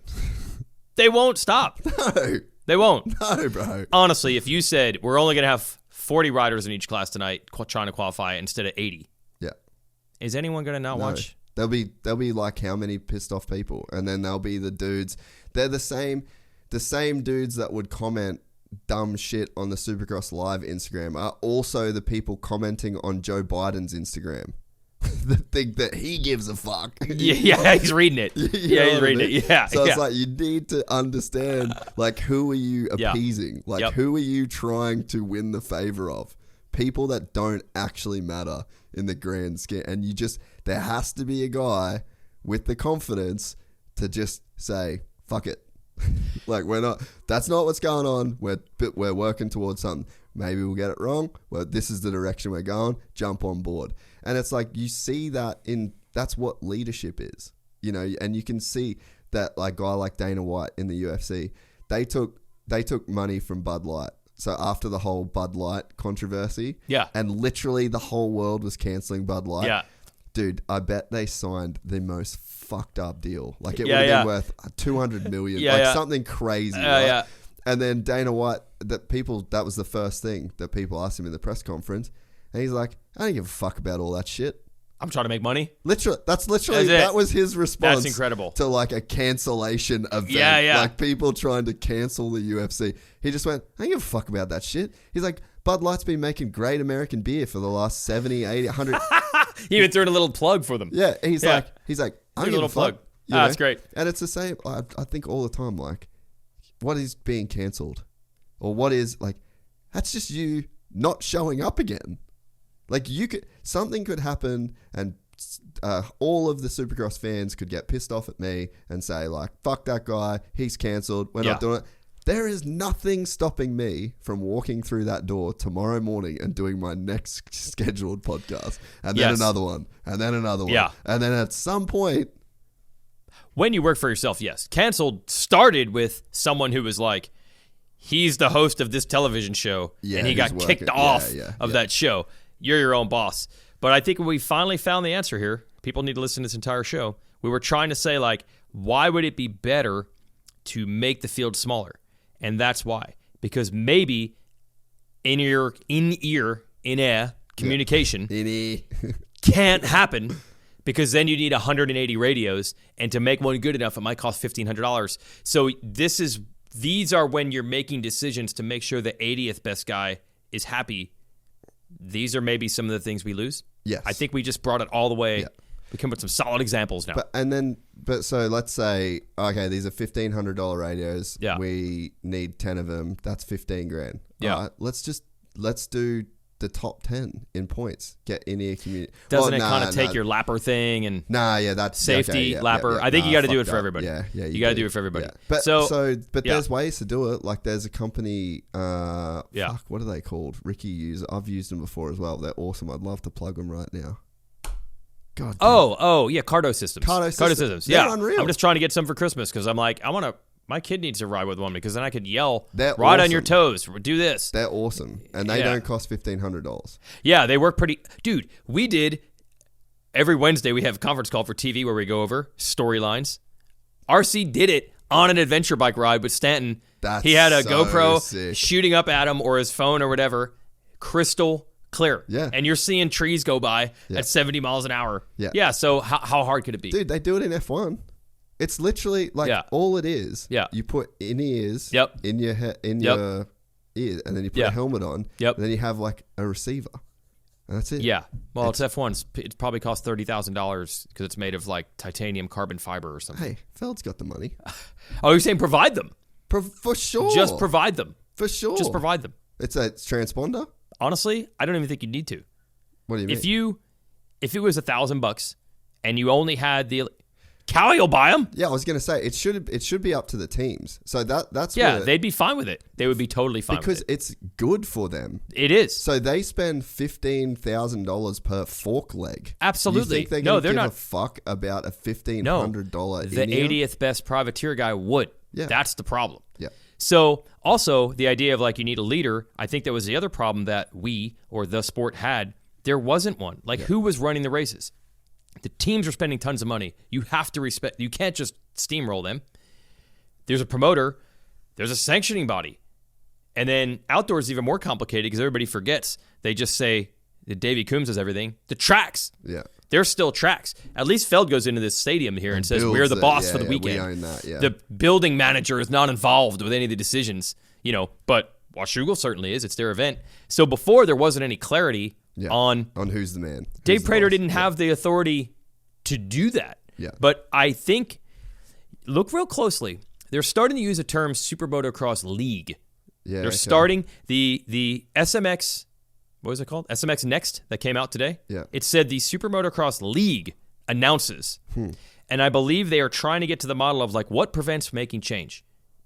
they won't stop. No. They won't. No, bro. Honestly, if you said, we're only going to have 40 riders in each class tonight trying to qualify instead of 80, Yeah. is anyone going to not watch? There'll be like how many pissed off people, and then there'll be the dudes. They're the same dudes that would comment dumb shit on the Supercross Live Instagram are also the people commenting on Joe Biden's Instagram. The thing that he gives a fuck. Yeah, he's reading it. Yeah, he's reading it. Yeah. So it's like you need to understand, like, who are you appeasing? Like, who are you trying to win the favor of? People that don't actually matter in the grand scheme. And there has to be a guy with the confidence to just say, fuck it. Like, that's not what's going on. We're working towards something. Maybe we'll get it wrong. Well, this is the direction we're going. Jump on board. And it's like, you see that's what leadership is, you know, and you can see that, like, guy like Dana White in the UFC, they took money from Bud Light. So after the whole Bud Light controversy, and literally the whole world was canceling Bud Light. Dude, I bet they signed the most fucked up deal. Like, it would have been worth $200 million, something crazy. Right? And then Dana White, that was the first thing that people asked him in the press conference. And he's like, I don't give a fuck about all that shit. I'm trying to make money. That was his response. That's incredible. To like a cancellation event. Like people trying to cancel the UFC. He just went, I don't give a fuck about that shit. He's like, Bud Light's been making great American beer for the last 70, 80, 100. He even threw in a little plug for them. Yeah. He's like, I don't give a fuck. Plug. That's great. And it's the same. I think all the time, like, what is being cancelled? Or what is, like, that's just you not showing up again. Like, something could happen and all of the Supercross fans could get pissed off at me and say, like, fuck that guy, he's cancelled, we're not doing it. There is nothing stopping me from walking through that door tomorrow morning and doing my next scheduled podcast. And then another one. And then another one. Yeah. And then at some point... When you work for yourself, yes. Cancelled started with someone who was like, he's the host of this television show, and he got kicked off of that show. You're your own boss. But I think we finally found the answer here. People need to listen to this entire show. We were trying to say, like, why would it be better to make the field smaller? And that's why. Because maybe in-ear communication can't happen, because then you need 180 radios, and to make one good enough, it might cost $1,500. So these are when you're making decisions to make sure the 80th best guy is happy. These are maybe some of the things we lose. Yes. I think we just brought it all the way. Yeah. We come with some solid examples now. So let's say, okay, these are $1,500 radios. Yeah. We need 10 of them. That's $15,000. Yeah. All right, let's do the top 10 in points. Get in-ear community. Doesn't it kind of take your lapper thing and that's safety lapper? I think you got to do it for everybody. Yeah, you got to do it for everybody. Yeah. But there's ways to do it. Like, there's a company. Fuck, what are they called? Ricky uses. I've used them before as well. They're awesome. I'd love to plug them right now. God. Damn. Cardo Systems. Cardo Systems. They're yeah, unreal. I'm just trying to get some for Christmas because I'm like, my kid needs to ride with one, because then I could yell, They're ride awesome. on your toes, do this. They're awesome. And they don't cost $1,500. Yeah, they work pretty. Dude, we did, every Wednesday we have a conference call for TV where we go over storylines. RC did it on an adventure bike ride with Stanton. He had a GoPro shooting up at him, or his phone or whatever, crystal clear. Yeah. And you're seeing trees go by at 70 miles an hour. Yeah. Yeah, so how hard could it be? Dude, they do it in F1. It's literally like all it is. Yeah. You put in-ears in your head, your ear, and then you put a helmet on. Yep. And then you have like a receiver. And that's it. Yeah. Well, it's F1. It probably costs $30,000 because it's made of like titanium carbon fiber or something. Hey, Feld's got the money. Oh, you're saying provide them? For sure. Just provide them. For sure. Just provide them. It's a transponder? Honestly, I don't even think you need to. What do you mean? If it was $1,000 and you only had the... Cowie will buy them. Yeah, I was going to say, it should be up to the teams. So that's they'd be fine with it. They would be totally fine with it. Because it's good for them. It is. So they spend $15,000 per fork leg. Absolutely. You think they're going to give a fuck about a $1,500 The 80th best privateer guy would. Yeah. That's the problem. Yeah. So also the idea of like you need a leader, I think that was the other problem that we or the sport had There wasn't one. Like, who was running the races? The teams are spending tons of money. You have to respect. You can't just steamroll them. There's a promoter. There's a sanctioning body. And then outdoors is even more complicated because everybody forgets. They just say that Davey Coombs does everything. The tracks. Yeah. There's still tracks. At least Feld goes into this stadium here and says, we're the boss for the weekend. We own that, yeah. The building manager is not involved with any of the decisions, but Washougal certainly is. It's their event. So before, there wasn't any clarity on who's the man. Dave Prater didn't have the authority to do that. Yeah. But I think, look real closely. They're starting to use the term Super Motocross League. Yeah, They're starting the SMX, what was it called? SMX Next that came out today. Yeah. It said the Super Motocross League announces. And I believe they are trying to get to the model of like what prevents making change?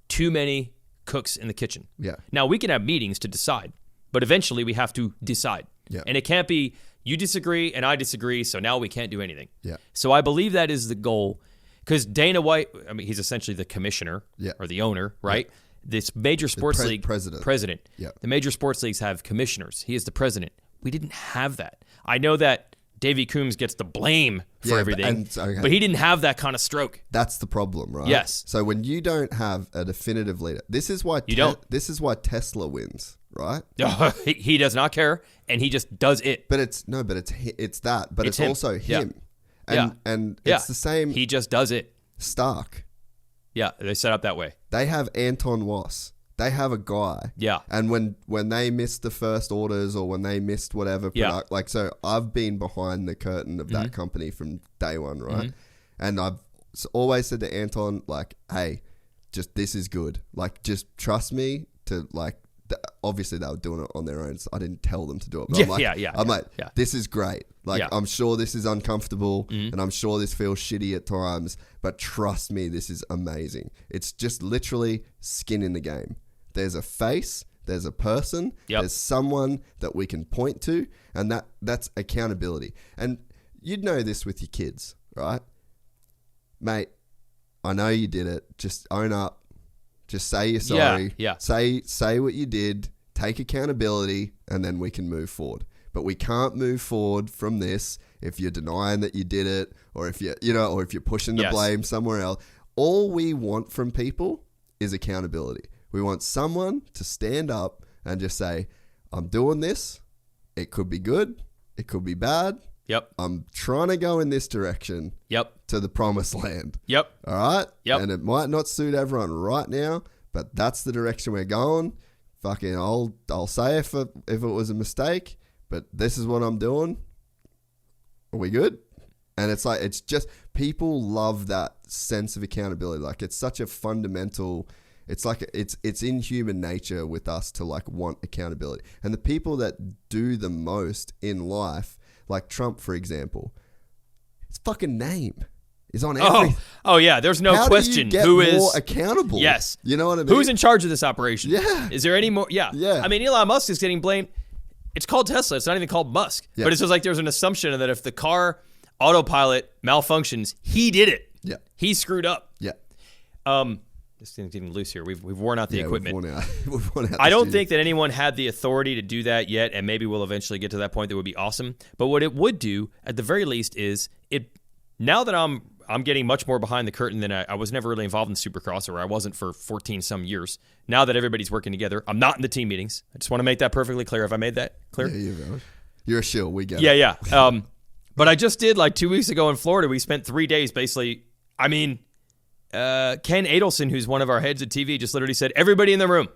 Too many cooks in the kitchen. Yeah. Now we can have meetings to decide, but eventually we have to decide. Yeah. And it can't be you disagree and I disagree, so now we can't do anything. Yeah. So I believe that is the goal. Because Dana White, I mean, he's essentially the commissioner or the owner, right? Yeah. This major sports league president. Yeah. The major sports leagues have commissioners. He is the president. We didn't have that. I know that Davey Coombs gets the blame for everything, but he didn't have that kind of stroke. That's the problem, right? Yes. So when you don't have a definitive leader, this is why This is why Tesla wins, right? He does not care, and he just does it. But it's that. But it's also him. And it's the same. He just does it. Stark. Yeah, they set up that way. They have Anton Wass. They have a guy. Yeah. And when they missed the first orders or when they missed whatever product, like, so I've been behind the curtain of that company from day one, right? And I've always said to Anton, like, hey, just this is good. Like, just trust me to, like, obviously they were doing it on their own, so I didn't tell them to do it. But I'm like, this is great. Like, I'm sure this is uncomfortable and I'm sure this feels shitty at times, but trust me, this is amazing. It's just literally skin in the game. There's a face, there's a person, there's someone that we can point to, and that's accountability. And you'd know this with your kids, right? Mate, I know you did it. Just own up. Just say you're sorry. Yeah. Say what you did. Take accountability, and then we can move forward. But we can't move forward from this if you're denying that you did it, or if or if you're pushing the blame somewhere else. All we want from people is accountability. We want someone to stand up and just say, I'm doing this. It could be good. It could be bad. Yep. I'm trying to go in this direction. Yep. To the promised land. Yep. All right? Yep. And it might not suit everyone right now, but that's the direction we're going. Fucking, I'll say if it was a mistake, but this is what I'm doing. Are we good? And it's like, it's just, people love that sense of accountability. Like, it's such a fundamental, it's like, it's in human nature with us to, like, want accountability. And the people that do the most in life, like Trump, for example, his fucking name is on everything. Oh yeah, there's no question. Who is more accountable? Yes. You know what I mean? Who's in charge of this operation? Yeah. Is there any more? Yeah. Yeah. I mean, Elon Musk is getting blamed. It's called Tesla. It's not even called Musk. Yeah. But it's just like there's an assumption that if the car autopilot malfunctions, he did it. Yeah. He screwed up. Yeah. This thing's getting loose here. We've worn out the equipment. We've worn out I don't think that anyone had the authority to do that yet, and maybe we'll eventually get to that point. That would be awesome. But what it would do, at the very least, is it. Now that I'm getting much more behind the curtain than I was never really involved in Supercross, or I wasn't for 14 some years. Now that everybody's working together, I'm not in the team meetings. I just want to make that perfectly clear. Have I made that clear? Yeah, you're a shill. We get it. Yeah. But I just did, like 2 weeks ago in Florida. We spent 3 days basically. I mean, Ken Adelson, who's one of our heads of TV, just literally said, everybody in the room,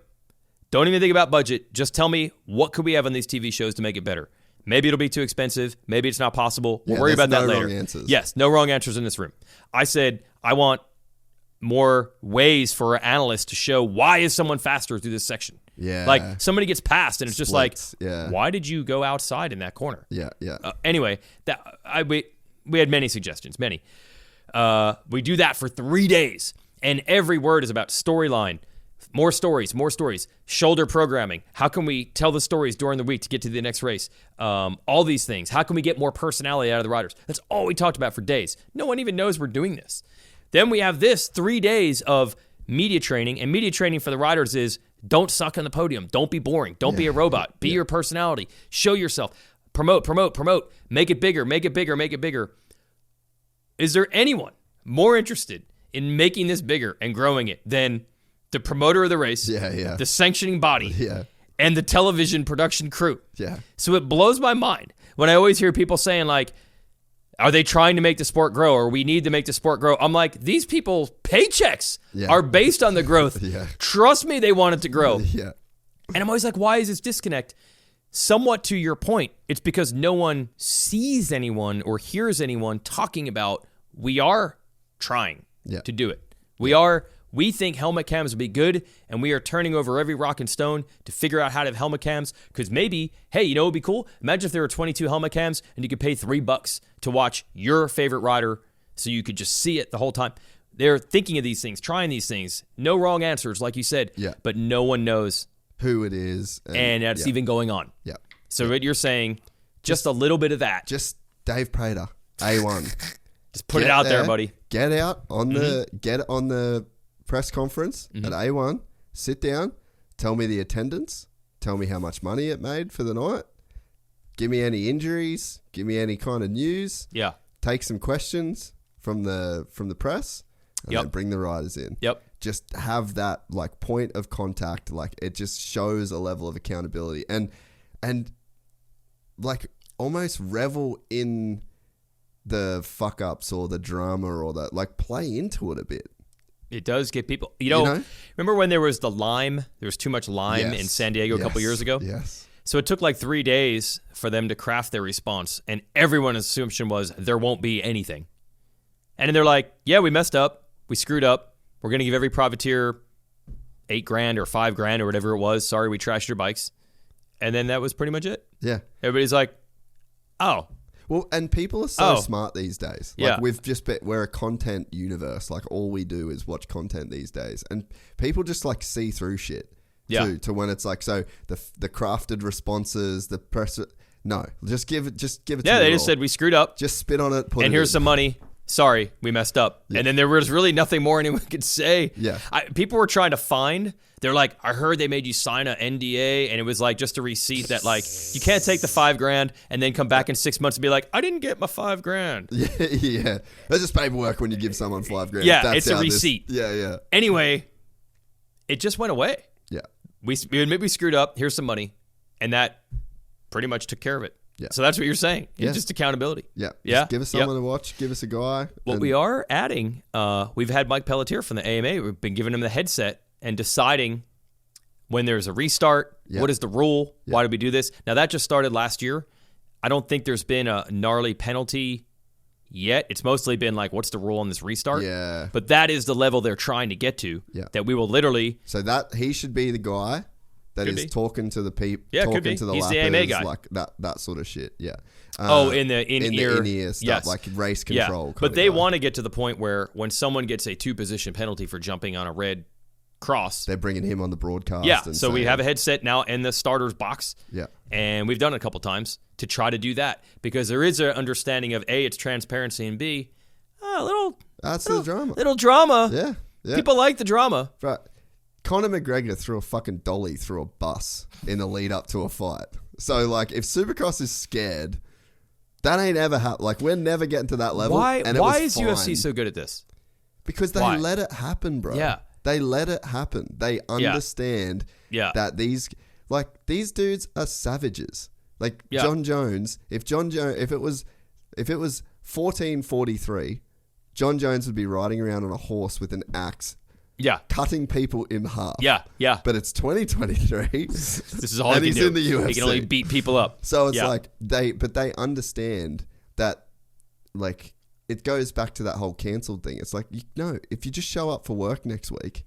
don't even think about budget. Just tell me, what could we have on these TV shows to make it better? Maybe it'll be too expensive. Maybe it's not possible. We'll worry about that later. Wrong answers. Yes, no wrong answers in this room. I said, I want more ways for an analyst to show why is someone faster through this section. Yeah. Like, somebody gets past, and it's just like, yeah. Why did you go outside in that corner? Yeah. Anyway, we had many suggestions, many. We do that for 3 days, and every word is about storyline. More stories, shoulder programming. How can we tell the stories during the week to get to the next race? All these things. How can we get more personality out of the riders? That's all we talked about for days. No one even knows we're doing this. Then we have this 3 days of media training, and media training for the riders is don't suck on the podium. Don't be boring. Don't be a robot. Be your personality. Show yourself. promote, make it bigger, make it bigger, make it bigger. Is there anyone more interested in making this bigger and growing it than the promoter of the race, the sanctioning body, and the television production crew? Yeah. So it blows my mind when I always hear people saying, like, are they trying to make the sport grow, or we need to make the sport grow? I'm like, these people's paychecks are based on the growth. Trust me, they want it to grow. And I'm always like, why is this disconnect? Somewhat to your point, it's because no one sees anyone or hears anyone talking about we are trying to do it. We think helmet cams would be good, and we are turning over every rock and stone to figure out how to have helmet cams, because maybe, hey, you know what would be cool? Imagine if there were 22 helmet cams and you could pay $3 to watch your favorite rider so you could just see it the whole time. They're thinking of these things, trying these things. No wrong answers, like you said, but no one knows who it is. And that's even going on. So what you're saying, just a little bit of that. Just Dave Prater, A1. Just put it out there, buddy. Get out on the press conference at A1, sit down, tell me the attendance, tell me how much money it made for the night, give me any injuries, give me any kind of news, take some questions from the press, and then bring the riders in. Just have that like point of contact, like it just shows a level of accountability and like almost revel in the fuck ups or the drama or that, like play into it a bit. It does get people, you know, remember when there was there was too much lime in San Diego a couple years ago? Yes. So it took like 3 days for them to craft their response, and everyone's assumption was there won't be anything. And then they're like, yeah, we messed up. We screwed up. We're going to give every privateer $8,000 or $5,000 or whatever it was. Sorry, we trashed your bikes. And then that was pretty much it. Yeah. Everybody's like, oh. Well, and people are so smart these days. Like we're a content universe. Like all we do is watch content these days. And people just like see through shit too, to when it's like, so the crafted responses, the press. No, just give it to me. Yeah, they just said we screwed up. Just spit on it, put it in. And here's some money. Sorry, we messed up. And then there was really nothing more anyone could say. People were trying to find. They're like, I heard they made you sign an NDA, and it was like just a receipt that like you can't take the $5,000 and then come back in 6 months and be like, I didn't get my $5,000. Yeah. That's just paperwork when you give someone $5,000. Yeah, that's it's a receipt. Yeah. Anyway, it just went away. Yeah. We maybe screwed up. Here's some money, and that pretty much took care of it. Yeah. So that's what you're saying. It's just accountability. Yeah. Just give us someone to watch. Give us a guy. What we are adding, we've had Mike Pelletier from the AMA. We've been giving him the headset and deciding when there's a restart, what is the rule? Why did we do this? Now, that just started last year. I don't think there's been a gnarly penalty yet. It's mostly been like, what's the rule on this restart? Yeah. But that is the level they're trying to get to, that we will literally... So that he should be the guy that is talking to the people, talking to the He's lappers, the AMA guy. like that sort of shit. Yeah. In the in-ear stuff, like race control. Yeah. But they want to get to the point where when someone gets a 2-position penalty for jumping on a red cross, they're bringing him on the broadcast. Yeah. So we have a headset now in the starter's box. Yeah. And we've done it a couple times to try to do that because there is an understanding of A, it's transparency, and B, the drama. Little drama. Yeah. People like the drama. Right. Conor McGregor threw a fucking dolly through a bus in the lead up to a fight. So, like, if Supercross is scared, that ain't ever happened. Like, we're never getting to that level. Why is UFC so good at this? Because they let it happen, bro. Yeah. They let it happen. They understand that these dudes are savages. Like, John Jones, if it was 1443, John Jones would be riding around on a horse with an axe. Yeah. Cutting people in half. Yeah. But it's 2023. This is all he can do. In the UFC. He can only beat people up. So it's like they understand that, like, it goes back to that whole cancelled thing. It's like, if you just show up for work next week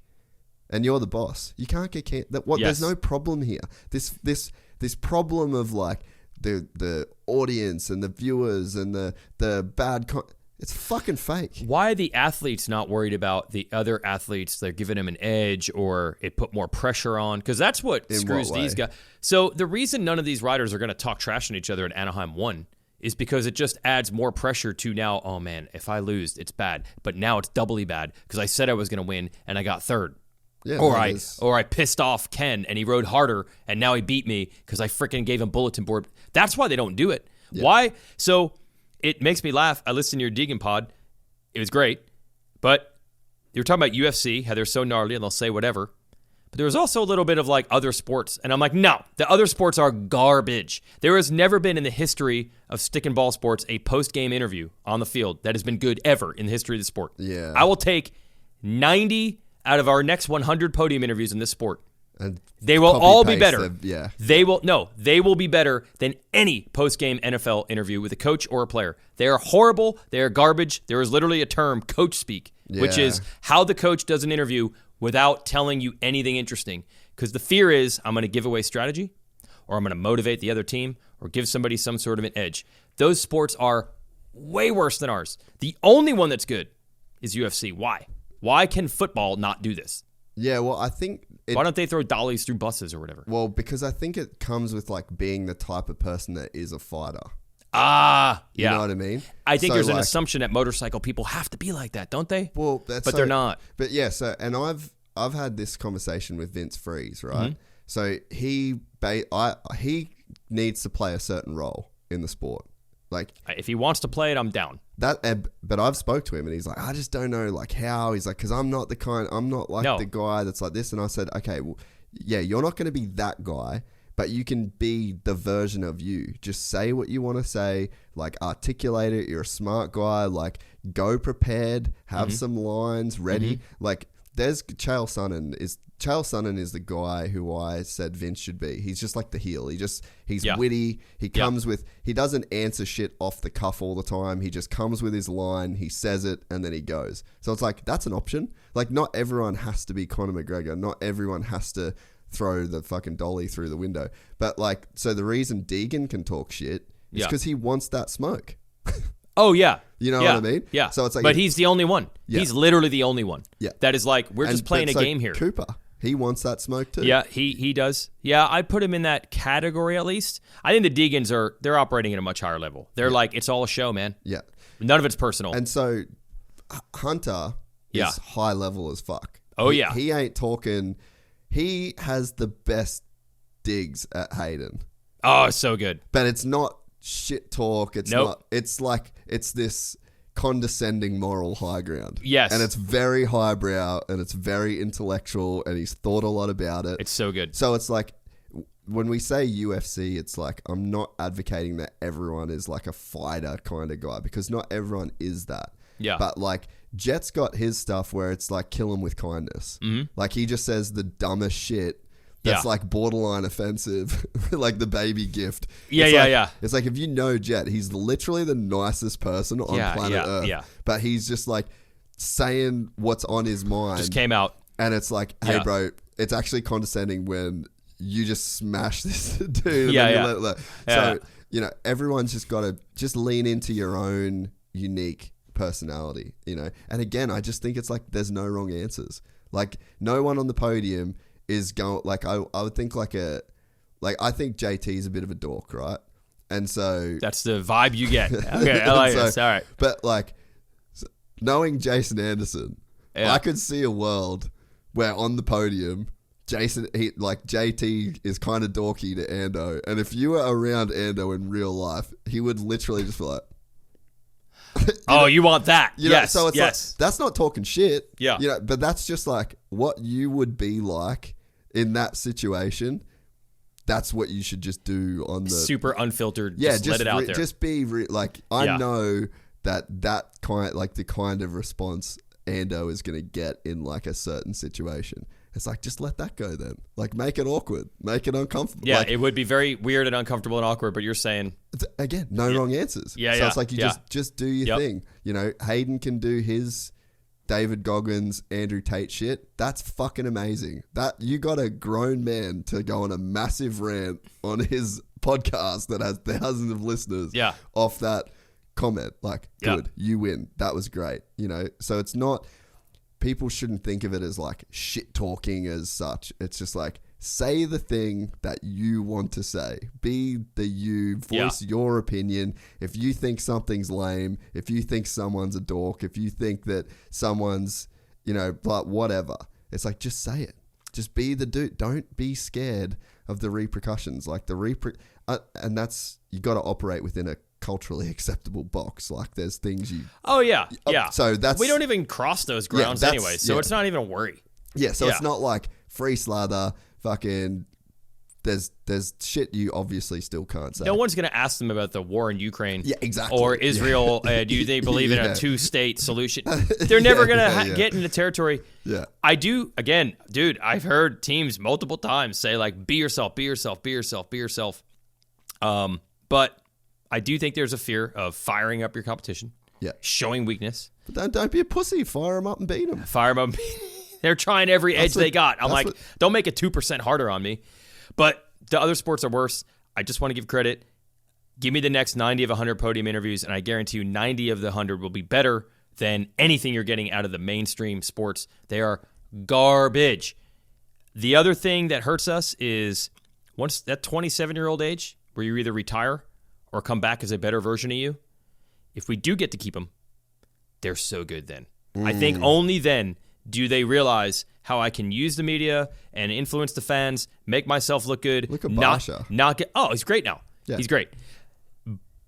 and you're the boss, you can't get canceled. There's no problem here. This problem of like the audience and the viewers and the bad it's fucking fake. Why are the athletes not worried about the other athletes? They're giving them an edge or it put more pressure on? Because that's what screws these guys. So the reason none of these riders are going to talk trash on each other at Anaheim 1 is because it just adds more pressure to now, oh man, if I lose, it's bad. But now it's doubly bad because I said I was going to win and I got third. Yeah, Or no, I pissed off Ken and he rode harder and now he beat me because I freaking gave him bulletin board. That's why they don't do it. Yeah. Why? So it makes me laugh. I listened to your Deegan pod. It was great. But you were talking about UFC, how they're so gnarly and they'll say whatever. But there was also a little bit of like other sports. And I'm like, no, the other sports are garbage. There has never been in the history of stick and ball sports a post-game interview on the field that has been good ever in the history of the sport. Yeah. I will take 90 out of our next 100 podium interviews in this sport. And they will all be better. Yeah. They will be better than any post-game NFL interview with a coach or a player. They are horrible. They are garbage. There is literally a term, coach speak, which is how the coach does an interview without telling you anything interesting. Because the fear is I'm going to give away strategy, or I'm going to motivate the other team, or give somebody some sort of an edge. Those sports are way worse than ours. The only one that's good is UFC. Why? Why can football not do this? Yeah, well, I think... Why don't they throw dollies through buses or whatever? Well, because I think it comes with like being the type of person that is a fighter. Yeah. You know what I mean? I think there's an assumption that motorcycle people have to be like that, don't they? Well, they're not. But yeah, and I've had this conversation with Vince Freeze, right? Mm-hmm. So he needs to play a certain role in the sport. Like, if he wants to play it, I'm down. But I've spoke to him and he's like, I just don't know like how. He's like, because I'm not the guy that's like this. And I said, okay, well, yeah, you're not going to be that guy, but you can be the version of you. Just say what you want to say, like articulate it. You're a smart guy. Like, go prepared, have some lines ready. Like, there's Chael Sonnen is the guy who I said Vince should be. He's just like the heel. He's witty. He comes with, he doesn't answer shit off the cuff all the time. He just comes with his line. He says it and then he goes. So it's like, that's an option. Like, not everyone has to be Conor McGregor. Not everyone has to throw the fucking dolly through the window. But like, so the reason Deegan can talk shit is because he wants that smoke. Oh, yeah. You know what I mean? Yeah. So it's like, but he's the only one. Yeah. He's literally the only one. Yeah. That is like, we're just playing a game here. Cooper, he wants that smoke too. Yeah, he does. Yeah, I'd put him in that category at least. I think the Deegans they're operating at a much higher level. They're like, it's all a show, man. Yeah. None of it's personal. And so Hunter is high level as fuck. Oh, He ain't talking. He has the best digs at Hayden. Oh, so good. But it's not shit talk. It's not. It's like, it's this condescending moral high ground. Yes. And it's very highbrow and it's very intellectual and he's thought a lot about it. It's so good. So it's like, when we say UFC, it's like, I'm not advocating that everyone is like a fighter kind of guy, because not everyone is that. Yeah. But like, Jet's got his stuff where it's like, kill him with kindness. Mm-hmm. Like, he just says the dumbest shit that's like borderline offensive, like the baby gift. Yeah. It's like, if you know Jet, he's literally the nicest person on planet Earth. Yeah. But he's just like saying what's on his mind. Just came out. And it's like, hey, bro, it's actually condescending when you just smash this dude. So, you know, everyone's just got to just lean into your own unique personality, you know? And again, I just think it's like, there's no wrong answers. Like, no one on the podium is going, like, I would think I think JT is a bit of a dork, right? And so that's the vibe you get. Okay, I like this. All right. But like, knowing Jason Anderson, I could see a world where on the podium, JT is kind of dorky to Ando, and if you were around Ando in real life, he would literally just be like, you want that? Yes. So it's like, that's not talking shit. Yeah. You know, but that's just like what you would be like in that situation. That's what you should just do on the super unfiltered. Yeah, just let it out there. Just be like, I know that kind, like the kind of response Ando is going to get in like a certain situation. It's like, just let that go then. Like, make it awkward. Make it uncomfortable. Yeah, like, it would be very weird and uncomfortable and awkward, but you're saying... Again, no wrong answers. Yeah, so it's like, you just do your thing. You know, Hayden can do his David Goggins, Andrew Tate shit. That's fucking amazing. That you got a grown man to go on a massive rant on his podcast that has thousands of listeners off that comment. Like, good, you win. That was great. You know, so it's not... People shouldn't think of it as like shit talking as such. It's just like, say the thing that you want to say. Be the you, voice your opinion. If you think something's lame, if you think someone's a dork, if you think that someone's, you know, but whatever. It's like, just say it. Just be the dude. Don't be scared of the repercussions. Like and that's, you got to operate within a culturally acceptable box. Like there's things you. Oh yeah, yeah. So that's, we don't even cross those grounds anyway, so it's not even a worry. Yeah, so it's not like free slather, fucking. There's shit you obviously still can't say. No one's going to ask them about the war in Ukraine. Yeah, exactly. Or Israel. Do they believe in a two-state solution? They're never going to get into territory. Yeah. I do, again, dude, I've heard teams multiple times say, like, be yourself, be yourself, be yourself, be yourself. But I do think there's a fear of firing up your competition. Yeah. Showing weakness. But don't be a pussy. Fire them up and beat them. Fire them up. They're trying every edge they got. I'm like, don't make it 2% harder on me. But the other sports are worse. I just want to give credit. Give me the next 90 of 100 podium interviews, and I guarantee you 90 of the 100 will be better than anything you're getting out of the mainstream sports. They are garbage. The other thing that hurts us is once that 27-year-old age where you either retire or come back as a better version of you, if we do get to keep them, they're so good then. I think only then do they realize how I can use the media and influence the fans, make myself look good. Look at Barsha. Not get. Oh, he's great now. Yeah. He's great.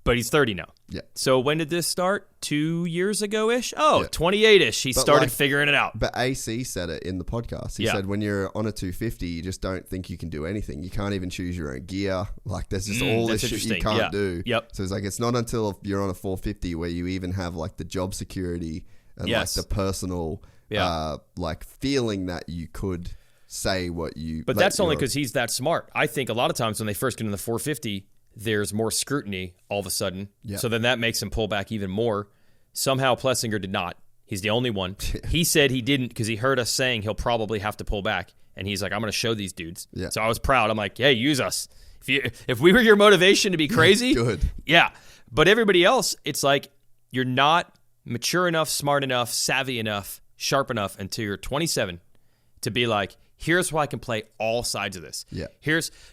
But he's 30 now. Yeah. So when did this start? 2 years ago-ish? Oh, yeah. 28-ish. He started figuring it out. But AC said it in the podcast. He said when you're on a 250, you just don't think you can do anything. You can't even choose your own gear. Like there's just all this shit you can't do. Yep. So it's like it's not until you're on a 450 where you even have like the job security and like the personal like feeling that you could say what you. But that's only because he's that smart. I think a lot of times when they first get in the 450, there's more scrutiny all of a sudden. Yeah. So then that makes him pull back even more. Somehow Plessinger did not. He's the only one. He said he didn't because he heard us saying he'll probably have to pull back. And he's like, I'm going to show these dudes. Yeah. So I was proud. I'm like, hey, use us. If we were your motivation to be crazy. Good. Yeah. But everybody else, it's like you're not mature enough, smart enough, savvy enough, sharp enough until you're 27 to be like, here's how I can play all sides of this. Yeah.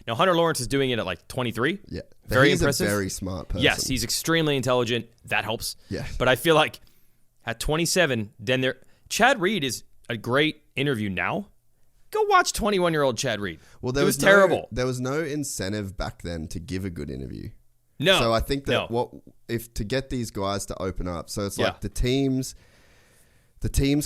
Now Hunter Lawrence is doing it at like 23. Yeah. Very he's impressive. A very smart person. Yes, he's extremely intelligent. That helps. Yeah. But I feel like at 27, then Chad Reed is a great interview now. Go watch 21-year-old Chad Reed. Well, it was terrible. There was no incentive back then to give a good interview. No. So I think that if to get these guys to open up, so it's like the teams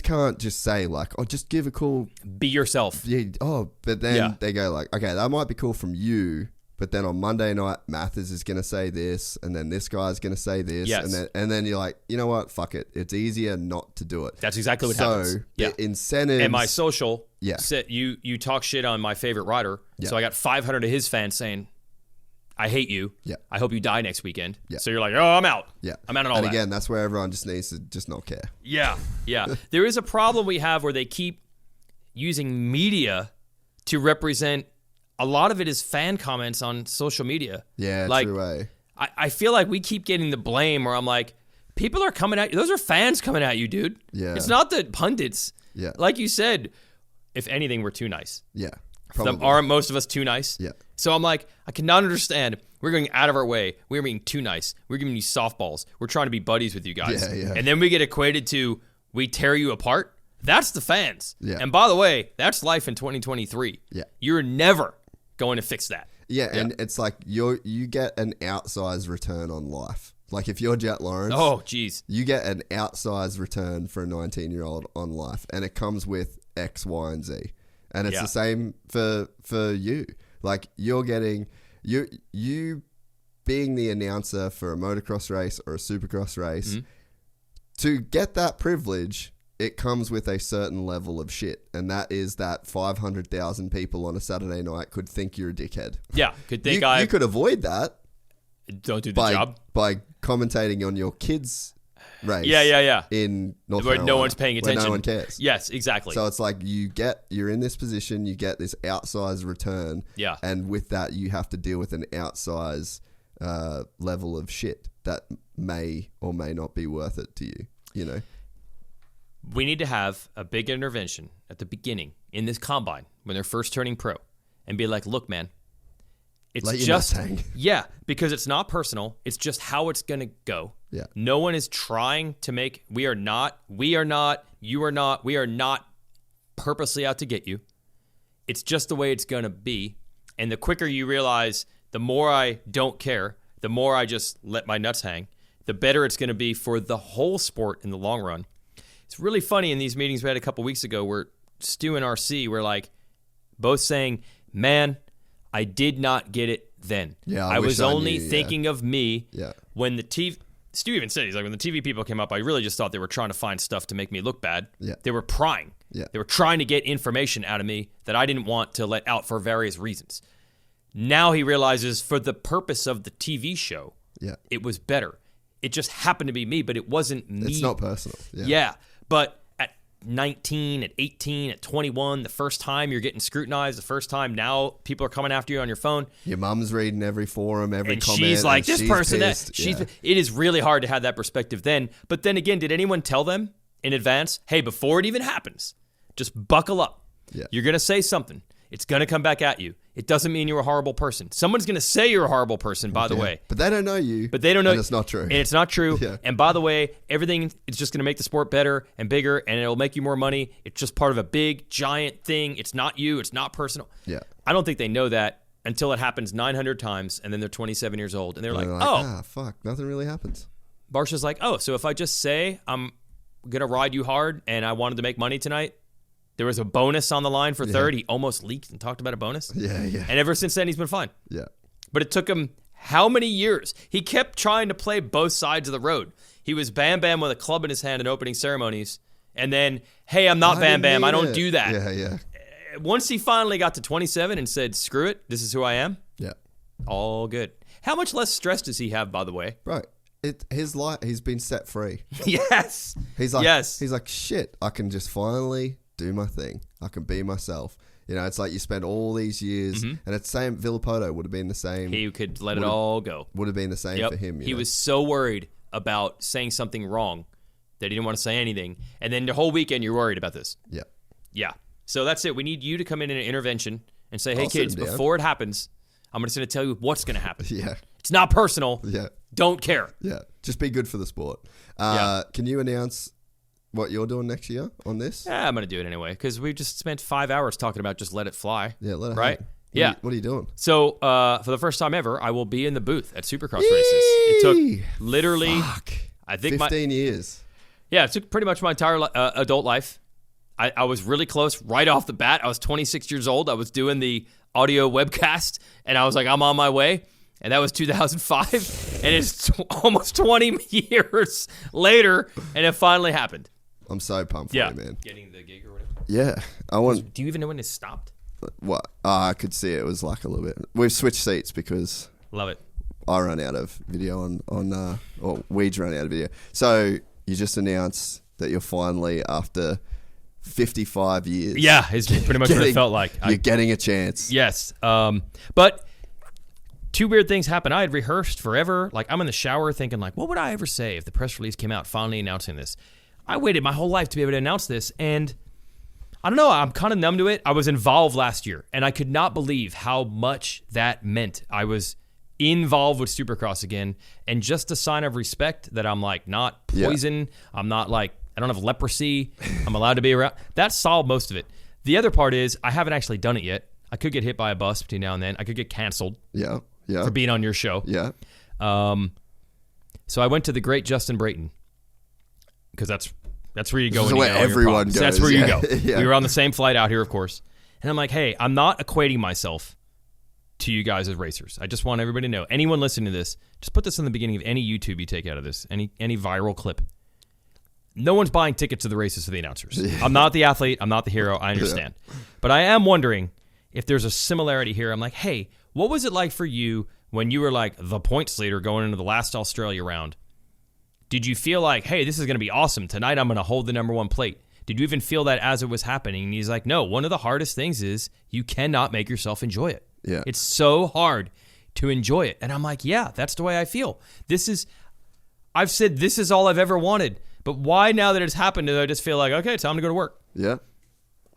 can't just say like, oh, just give a cool. Be yourself. Yeah. Oh, but then they go like, okay, that might be cool from you, but then on Monday night, Mathers is going to say this, and then this guy's going to say this, and then you're like, you know what, fuck it, it's easier not to do it. That's exactly what happens. So the incentives and my social. Yeah. Said you talk shit on my favorite rider, so I got 500 of his fans saying, I hate you. Yeah. I hope you die next weekend. Yeah. So you're like, oh, I'm out. Yeah. I'm out on all that. And again, that's where everyone just needs to just not care. Yeah. Yeah. There is a problem we have where they keep using media to represent. A lot of it is fan comments on social media. Yeah, like, true way. I feel like we keep getting the blame where I'm like, people are coming at you. Those are fans coming at you, dude. Yeah. It's not the pundits. Yeah. Like you said, if anything, we're too nice. Yeah. Aren't most of us too nice? Yeah. So I'm like, I cannot understand. We're going out of our way. We're being too nice. We're giving you softballs. We're trying to be buddies with you guys. Yeah, yeah. And then we get equated to we tear you apart. That's the fans. Yeah. And by the way, that's life in 2023. Yeah. You're never going to fix that. Yeah, and it's like you get an outsized return on life. Like if you're Jet Lawrence, oh geez, you get an outsized return for a 19-year-old on life, and it comes with X, Y, and Z. And it's the same for you. Like you're getting you being the announcer for a motocross race or a supercross race. Mm-hmm. To get that privilege, it comes with a certain level of shit, and that is that 500,000 people on a Saturday night could think you're a dickhead. Yeah, could think you could avoid that. Don't do the job by commentating on your kids' race. Yeah. In North where Carolina, no one's paying attention. Where no one cares. Yes, exactly. So it's like you're in this position, you get this outsized return. Yeah. And with that, you have to deal with an outsized level of shit that may or may not be worth it to you. You know. We need to have a big intervention at the beginning in this combine when they're first turning pro, and be like, look, man. It's just, because it's not personal. It's just how it's going to go. Yeah. No one is trying to make, we are not purposely out to get you. It's just the way it's going to be. And the quicker you realize, the more I don't care, the more I just let my nuts hang, the better it's going to be for the whole sport in the long run. It's really funny in these meetings we had a couple weeks ago where Stu and RC were like both saying, man, I did not get it then. Yeah, I was only knew, thinking of me Yeah. when the TV... Stu even said, he's like, when the TV people came up, I really just thought they were trying to find stuff to make me look bad. Yeah. They were prying. Yeah. They were trying to get information out of me that I didn't want to let out for various reasons. Now he realizes for the purpose of the TV show, Yeah. it was better. It just happened to be me, but it wasn't me. It's not personal. Yeah. But at 19, at 18, at 21, the first time you're getting scrutinized, the first time now people are coming after you on your phone. Your mum's reading every forum, every And comment. she's like, and this she's person, pissed. Yeah. it is really hard to have that perspective then. But then again, did anyone tell them in advance, hey, before it even happens, just buckle up. Yeah. You're going to say something. It's going to come back at you. It doesn't mean you're a horrible person. Someone's going to say you're a horrible person, by the way. But they don't know you. But they don't know. And it's not true. And it's not true. Yeah. And by the way, everything is just going to make the sport better and bigger, and it'll make you more money. It's just part of a big, giant thing. It's not you. It's not personal. Yeah. I don't think they know that until it happens 900 times, and then they're 27 years old, and they're like, They're oh. fuck, nothing really happens. Barsha's like, oh, so if I just say I'm going to ride you hard and I wanted to make money tonight, there was a bonus on the line for third. He almost leaked and talked about a bonus. Yeah, yeah. And ever since then, he's been fine. Yeah. But it took him how many years? He kept trying to play both sides of the road. He was Bam Bam with a club in his hand in opening ceremonies. And then, hey, I'm not Bam Bam. I don't do that. Yeah, yeah. Once he finally got to 27 and said, screw it, this is who I am, Yeah. all good. How much less stress does he have, by the way? Bro, his life, he's been set free. Yes. He's like, yes. He's like, shit, I can just finally do my thing. I can be myself. You know, it's like you spend all these years, and it's the same. Villapoto would have been the same. He could let it all go. Would have been the same Yep. for him. He know? was so worried about saying something wrong that he didn't want to say anything. And then the whole weekend, you're worried about this. Yeah. Yeah. So that's it. We need you to come in an intervention and say, hey, I'll sit kids, him down. before it happens, I'm just going to tell you what's going to happen. Yeah. It's not personal. Yeah. Don't care. Yeah. Just be good for the sport. Yeah. Can you announce what you're doing next year on this? Yeah, I'm going to do it anyway because we just spent 5 hours talking about just let it fly. Yeah, let it Right? happen. Yeah. What are you doing? So for the first time ever, I will be in the booth at Supercross races. It took literally, Fuck. I think 15 years. Yeah, it took pretty much my entire adult life. I was really close right off the bat. I was 26 years old. I was doing the audio webcast, and I was like, I'm on my way. And that was 2005, and it's almost 20 years later, and it finally happened. I'm so pumped for Yeah. you, man. Getting the gig or whatever. Yeah. I want... Do you even know when it stopped? What? I could see it was like a little bit... We've switched seats because... Love it. I ran out of video or Weige ran out of video. So you just announced that you're finally, after 55 years... Yeah, it's pretty much what it felt like. You're getting a chance. Yes. But two weird things happened. I had rehearsed forever. Like, I'm in the shower thinking, like, what would I ever say if the press release came out finally announcing this? I waited my whole life to be able to announce this, and I don't know. I'm kind of numb to it. I was involved last year, and I could not believe how much that meant. I was involved with Supercross again, and just a sign of respect that I'm, like, not poison. Yeah. I'm not, like, I don't have leprosy. I'm allowed to be around. That solved most of it. The other part is I haven't actually done it yet. I could get hit by a bus between now and then. I could get canceled. Yeah. Yeah. For being on your show. Yeah. So I went to the great Justin Brayton because that's where you go. This is where everyone goes. That's where you go. Yeah. We were on the same flight out here, of course. And I'm like, hey, I'm not equating myself to you guys as racers. I just want everybody to know. Anyone listening to this, just put this in the beginning of any YouTube you take out of this, any viral clip. No one's buying tickets to the races for the announcers. Yeah. I'm not the athlete. I'm not the hero. I understand. Yeah. But I am wondering if there's a similarity here. I'm like, hey, what was it like for you when you were like the points leader going into the last Australia round? Did you feel like, hey, this is going to be awesome. Tonight I'm going to hold the number one plate. Did you even feel that as it was happening? And he's like, no, one of the hardest things is you cannot make yourself enjoy it. Yeah. It's so hard to enjoy it. And I'm like, yeah, that's the way I feel. I've said this is all I've ever wanted. But why now that it's happened do I just feel like, okay, it's time to go to work? Yeah.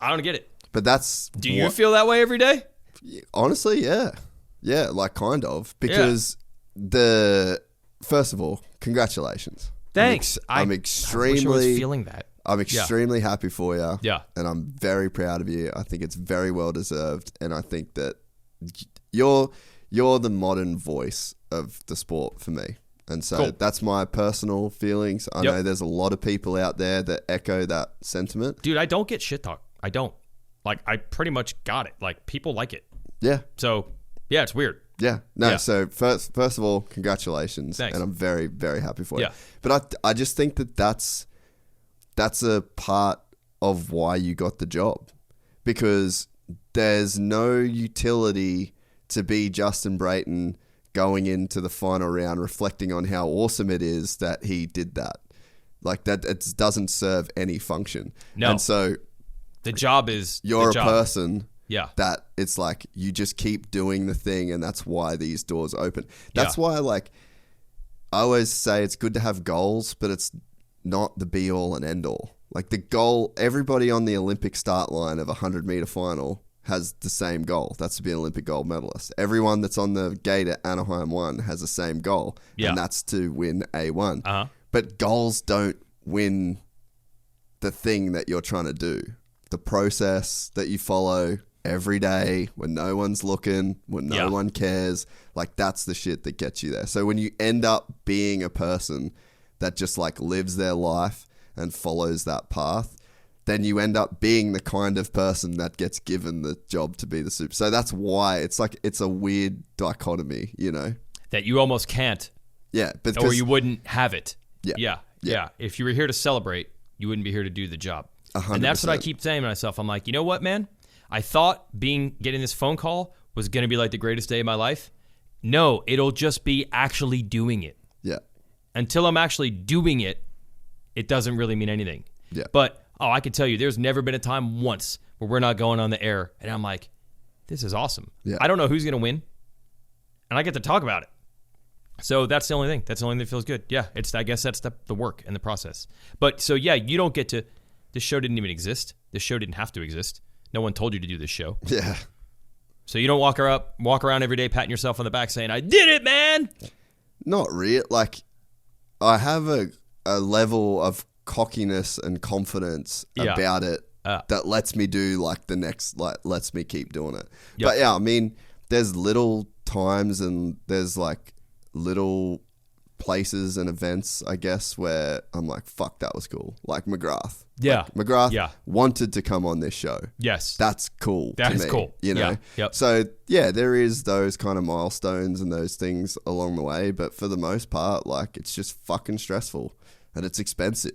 I don't get it. But that's... Do you feel that way every day? Honestly, yeah. Yeah, like kind of. Because first of all, congratulations. Thanks. I'm I extremely... wish I was feeling that. I'm extremely happy for you. Yeah. And I'm very proud of you. I think it's very well deserved. And I think that you're the modern voice of the sport for me. And so Cool. that's my personal feelings. I know there's a lot of people out there that echo that sentiment. Dude, I don't get shit talk. I don't. Like, I pretty much got it. Like, people like it. Yeah. So, yeah, it's weird. Yeah. No, Yeah. so first of all, congratulations. Thanks. And I'm very, very happy for you. Yeah. But I just think that that's a part of why you got the job. Because there's no utility to be Justin Brayton going into the final round reflecting on how awesome it is that he did that. Like, that it doesn't serve any function. No. And so The job is you're the a job. person Yeah. that it's like you just keep doing the thing, and that's why these doors open. That's why, like, I always say it's good to have goals, but it's not the be all and end all. Like, the goal, everybody on the Olympic start line of a 100-meter final has the same goal. That's to be an Olympic gold medalist. Everyone that's on the gate at Anaheim 1 has the same goal, and that's to win A1. Uh-huh. But goals don't win the thing that you're trying to do. The process that you follow every day when no one's looking, when no one cares, like, that's the shit that gets you there. So when you end up being a person that just, like, lives their life and follows that path, then you end up being the kind of person that gets given the job to be the super. So that's why it's like, it's a weird dichotomy, you know? That you almost can't, Yeah. or you wouldn't have it. Yeah. Yeah. If you were here to celebrate, you wouldn't be here to do the job. 100%. And that's what I keep saying to myself. I'm like, you know what, man? I thought getting this phone call was going to be like the greatest day of my life. No, it'll just be actually doing it. Yeah. Until I'm actually doing it, it doesn't really mean anything. Yeah. But, I can tell you, there's never been a time once where we're not going on the air, and I'm like, this is awesome. Yeah. I don't know who's going to win, and I get to talk about it. So that's the only thing. That's the only thing that feels good. Yeah, I guess that's the work and the process. But, so yeah, you don't get to, this show didn't even exist. This show didn't have to exist. No one told you to do this show. Yeah. So you don't walk around every day patting yourself on the back saying, I did it, man. Not real. Like, I have a level of cockiness and confidence about it that lets me do, like, the next, like, lets me keep doing it. Yep. But yeah, I mean, there's little times and there's, like, little places and events, I guess, where I'm like, fuck, that was cool. Like McGrath. Yeah. Like, McGrath wanted to come on this show. Yes. That's cool. That to is me, cool. You know? Yeah. Yep. So, yeah, there is those kind of milestones and those things along the way. But for the most part, like, it's just fucking stressful and it's expensive.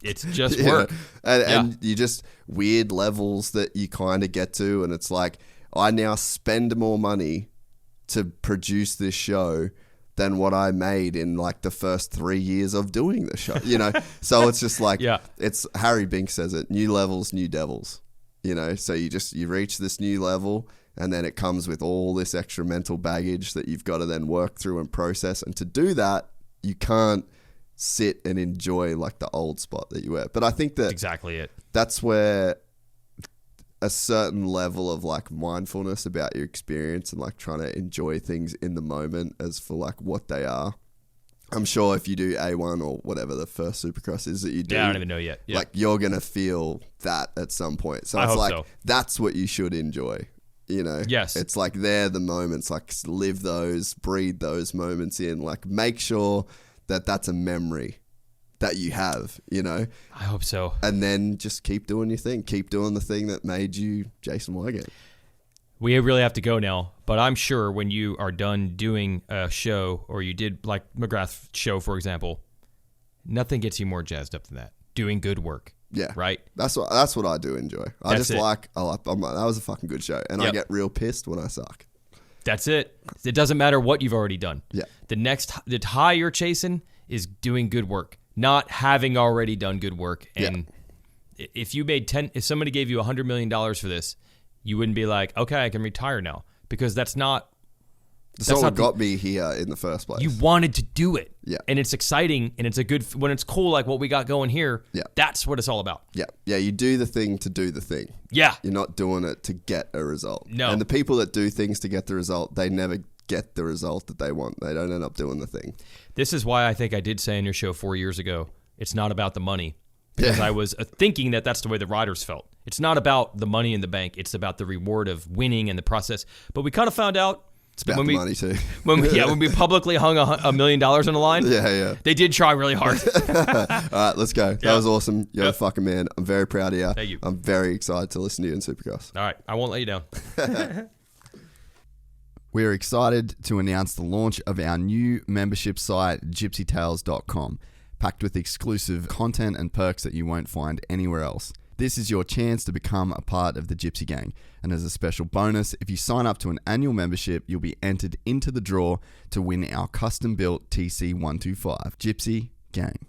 It's just work. And you just weird levels that you kind of get to. And it's like, I now spend more money to produce this show than what I made in, like, the first 3 years of doing the show, you know? So it's just like, it's Harry Bink says it, new levels, new devils, you know? So you reach this new level, and then it comes with all this extra mental baggage that you've got to then work through and process. And to do that, you can't sit and enjoy, like, the old spot that you were. But I think that exactly it. That's where a certain level of, like, mindfulness about your experience and, like, trying to enjoy things in the moment as for, like, what they are. I'm sure if you do A1 or whatever the first Supercross is that you do, I don't even know yet. Yeah. Like, you're gonna feel that at some point. So I it's hope like so. That's what you should enjoy. You know, Yes. It's like they're the moments. Like, live those, breathe those moments in. Like, make sure that that's a memory that you have, you know? I hope so. And then just keep doing your thing. Keep doing the thing that made you Jason Weigandt. We really have to go now, but I'm sure when you are done doing a show, or you did, like, McGrath's show, for example, nothing gets you more jazzed up than that. Doing good work. Yeah. Right? That's what I do enjoy. I'm like, I'm like, that was a fucking good show. And I Yep. get real pissed when I suck. That's it. It doesn't matter what you've already done. Yeah. The high you're chasing is doing good work, not having already done good work. And if somebody gave you $100 million for this, you wouldn't be like, okay, I can retire now, because that's not what got me here in the first place. You wanted to do it. Yeah. And it's exciting, and it's when it's cool, like what we got going here. Yeah. That's what it's all about. Yeah. Yeah. You do the thing to do the thing. Yeah. You're not doing it to get a result. No. And the people that do things to get the result, they never get the result that they want. They don't end up doing the thing. This is why I think I did say in your show 4 years ago, it's not about the money. because I was thinking that that's the way the riders felt. It's not about the money in the bank. It's about the reward of winning and the process. But we kind of found out It's about the money too. when we publicly hung $1 million on the line. Yeah. They did try really hard. All right, let's go. That was awesome. You're a fucking man. I'm very proud of you. Thank you. I'm very excited to listen to you in Supercross. All right, I won't let you down. We're excited to announce the launch of our new membership site, gypsytales.com, packed with exclusive content and perks that you won't find anywhere else. This is your chance to become a part of the Gypsy Gang. And as a special bonus, if you sign up to an annual membership, you'll be entered into the draw to win our custom-built TC125. Gypsy Gang.